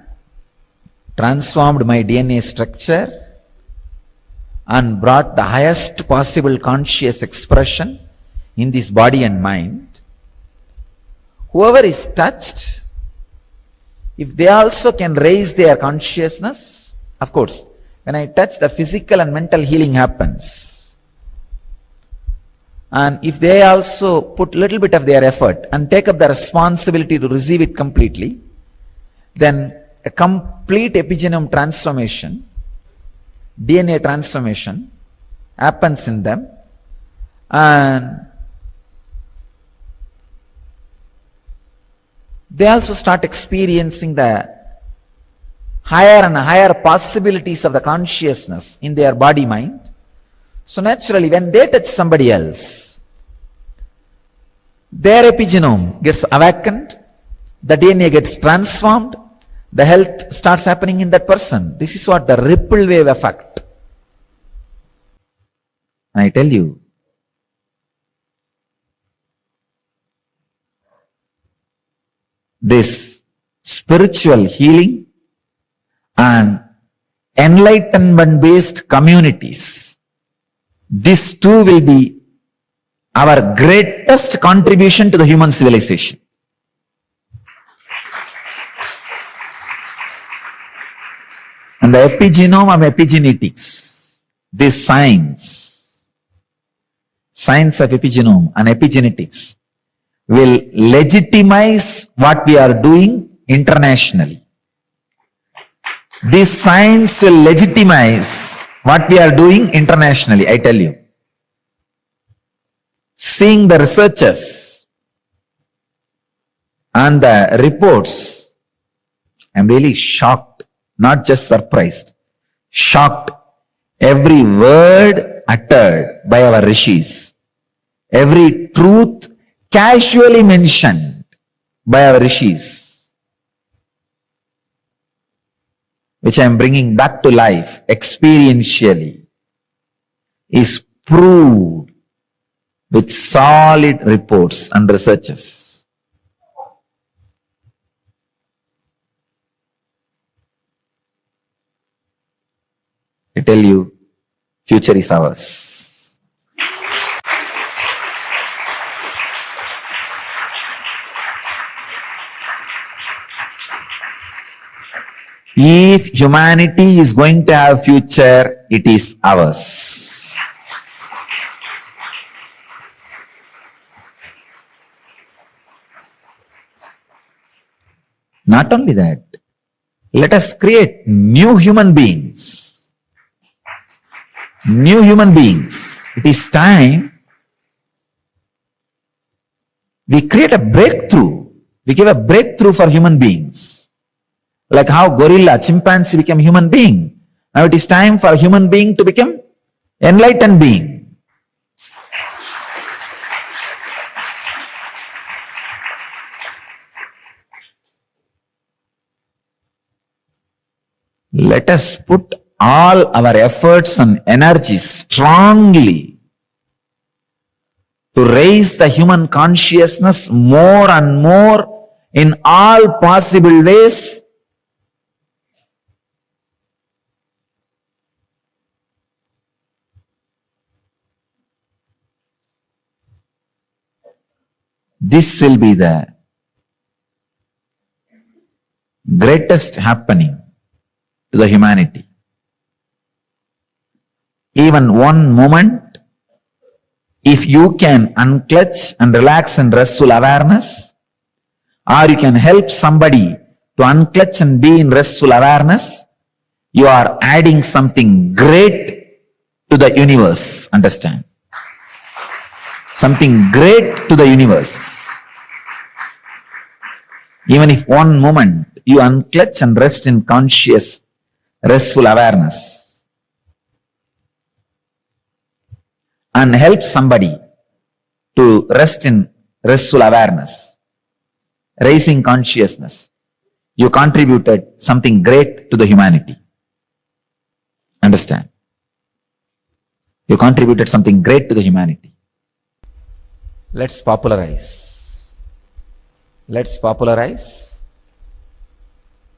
transformed my DNA structure and brought the highest possible conscious expression in this body and mind. Whoever is touched, if they also can raise their consciousness, of course, when I touch, the physical and mental healing happens. And if they also put little bit of their effort and take up the responsibility to receive it completely, then a complete epigenome transformation, DNA transformation happens in them, and they also start experiencing the higher and higher possibilities of the consciousness in their body mind. So naturally, when they touch somebody else, their epigenome gets awakened, the DNA gets transformed, the health starts happening in that person. This is what the ripple wave effect. I tell you, this spiritual healing and enlightenment based communities, this too will be our greatest contribution to the human civilization. And the epigenome of epigenetics, this science of epigenome and epigenetics will legitimize what we are doing internationally. This science will legitimize what we are doing internationally, I tell you. Seeing the researchers and the reports, I'm really shocked not just surprised, shocked. Every word uttered by our rishis, every truth casually mentioned by our rishis, which I am bringing back to life experientially, is proved with solid reports and researches. I tell you, future is ours. If humanity is going to have future, it is ours. Not only that, let us create new human beings. New human beings. It is time we create a breakthrough. We give a breakthrough for human beings. Like how gorilla, chimpanzee became human being. Now it is time for a human being to become enlightened being. Let us put all our efforts and energies strongly to raise the human consciousness more and more in all possible ways. This will be the greatest happening to the humanity. Even one moment, if you can unclutch and relax in restful awareness, or you can help somebody to unclutch and be in restful awareness, you are adding something great to the universe. Understand? Something great to the universe. Even if one moment you unclutch and rest in conscious, restful awareness, and help somebody to rest in restful awareness, raising consciousness, you contributed something great to the humanity. Understand? You contributed something great to the humanity. Let's popularize. Let's popularize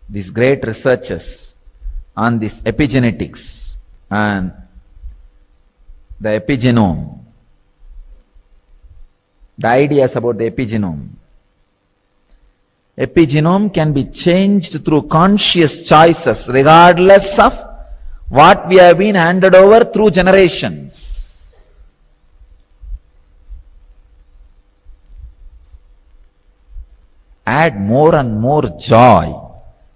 these great researches on this epigenetics and the epigenome, the ideas about the epigenome. Epigenome can be changed through conscious choices regardless of what we have been handed over through generations. Add more and more joy,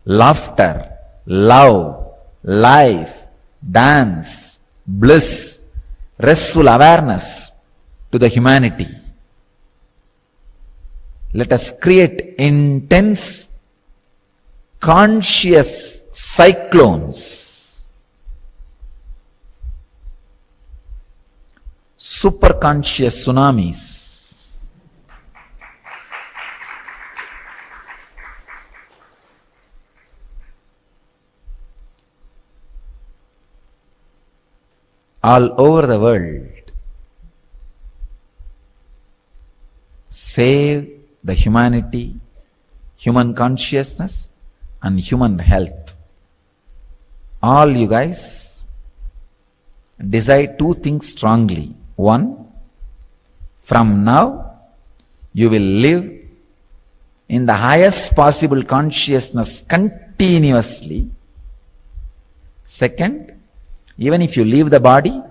laughter, love, life, dance, bliss, restful awareness to the humanity. Let us create intense, conscious cyclones, superconscious tsunamis. All over the world, save the humanity, human consciousness, and human health. All you guys decide two things strongly. One, from now you will live in the highest possible consciousness continuously. Second, even if you leave the body,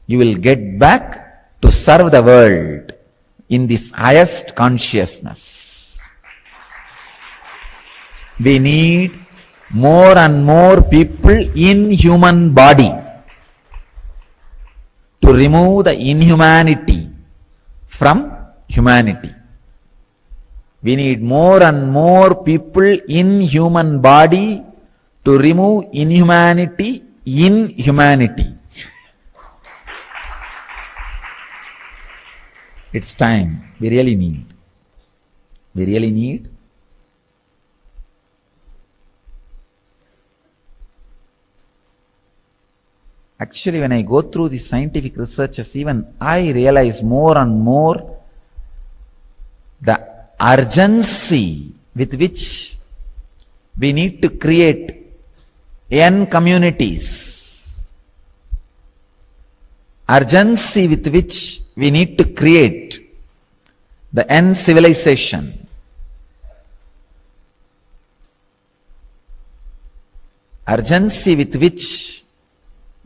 you will get back to serve the world in this highest consciousness. We need more and more people in human body to remove the inhumanity from humanity. We need more and more people in human body to remove inhumanity in humanity. It's time. We really need. We really need. Actually, when I go through the scientific researches, even I realize more and more the urgency with which we need to create N communities, urgency with which we need to create the N civilization, urgency with which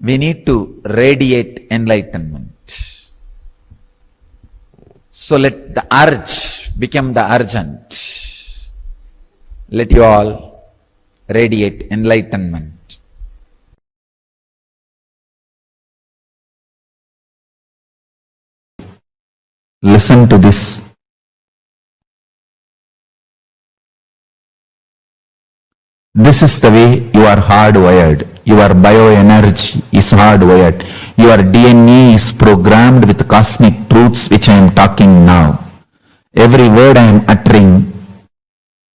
we need to radiate enlightenment. So let the urge become the urgent. Let you all radiate enlightenment. Listen to this. This is the way you are hardwired. Your bioenergy is hardwired. Your DNA is programmed with cosmic truths which I am talking now. Every word I am uttering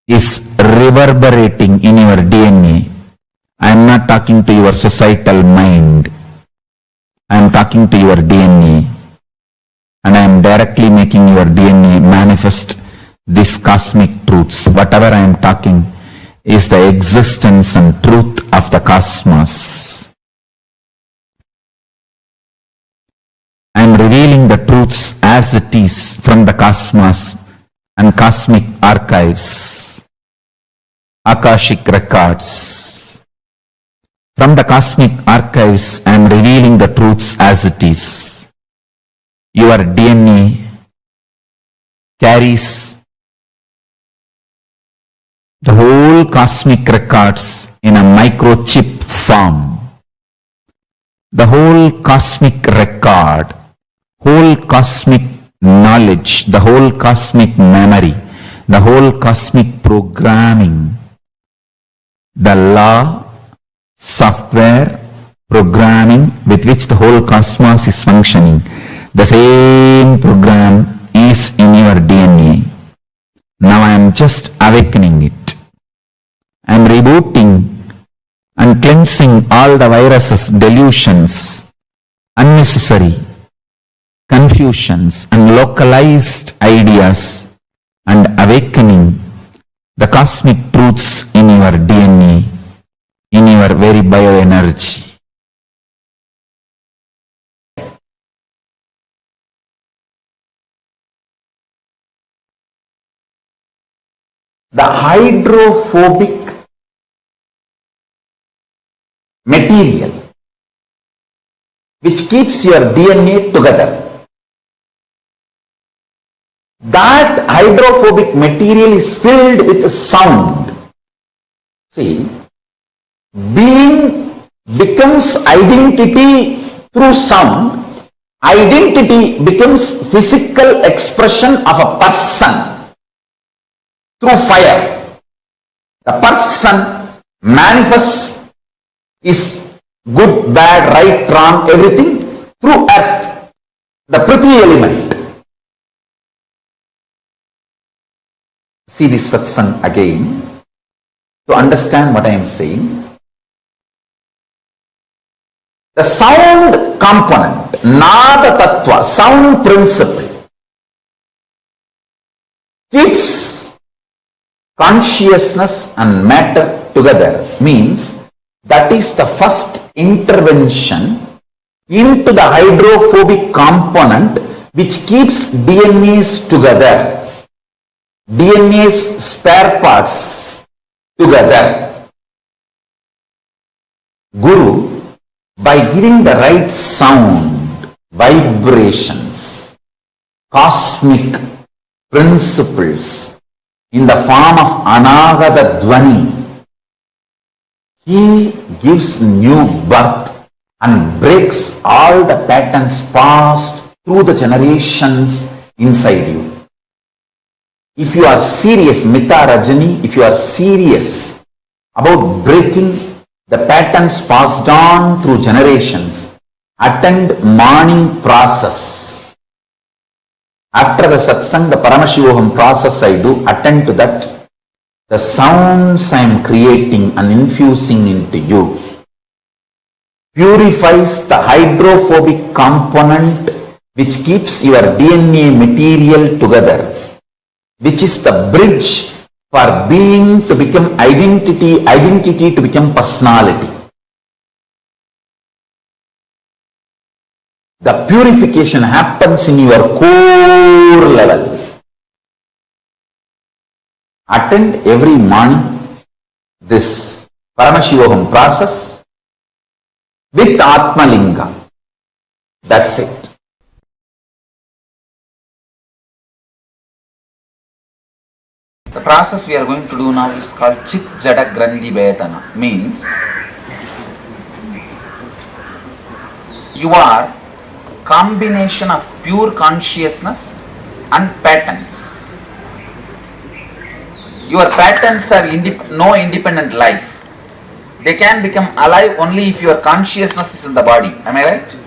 is reverberating in your DNA. I am not talking to your societal mind. I am talking to your DNA. And I am directly making your DNA manifest these cosmic truths. Whatever I am talking is the existence and truth of the cosmos. I am revealing the truths as it is from the cosmos and cosmic archives, Akashic records. From the cosmic archives, I am revealing the truths as it is. Your DNA carries the whole cosmic records in a microchip form. The whole cosmic record, whole cosmic knowledge, the whole cosmic memory, the whole cosmic programming, the law, software, programming with which the whole cosmos is functioning, the same program is in your DNA. Now I am just awakening it. I am rebooting and cleansing all the viruses, delusions, unnecessary confusions and localized ideas, and awakening the cosmic truths in your DNA, in your very bioenergy. The hydrophobic material which keeps your DNA together. That hydrophobic material is filled with sound. See, being becomes identity through sound. Identity becomes physical expression of a person through fire. The person manifests is good, bad, right, wrong, everything through earth, the Prithvi element. See this satsang again to understand what I am saying. The sound component, Nada Tattva, sound principle, keeps consciousness and matter together, means that is the first intervention into the hydrophobic component which keeps DNAs together, DNA's spare parts together. Guru, by giving the right sound, vibrations, cosmic principles in the form of Anagata Dvani, he gives new birth and breaks all the patterns passed through the generations inside you. If you are serious, Mita Rajani, if you are serious about breaking the patterns passed on through generations, attend morning process. After the satsang, the Paramashivoham process I do, attend to that. The sounds I am creating and infusing into you purifies the hydrophobic component which keeps your DNA material together, which is the bridge for being to become identity, identity to become personality. The purification happens in your core level. Attend every morning this Paramashivoham process with Atmalinga. That's it. The process we are going to do now is called Chit Jada Grandhi Vedana. Means you are combination of pure consciousness and patterns. Your patterns are no independent life. They can become alive only if your consciousness is in the body. Am I right?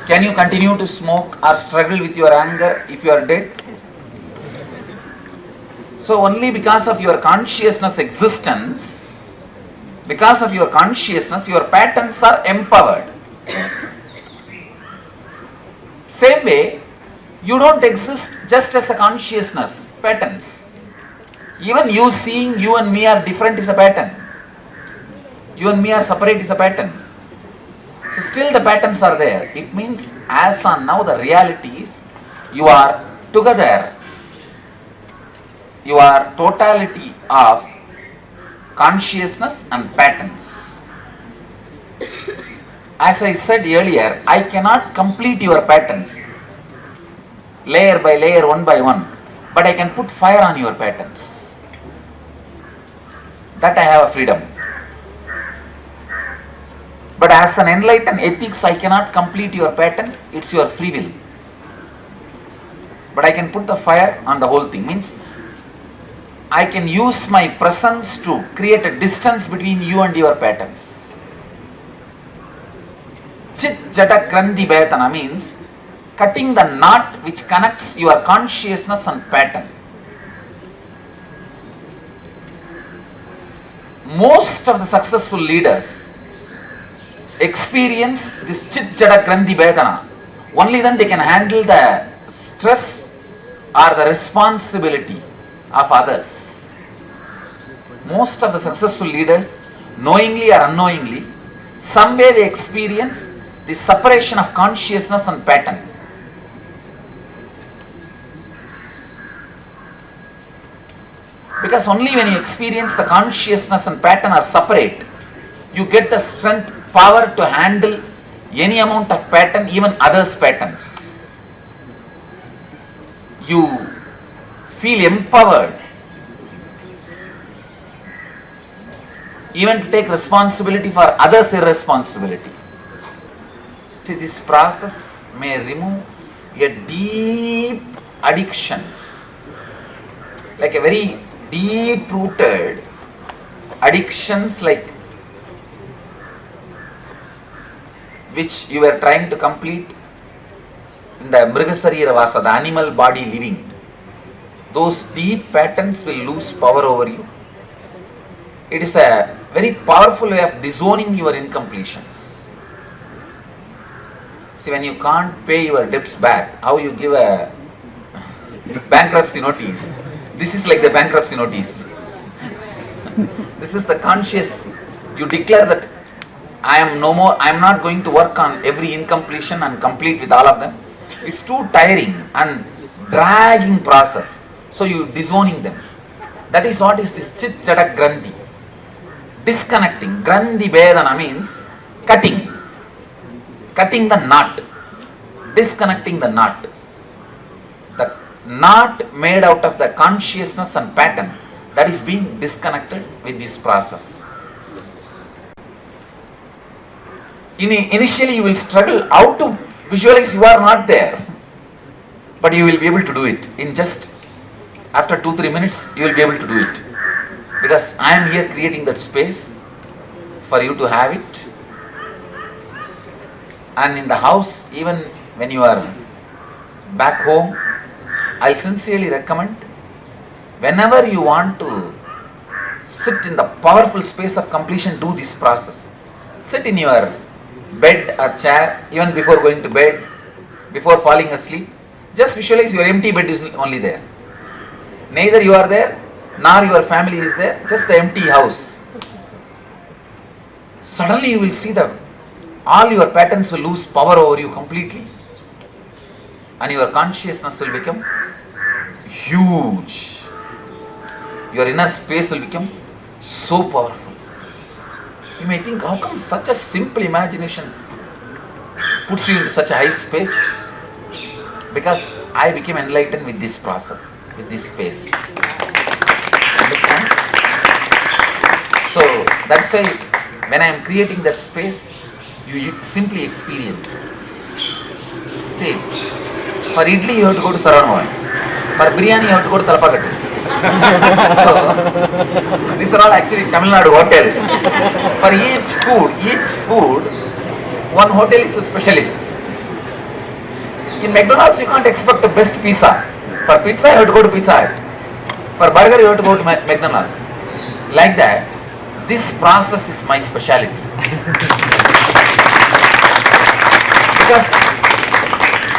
Can you continue to smoke or struggle with your anger if you are dead? So only because of your consciousness existence, because of your consciousness, your patterns are empowered. Same way, you don't exist just as a consciousness, patterns. Even you seeing you and me are different is a pattern. You and me are separate is a pattern. So still the patterns are there. It means as on now the reality is you are together. You are totality of consciousness and patterns. As I said earlier, I cannot complete your patterns layer by layer, one by one, but I can put fire on your patterns. That I have a freedom. But as an enlightened ethics, I cannot complete your pattern, it's your free will. But I can put the fire on the whole thing. Means I can use my presence to create a distance between you and your patterns. Chit Jata Grandhi Vedana means cutting the knot which connects your consciousness and pattern. Most of the successful leaders experience this Chit Jada Grandhi Vedana. Only then they can handle the stress or the responsibility of others. Most of the successful leaders, knowingly or unknowingly, somewhere they experience the separation of consciousness and pattern. Because only when you experience the consciousness and pattern are separate, you get the strength, power to handle any amount of pattern, even others' patterns. You feel empowered even to take responsibility for others' irresponsibility. See, this process may remove a deep addictions, like a very deep-rooted addictions, like which you were trying to complete in the Mrigasarira Vasa, the animal body living. Those deep patterns will lose power over you. It is a very powerful way of disowning your incompletions. See, when you can't pay your debts back, how you give a bankruptcy notice? This is like the bankruptcy notice. This is the conscious. You declare that I am no more, I am not going to work on every incompletion and complete with all of them. It's too tiring and dragging process. So you disowning them. That is what is this Chit Jada Grandhi. Disconnecting. Grandhi Vedana means cutting. Cutting the knot. Disconnecting the knot. The knot made out of the consciousness and pattern, that is being disconnected with this process. Initially you will struggle how to visualize you are not there, but you will be able to do it in just after 2-3 minutes. You will be able to do it because I am here creating that space for you to have it. And in the house, even when you are back home, I'll sincerely recommend, whenever you want to sit in the powerful space of completion, do this process. Sit in your bed or chair, even before going to bed, before falling asleep. Just visualize your empty bed is only there. Neither you are there, nor your family is there, just the empty house. Suddenly you will see that all your patterns will lose power over you completely. And your consciousness will become huge. Your inner space will become so powerful. You may think, how come such a simple imagination puts you into such a high space? Because I became enlightened with this process, with this space. Understand? So that's why when I am creating that space, you simply experience it. See, for idli you have to go to Saravanavan. For biryani you have to go to Talapakattu. So these are all actually Tamil Nadu hotels. For each food, one hotel is a specialist. In McDonald's, you can't expect the best pizza. For pizza, you have to go to Pizza Hut. For burger, you have to go to McDonald's. Like that, this process is my specialty. Because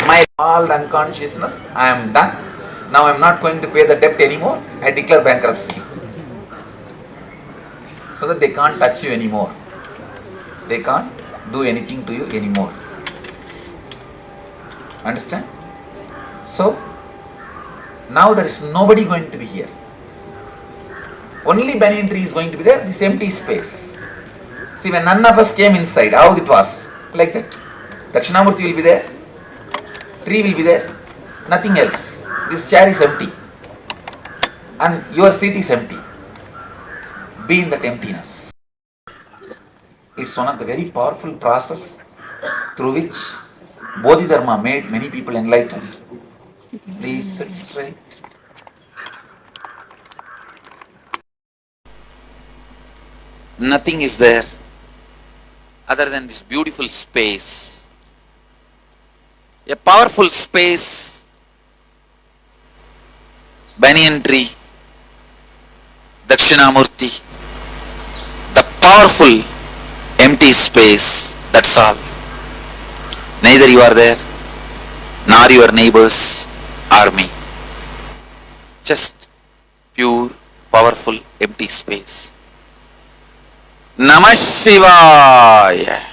my all unconsciousness, I am done. Now I am not going to pay the debt anymore. I declare bankruptcy. So that they can't touch you anymore. They can't do anything to you anymore. Understand? So, now there is nobody going to be here. Only banyan tree is going to be there, this empty space. See, when none of us came inside, how it was? Like that. Dakshinamurti will be there, tree will be there, nothing else. This chair is empty. And your seat is empty. Be in that emptiness. It's one of the very powerful process through which Bodhidharma made many people enlightened. Please sit straight. Nothing is there other than this beautiful space. A powerful space, banyan tree, Dakshinamurti, the powerful empty space, that's all. Neither you are there, nor your neighbors or me. Just pure, powerful, empty space. Namah Shivaya.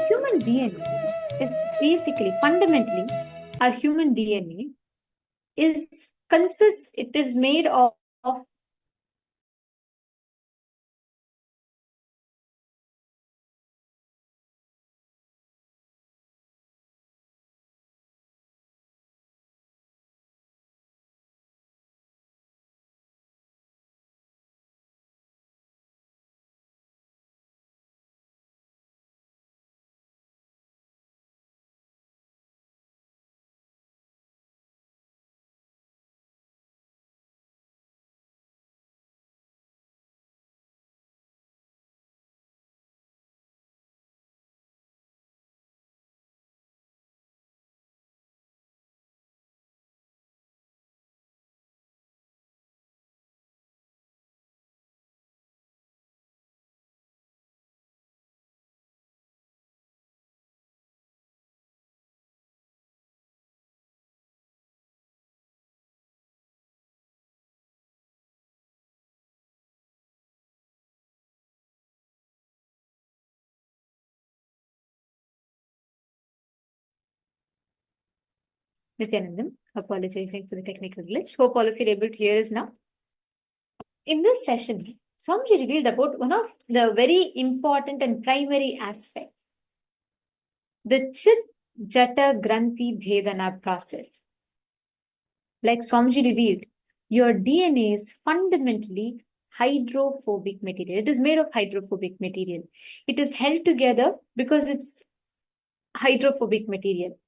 human DNA is basically, fundamentally, our human DNA it is made of Nithyanandam, apologizing for the technical glitch. Hope all of you are able to hear us now. In this session, Swamiji revealed about one of the very important and primary aspects, the Chit Jata Granthi Bhedana process. Like Swamiji revealed, your DNA is fundamentally hydrophobic material. It is made of hydrophobic material. It is held together because it's hydrophobic material.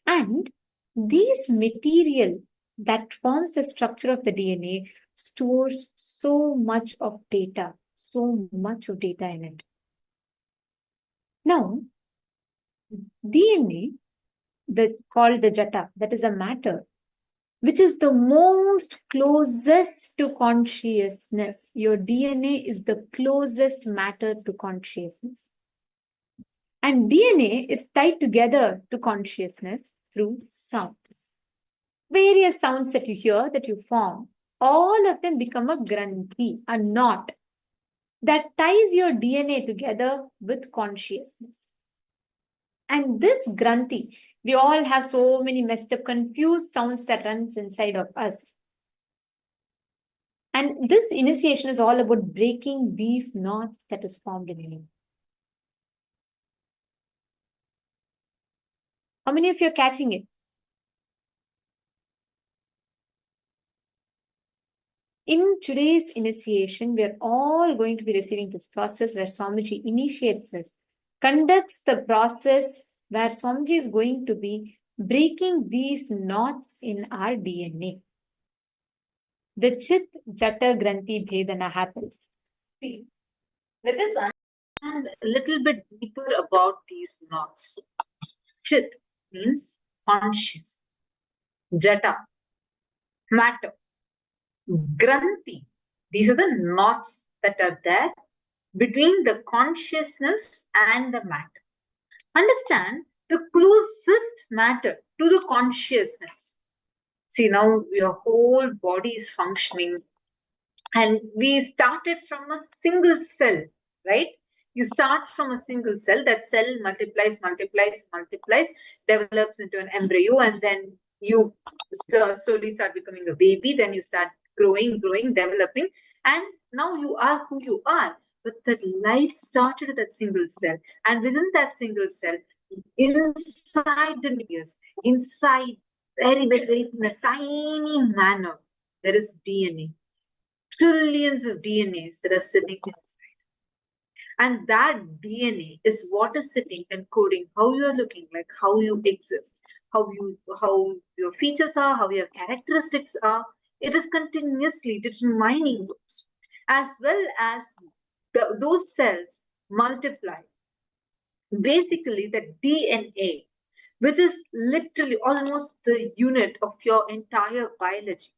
And this material that forms the structure of the DNA stores so much of data in it. Now, DNA, called the jata, that is a matter, which is the most closest to consciousness. Your DNA is the closest matter to consciousness. And DNA is tied together to consciousness through sounds. Various sounds that you hear, that you form, all of them become a granthi, a knot, that ties your DNA together with consciousness. And this granthi, we all have so many messed up, confused sounds that runs inside of us. And this initiation is all about breaking these knots that is formed in you. How many of you are catching it? In today's initiation, we are all going to be receiving this process where Swamiji initiates us, conducts the process where Swamiji is going to be breaking these knots in our DNA. The Chit Jata Granthi Bhedana happens. See, let us understand a little bit deeper about these knots. Chit means conscious. Jata, matter. Granthi, these are the knots that are there between the consciousness and the matter. Understand the closest matter to the consciousness. See, now your whole body is functioning, and we started from a single cell, right? You start from a single cell, that cell multiplies, develops into an embryo, and then you slowly start becoming a baby, then you start growing, developing, and now you are who you are. But that life started at that single cell, and within that single cell, inside the nucleus, inside very, in a tiny manner, there is DNA. Trillions of DNAs that are sitting inside. And that DNA is what is sitting and coding how you are looking like, how you exist, how your features are, how your characteristics are. It is continuously determining those, as well as those cells multiply. Basically, the DNA, which is literally almost the unit of your entire biology,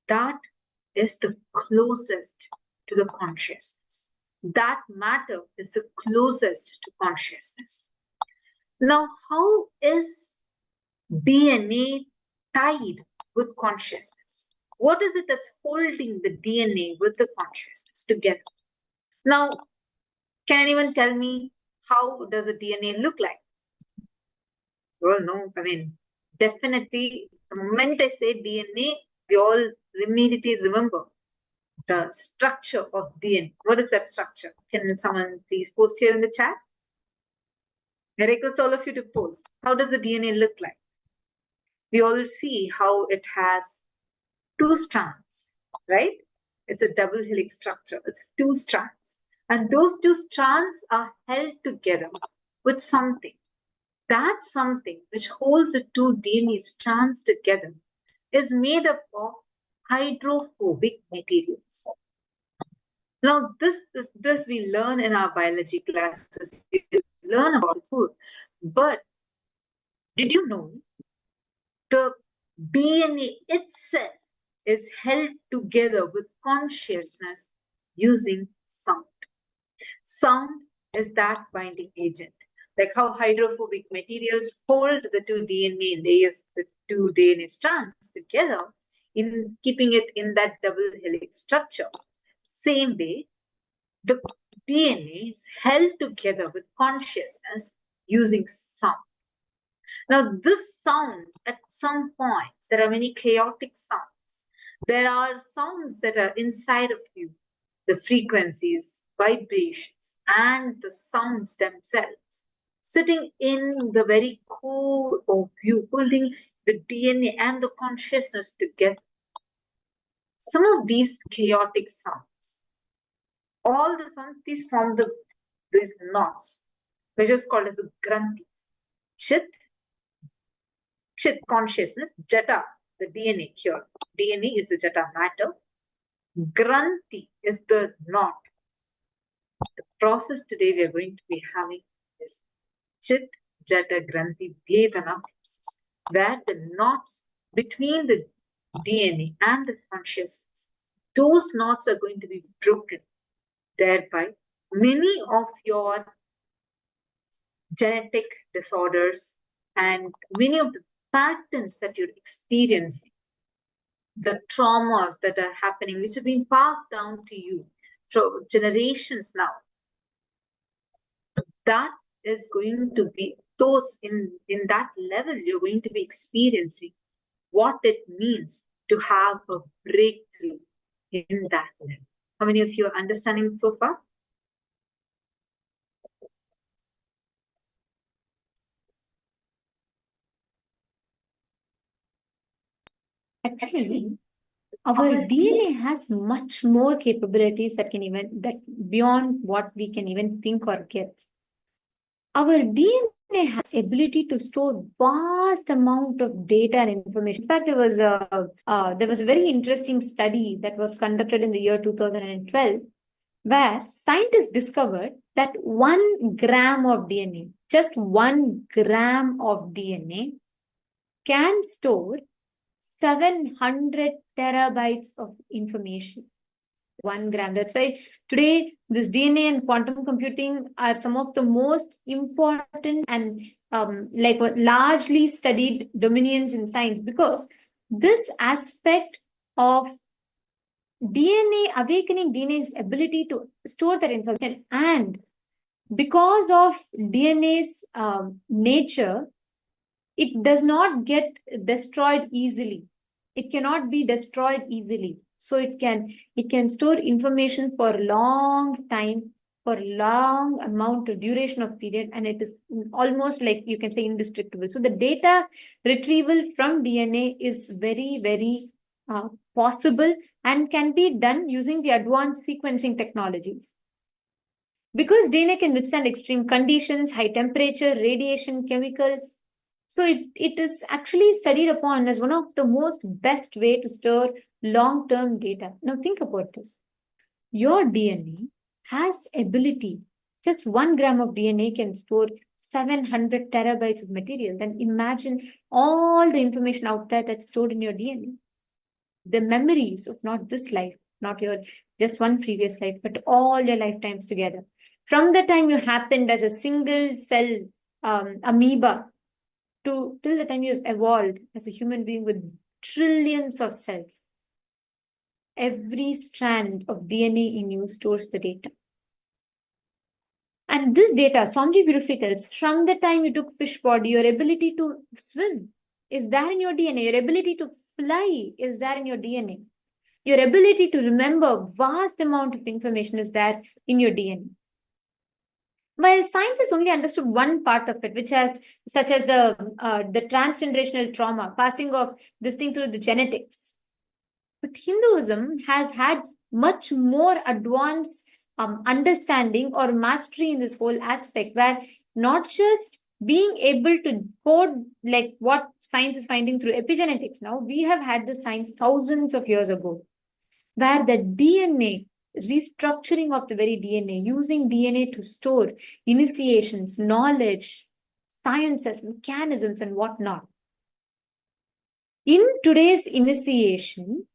that is the closest to the consciousness. That matter is the closest to consciousness. Now, how is DNA tied with consciousness? What is it that's holding the DNA with the consciousness together? Now, can anyone tell me how does a DNA look like? Well, no, I mean, definitely, the moment I say DNA, we all immediately remember the structure of DNA. What is that structure? Can someone please post here in the chat? I request all of you to post. How does the DNA look like? We all see how it has two strands, right? It's a double helix structure. It's two strands. And those two strands are held together with something. That something which holds the two DNA strands together is made up of hydrophobic materials. Now, this we learn in our biology classes. We learn about food. But did you know the DNA itself is held together with consciousness using sound? Sound is that binding agent. Like how hydrophobic materials hold the two DNA layers, the two DNA strands together in keeping it in that double helix structure. Same way, the DNA is held together with consciousness using sound. Now, this sound, at some points, there are many chaotic sounds. There are sounds that are inside of you, the frequencies, vibrations, and the sounds themselves, sitting in the very core of you, holding the DNA and the consciousness together. Some of these chaotic sounds, all the sounds, these form these knots, which is called as the granthis. Chit, consciousness, jata, the DNA here. DNA is the jata matter. Granthi is the knot. The process today we are going to be having is Chit, Jata, Granthi, Vedana process, where the knots between the DNA and the consciousness, those knots are going to be broken. Thereby, many of your genetic disorders and many of the patterns that you're experiencing, the traumas that are happening, which have been passed down to you for generations now, that is going to be those in that level, you're going to be experiencing what it means to have a breakthrough in that level. How many of you are understanding so far? Actually, our DNA has much more capabilities that beyond what we can even think or guess. Our DNA has ability to store vast amount of data and information. In fact, there was a very interesting study that was conducted in the year 2012, where scientists discovered that 1 gram of DNA, just 1 gram of DNA, can store 700 terabytes of information. 1 gram. That's why today this DNA and quantum computing are some of the most important and largely studied dominions in science, because this aspect of DNA, awakening DNA's ability to store that information, and because of DNA's nature, it does not get destroyed easily. It cannot be destroyed easily. So it can store information for a long time, for long amount of duration of period, and it is almost like you can say indestructible. So the data retrieval from DNA is very, very possible and can be done using the advanced sequencing technologies. Because DNA can withstand extreme conditions, high temperature, radiation, chemicals, so it is actually studied upon as one of the most best way to store long-term data. Now think about this. Your DNA has ability, just 1 gram of DNA can store 700 terabytes of material. Then imagine all the information out there that's stored in your DNA. The memories of not this life, not your just one previous life, but all your lifetimes together. From the time you happened as a single cell amoeba, till the time you've evolved as a human being with trillions of cells, every strand of DNA in you stores the data. And this data, Swamiji beautifully tells, from the time you took fish body, your ability to swim is there in your DNA. Your ability to fly is there in your DNA. Your ability to remember vast amount of information is there in your DNA. While science has only understood one part of it, which has, such as the transgenerational trauma, passing of this thing through the genetics. But Hinduism has had much more advanced understanding or mastery in this whole aspect, where not just being able to code like what science is finding through epigenetics now, we have had the science thousands of years ago, where the DNA, restructuring of the very DNA, using DNA to store initiations, knowledge, sciences, mechanisms, and whatnot. In today's initiation,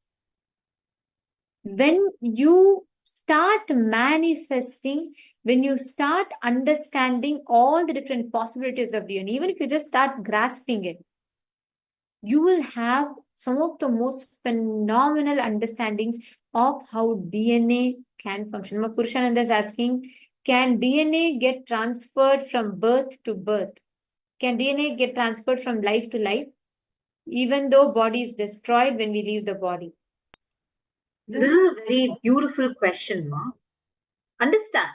when you start manifesting, when you start understanding all the different possibilities of DNA, even if you just start grasping it, you will have some of the most phenomenal understandings of how DNA can function. Purushananda is asking, can DNA get transferred from birth to birth? Can DNA get transferred from life to life, even though body is destroyed when we leave the body? This is a very beautiful question, Ma. Understand,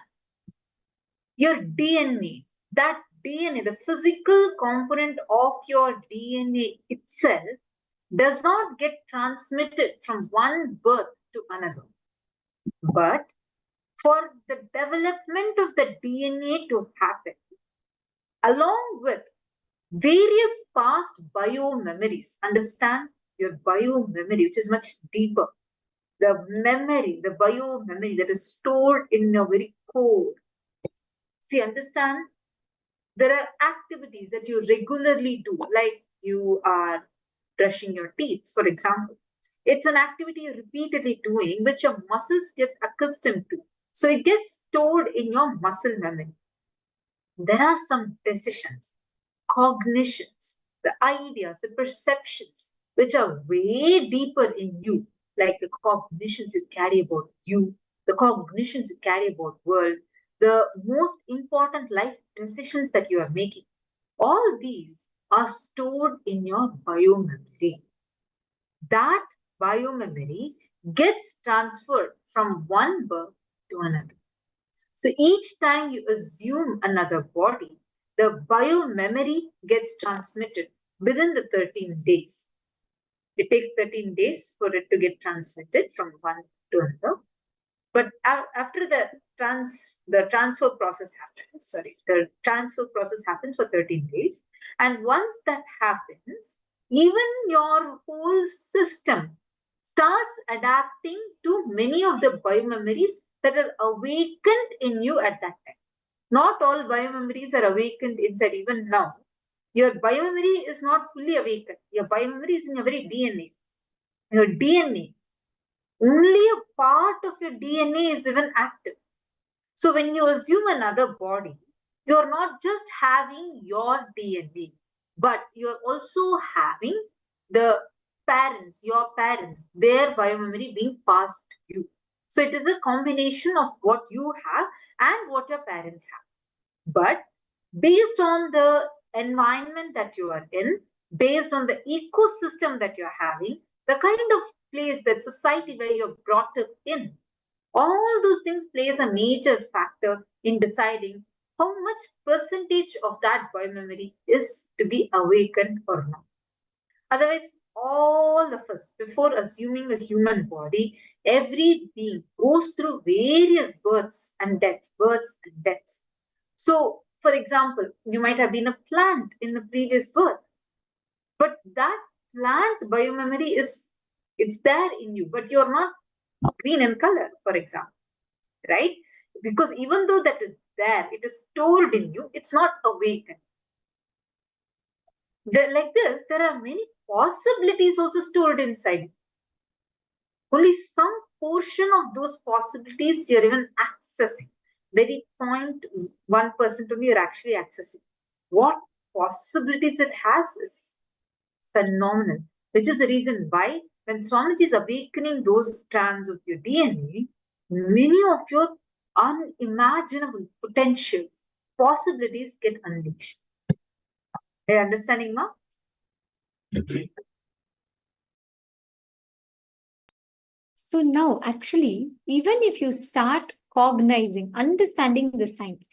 your DNA, that DNA, the physical component of your DNA itself, does not get transmitted from one birth to another. But for the development of the DNA to happen, along with various past bio-memories, understand your bio-memory, which is much deeper. The memory, the bio-memory that is stored in your very core. See, understand, there are activities that you regularly do, like you are brushing your teeth, for example. It's an activity you're repeatedly doing, which your muscles get accustomed to. So it gets stored in your muscle memory. There are some decisions, cognitions, the ideas, the perceptions, which are way deeper in you, like the cognitions you carry about you, the cognitions you carry about world, the most important life decisions that you are making. All these are stored in your biomemory. That biomemory gets transferred from one birth to another. So each time you assume another body, the biomemory gets transmitted within the 13 days. It takes 13 days for it to get transmitted from one to another. But after the transfer process happens, the transfer process happens for 13 days. And once that happens, even your whole system starts adapting to many of the biomemories that are awakened in you at that time. Not all biomemories are awakened inside even now. Your biomemory is not fully awakened. Your biomemory is in your very DNA. Your DNA, only a part of your DNA is even active. So when you assume another body, you're not just having your DNA, but you're also having the parents, your parents, their biomemory being passed to you. So it is a combination of what you have and what your parents have. But based on the environment that you are in, based on the ecosystem that you're having, the kind of place, that society where you're brought up in, all those things plays a major factor in deciding how much percentage of that biomemory is to be awakened or not. Otherwise, all of us, before assuming a human body, every being goes through various births and deaths, So, for example, you might have been a plant in the previous birth, but that plant biomemory it's there in you, but you're not green in color, for example, right? Because even though that is there, it is stored in you, it's not awakened. Like this, there are many possibilities also stored inside you. Only some portion of those possibilities you're even accessing. Very 0.1% only you're actually accessing. What possibilities it has is phenomenal, which is the reason why when Swamiji is awakening those strands of your DNA, many of your unimaginable potential, possibilities get unleashed. Are you understanding, ma? So now, actually, even if you start cognizing, understanding the science,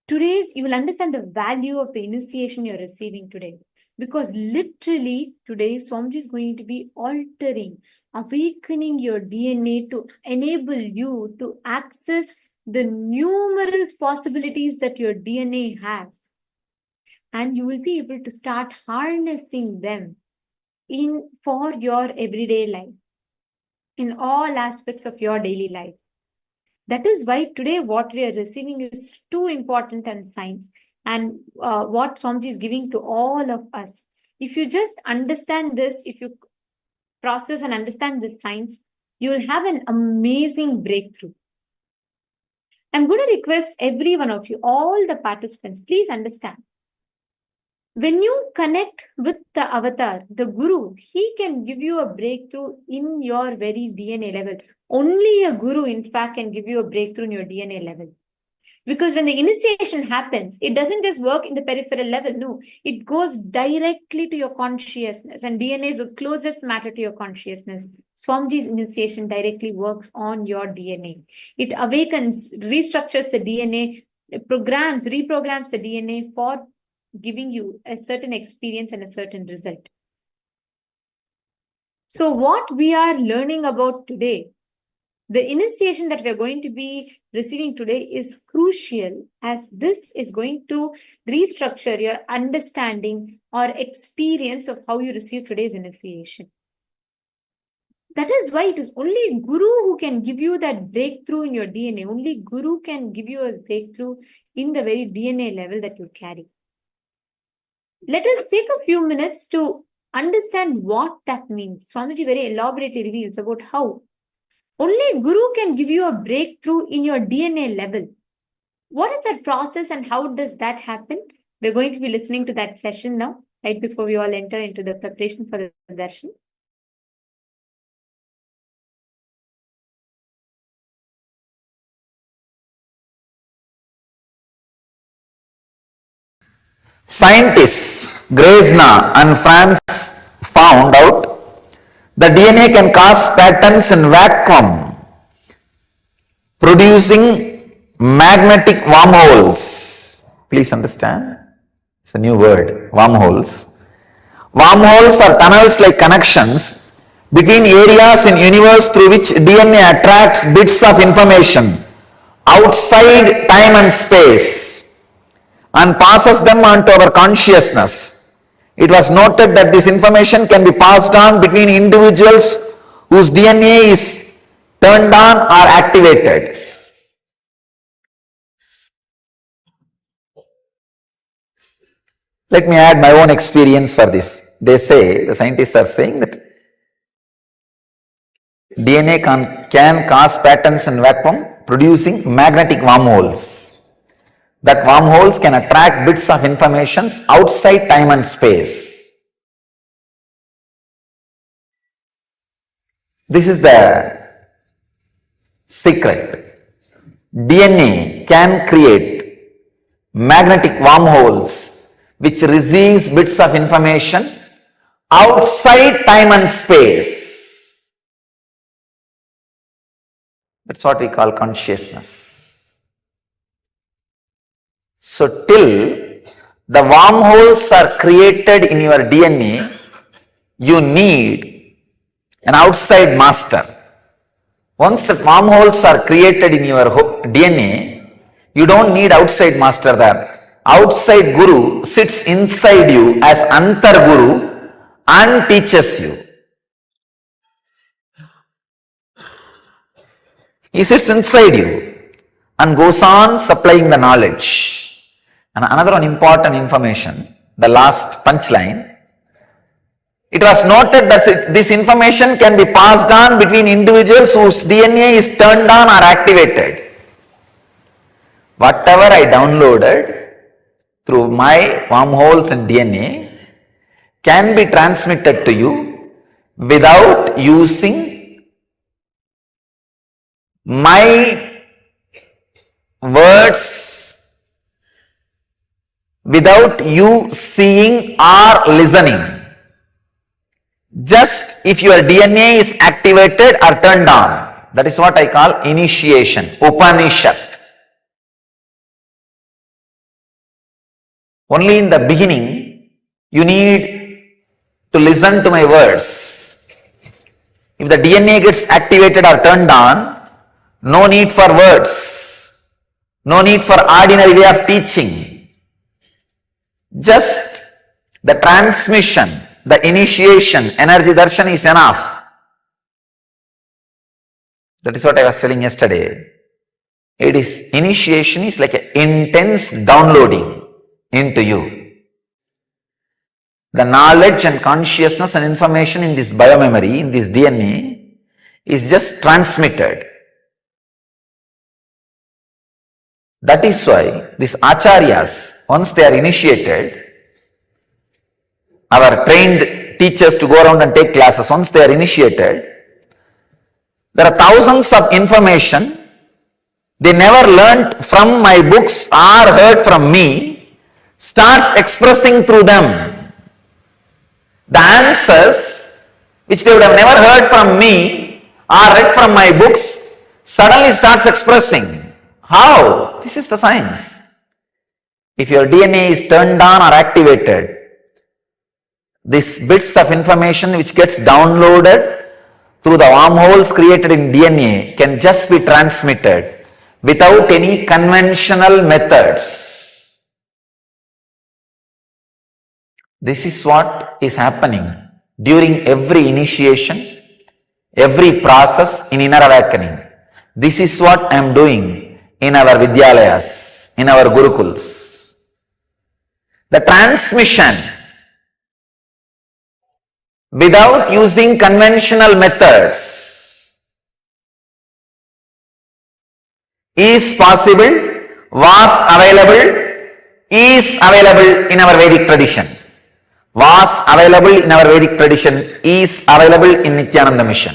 you will understand the value of the initiation you're receiving today. Because literally today, Swamiji is going to be altering, awakening your DNA to enable you to access the numerous possibilities that your DNA has. And you will be able to start harnessing them for your everyday life, in all aspects of your daily life. That is why today what we are receiving is too important and science, and what Swamiji is giving to all of us. If you just understand this, if you process and understand this science, you will have an amazing breakthrough. I'm going to request every one of you, all the participants, please understand. When you connect with the avatar, the guru, he can give you a breakthrough in your very DNA level. Only a guru, in fact, can give you a breakthrough in your DNA level. Because when the initiation happens, it doesn't just work in the peripheral level. No, it goes directly to your consciousness. And DNA is the closest matter to your consciousness. Swamiji's initiation directly works on your DNA. It awakens, restructures the DNA, reprograms the DNA for giving you a certain experience and a certain result. So what we are learning about today, the initiation that we're going to be receiving today is crucial, as this is going to restructure your understanding or experience of how you receive today's initiation. That is why it is only Guru who can give you that breakthrough in your DNA. Only Guru can give you a breakthrough in the very DNA level that you carry. Let us take a few minutes to understand what that means. Swamiji very elaborately reveals about how only Guru can give you a breakthrough in your DNA level. What is that process and how does that happen? We're going to be listening to that session now, right before we all enter into the preparation for the darshan. Scientists Grezna and France found out the DNA can cause patterns in vacuum, producing magnetic wormholes. Please understand, it's a new word, wormholes. Wormholes are tunnels like connections between areas in universe through which DNA attracts bits of information outside time and space and passes them on to our consciousness. It was noted that this information can be passed on between individuals whose DNA is turned on or activated. Let me add my own experience for this. They say, the scientists are saying that DNA can cause patterns in vacuum, producing magnetic wormholes. That wormholes can attract bits of information outside time and space. This is the secret. DNA can create magnetic wormholes which receives bits of information outside time and space. That's what we call consciousness. So till the wormholes are created in your DNA, you need an outside master. Once the wormholes are created in your DNA, you don't need outside master there. Outside Guru sits inside you as Antar Guru and teaches you. He sits inside you and goes on supplying the knowledge. And another one important information, the last punchline. It was noted that this information can be passed on between individuals whose DNA is turned on or activated. Whatever I downloaded through my wormholes and DNA can be transmitted to you without using my words without you seeing or listening. Just if your DNA is activated or turned on. That is what I call initiation, Upanishad. Only in the beginning, you need to listen to my words. If the DNA gets activated or turned on, no need for words, no need for ordinary way of teaching. Just the transmission, the initiation, energy darshan is enough. That is what I was telling yesterday. It is, initiation is like an intense downloading into you. The knowledge and consciousness and information in this biomemory, in this DNA, is just transmitted. That is why these acharyas, once they are initiated, our trained teachers to go around and take classes, once they are initiated, there are thousands of information they never learnt from my books or heard from me, starts expressing through them. The answers which they would have never heard from me or read from my books suddenly starts expressing. How? This is the science. If your DNA is turned on or activated, these bits of information which gets downloaded through the wormholes created in DNA can just be transmitted without any conventional methods. This is what is happening during every initiation, every process in inner awakening. This is what I am doing in our Vidyalayas, in our Gurukuls. The transmission without using conventional methods is possible, was available, is available in our Vedic tradition. Was available in our Vedic tradition, is available in Nithyananda mission.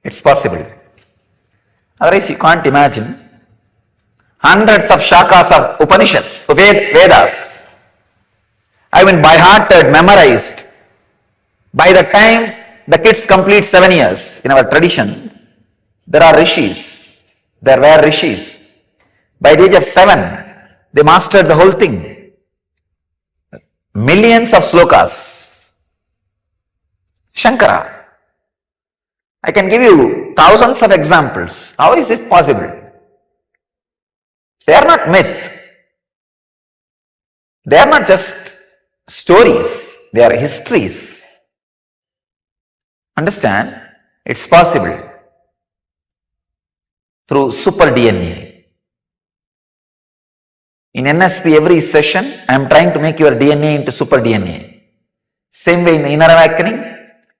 It's possible. Otherwise, you can't imagine hundreds of shakas of Upanishads, Vedas, have been by-hearted, memorized. By the time the kids complete 7 years, in our tradition, there are rishis. There were rishis. By the age of 7, they mastered the whole thing. Millions of slokas. Shankara. I can give you thousands of examples. How is it possible? They are not myth. They are not just stories. They are histories. Understand? It's possible through super DNA. In NSP, every session, I am trying to make your DNA into super DNA. Same way in the inner awakening,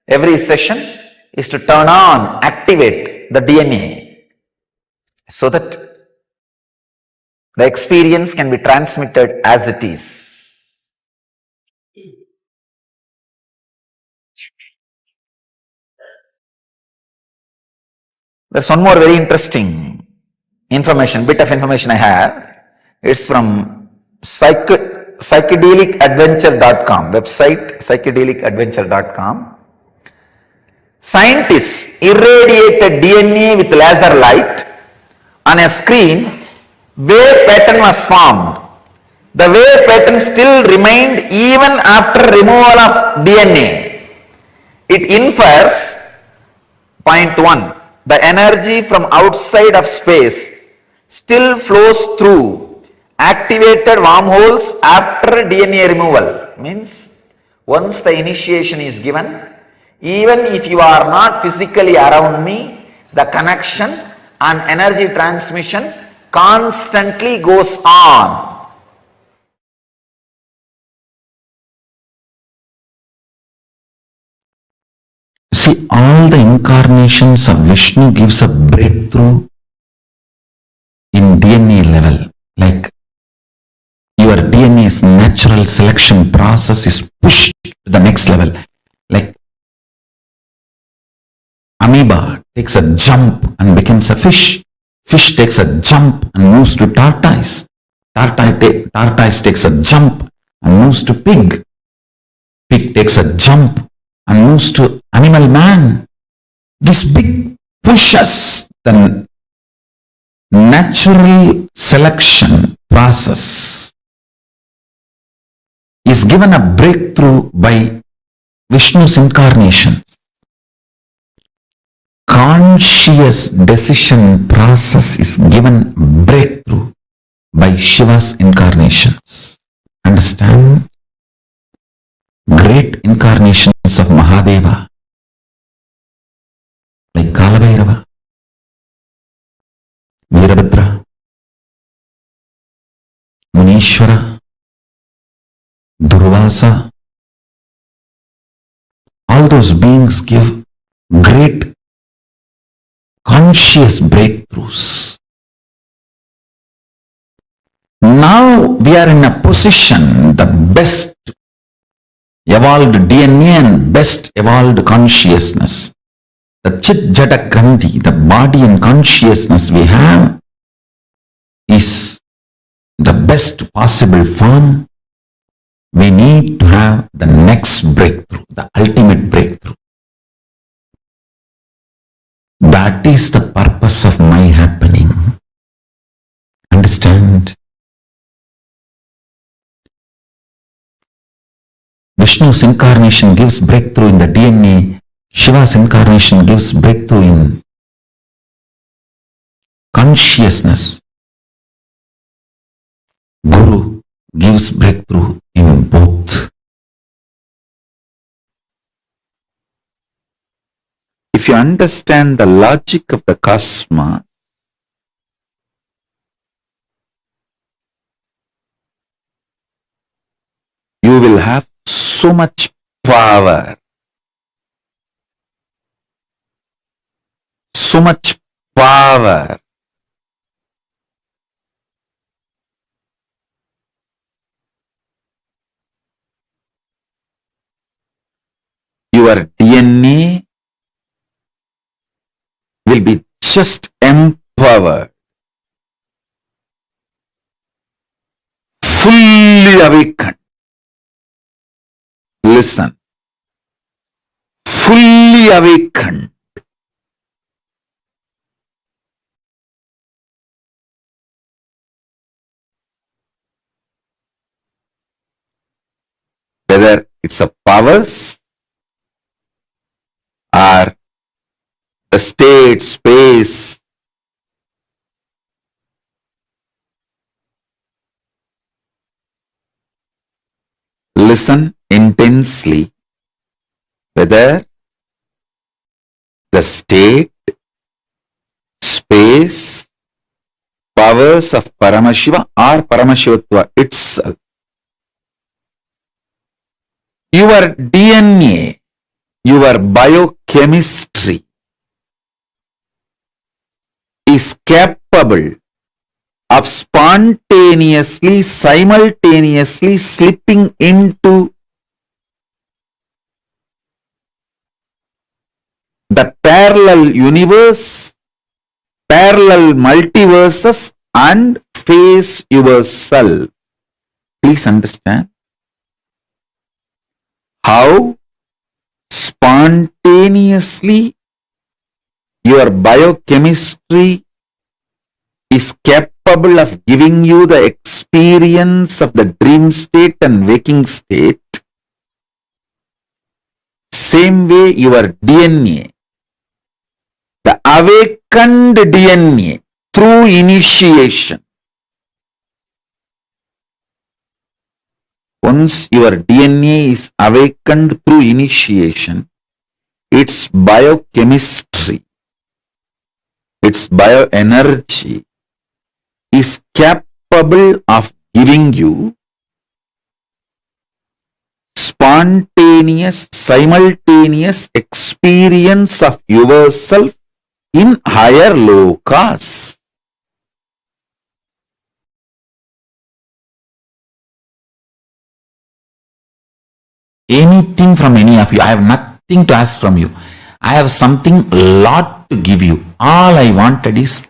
every session is to turn on, activate the DNA so that the experience can be transmitted as it is. There's one more very interesting information, bit of information I have. It's from psychedelicadventure.com, website psychedelicadventure.com. Scientists irradiated DNA with laser light on a screen. Wave pattern was formed. The wave pattern still remained even after removal of DNA. It infers, point 1, the energy from outside of space still flows through activated wormholes after DNA removal. Means once the initiation is given, even if you are not physically around me, the connection and energy transmission constantly goes on. See, all the incarnations of Vishnu gives a breakthrough in DNA level. Like your DNA spontaneous natural selection process is pushed to the next level. Like amoeba takes a jump and becomes a fish. Fish takes a jump and moves to tortoise. Tortoise takes a jump and moves to pig. Pig takes a jump and moves to animal man. This big pushes the natural selection process is given a breakthrough by Vishnu's incarnation. Conscious decision process is given breakthrough by Shiva's incarnations. Understand? Great incarnations of Mahadeva, like Kalabhairava, Veerabhadra, Munishwara, Durvasa, all those beings give great conscious breakthroughs. Now we are in a position, the best evolved DNA and best evolved consciousness, the Chit Jata Grandhi, the body and consciousness we have is the best possible form. We need to have the next breakthrough, the ultimate breakthrough. That is the purpose of my happening. Understand? Vishnu's incarnation gives breakthrough in the DNA. Shiva's incarnation gives breakthrough in consciousness. Guru gives breakthrough in both. If you understand the logic of the cosmos, you will have so much power, so much power. Your DNA will be just empowered, fully awakened. Listen, fully awakened. Whether it's a powers or the state, space, listen intensely. Whether the state, space, powers of Paramashiva or Paramashivatva itself. Your DNA, your biochemistry is capable of spontaneously, simultaneously slipping into the parallel universe, parallel multiverses and face yourself. Please understand how spontaneously your biochemistry is capable of giving you the experience of the dream state and waking state. Same way your DNA, the awakened DNA through initiation. Once your DNA is awakened through initiation, its biochemistry, its bioenergy is capable of giving you spontaneous, simultaneous experience of yourself in higher lokas. anything from any of you. I have nothing to ask from you. I have something lot to give you. All I wanted is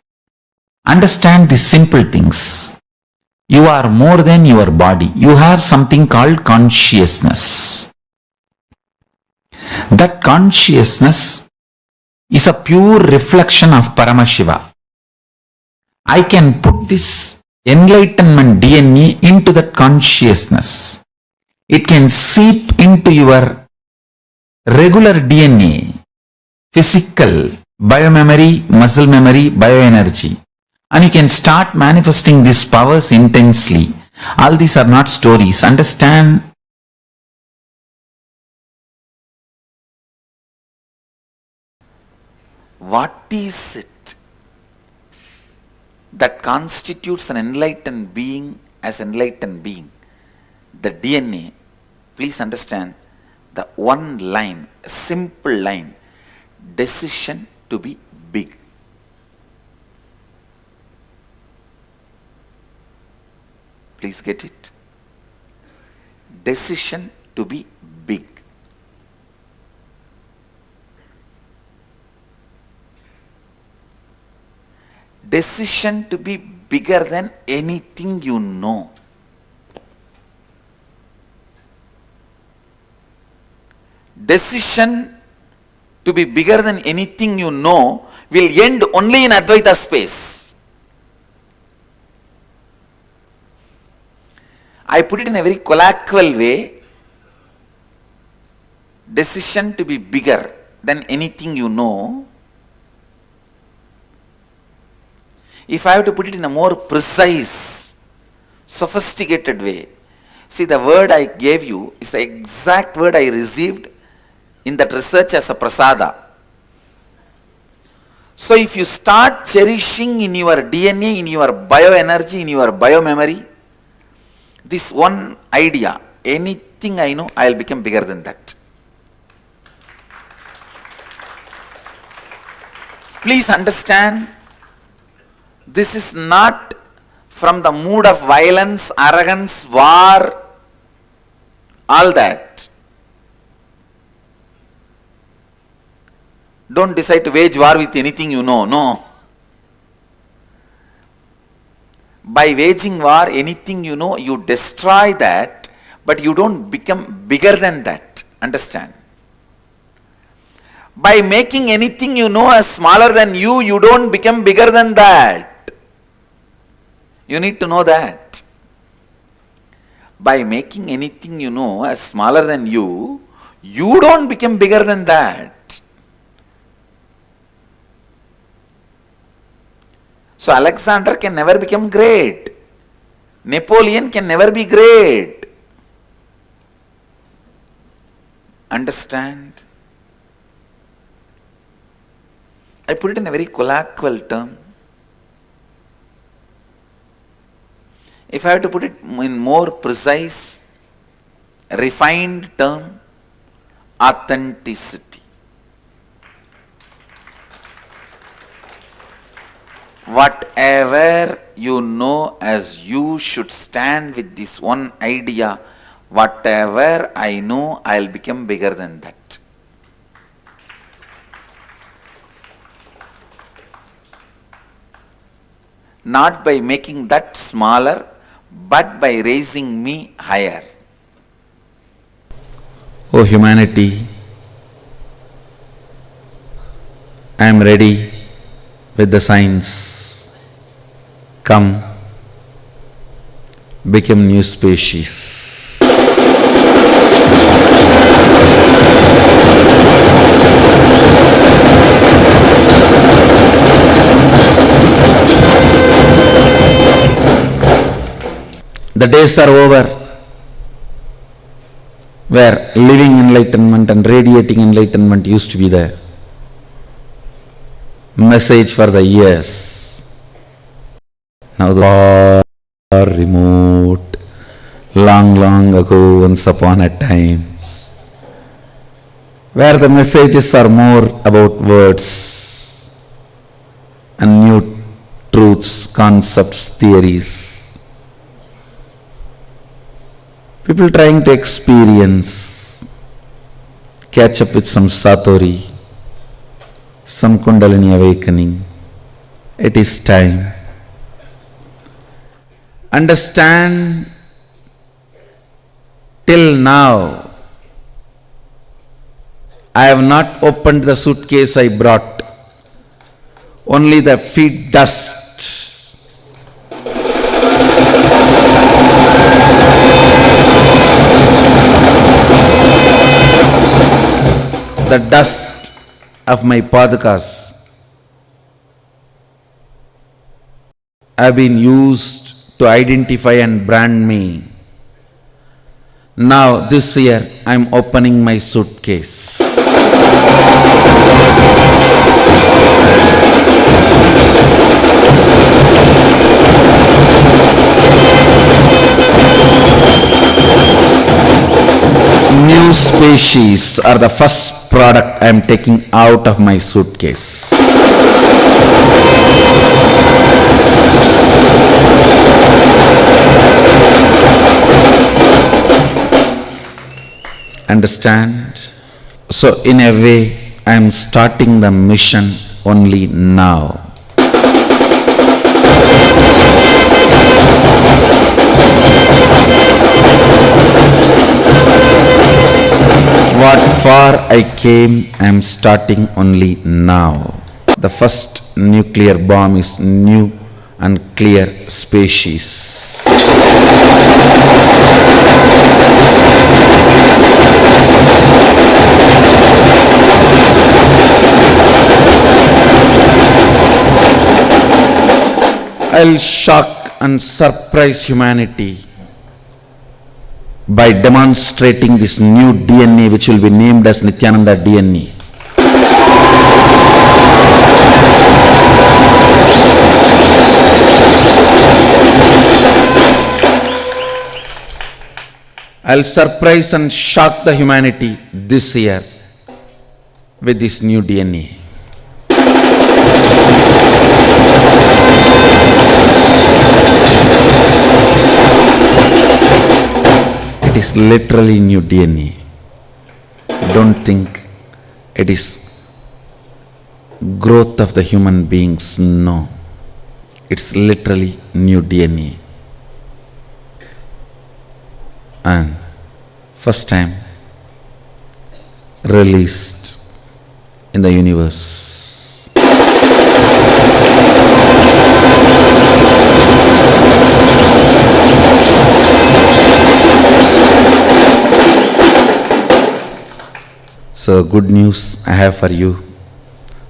understand these simple things. You are more than your body. You have something called consciousness. That consciousness is a pure reflection of Paramashiva. I can put this enlightenment DNA into that consciousness. It can seep into your regular DNA, physical, biomemory, muscle memory, bioenergy. And you can start manifesting these powers intensely. All these are not stories. Understand? What is it that constitutes an enlightened being as enlightened being? The DNA. Please understand the one line, a simple line, decision to be big. Please get it. Decision to be big. Decision to be bigger than anything you know. Decision to be bigger than anything you know will end only in Advaita space. I put it in a very colloquial way. Decision to be bigger than anything you know. If I have to put it in a more precise, sophisticated way, see, the word I gave you is the exact word I received in that research as a prasada. So if you start cherishing in your DNA, in your bioenergy, in your biomemory, this one idea, anything I know, I will become bigger than that. Please understand, this is not from the mood of violence, arrogance, war, all that. Don't decide to wage war with anything you know. No. By waging war, anything you know, you destroy that, but you don't become bigger than that. Understand? By making anything you know as smaller than you don't become bigger than that. You need to know that. By making anything you know as smaller than you don't become bigger than that. So Alexander can never become great. Napoleon can never be great. Understand? I put it in a very colloquial term. If I have to put it in more precise, refined term, authenticity. Whatever you know as you should stand with this one idea, whatever I know, I'll become bigger than that. Not by making that smaller, but by raising me higher. Oh humanity, I am ready with the science. Come, become new species. The days are over where living enlightenment and radiating enlightenment used to be the message for the years. Now the far remote, long ago, once upon a time, where the messages are more about words and new truths, concepts, theories. People trying to experience catch up with some Satori, some Kundalini awakening. It is time. Understand, till now, I have not opened the suitcase I brought. Only the feet dust. The dust of my padukas have been used to identify and brand me. Now this year I am opening my suitcase. New species are the first product I am taking out of my suitcase. Understand? So in a way, I am starting the mission only now. What for I came, I am starting only now. The first nuclear bomb is new and clear species. I'll shock and surprise humanity by demonstrating this new DNA, which will be named as Nithyananda DNA. I'll surprise and shock the humanity this year with this new DNA. It is literally new DNA. Don't think it is growth of the human beings. No. It's literally new DNA. And first time released in the universe. So good news I have for you.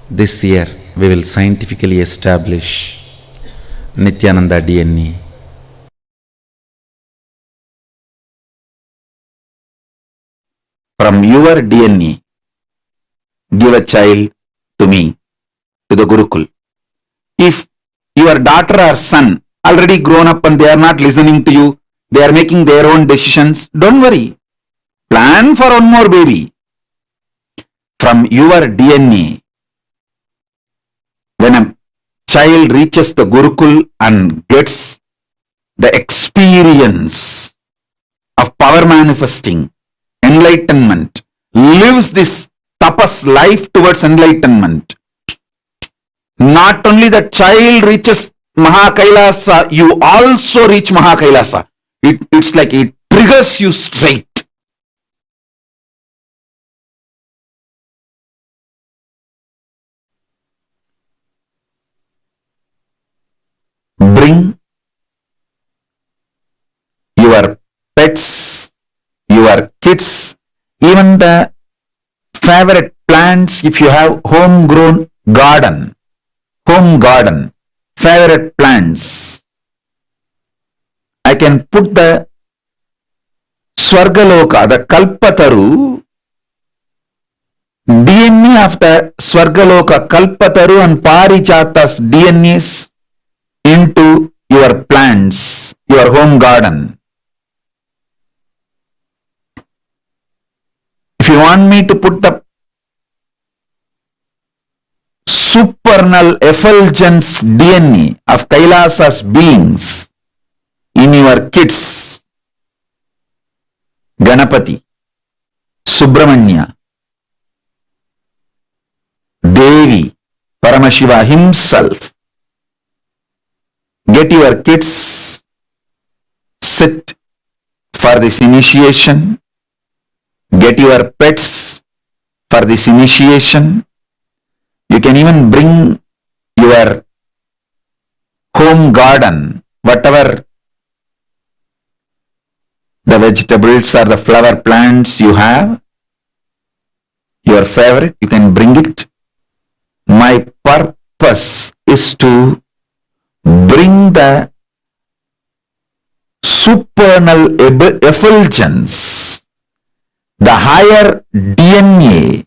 This year we will scientifically establish Nithyananda DNA. From your DNA, give a child to me, to the Gurukul. If your daughter or son already grown up and they are not listening to you, they are making their own decisions, don't worry. Plan for one more baby. From your DNA, when a child reaches the Gurukul and gets the experience of power manifesting, enlightenment, lives this tapas life towards enlightenment, not only the child reaches Mahakailasa, you also reach Mahakailasa. It's like it triggers you straight. Bring your pets, your kids, even the favorite plants. If you have home garden, favorite plants, I can put the Swargaloka, the Kalpataru, DNA of the Swargaloka, Kalpataru and Parichata's DNAs into your plants, your home garden. If you want me to put the supernal effulgence DNA of Kailasa's beings in your kids, Ganapati, Subramanya, Devi, Paramashiva himself. Get your kids, sit for this initiation. Get your pets for this initiation. You can even bring your home garden, whatever the vegetables or the flower plants you have, your favorite, you can bring it. My purpose is to bring the supernal effulgence, the higher DNA,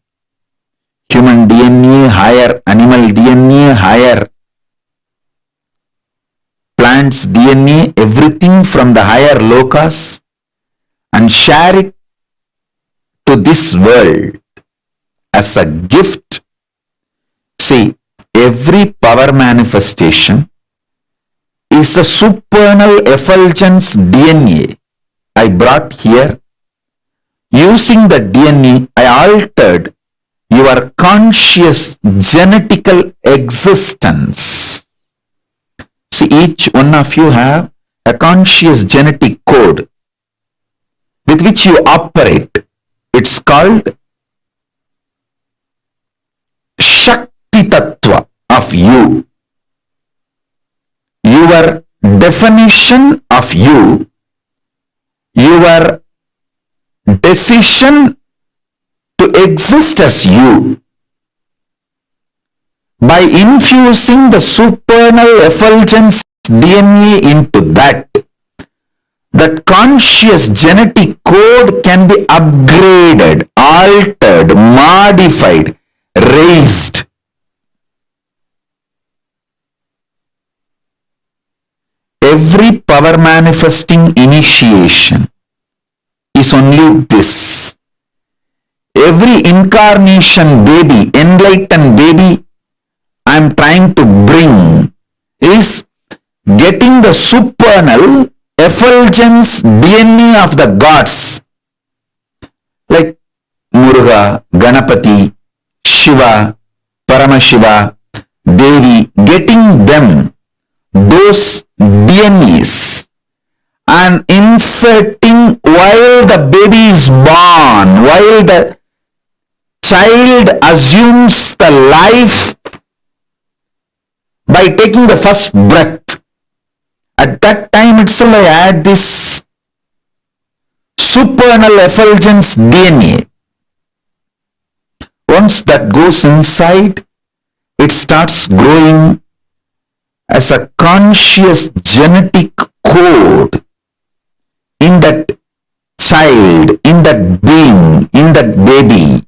human DNA, higher animal DNA, higher plants DNA, everything from the higher lokas, and share it to this world as a gift. See, every power manifestation is the supernal effulgence DNA I brought here. Using the DNA, I altered your conscious genetical existence. See, each one of you have a conscious genetic code with which you operate. It's called Shakti Tattva of you. Your definition of you, your decision to exist as you, by infusing the supernal effulgence DNA into that conscious genetic code can be upgraded, altered, modified, raised. Every power manifesting initiation is only this. Every incarnation baby, enlightened baby, I am trying to bring is getting the supernal effulgence DNA of the gods like Muruga, Ganapati, Shiva, Paramashiva, Devi, getting them those DNAs and inserting while the baby is born, while the child assumes the life by taking the first breath. At that time itself I add this supernal effulgence DNA. Once that goes inside, it starts growing as a conscious genetic code in that child, in that being, in that baby.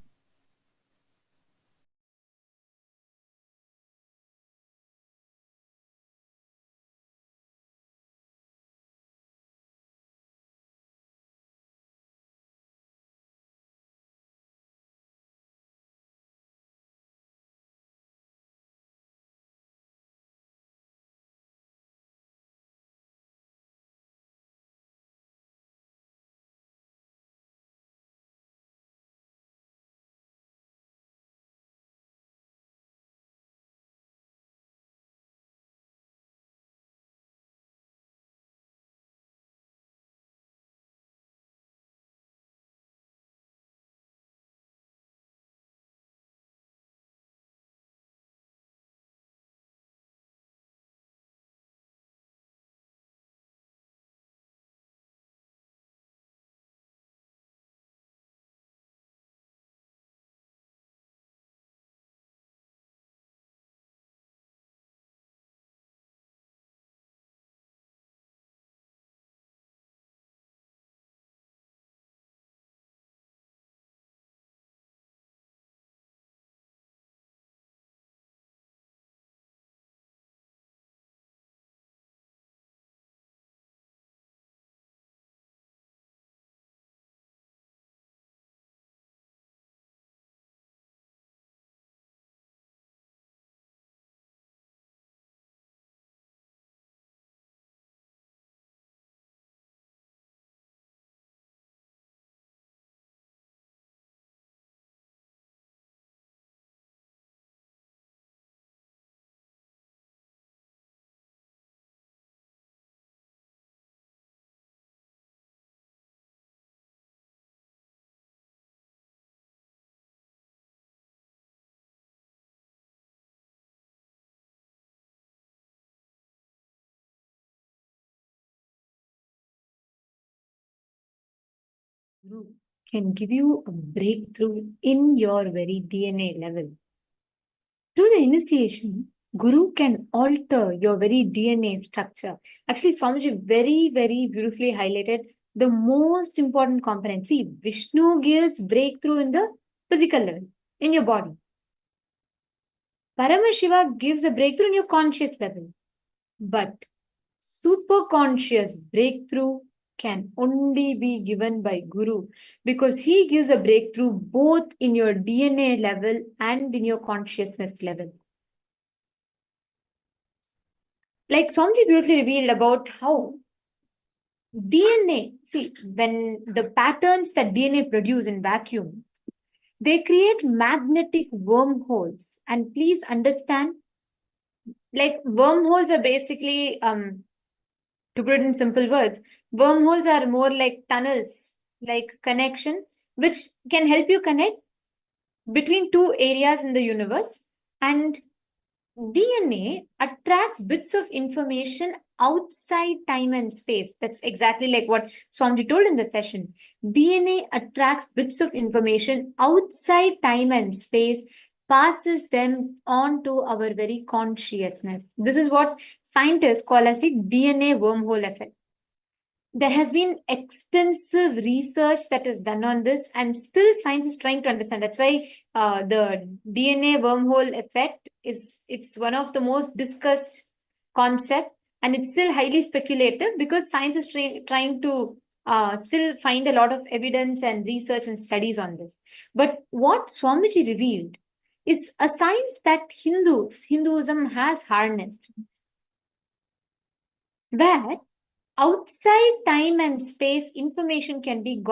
Guru can give you a breakthrough in your very DNA level. Through the initiation, Guru can alter your very DNA structure. Actually, Swamiji very, very beautifully highlighted the most important component. See, Vishnu gives breakthrough in the physical level, in your body. Paramashiva gives a breakthrough in your conscious level. But super conscious breakthrough can only be given by Guru, because he gives a breakthrough both in your DNA level and in your consciousness level. Like Swamiji beautifully revealed about how DNA, see, when the patterns that DNA produce in vacuum, they create magnetic wormholes. And please understand, like wormholes are basically, to put it in simple words, wormholes are more like tunnels, like connection, which can help you connect between two areas in the universe. And DNA attracts bits of information outside time and space. That's exactly like what Swamiji told in the session. DNA attracts bits of information outside time and space, passes them on to our very consciousness. This is what scientists call as the DNA wormhole effect. There has been extensive research that is done on this, and still science is trying to understand. That's why the DNA wormhole effect it's one of the most discussed concept, and it's still highly speculative because science is trying to still find a lot of evidence and research and studies on this. But what Swamiji revealed is a science that Hinduism has harnessed, where outside time and space information can be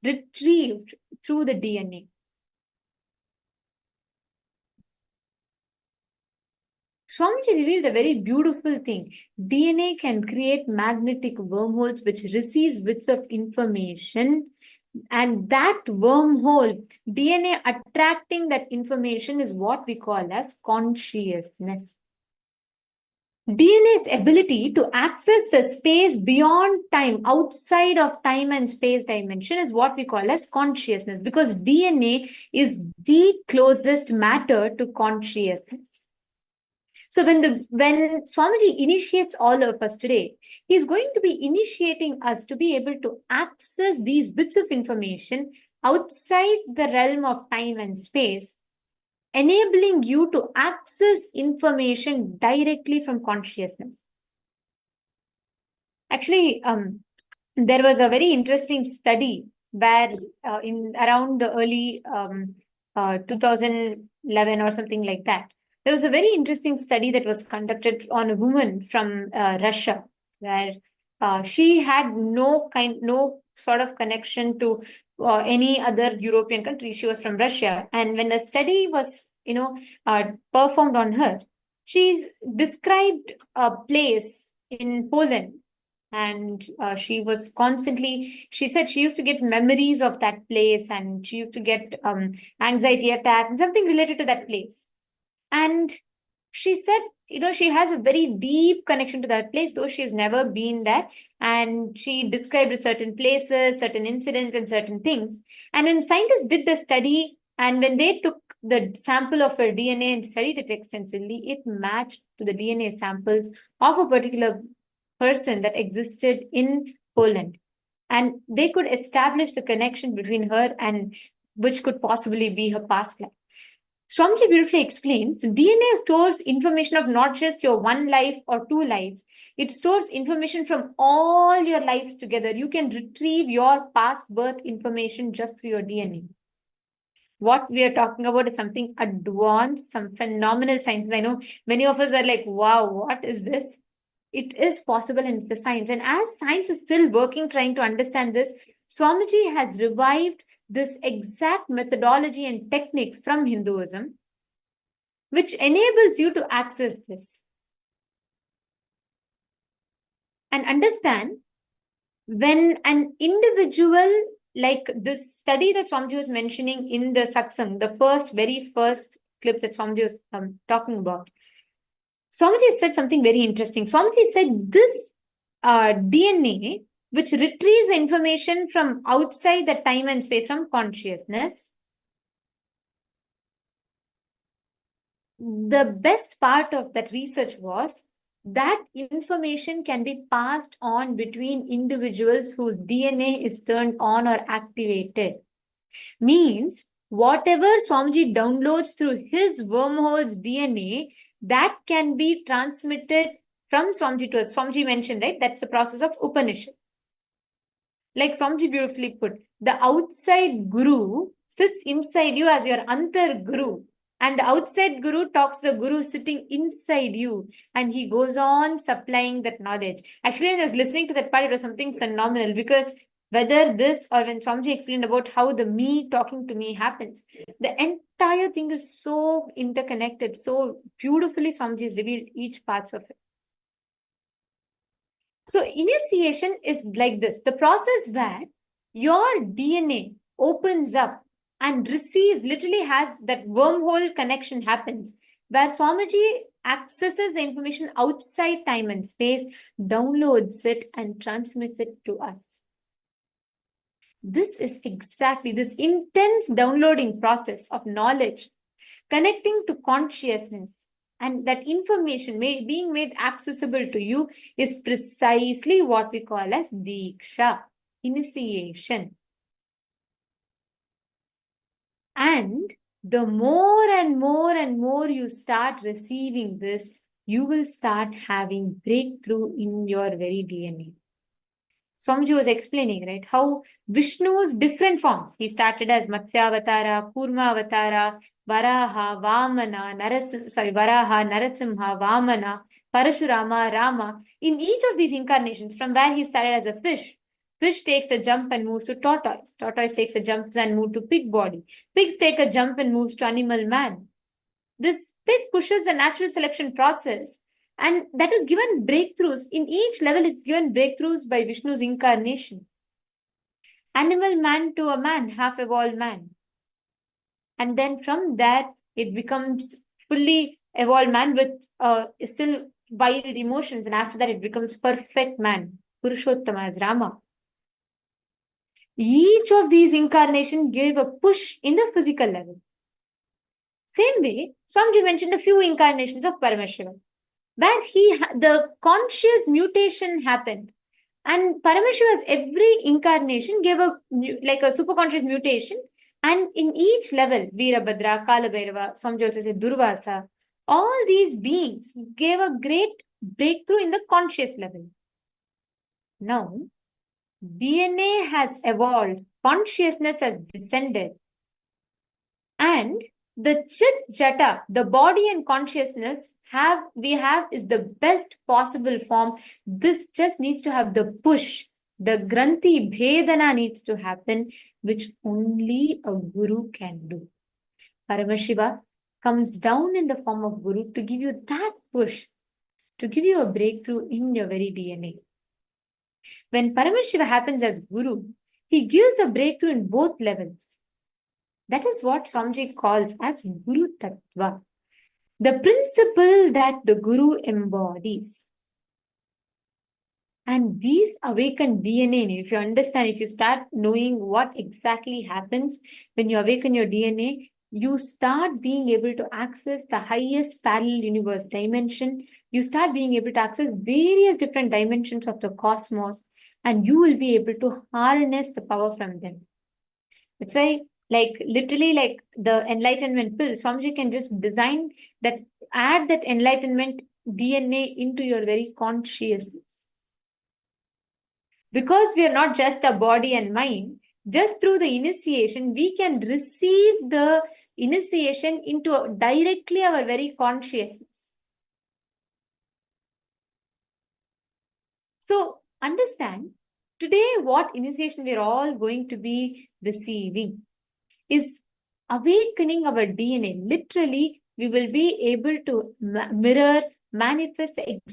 retrieved through the DNA. Swamiji revealed a very beautiful thing. DNA can create magnetic wormholes which receives bits of information, and that wormhole, DNA attracting that information, is what we call as consciousness. DNA's ability to access the space beyond time, outside of time and space dimension, is what we call as consciousness, because DNA is the closest matter to consciousness. So when Swamiji initiates all of us today, he's going to be initiating us to be able to access these bits of information outside the realm of time and space, enabling you to access information directly from consciousness. Actually, there was a very interesting study where in around the early 2011 or something like that, there was a very interesting study that was conducted on a woman from Russia, where she had no sort of connection to any other European country. She was from Russia, and when the study was performed on her, she's described a place in Poland, and she said she used to get memories of that place, and she used to get anxiety attacks and something related to that place. And she said, she has a very deep connection to that place, though she has never been there. And she described certain places, certain incidents, and certain things. And when scientists did the study, and when they took the sample of her DNA and studied it extensively, it matched to the DNA samples of a particular person that existed in Poland. And they could establish the connection between her and which could possibly be her past life. Swamiji beautifully explains, DNA stores information of not just your one life or two lives. It stores information from all your lives together. You can retrieve your past birth information just through your DNA. What we are talking about is something advanced, some phenomenal science. I know many of us are like, wow, what is this? It is possible, and it's a science. And as science is still working, trying to understand this, Swamiji has revived this exact methodology and technique from Hinduism, which enables you to access this and understand. When an individual, like this study that Swamiji was mentioning in the satsang, the very first clip that Swamiji was talking about, Swamiji said something very interesting. Swamiji said this DNA which retrieves information from outside the time and space from consciousness. The best part of that research was that information can be passed on between individuals whose DNA is turned on or activated. Means whatever Swamiji downloads through his wormholes DNA, that can be transmitted from Swamiji to us. Swamiji mentioned, right? That's the process of Upanishad. Like Swamiji beautifully put, the outside guru sits inside you as your antar guru. And the outside guru talks to the guru sitting inside you. And he goes on supplying that knowledge. Actually, when I was listening to that part, it was something phenomenal, because whether this or when Swamiji explained about how the me talking to me happens, the entire thing is so interconnected, so beautifully Swamiji has revealed each parts of it. So initiation is like this, the process where your DNA opens up and receives, literally has that wormhole connection happens, where Swamiji accesses the information outside time and space, downloads it and transmits it to us. This is exactly this intense downloading process of knowledge, connecting to consciousness, and that information being made accessible to you is precisely what we call as Diksha, initiation. And the more and more and more you start receiving this, you will start having breakthrough in your very DNA. Swamiji was explaining, right, how Vishnu's different forms. He started as Matsyavatara, Kurmavatara, Varaha, Vamana, Varaha, Narasimha, Vamana, Parashurama, Rama. In each of these incarnations, from where he started as a fish, fish takes a jump and moves to tortoise. Tortoise takes a jump and moves to pig body. Pigs take a jump and moves to animal man. This pig pushes the natural selection process, and that is given breakthroughs. In each level, it's given breakthroughs by Vishnu's incarnation. Animal man to a man, half-evolved man. And then from that, it becomes fully evolved man with still wild emotions. And after that, it becomes perfect man, Purushottama as Rama. Each of these incarnations gave a push in the physical level. Same way, Swamiji mentioned a few incarnations of Paramashiva, where the conscious mutation happened. And Paramashiva's every incarnation gave a superconscious mutation. And in each level, Veerabhadra, Kalabhairava, Swamiji also said Durvasa, all these beings gave a great breakthrough in the conscious level. Now, DNA has evolved, consciousness has descended, and the Chit Jata, the body and consciousness we have is the best possible form. This just needs to have the push. The Granthi Bhedana needs to happen, which only a Guru can do. Paramashiva comes down in the form of Guru to give you that push, to give you a breakthrough in your very DNA. When Paramashiva happens as Guru, he gives a breakthrough in both levels. That is what Swamiji calls as Guru Tattva, the principle that the Guru embodies. And these awakened DNA, if you understand, if you start knowing what exactly happens when you awaken your DNA, you start being able to access the highest parallel universe dimension. You start being able to access various different dimensions of the cosmos, and you will be able to harness the power from them. That's why, literally, the enlightenment pill, Swamiji can just design that, add that enlightenment DNA into your very consciousness. Because we are not just a body and mind, just through the initiation, we can receive the initiation into directly our very consciousness. So understand, today what initiation we are all going to be receiving is awakening our DNA. Literally, we will be able to mirror, manifest